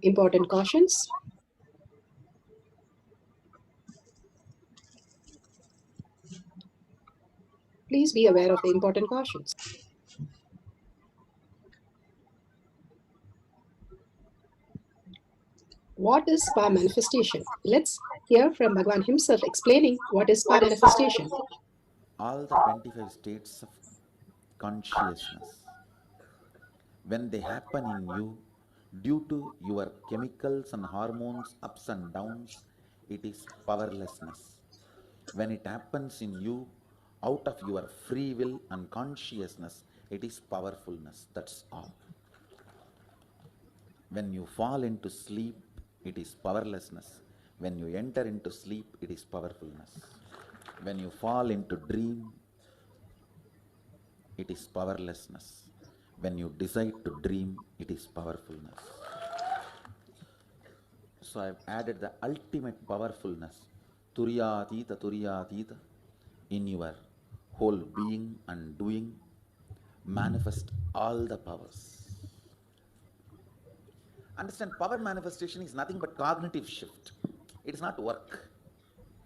Important cautions. Please be aware of the important cautions. What is Pa manifestation? Let's hear from Bhagavan himself explaining what is Pa manifestation. All the 25 states of consciousness, when they happen in you, due to your chemicals and hormones ups and downs, it is powerlessness. When it happens in you, out of your free will and consciousness, it is powerfulness. That's all. When you fall into sleep, it is powerlessness. When you enter into sleep, it is powerfulness. When you fall into dream, it is powerlessness. When you decide to dream, it is powerfulness. So I have added the ultimate powerfulness, Turiyatita, in your whole being and doing, manifest all the powers. Understand, power manifestation is nothing but cognitive shift. It is not work.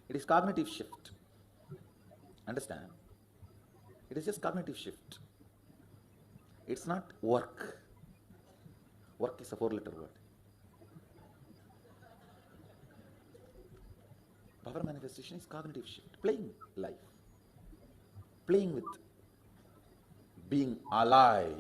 It is cognitive shift. Understand? It is just cognitive shift. It's not work. Work is a 4-letter word. Power manifestation is cognitive shift. Playing life. Playing with being alive.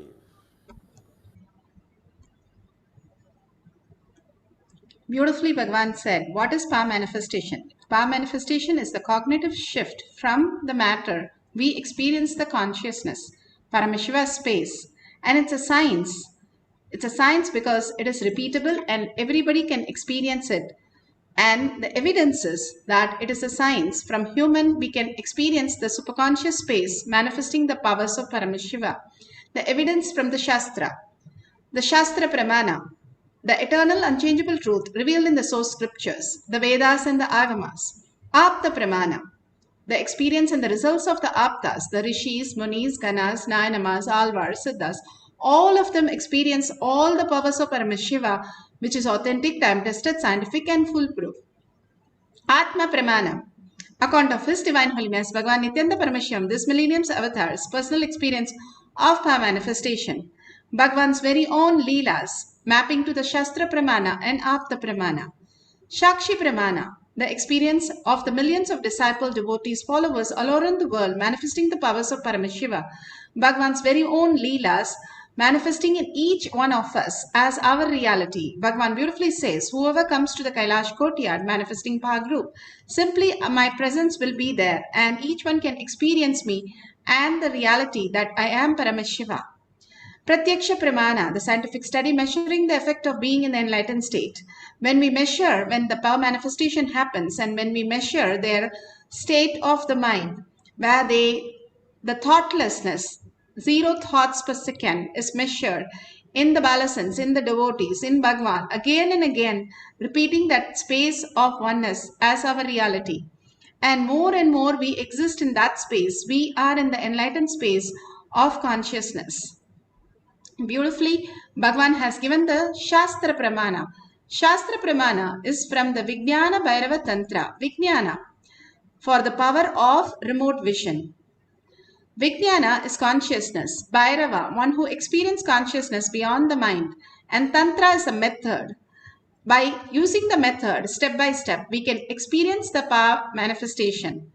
Beautifully, Bhagavan said, what is power manifestation? Power manifestation is the cognitive shift from the matter we experience the consciousness, Paramashiva space, and it's a science. It's a science because it is repeatable and everybody can experience it. And the evidence is that it is a science. From human, we can experience the superconscious space manifesting the powers of Paramashiva. The evidence from the Shastra Pramana, the eternal unchangeable truth revealed in the source scriptures, the Vedas and the Agamas. Apta Pramana, the experience and the results of the Aptas, the Rishis, Munis, Ganas, Nayanamas, Alvars, Siddhas, all of them experience all the powers of Paramashiva, which is authentic, time-tested, scientific and foolproof. Atma Pramana, account of His Divine Holiness, Bhagavan Nityananda Paramashivam, this millennium's avatar's personal experience of power manifestation. Bhagavan's very own Leelas, mapping to the Shastra Pramana and Apta Pramana. Shakshi Pramana, the experience of the millions of disciple devotees, followers all around the world, manifesting the powers of Paramashiva. Bhagavan's very own Leelas, manifesting in each one of us as our reality. Bhagavan beautifully says, whoever comes to the Kailash courtyard manifesting power group, simply my presence will be there and each one can experience me and the reality that I am Paramashiva. Pratyaksha Pramana, the scientific study measuring the effect of being in the enlightened state. When we measure when the power manifestation happens and when we measure their state of the mind, where the thoughtlessness, 0 thoughts per second is measured in the balasans, in the devotees, in Bhagavan, again and again, repeating that space of oneness as our reality. And more we exist in that space. We are in the enlightened space of consciousness. Beautifully, Bhagavan has given the Shastra Pramana. Shastra Pramana is from the Vijnana Bhairava Tantra, Vijnana, for the power of remote vision. Vijnana is consciousness, Bhairava, one who experiences consciousness beyond the mind, and Tantra is a method. By using the method, step by step, we can experience the power manifestation.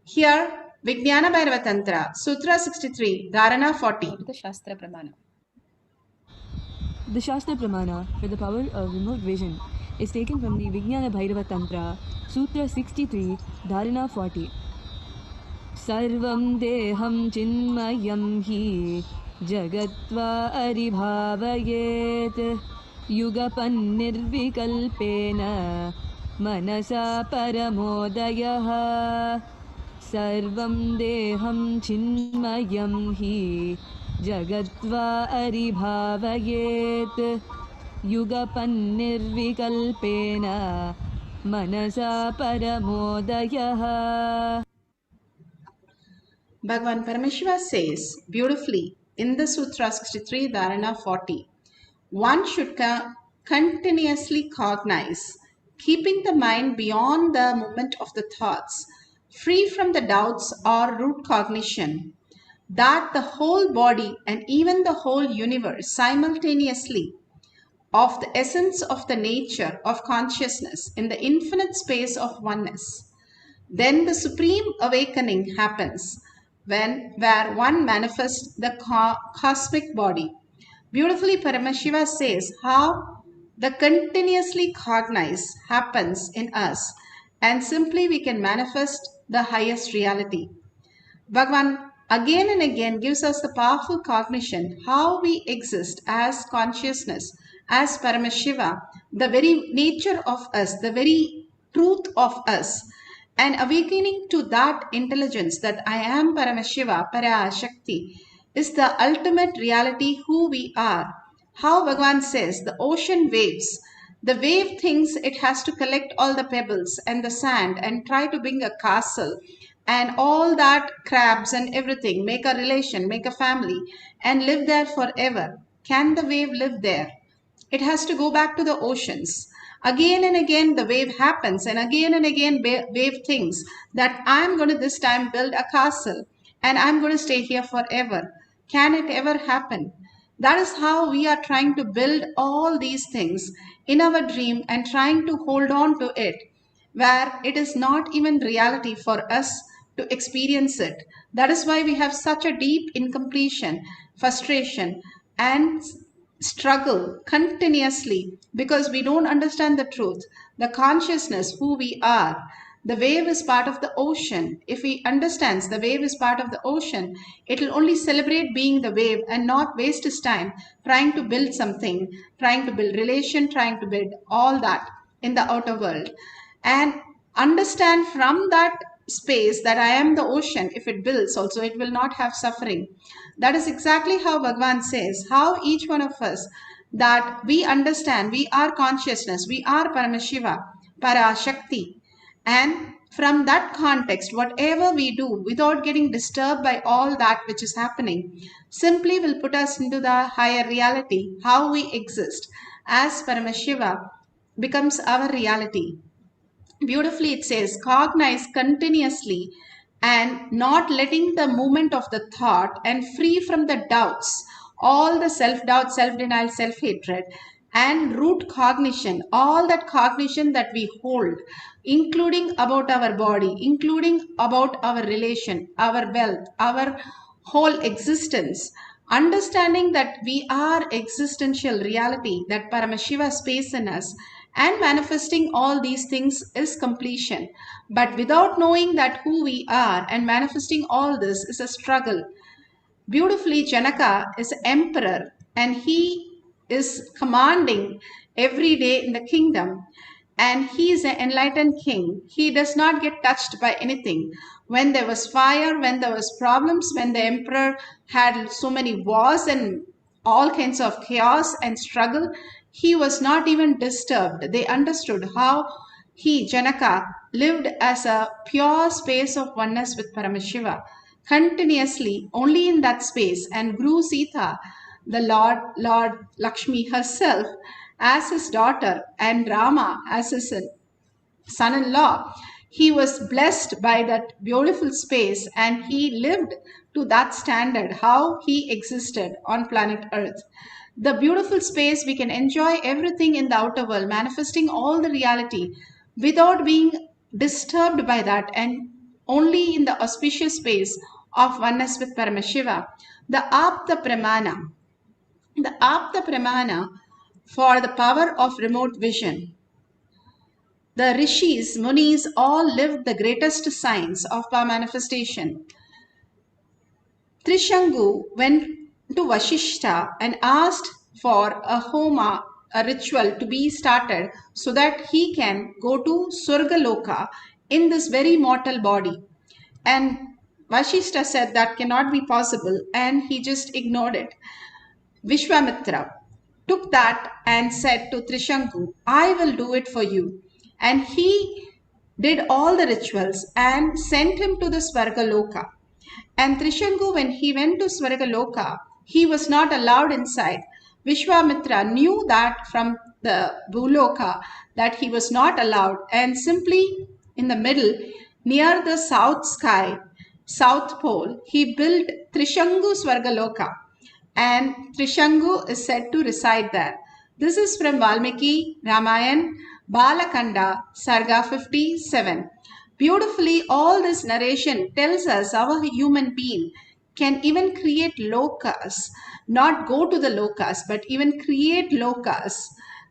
Here, Vijnana Bhairava Tantra, Sutra 63, Dharana 40. The Shastra Pramana. The Shastra Pramana for the power of remote vision is taken from the Vijnana Bhairava Tantra, Sutra 63, Dharana 40. Sarvam deham chinmayam hi jagatva aribhavayet yugapan nirvikalpena manasa paramodayah. Sarvam deham chinmayam hi jagatva aribhavayet yugapan nirvikalpena manasa paramodayah. Bhagavan Paramashiva says beautifully in the Sutra 63, Dharana 40, one should continuously cognize, keeping the mind beyond the movement of the thoughts, free from the doubts or root cognition, that the whole body and even the whole universe simultaneously of the essence of the nature of consciousness in the infinite space of oneness. Then the supreme awakening happens where one manifests the cosmic body. Beautifully, Paramashiva says how the continuously cognize happens in us and simply we can manifest the highest reality. Bhagavan again and again gives us the powerful cognition how we exist as consciousness, as Paramashiva, the very nature of us, the very truth of us, and awakening to that intelligence that I am Paramashiva, PARASHAKTI, is the ultimate reality who we are. How Bhagavan says the ocean waves, the wave thinks it has to collect all the pebbles and the sand and try to build a castle and all that crabs and everything, make a relation, make a family and live there forever. Can the wave live there? It has to go back to the oceans. Again and again the wave happens and again wave thinks that I'm going to this time build a castle and I'm going to stay here forever. Can it ever happen? That is how we are trying to build all these things in our dream and trying to hold on to it, where it is not even reality for us to experience it. That is why we have such a deep incompletion, frustration, and struggle continuously because we don't understand the truth, the consciousness, who we are. The wave is part of the ocean. If we understand the wave is part of the ocean, it will only celebrate being the wave and not waste his time trying to build something, trying to build relation, trying to build all that in the outer world. And understand from that space that I am the ocean. If it builds also, it will not have suffering. That is exactly how Bhagavan says, how each one of us, that we understand, we are consciousness, we are Paramashiva, PARASHAKTI. And from that context, whatever we do without getting disturbed by all that which is happening, simply will put us into the higher reality. How we exist as Paramashiva becomes our reality. Beautifully it says, cognize continuously and not letting the movement of the thought and free from the doubts, all the self-doubt, self-denial, self-hatred, and root cognition, all that cognition that we hold, including about our body, including about our relation, our wealth, our whole existence, understanding that we are existential reality, that Paramashiva space in us, and manifesting all these things is completion. But without knowing that who we are and manifesting all this is a struggle. Beautifully, Janaka is emperor and he is commanding every day in the kingdom, and he is an enlightened king. He does not get touched by anything. When there was fire, when there was problems, when the emperor had so many wars and all kinds of chaos and struggle, he was not even disturbed. They understood how he, Janaka, lived as a pure space of oneness with Paramashiva, continuously only in that space, and grew Sita, the Lord Lakshmi herself, as his daughter, and Rama as his son-in-law. He was blessed by that beautiful space, and he lived to that standard, how he existed on planet Earth. The beautiful space, we can enjoy everything in the outer world, manifesting all the reality without being disturbed by that, and only in the auspicious space of oneness with Paramashiva. The Apta Pramana. The Apta Pramana for the power of remote vision. The Rishis, Munis all lived the greatest signs of power manifestation. Trishangu went to Vashishta and asked for a homa, a ritual to be started so that he can go to Surgaloka in this very mortal body. And Vashishta said that cannot be possible, and he just ignored it. Vishwamitra took that and said to Trishangu, I will do it for you. And he did all the rituals and sent him to the Svargaloka. And Trishangu, when he went to Svargaloka, he was not allowed inside. Vishwamitra knew that from the Bhuloka that he was not allowed, and simply in the middle, near the south sky, south pole, he built Trishangu Svargaloka. And Trishangu is said to reside there. This is from Valmiki Ramayan, Balakanda, Sarga 57. Beautifully, all this narration tells us our human being can even create lokas, not go to the lokas, but even create lokas,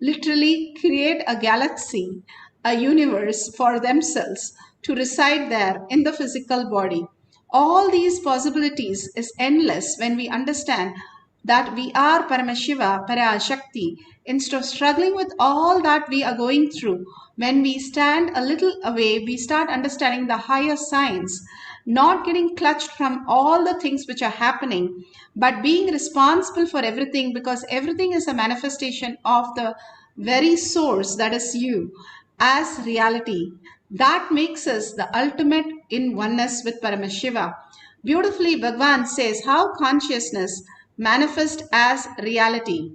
literally create a galaxy, a universe for themselves to reside there in the physical body. All these possibilities is endless when we understand that we are Paramashiva, PARASHAKTI. Instead of struggling with all that we are going through, when we stand a little away, we start understanding the higher science, not getting clutched from all the things which are happening, but being responsible for everything, because everything is a manifestation of the very source that is you as reality. That makes us the ultimate in oneness with Paramashiva. Beautifully, Bhagavan says how consciousness manifests as reality.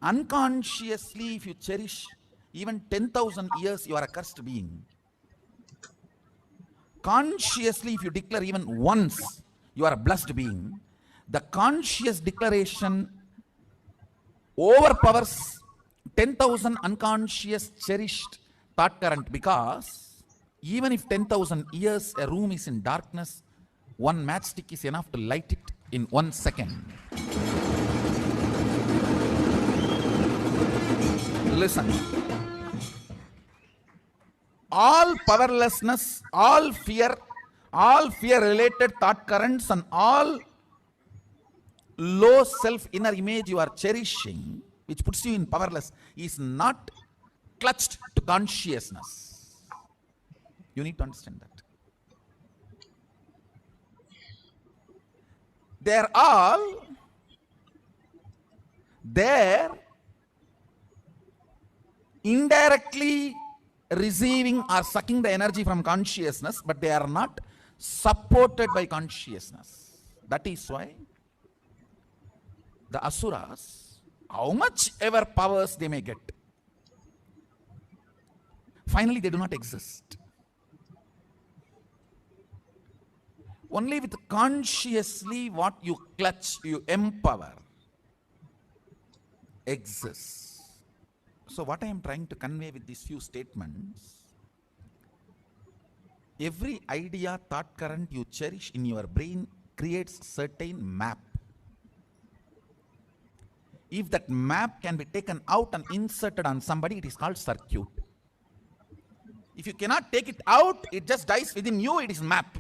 Unconsciously, if you cherish even 10,000 years, you are a cursed being. Consciously, if you declare even once, you are a blessed being. The conscious declaration overpowers 10,000 unconscious cherished thought current, because Even if 10,000 years a room is in darkness, one matchstick is enough to light it in 1 second. Listen. All powerlessness, all fear-related thought currents, and all low self-inner image you are cherishing, which puts you in powerless, is not clutched to consciousness. You need to understand that. They're all there indirectly receiving or sucking the energy from consciousness, but they are not supported by consciousness. That is why the asuras, how much ever powers they may get, finally they do not exist. Only with consciously what you clutch, you empower, exists. So what I am trying to convey with these few statements, every idea, thought current you cherish in your brain creates certain map. If that map can be taken out and inserted on somebody, it is called circuit. If you cannot take it out, it just dies within you, it is map.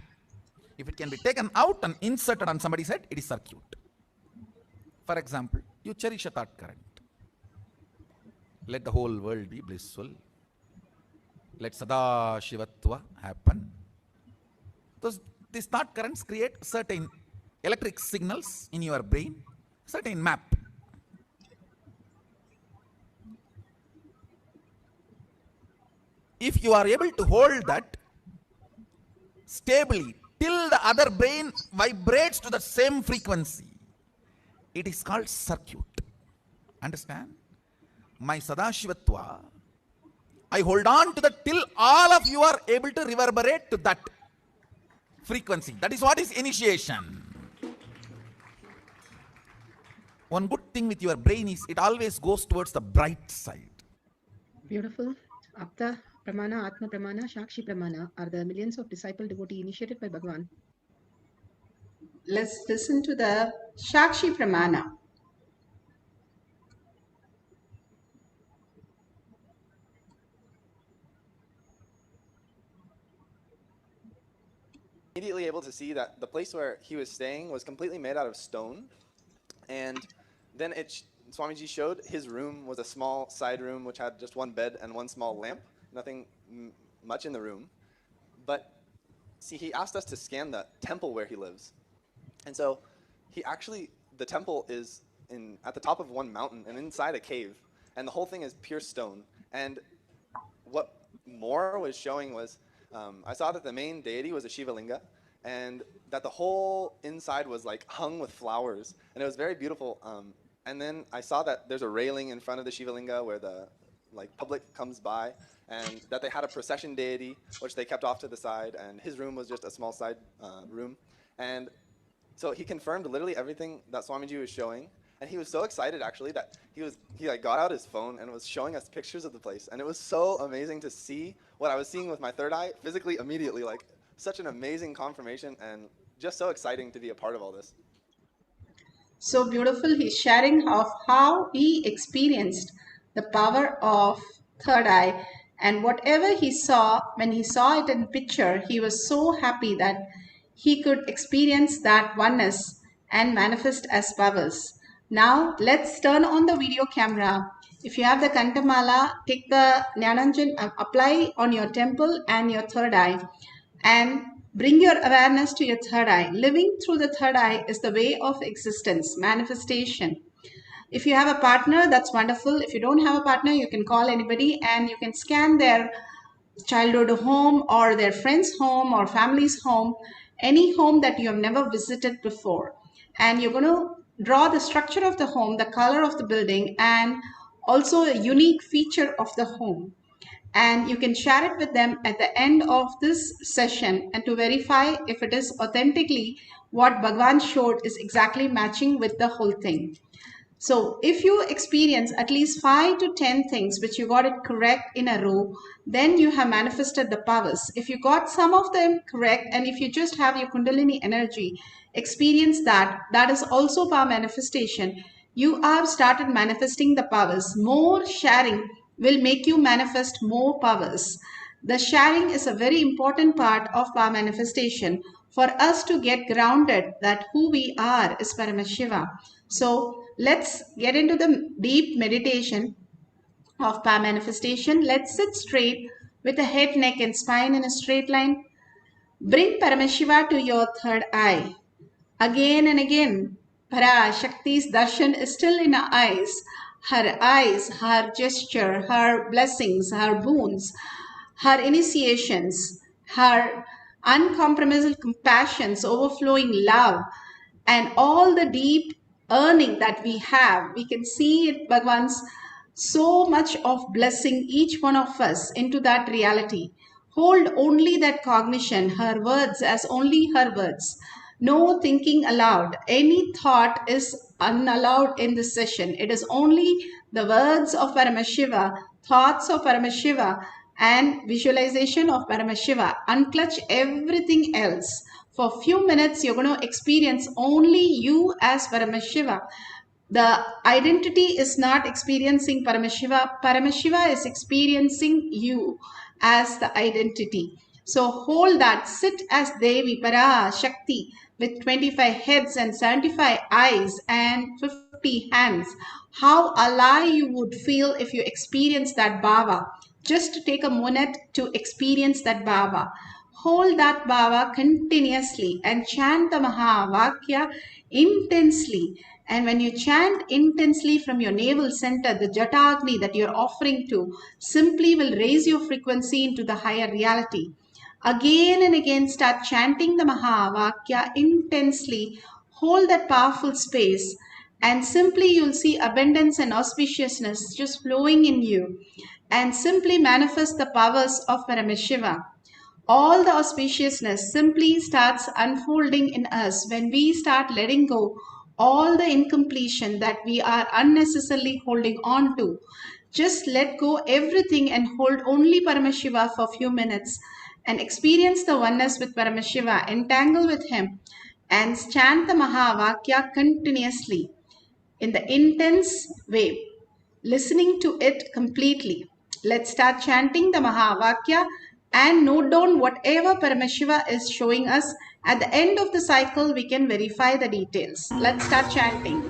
If it can be taken out and inserted on somebody's head, it is circuit. For example, you cherish a thought current. Let the whole world be blissful. Let Sada Shivatva happen. These thought currents create certain electric signals in your brain, certain map. If you are able to hold that stably till the other brain vibrates to the same frequency, it is called circuit. Understand? My Sadashivatva, I hold on to that till all of you are able to reverberate to that frequency. That is what is initiation. One good thing with your brain is it always goes towards the bright side. Beautiful. Apta Pramana, Atma Pramana, Shakshi Pramana are the millions of disciple devotee initiated by Bhagavan. Let's listen to the Shakshi Pramana. Immediately able to see that the place where he was staying was completely made out of stone, and then Swamiji showed his room was a small side room which had just one bed and one small lamp, nothing much in the room. But see, he asked us to scan the temple where he lives, and so the temple is at the top of one mountain and inside a cave, and the whole thing is pure stone. And what more was showing was I saw that the main deity was a Shiva Linga, and that the whole inside was like hung with flowers, and it was very beautiful. And then I saw that there's a railing in front of the Shiva Linga where the public comes by, and that they had a procession deity which they kept off to the side, and his room was just a small side room. And so he confirmed literally everything that Swamiji was showing. And he was so excited actually that he got out his phone and was showing us pictures of the place. And it was so amazing to see what I was seeing with my third eye physically immediately, like such an amazing confirmation and just so exciting to be a part of all this. So beautiful. He's sharing of how he experienced the power of third eye, and whatever he saw, when he saw it in picture, he was so happy that he could experience that oneness and manifest as powers. Now let's turn on the video camera. If you have the Kantamala, take the Jnananjan, apply on your temple and your third eye, and bring your awareness to your third eye. Living through the third eye is the way of existence, manifestation. If you have a partner, that's wonderful. If you don't have a partner, you can call anybody and you can scan their childhood home or their friend's home or family's home, any home that you have never visited before. And you're going to draw the structure of the home, the color of the building, and also a unique feature of the home. And you can share it with them at the end of this session, and to verify if it is authentically what Bhagavan showed is exactly matching with the whole thing. So if you experience at least 5 to 10 things which you got it correct in a row, then you have manifested the powers. If you got some of them correct, and if you just have your Kundalini energy, experience that, that is also power manifestation. You have started manifesting the powers. More sharing will make you manifest more powers. The sharing is a very important part of power manifestation for us to get grounded that who we are is Paramashiva. So let's get into the deep meditation of power manifestation. Let's sit straight with the head, neck and spine in a straight line. Bring Paramashiva to your third eye. Again and again, Parashakti's darshan is still in her eyes, her gesture, her blessings, her boons, her initiations, her uncompromised compassions, overflowing love, and all the deep earning that we have. We can see it, Bhagwan's so much of blessing each one of us into that reality. Hold only that cognition, her words as only her words. No thinking aloud. Any thought is unallowed in this session. It is only the words of Paramashiva, thoughts of Paramashiva, and visualization of Paramashiva. Unclutch everything else. For a few minutes, you're going to experience only you as Paramashiva. The identity is not experiencing Paramashiva. Paramashiva is experiencing you as the identity. So hold that. Sit as Devi Parashakti with 25 heads and 75 eyes and 50 hands. How alive you would feel if you experience that bhava. Just take a minute to experience that bhava. Hold that bhava continuously and chant the Mahavakya intensely. And when you chant intensely from your navel center, the Jatagni that you're offering to simply will raise your frequency into the higher reality. Again and again, start chanting the Mahavakya intensely. Hold that powerful space, and simply you'll see abundance and auspiciousness just flowing in you. And simply manifest the powers of Paramashiva. All the auspiciousness simply starts unfolding in us when we start letting go all the incompletion that we are unnecessarily holding on to. Just let go everything and hold only Paramashiva for a few minutes and experience the oneness with Paramashiva, entangle with him, and chant the Mahavakya continuously in the intense way, listening to it completely. Let's start chanting the Mahavakya and note down whatever Paramashiva is showing us. At the end of the cycle, we can verify the details. Let's start chanting.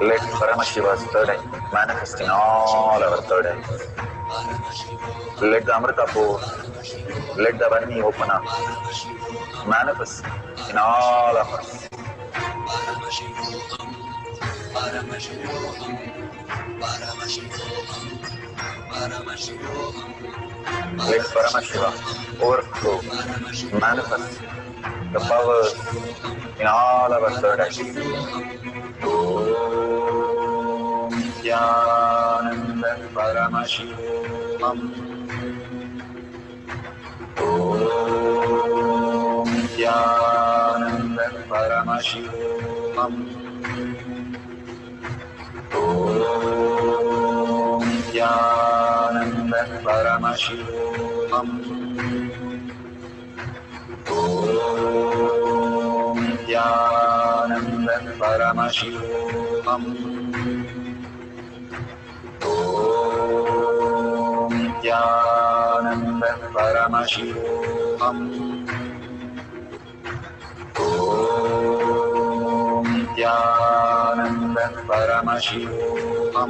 Let Paramashiva's third eye manifest in all our third eyes. Let the Amrita pour, let the Varni open up, manifest in all of us. Let Paramashiva overflow, manifest the powers in all our third eyes. Om Jnananda Paramashivam. Om Jnananda Paramashivam. Om Jnananda Paramashivam. Om Jnananda Paramashivam. Om Jnananda Paramashivam. Om Jnananda Paramashivam.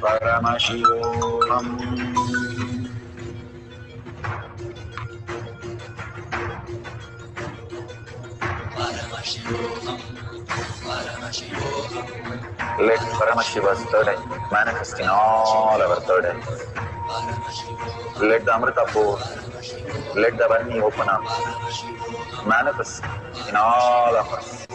Paramashivoham. Let Paramashiva's third eye manifest in all our third eyes. Let the Amrita pour, let the Varni open up, manifest in all of us.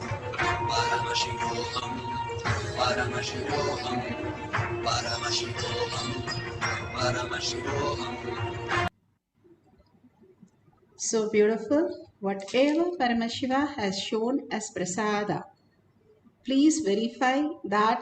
So beautiful. Whatever Paramashiva has shown as prasada, please verify that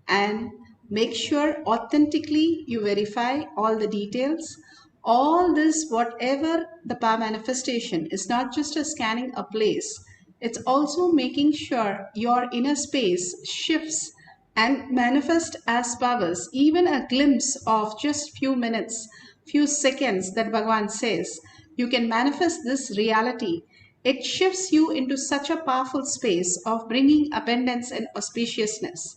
and make sure authentically you verify all the details. All this, whatever the power manifestation, is not just a scanning a place. It's also making sure your inner space shifts and manifest as powers. Even a glimpse of just few minutes, few seconds that Bhagavan says, you can manifest this reality. It shifts you into such a powerful space of bringing abundance and auspiciousness.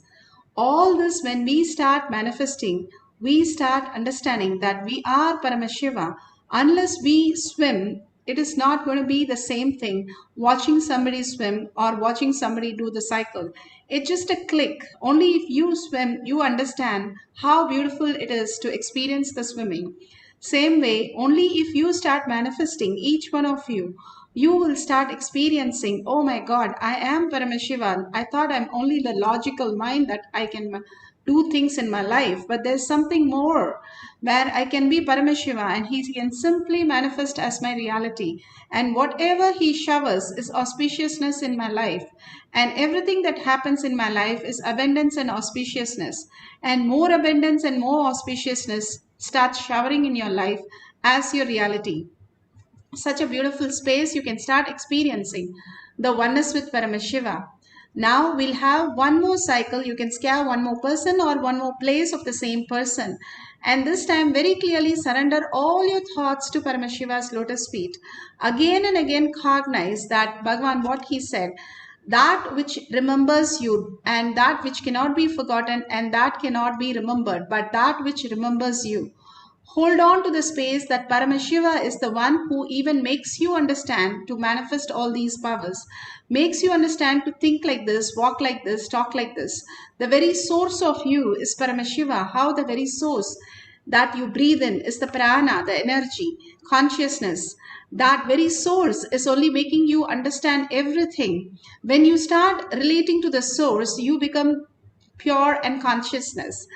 All this, when we start manifesting, we start understanding that we are Paramashiva. Unless we swim, it is not going to be the same thing watching somebody swim or watching somebody do the cycle. It's just a click. Only if you swim, you understand how beautiful it is to experience the swimming. Same way, only if you start manifesting, each one of you, you will start experiencing, oh my God, I am Paramashiva. I thought I'm only the logical mind that I can do things in my life, but there's something more where I can be Paramashiva and he can simply manifest as my reality. And whatever he showers is auspiciousness in my life. And everything that happens in my life is abundance and auspiciousness. And more abundance and more auspiciousness starts showering in your life as your reality. Such a beautiful space, you can start experiencing the oneness with Paramashiva. Now we'll have one more cycle. You can scare one more person or one more place of the same person. And this time very clearly surrender all your thoughts to Paramashiva's lotus feet. Again and again cognize that Bhagavan, what he said, that which remembers you and that which cannot be forgotten and that cannot be remembered, but that which remembers you. Hold on to the space that Paramashiva is the one who even makes you understand to manifest all these powers, makes you understand to think like this, walk like this, talk like this. The very source of you is Paramashiva. How the very source that you breathe in is the prana, the energy, consciousness. That very source is only making you understand everything. When you start relating to the source, you become pure and consciousness.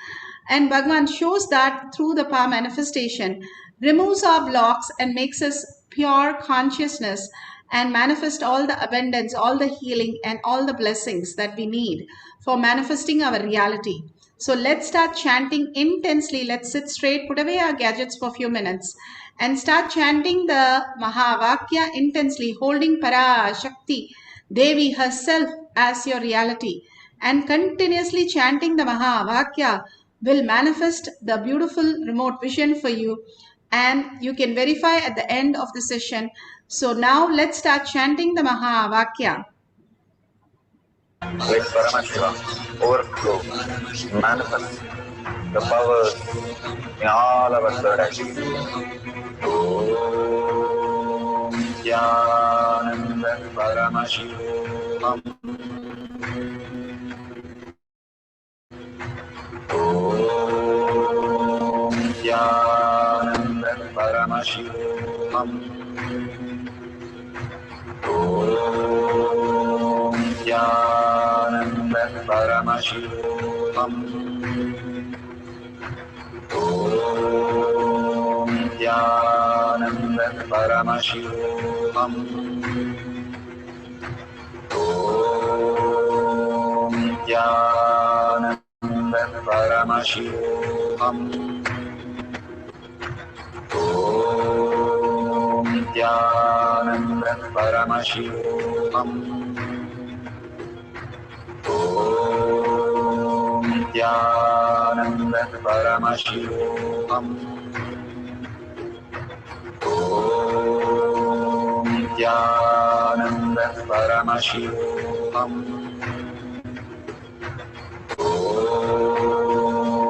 And Bhagavan shows that through the power manifestation, removes our blocks and makes us pure consciousness and manifest all the abundance, all the healing and all the blessings that we need for manifesting our reality. So let's start chanting intensely. Let's sit straight, put away our gadgets for a few minutes and start chanting the Mahavakya intensely, holding PARASHAKTI, Devi herself as your reality, and continuously chanting the Mahavakya will manifest the beautiful remote vision for you, and you can verify at the end of the session. So now let's start chanting the Mahavakya. Let Paramashiva overflow, manifest the powers in all our third eyes. Om Jnananda Paramashivam. Om Jnananda Paramashivam. Om Jnananda Paramashivam. Om Jnananda Paramashivam. Om Jnananda Paramashivam. Om Jnananda Paramashivam. Om Jnananda Paramashivam. Om Jnananda Paramashivam. Om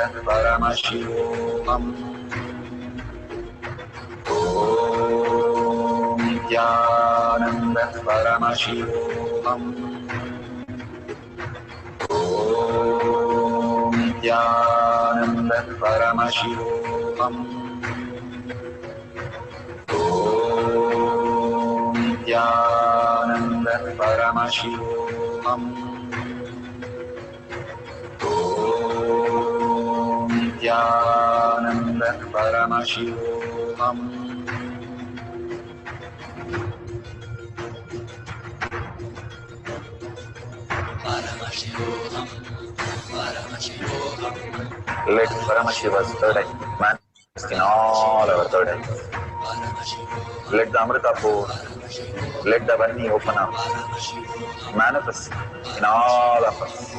Paramashivaham. Om Nityananda Paramashivaham. Om Nityananda Paramashivaham. Om Nityananda Paramashivaham. Om Nityananda Paramashivaham. Let Paramashiva's third eye manifest in all our third eyes. Let the Amrita pour, let the Varni open up, manifest in all of us.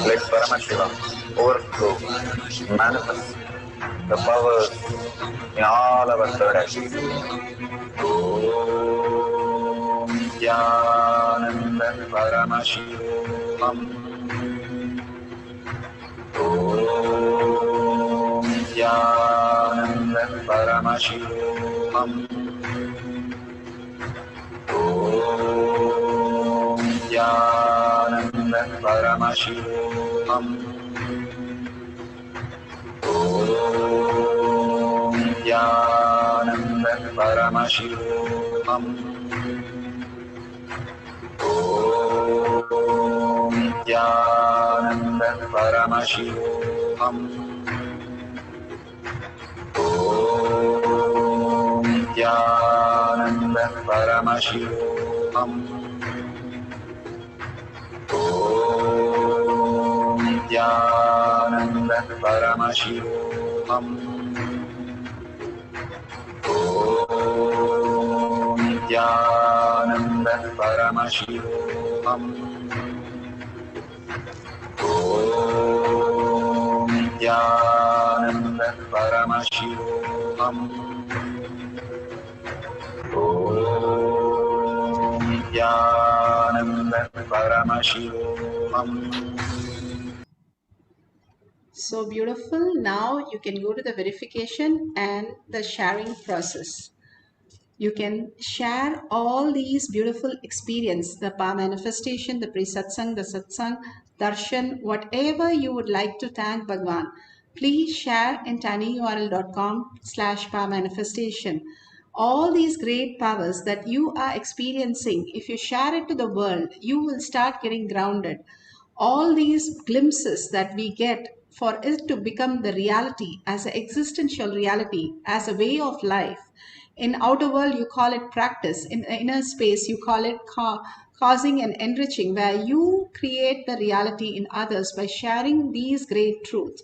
Let Paramashiva overflow, manifest the powers in all our third eyes. Om Nityananda Paramashivaham. Om Nityananda Paramashivaham. Om Nityananda Paramashivaham. Om Nityananda Paramashivaham. Om Nityananda Paramashivaham. Om Nityananda Paramashivaham. Om Nityananda Paramashivaham. Om Nityananda Paramashivaham. Om Nityananda Paramashivaham. Om Nityananda Paramashivaham. So beautiful. Now you can go to the verification and the sharing process. You can share all these beautiful experience, the power manifestation, the pre-satsang, the satsang, darshan, whatever you would like to thank Bhagwan. Please share in tinyurl.com/power manifestation. All these great powers that you are experiencing, if you share it to the world, you will start getting grounded. All these glimpses that we get, for it to become the reality as an existential reality, as a way of life. In outer world, you call it practice. In inner space, you call it causing and enriching, where you create the reality in others by sharing these great truths.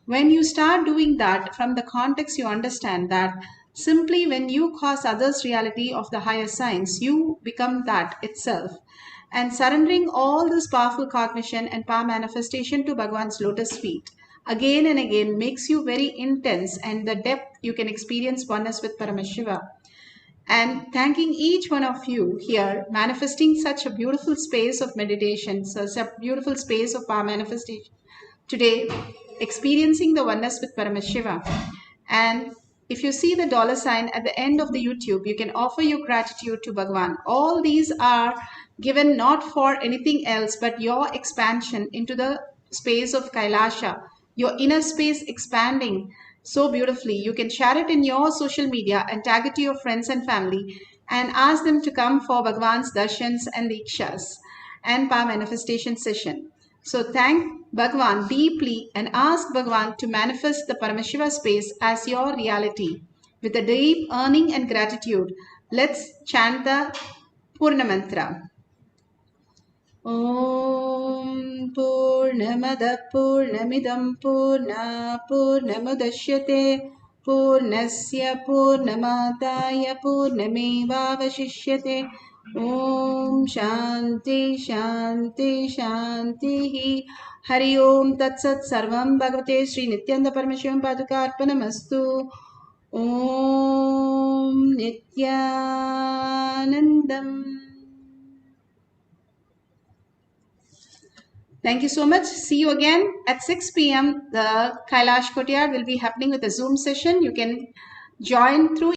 When you start doing that, from the context, you understand that simply when you cause others' reality of the higher science, you become that itself. And surrendering all this powerful cognition and power manifestation to Bhagwan's lotus feet again and again makes you very intense, and the depth you can experience oneness with Paramashiva. And thanking each one of you here, manifesting such a beautiful space of meditation, such a beautiful space of power manifestation today, experiencing the oneness with Paramashiva. And if you see the $sign at the end of the YouTube, you can offer your gratitude to Bhagwan. All these are given not for anything else but your expansion into the space of Kailasha, your inner space expanding so beautifully. You can share it in your social media and tag it to your friends and family and ask them to come for Bhagwan's darshans and dikshas and power manifestation session. So thank Bhagwan deeply and ask Bhagwan to manifest the Paramashiva space as your reality. With a deep earning and gratitude, let's chant the Purna Mantra. Om Purnamada Purnamidam Purna Purnamudashyate Purnasya Purnamadaya Purnamevavashishyate. Om Shanti Shanti Shanti. Hari Om Tat Sat Sarvam Bhagavate Sri Nityanda Parameshivam Paduka Arpanamastu. Om Nityanandam. Thank you so much. See you again at 6 p.m. The Kailash Kotyar will be happening with a Zoom session. You can join through